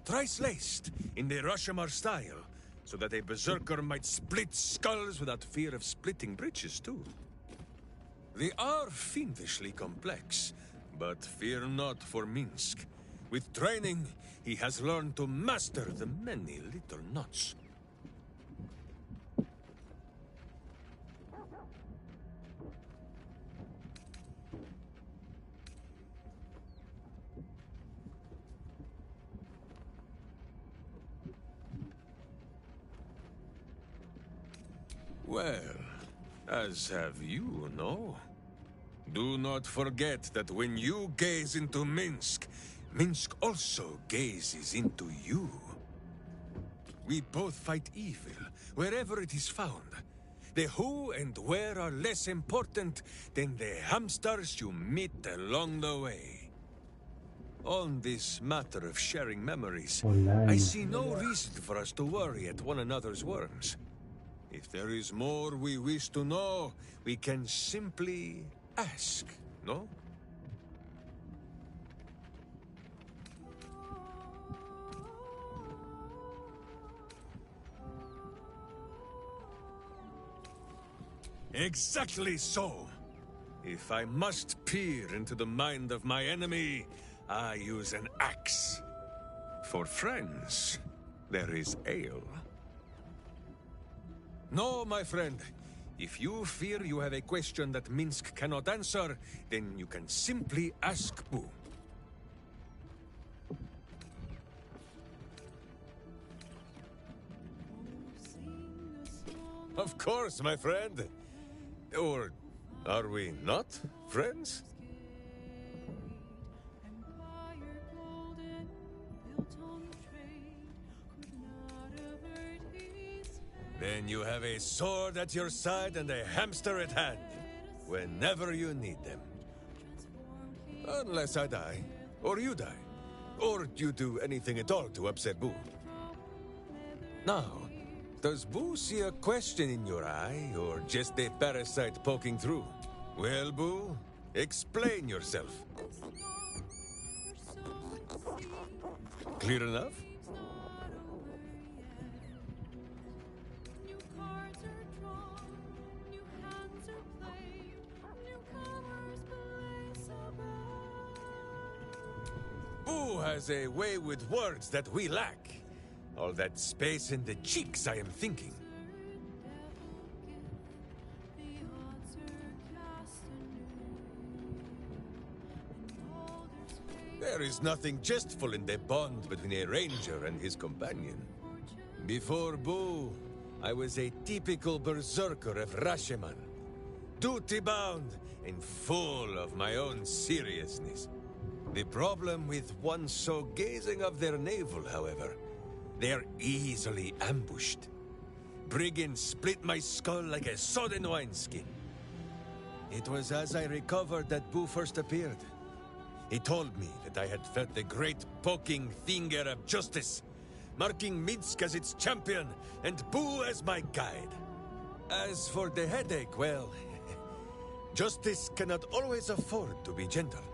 Thrice laced in the Rashomar style, so that a berserker might split skulls without fear of splitting breeches too. They are fiendishly complex, but fear not for Minsk. With training, he has learned to master the many little knots. Well, as have you, no? Do not forget that when you gaze into Minsk, Minsk also gazes into you. We both fight evil, wherever it is found. The who and where are less important than the hamsters you meet along the way. On this matter of sharing memories, I see no reason for us to worry at one another's worms. If there is more we wish to know, we can simply ask, no? Exactly so! If I must peer into the mind of my enemy, I use an axe. For friends, there is ale. No, my friend. If you fear you have a question that Minsk cannot answer, then you can simply ask Boo. Of course, my friend. Or are we not friends? Then you have a sword at your side and a hamster at hand, whenever you need them. Unless I die, or you die, or you do anything at all to upset Boo. Now, does Boo see a question in your eye, or just a parasite poking through? Well, Boo, explain yourself. Clear enough? Boo has a way with words that we lack. All that space in the cheeks, I am thinking. There is nothing jestful in the bond between a ranger and his companion. Before Boo, I was a typical berserker of Rashomon. Duty-bound and full of my own seriousness. The problem with one so gazing of their navel, however, they are easily ambushed. Brigands split my skull like a sodden wineskin. It was as I recovered that Boo first appeared. He told me that I had felt the great poking finger of justice, marking Minsk as its champion and Boo as my guide. As for the headache, well, justice cannot always afford to be gentle.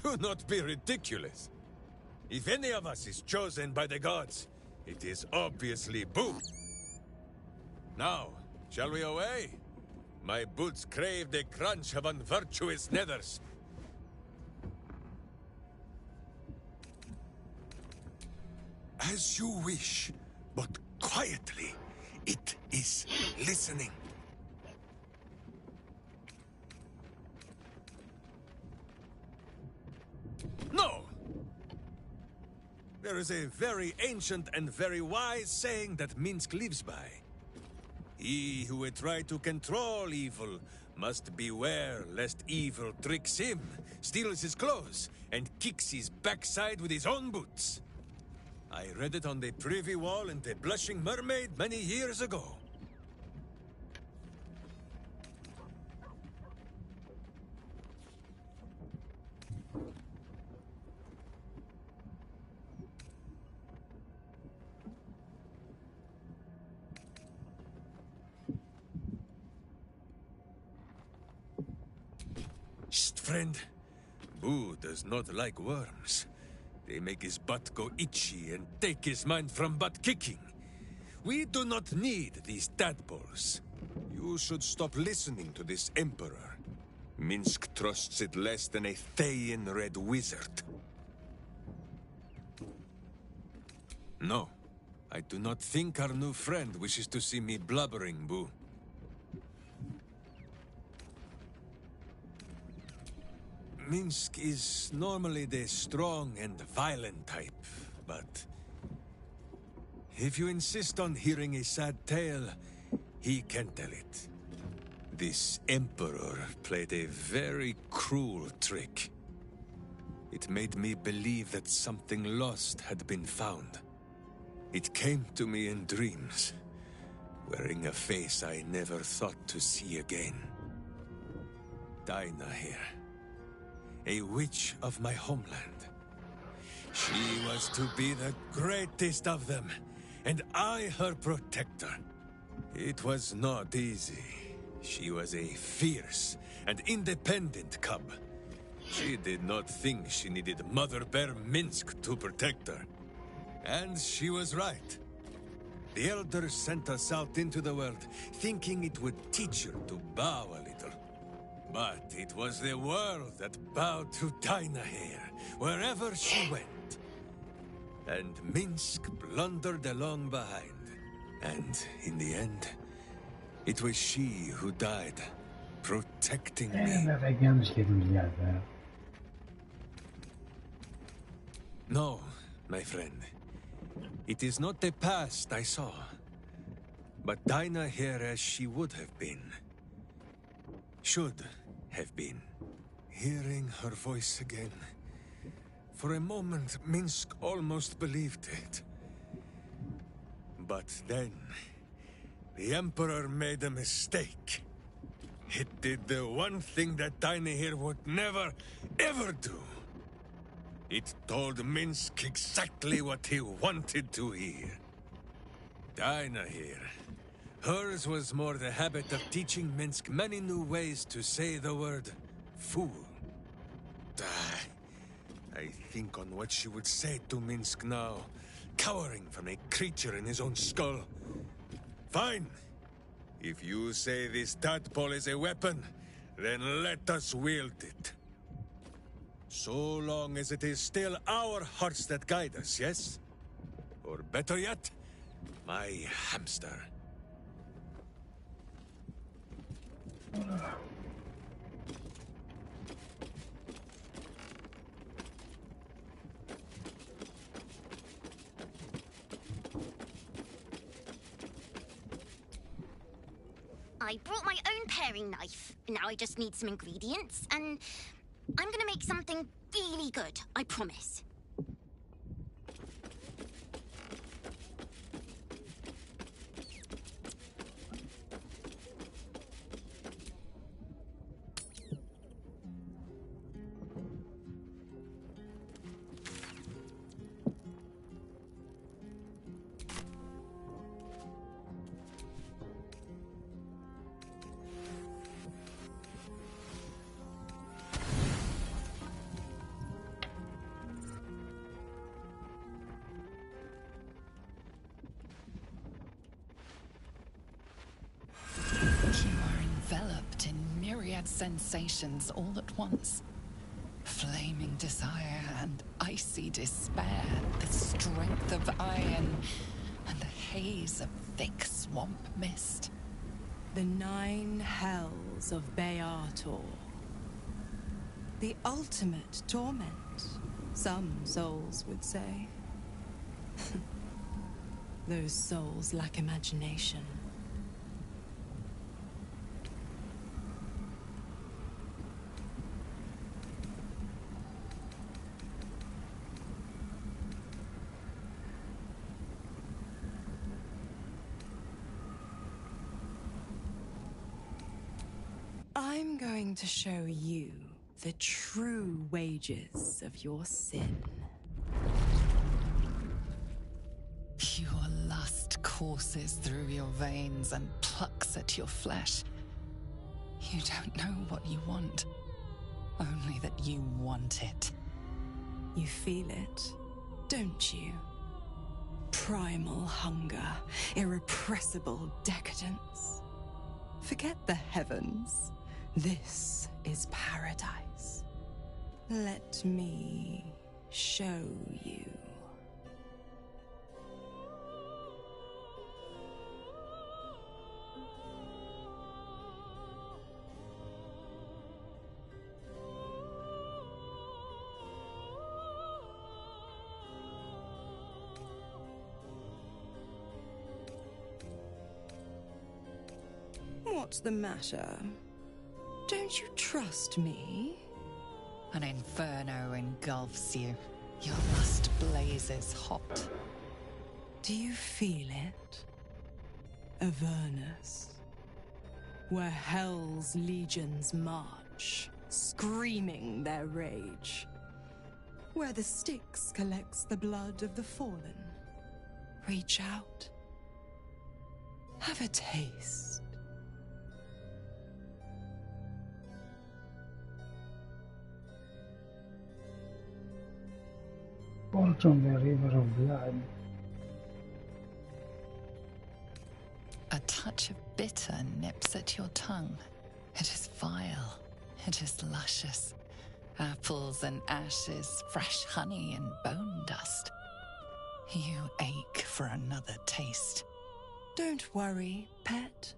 Do not be ridiculous. If any of us is chosen by the gods, it is obviously Boo. Now, shall we away? My boots crave the crunch of unvirtuous nethers. As you wish, but quietly. It is listening. No! There is a very ancient and very wise saying that Minsk lives by. He who would try to control evil must beware lest evil tricks him, steals his clothes, and kicks his backside with his own boots. I read it on the privy wall in the Blushing Mermaid many years ago. Shh, friend. Boo does not like worms. They make his butt go itchy and take his mind from butt kicking. We do not need these tadpoles. You should stop listening to this Emperor. Minsk trusts it less than a Thayan red wizard. No, I do not think our new friend wishes to see me blubbering, Boo. Minsk is normally the strong and violent type, but if you insist on hearing a sad tale, he can tell it. This Emperor played a very cruel trick. It made me believe that something lost had been found. It came to me in dreams, wearing a face I never thought to see again. Dinah here. A witch of my homeland. She was to be the greatest of them, and I her protector. It was not easy. She was a fierce and independent cub. She did not think she needed Mother Bear Minsk to protect her. And she was right. The elders sent us out into the world, thinking it would teach her to bow a little. But it was the world that bowed to Dinah here, wherever she went. And Minsk blundered along behind. And in the end, it was she who died, protecting me. No, my friend. It is not the past I saw, but Dinah here as she would have been. Should have been. Hearing her voice again. For a moment, Minsk almost believed it. But then, the Emperor made a mistake. It did the one thing that Dinah here would never, ever do. It told Minsk exactly what he wanted to hear. Dinah here. Hers was more the habit of teaching Minsk many new ways to say the word fool. I think on what she would say to Minsk now, cowering from a creature in his own skull. Fine. If you say this tadpole is a weapon, then let us wield it. So long as it is still our hearts that guide us, yes? Or better yet, my hamster. I brought my own paring knife. Now I just need some ingredients, and I'm gonna make something really good, I promise. Enveloped in myriad sensations all at once. Flaming desire and icy despair, the strength of iron and the haze of thick swamp mist. The 9 hells of Baldur. The ultimate torment, some souls would say. Those souls lack imagination. I'm going to show you the true wages of your sin. Your lust courses through your veins and plucks at your flesh. You don't know what you want, only that you want it. You feel it, don't you? Primal hunger, irrepressible decadence. Forget the heavens. This is paradise. Let me show you. What's the matter? Don't you trust me? An inferno engulfs you. Your lust blazes hot. Do you feel it? Avernus, where hell's legions march, screaming their rage. Where the Styx collects the blood of the fallen. Reach out. Have a taste. Porch on the river of blood. A touch of bitter nips at your tongue. It is vile. It is luscious. Apples and ashes, fresh honey and bone dust. You ache for another taste. Don't worry, pet.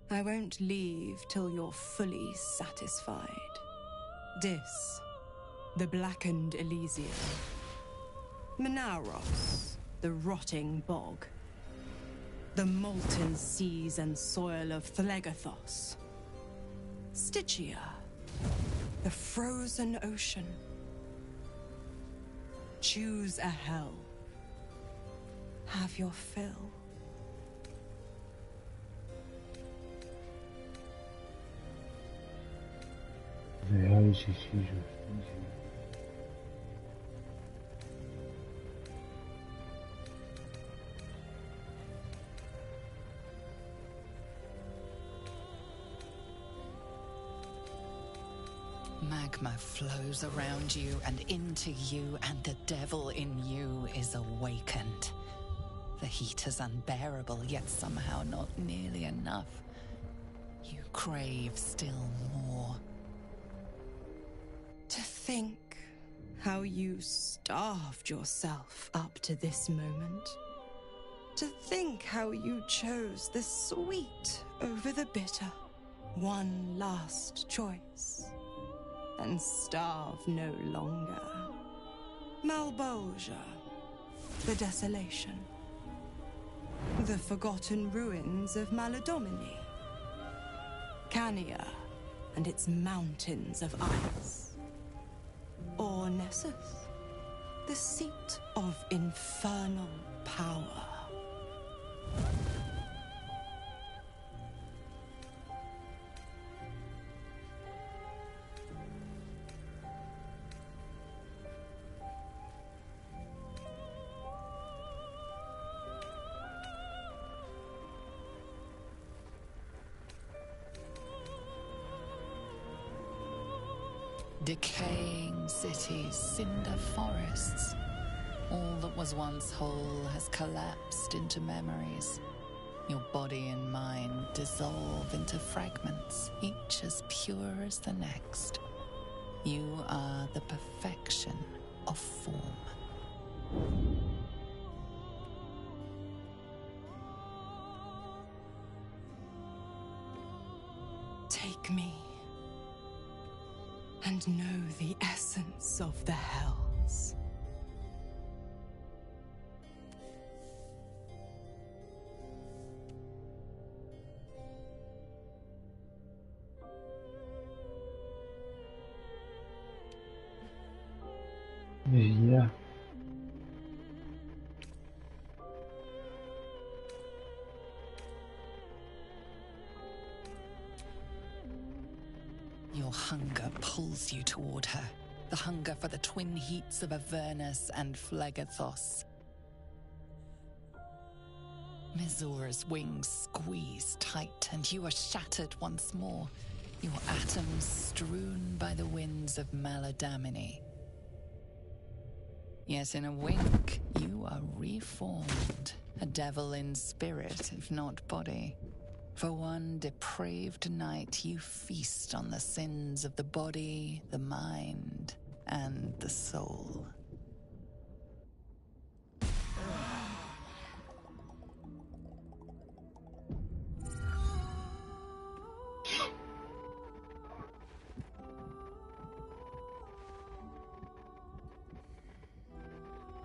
I won't leave till you're fully satisfied. Dis, the blackened Elysium. Menauros, the rotting bog. The molten seas and soil of Thlegathos. Stygia, the frozen ocean. Choose a hell. Have your fill. The ice is usually. Magma flows around you and into you, and the devil in you is awakened. The heat is unbearable, yet somehow not nearly enough. You crave still more. To think how you starved yourself up to this moment. To think how you chose the sweet over the bitter. One last choice. And starve no longer. Malbolgia, the desolation. The forgotten ruins of Maladomini. Cania and its mountains of ice. Or Nessus, the seat of infernal power. Decaying cities, cinder forests. All that was once whole has collapsed into memories. Your body and mind dissolve into fragments, each as pure as the next. You are the perfection of form. Take me. And know the essence of the hells. Yeah. Your hunger pulls you toward her. The hunger for the twin heats of Avernus and Phlegethos. Mizor's wings squeeze tight, and you are shattered once more, your atoms strewn by the winds of Maladamini. Yet in a wink, you are reformed, a devil in spirit, if not body. For one depraved night, you feast on the sins of the body, the mind, and the soul.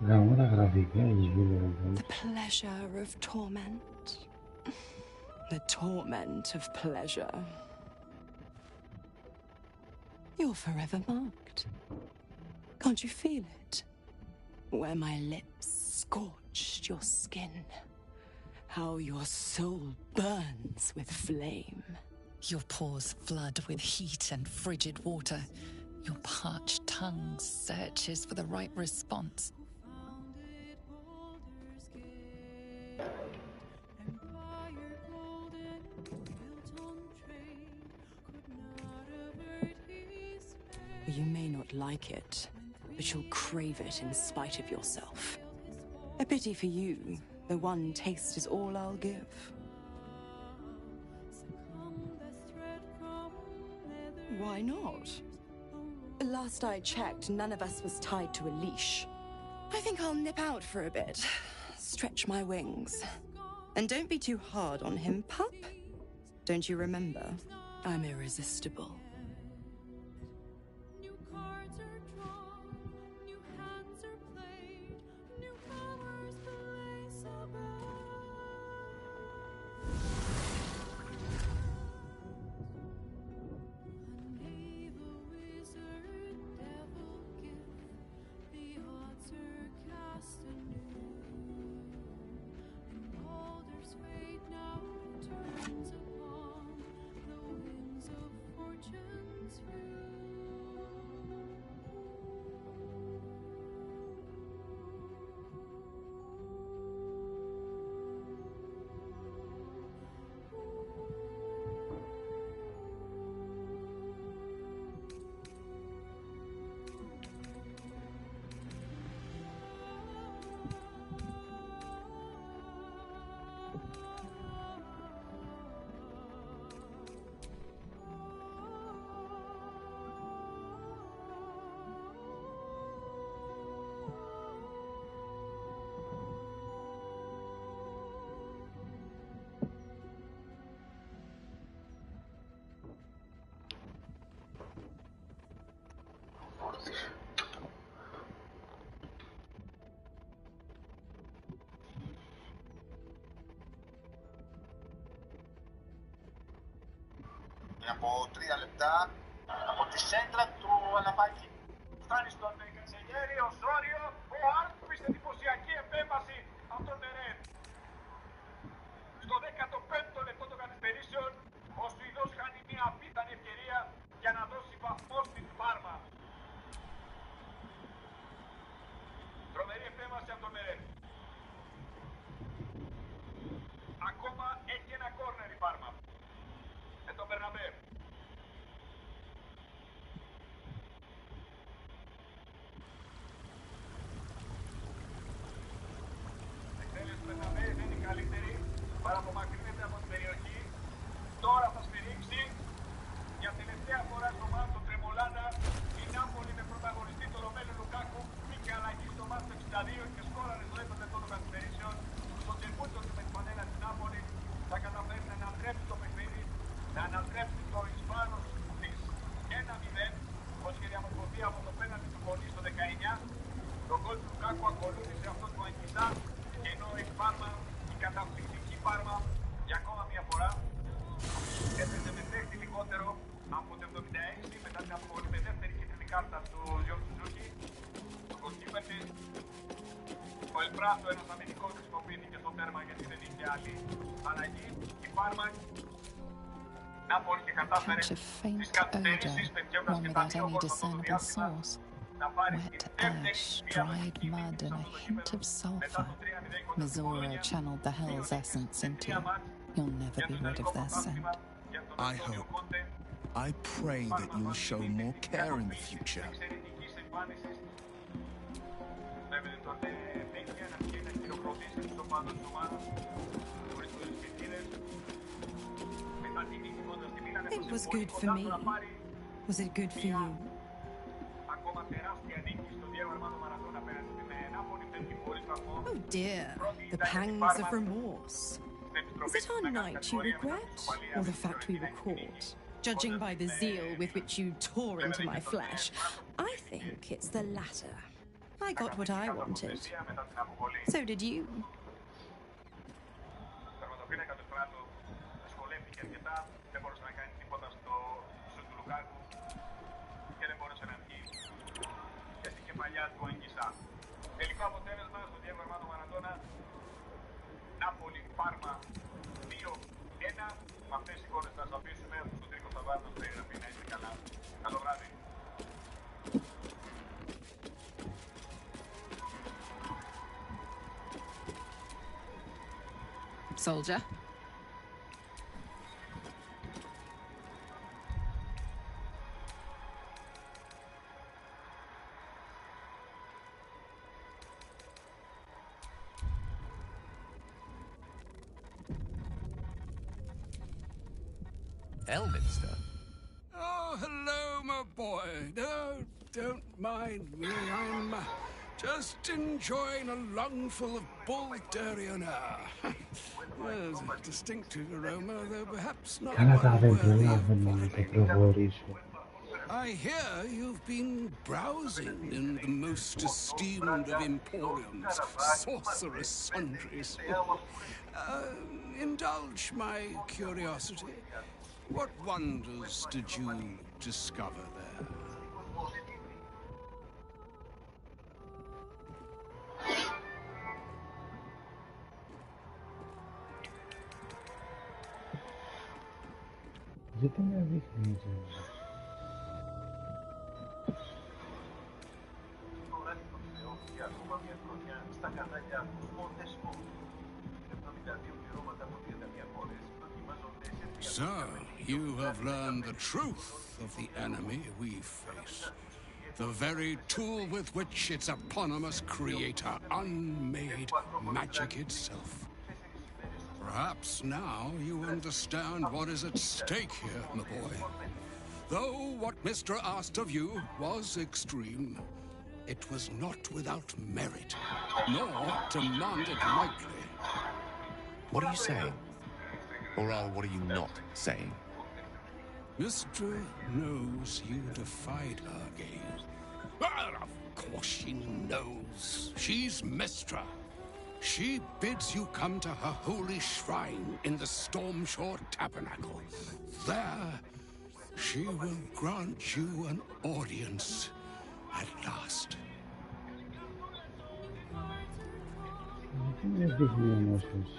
The pleasure of torment. The torment of pleasure. You're forever marked. Can't you feel it? Where my lips scorched your skin. How your soul burns with flame. Your pores flood with heat and frigid water. Your parched tongue searches for the right response. You may not like it, but you'll crave it in spite of yourself. A pity for you, the one taste is all I'll give. Why not? Last I checked, none of us was tied to a leash. I think I'll nip out for a bit, stretch my wings. And don't be too hard on him, pup. Don't you remember? I'm irresistible. Από 3 λεπτά από τη σέντρα του Αλαφάκη. Φτάνει στον Κανσελιέρη, ο Σόριο, ο Άρκουις, εντυπωσιακή επέμβαση από τον Μερέν. Στο 15ο λεπτό των καθυστερήσεων, ο Σουηδός χάνει μια απίθανη ευκαιρία για να δώσει βαθμό στην Πάρμα. Τρομερή επέμβαση από τον Μερέν. Ακόμα έχει ένα κόρνερ η Πάρμα. Με τον Μπερναμπέ. Η εκτέλεση του Μπερναμπέ δεν είναι η καλύτερη, παραπομακρύνεται από την περιοχή. Τώρα θα σφυρίξει για τελευταία φορά στο μάτς του Τρεμολάνα. Η Νάπολη με πρωταγωνιστή τον Ρωμέλο Λουκάκου μπήκε αλλαγή στο μάτς του 62 και σκόραρε στο 10ο λεπτό των καθυστερήσεων. Στο τεμπούτο του με τη φανέλα της Νάπολη θα καταφέρει να ανατρέψει το παιχνίδι, να ανατρέψει το Ισπάνος της 1-0, όπως είχε διαμορφωθεί από το πέναλτι του Κονή στο 19. Το γκολ του Λουκάκου ακολούθησε αυτό του Αγγισά, και ενώ η Πάρμα, η καταπληκτική Πάρμα, για ακόμα μια φορά έπαιζε με παίχτη λιγότερο από το 76 μετά την αποβολή με δεύτερη κίτρινη κάρτα του Γιώργου Ζούκη. Το εσπράτο ένας αμυντικός χρησιμοποιήθηκε στο τέρμα γιατί δεν είχε άλλη αλλαγή. Η Πάρμα Νάπολη και κατάφερε Catch a faint στις καθυστερήσεις odor, πετιώντας one και τα without δύο any γκολ στο discernible διάστημα source. να πάρει Wet την δεύτερη ash, μία dried βασική mud, and a hint of sulfur. Missoura channeled the hell's essence into you. You'll never be rid of their scent. I hope. I pray that you'll show more care in the future. It was good for me. Was it good for you? Oh dear, the pangs of remorse. Is it our night you regret, or the fact we were caught? Judging by the zeal with which you tore into my flesh, I think it's the latter. I got what I wanted. So did you. Τελικό αποτέλεσμα στο Diego Armando Maradona, Νάπολη, Πάρμα 2-1. Με αυτές οι εικόνες θα σας αφήσουμε. Στο Τρίκο θα βάλω στο εγγραφή. Να είστε καλά. Καλό βράδυ. Soldier. Elminster? Oh, hello, my boy. No, don't mind me. I'm just enjoying a lungful of Baldurian air. There's a distinctive aroma, though perhaps not Καλά τα one δεν worthy of προλάβαινα να το προχωρήσω. I hear you've been browsing in the most esteemed of emporiums, sorcerous sundries. Indulge my curiosity. What wonders did you discover there? Γιατί με δείχνει έτσι. Στα κανάλια μόνες μόνο. 72 πληρώματα από 31 χώρες δοκιμάζονται σε 3. So, you have learned the truth of the enemy we face. The very tool with which its eponymous creator unmade magic itself. Perhaps now you understand what is at stake here, my boy. Though what Mr. asked of you was extreme, it was not without merit, nor demanded lightly. What are you saying? Or rather, what are you not saying? Mistra knows you defied her gaze. Well, of course she knows. She's Mistra. She bids you come to her holy shrine in the Stormshore Tabernacle. There, she will grant you an audience at last. Γιατί με δείχνει όμως τους.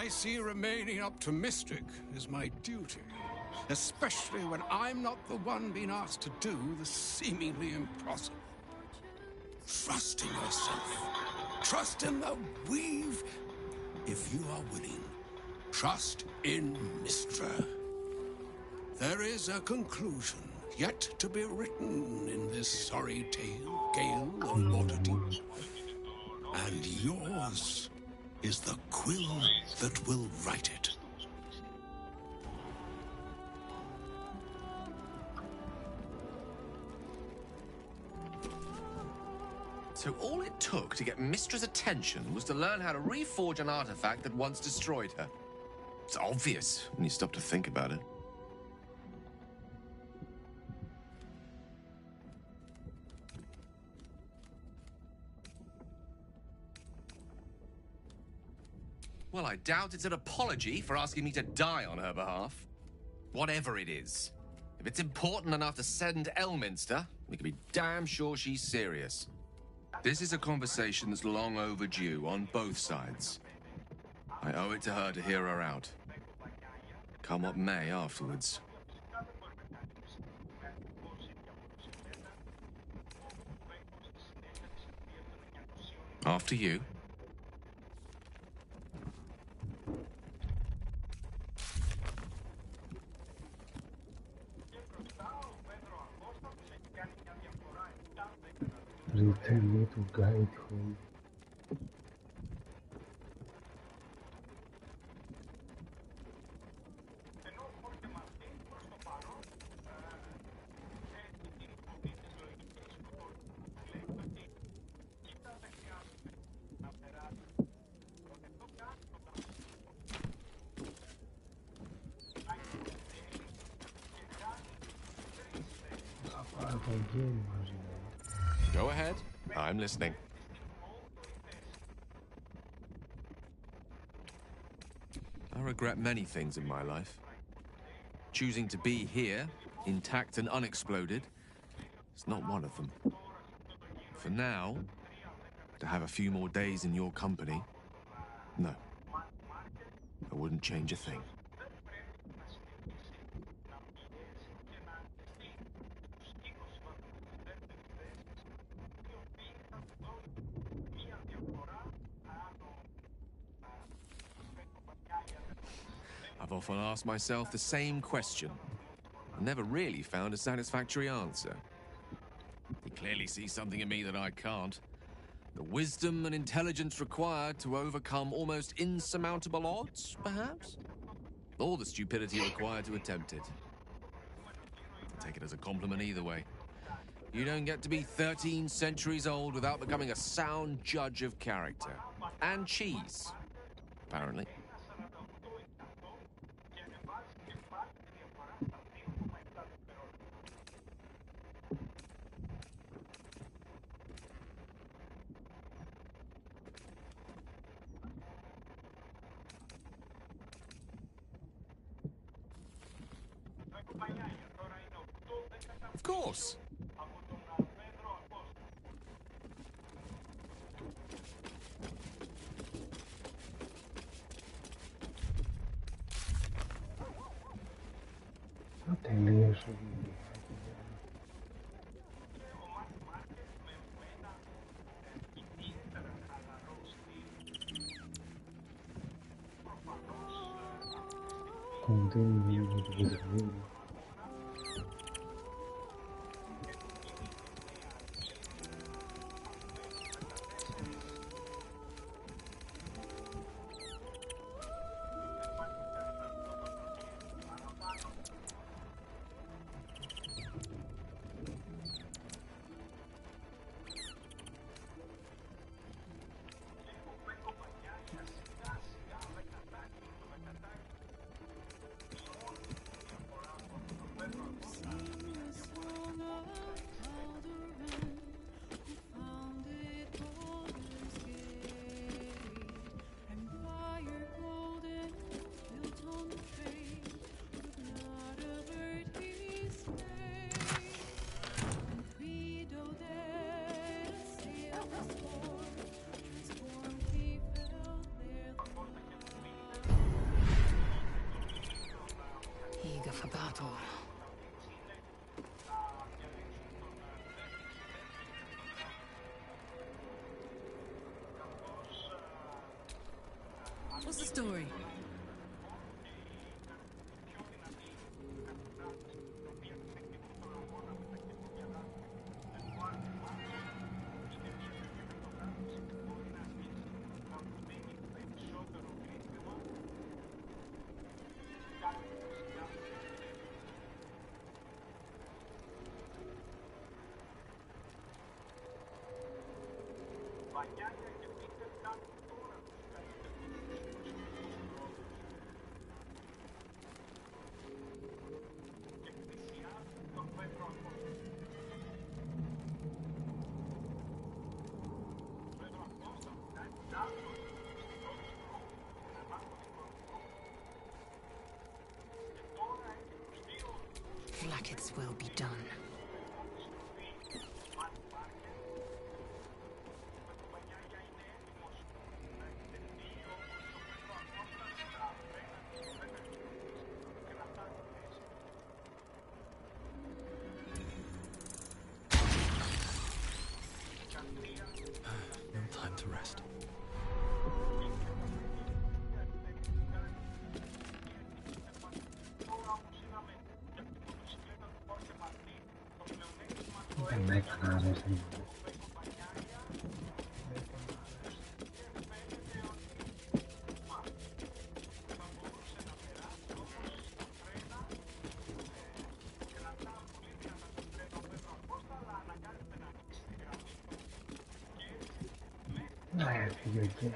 I see remaining optimistic is my duty, especially when I'm not the one being asked to do the seemingly impossible. Trust in yourself. Trust in the weave, if you are willing. Trust in Mistra. There is a conclusion yet to be written in this sorry gale of Waterdeep. And yours is the quill that will write it. So all it took to get Mistra's attention was to learn how to reforge an artifact that once destroyed her. It's obvious when you stop to think about it. Well, I doubt it's an apology for asking me to die on her behalf. Whatever it is. If it's important enough to send Elminster, we can be damn sure she's serious. This is a conversation that's long overdue on both sides. I owe it to her to hear her out. Come what may afterwards. After you. Return me to guide home. Go ahead. I'm listening. I regret many things in my life. Choosing to be here, intact and unexploded, is not one of them. For now, to have a few more days in your company, no. I wouldn't change a thing. I've often asked myself the same question, and never really found a satisfactory answer. He clearly sees something in me that I can't. The wisdom and intelligence required to overcome almost insurmountable odds, perhaps? Or the stupidity required to attempt it. I take it as a compliment either way. You don't get to be 13 centuries old without becoming a sound judge of character. And cheese, apparently. Of course. No τελείωσε. Continue with the video. Eager for battle. What's the story? jackets will be done. No time to rest. Δεν με έκανα ρε φίλε. Έφυγε εκεί.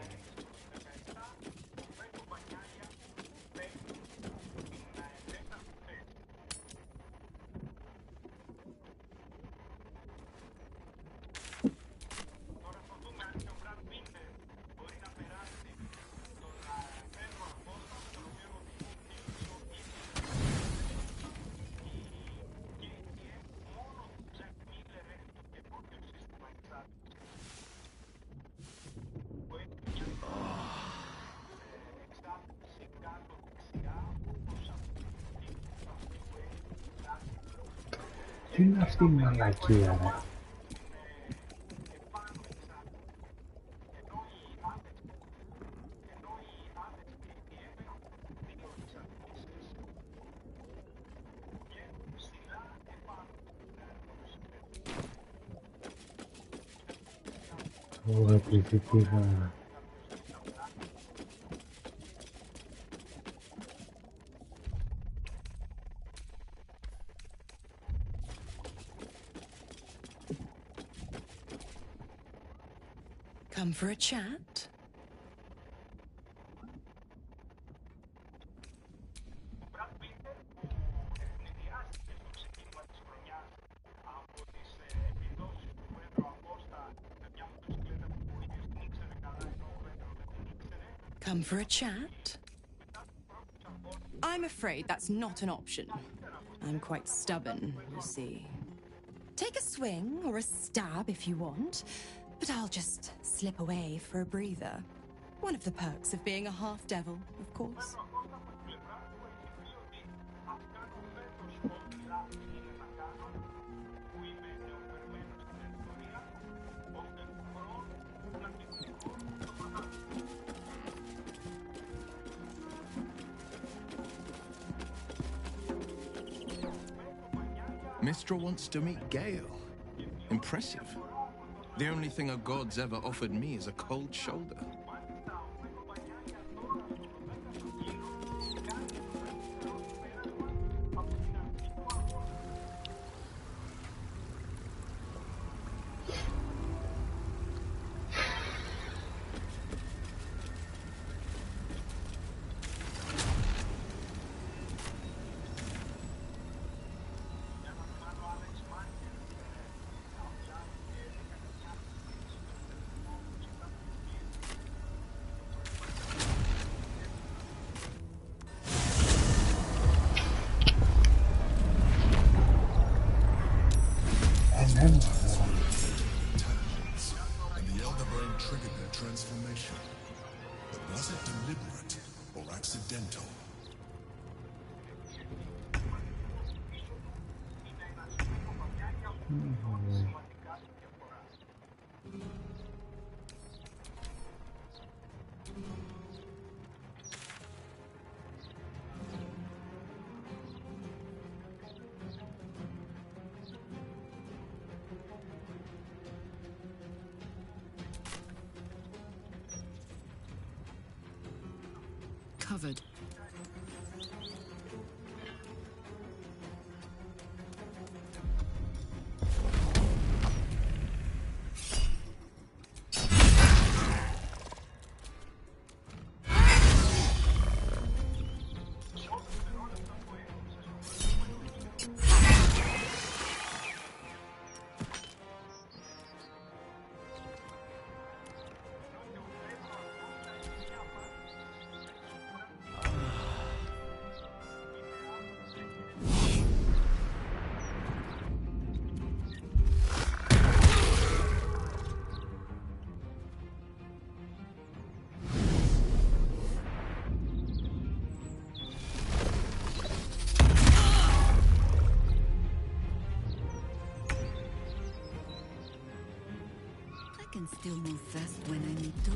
Τι είναι αυτή η μαλακία ρε. Ω, επειδή πήγα. Come for a chat? Come for a chat? I'm afraid that's not an option. I'm quite stubborn, you see. Take a swing or a stab if you want, but I'll just slip away for a breather. One of the perks of being a half-devil, of course. Mistral wants to meet Gale. Impressive. The only thing a god's ever offered me is a cold shoulder. And the Elder Brain triggered their transformation. But was it deliberate or accidental? Covered. can still move fast when I need to.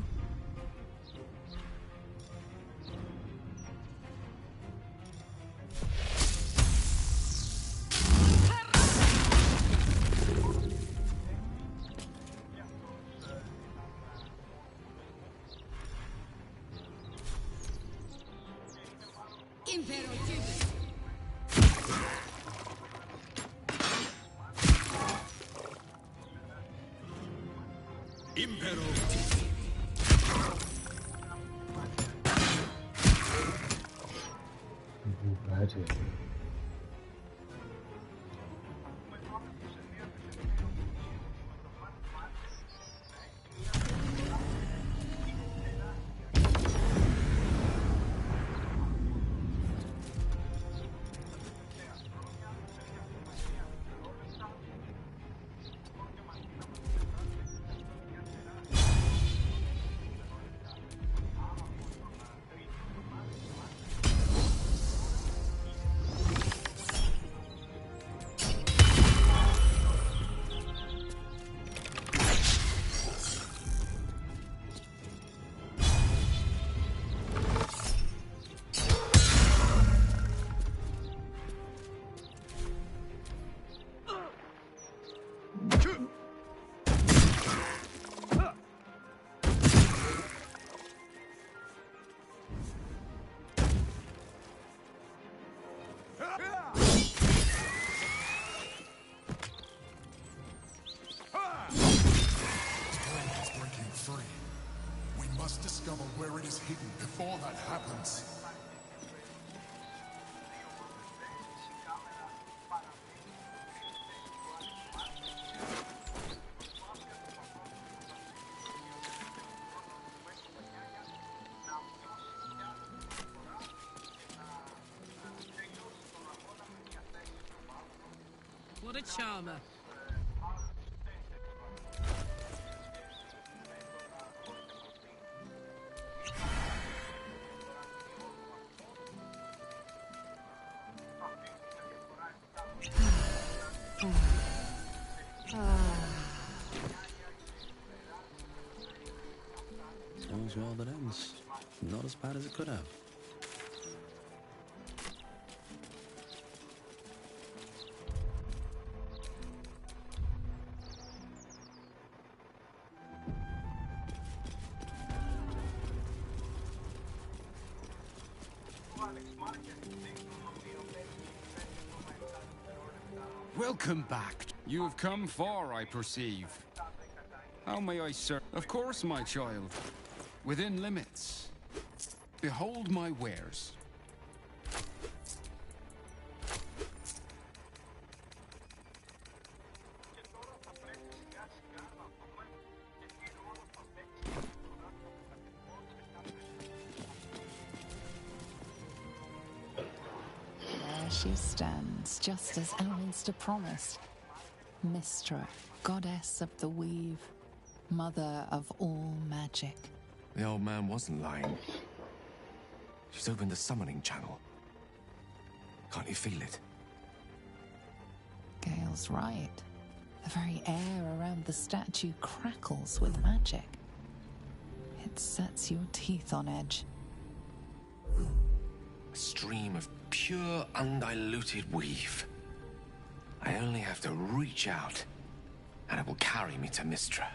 Discover where it is hidden before that happens. What a charmer. All's well that ends. Not as bad as it could have. Welcome back. You have come far, I perceive. How may I serve? Of course, my child. Within limits. Behold my wares. There she stands, just as Elminster promised. Mystra, goddess of the weave, mother of all magic. The old man wasn't lying. She's opened the summoning channel. Can't you feel it? Gale's right. The very air around the statue crackles with magic. It sets your teeth on edge. A stream of pure, undiluted weave. I only have to reach out, and it will carry me to Mystra,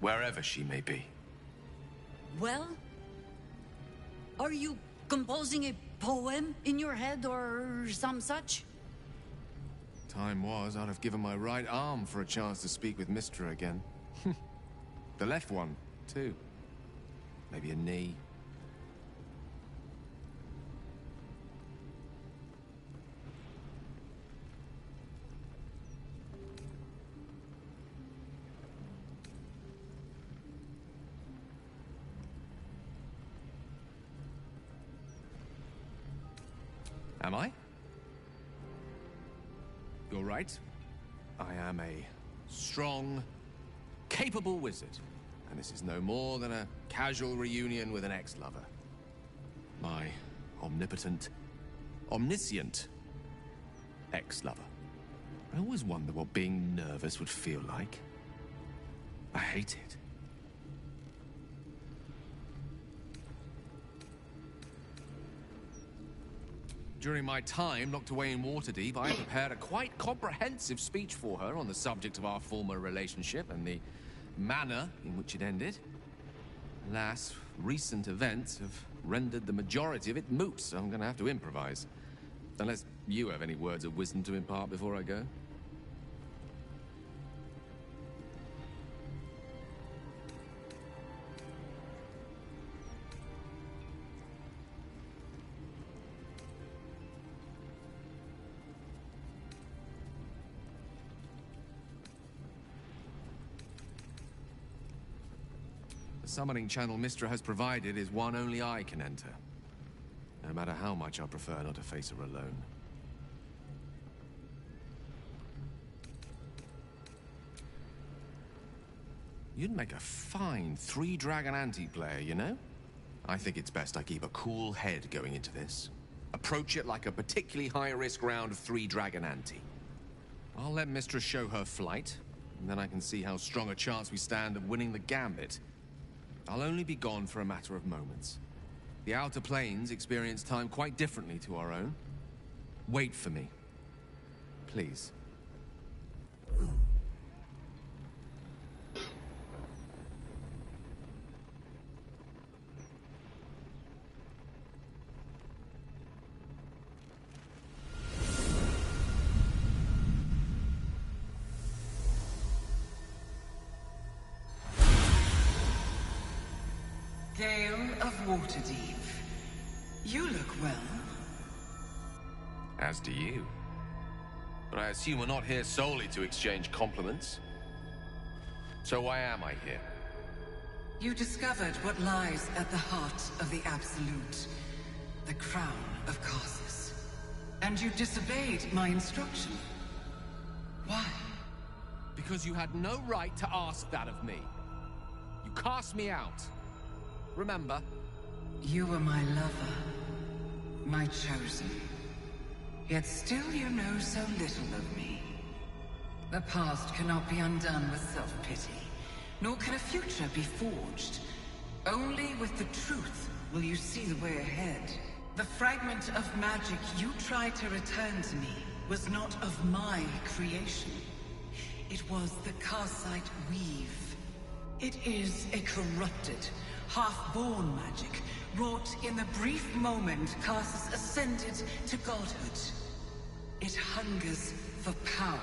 wherever she may be. Well? Are you composing a poem in your head or some such? Time was, I'd have given my right arm for a chance to speak with Mystra again. The left one, too. Maybe a knee. Am I? You're right. I am a strong, capable wizard. And this is no more than a casual reunion with an ex-lover. My omnipotent, omniscient ex-lover. I always wonder what being nervous would feel like. I hate it. During my time locked away in Waterdeep, I prepared a quite comprehensive speech for her on the subject of our former relationship and the manner in which it ended. Alas, recent events have rendered the majority of it moot, so I'm going to have to improvise. Unless you have any words of wisdom to impart before I go. The summoning channel Mystra has provided is one only I can enter. No matter how much I prefer not to face her alone. You'd make a fine three-dragon anti-player, you know? I think it's best I keep a cool head going into this. Approach it like a particularly high-risk round of three-dragon ante. I'll let Mystra show her flight, and then I can see how strong a chance we stand of winning the gambit. I'll only be gone for a matter of moments. The Outer Planes experience time quite differently to our own. Wait for me. Please. Gale of Waterdeep. You look well. As do you. But I assume we're not here solely to exchange compliments. So why am I here? You discovered what lies at the heart of the Absolute, the crown of Karsus. And you disobeyed my instruction. Why? Because you had no right to ask that of me. You cast me out. Remember? You were my lover, my chosen. Yet still you know so little of me. The past cannot be undone with self-pity, nor can a future be forged. Only with the truth will you see the way ahead. The fragment of magic you tried to return to me was not of my creation. It was the Karsite Weave. It is a corrupted, half-born magic, wrought in the brief moment Karsus ascended to godhood. It hungers for power,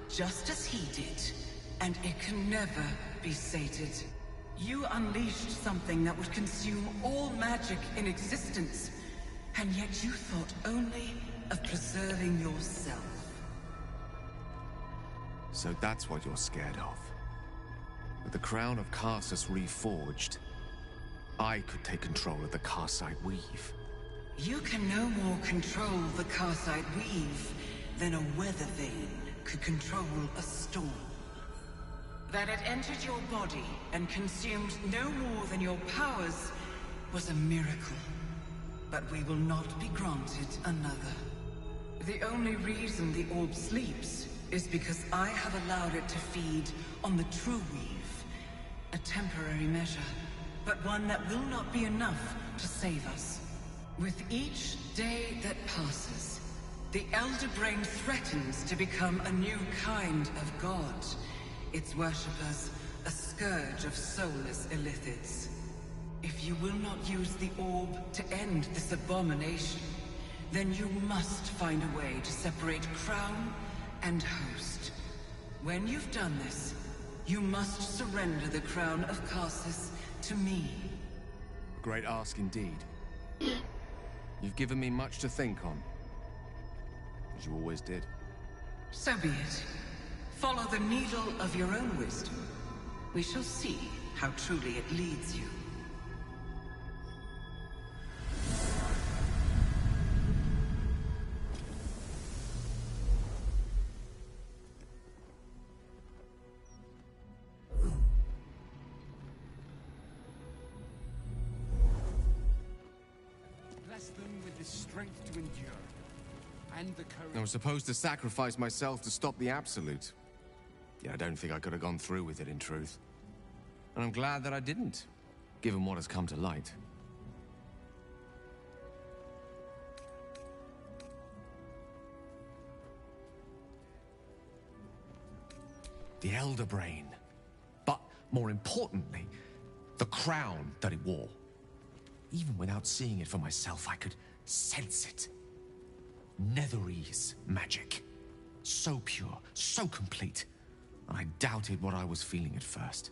just as he did, and it can never be sated. You unleashed something that would consume all magic in existence, and yet you thought only of preserving yourself. So that's what you're scared of. With the crown of Karsus reforged, I could take control of the Karsite Weave. You can no more control the Karsite Weave than a weather vane could control a storm. That it entered your body and consumed no more than your powers was a miracle. But we will not be granted another. The only reason the orb sleeps is because I have allowed it to feed on the true weave. A temporary measure, but one that will not be enough to save us. With each day that passes, the Elder Brain threatens to become a new kind of god. Its worshippers, a scourge of soulless illithids. If you will not use the orb to end this abomination, then you must find a way to separate crown and host. When you've done this, you must surrender the crown of Karsus to me. A great ask indeed. You've given me much to think on. As you always did. So be it. Follow the needle of your own wisdom. We shall see how truly it leads you. Bless them with the strength to endure, and the courage. I was supposed to sacrifice myself to stop the Absolute. Yet I don't think I could have gone through with it, in truth. And I'm glad that I didn't, given what has come to light. the elder brain. But more importantly, the crown that it wore. Even without seeing it for myself, I could sense it. Netherese magic. So pure, so complete. I doubted what I was feeling at first.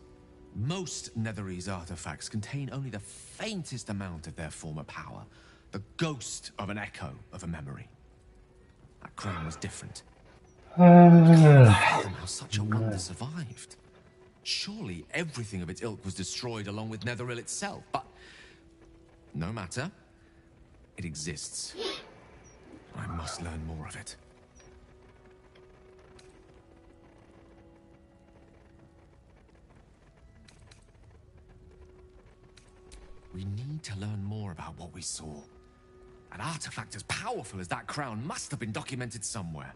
Most Netherese artifacts contain only the faintest amount of their former power. The ghost of an echo of a memory. That crown was different. I can't fathom how such a wonder survived. Surely everything of its ilk was destroyed along with Netheril itself, but no matter. It exists. I must learn more of it. We need to learn more about what we saw. An artifact as powerful as that crown must have been documented somewhere.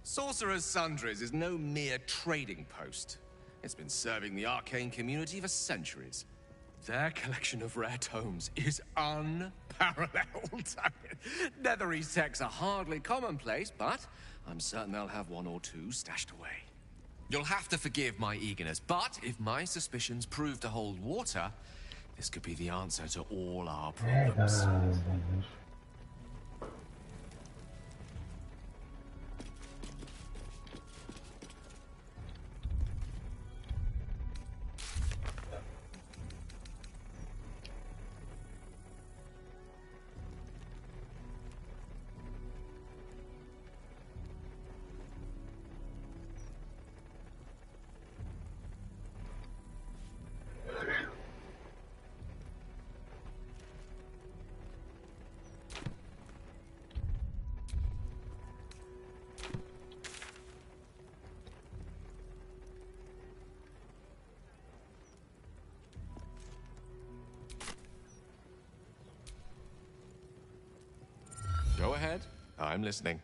Sorcerer's Sundries is no mere trading post. It's been serving the arcane community for centuries. Their collection of rare tomes is unparalleled. Netherese texts are hardly commonplace, but I'm certain they'll have one or two stashed away. You'll have to forgive my eagerness, but if my suspicions prove to hold water, this could be the answer to all our problems. Go ahead. I'm listening.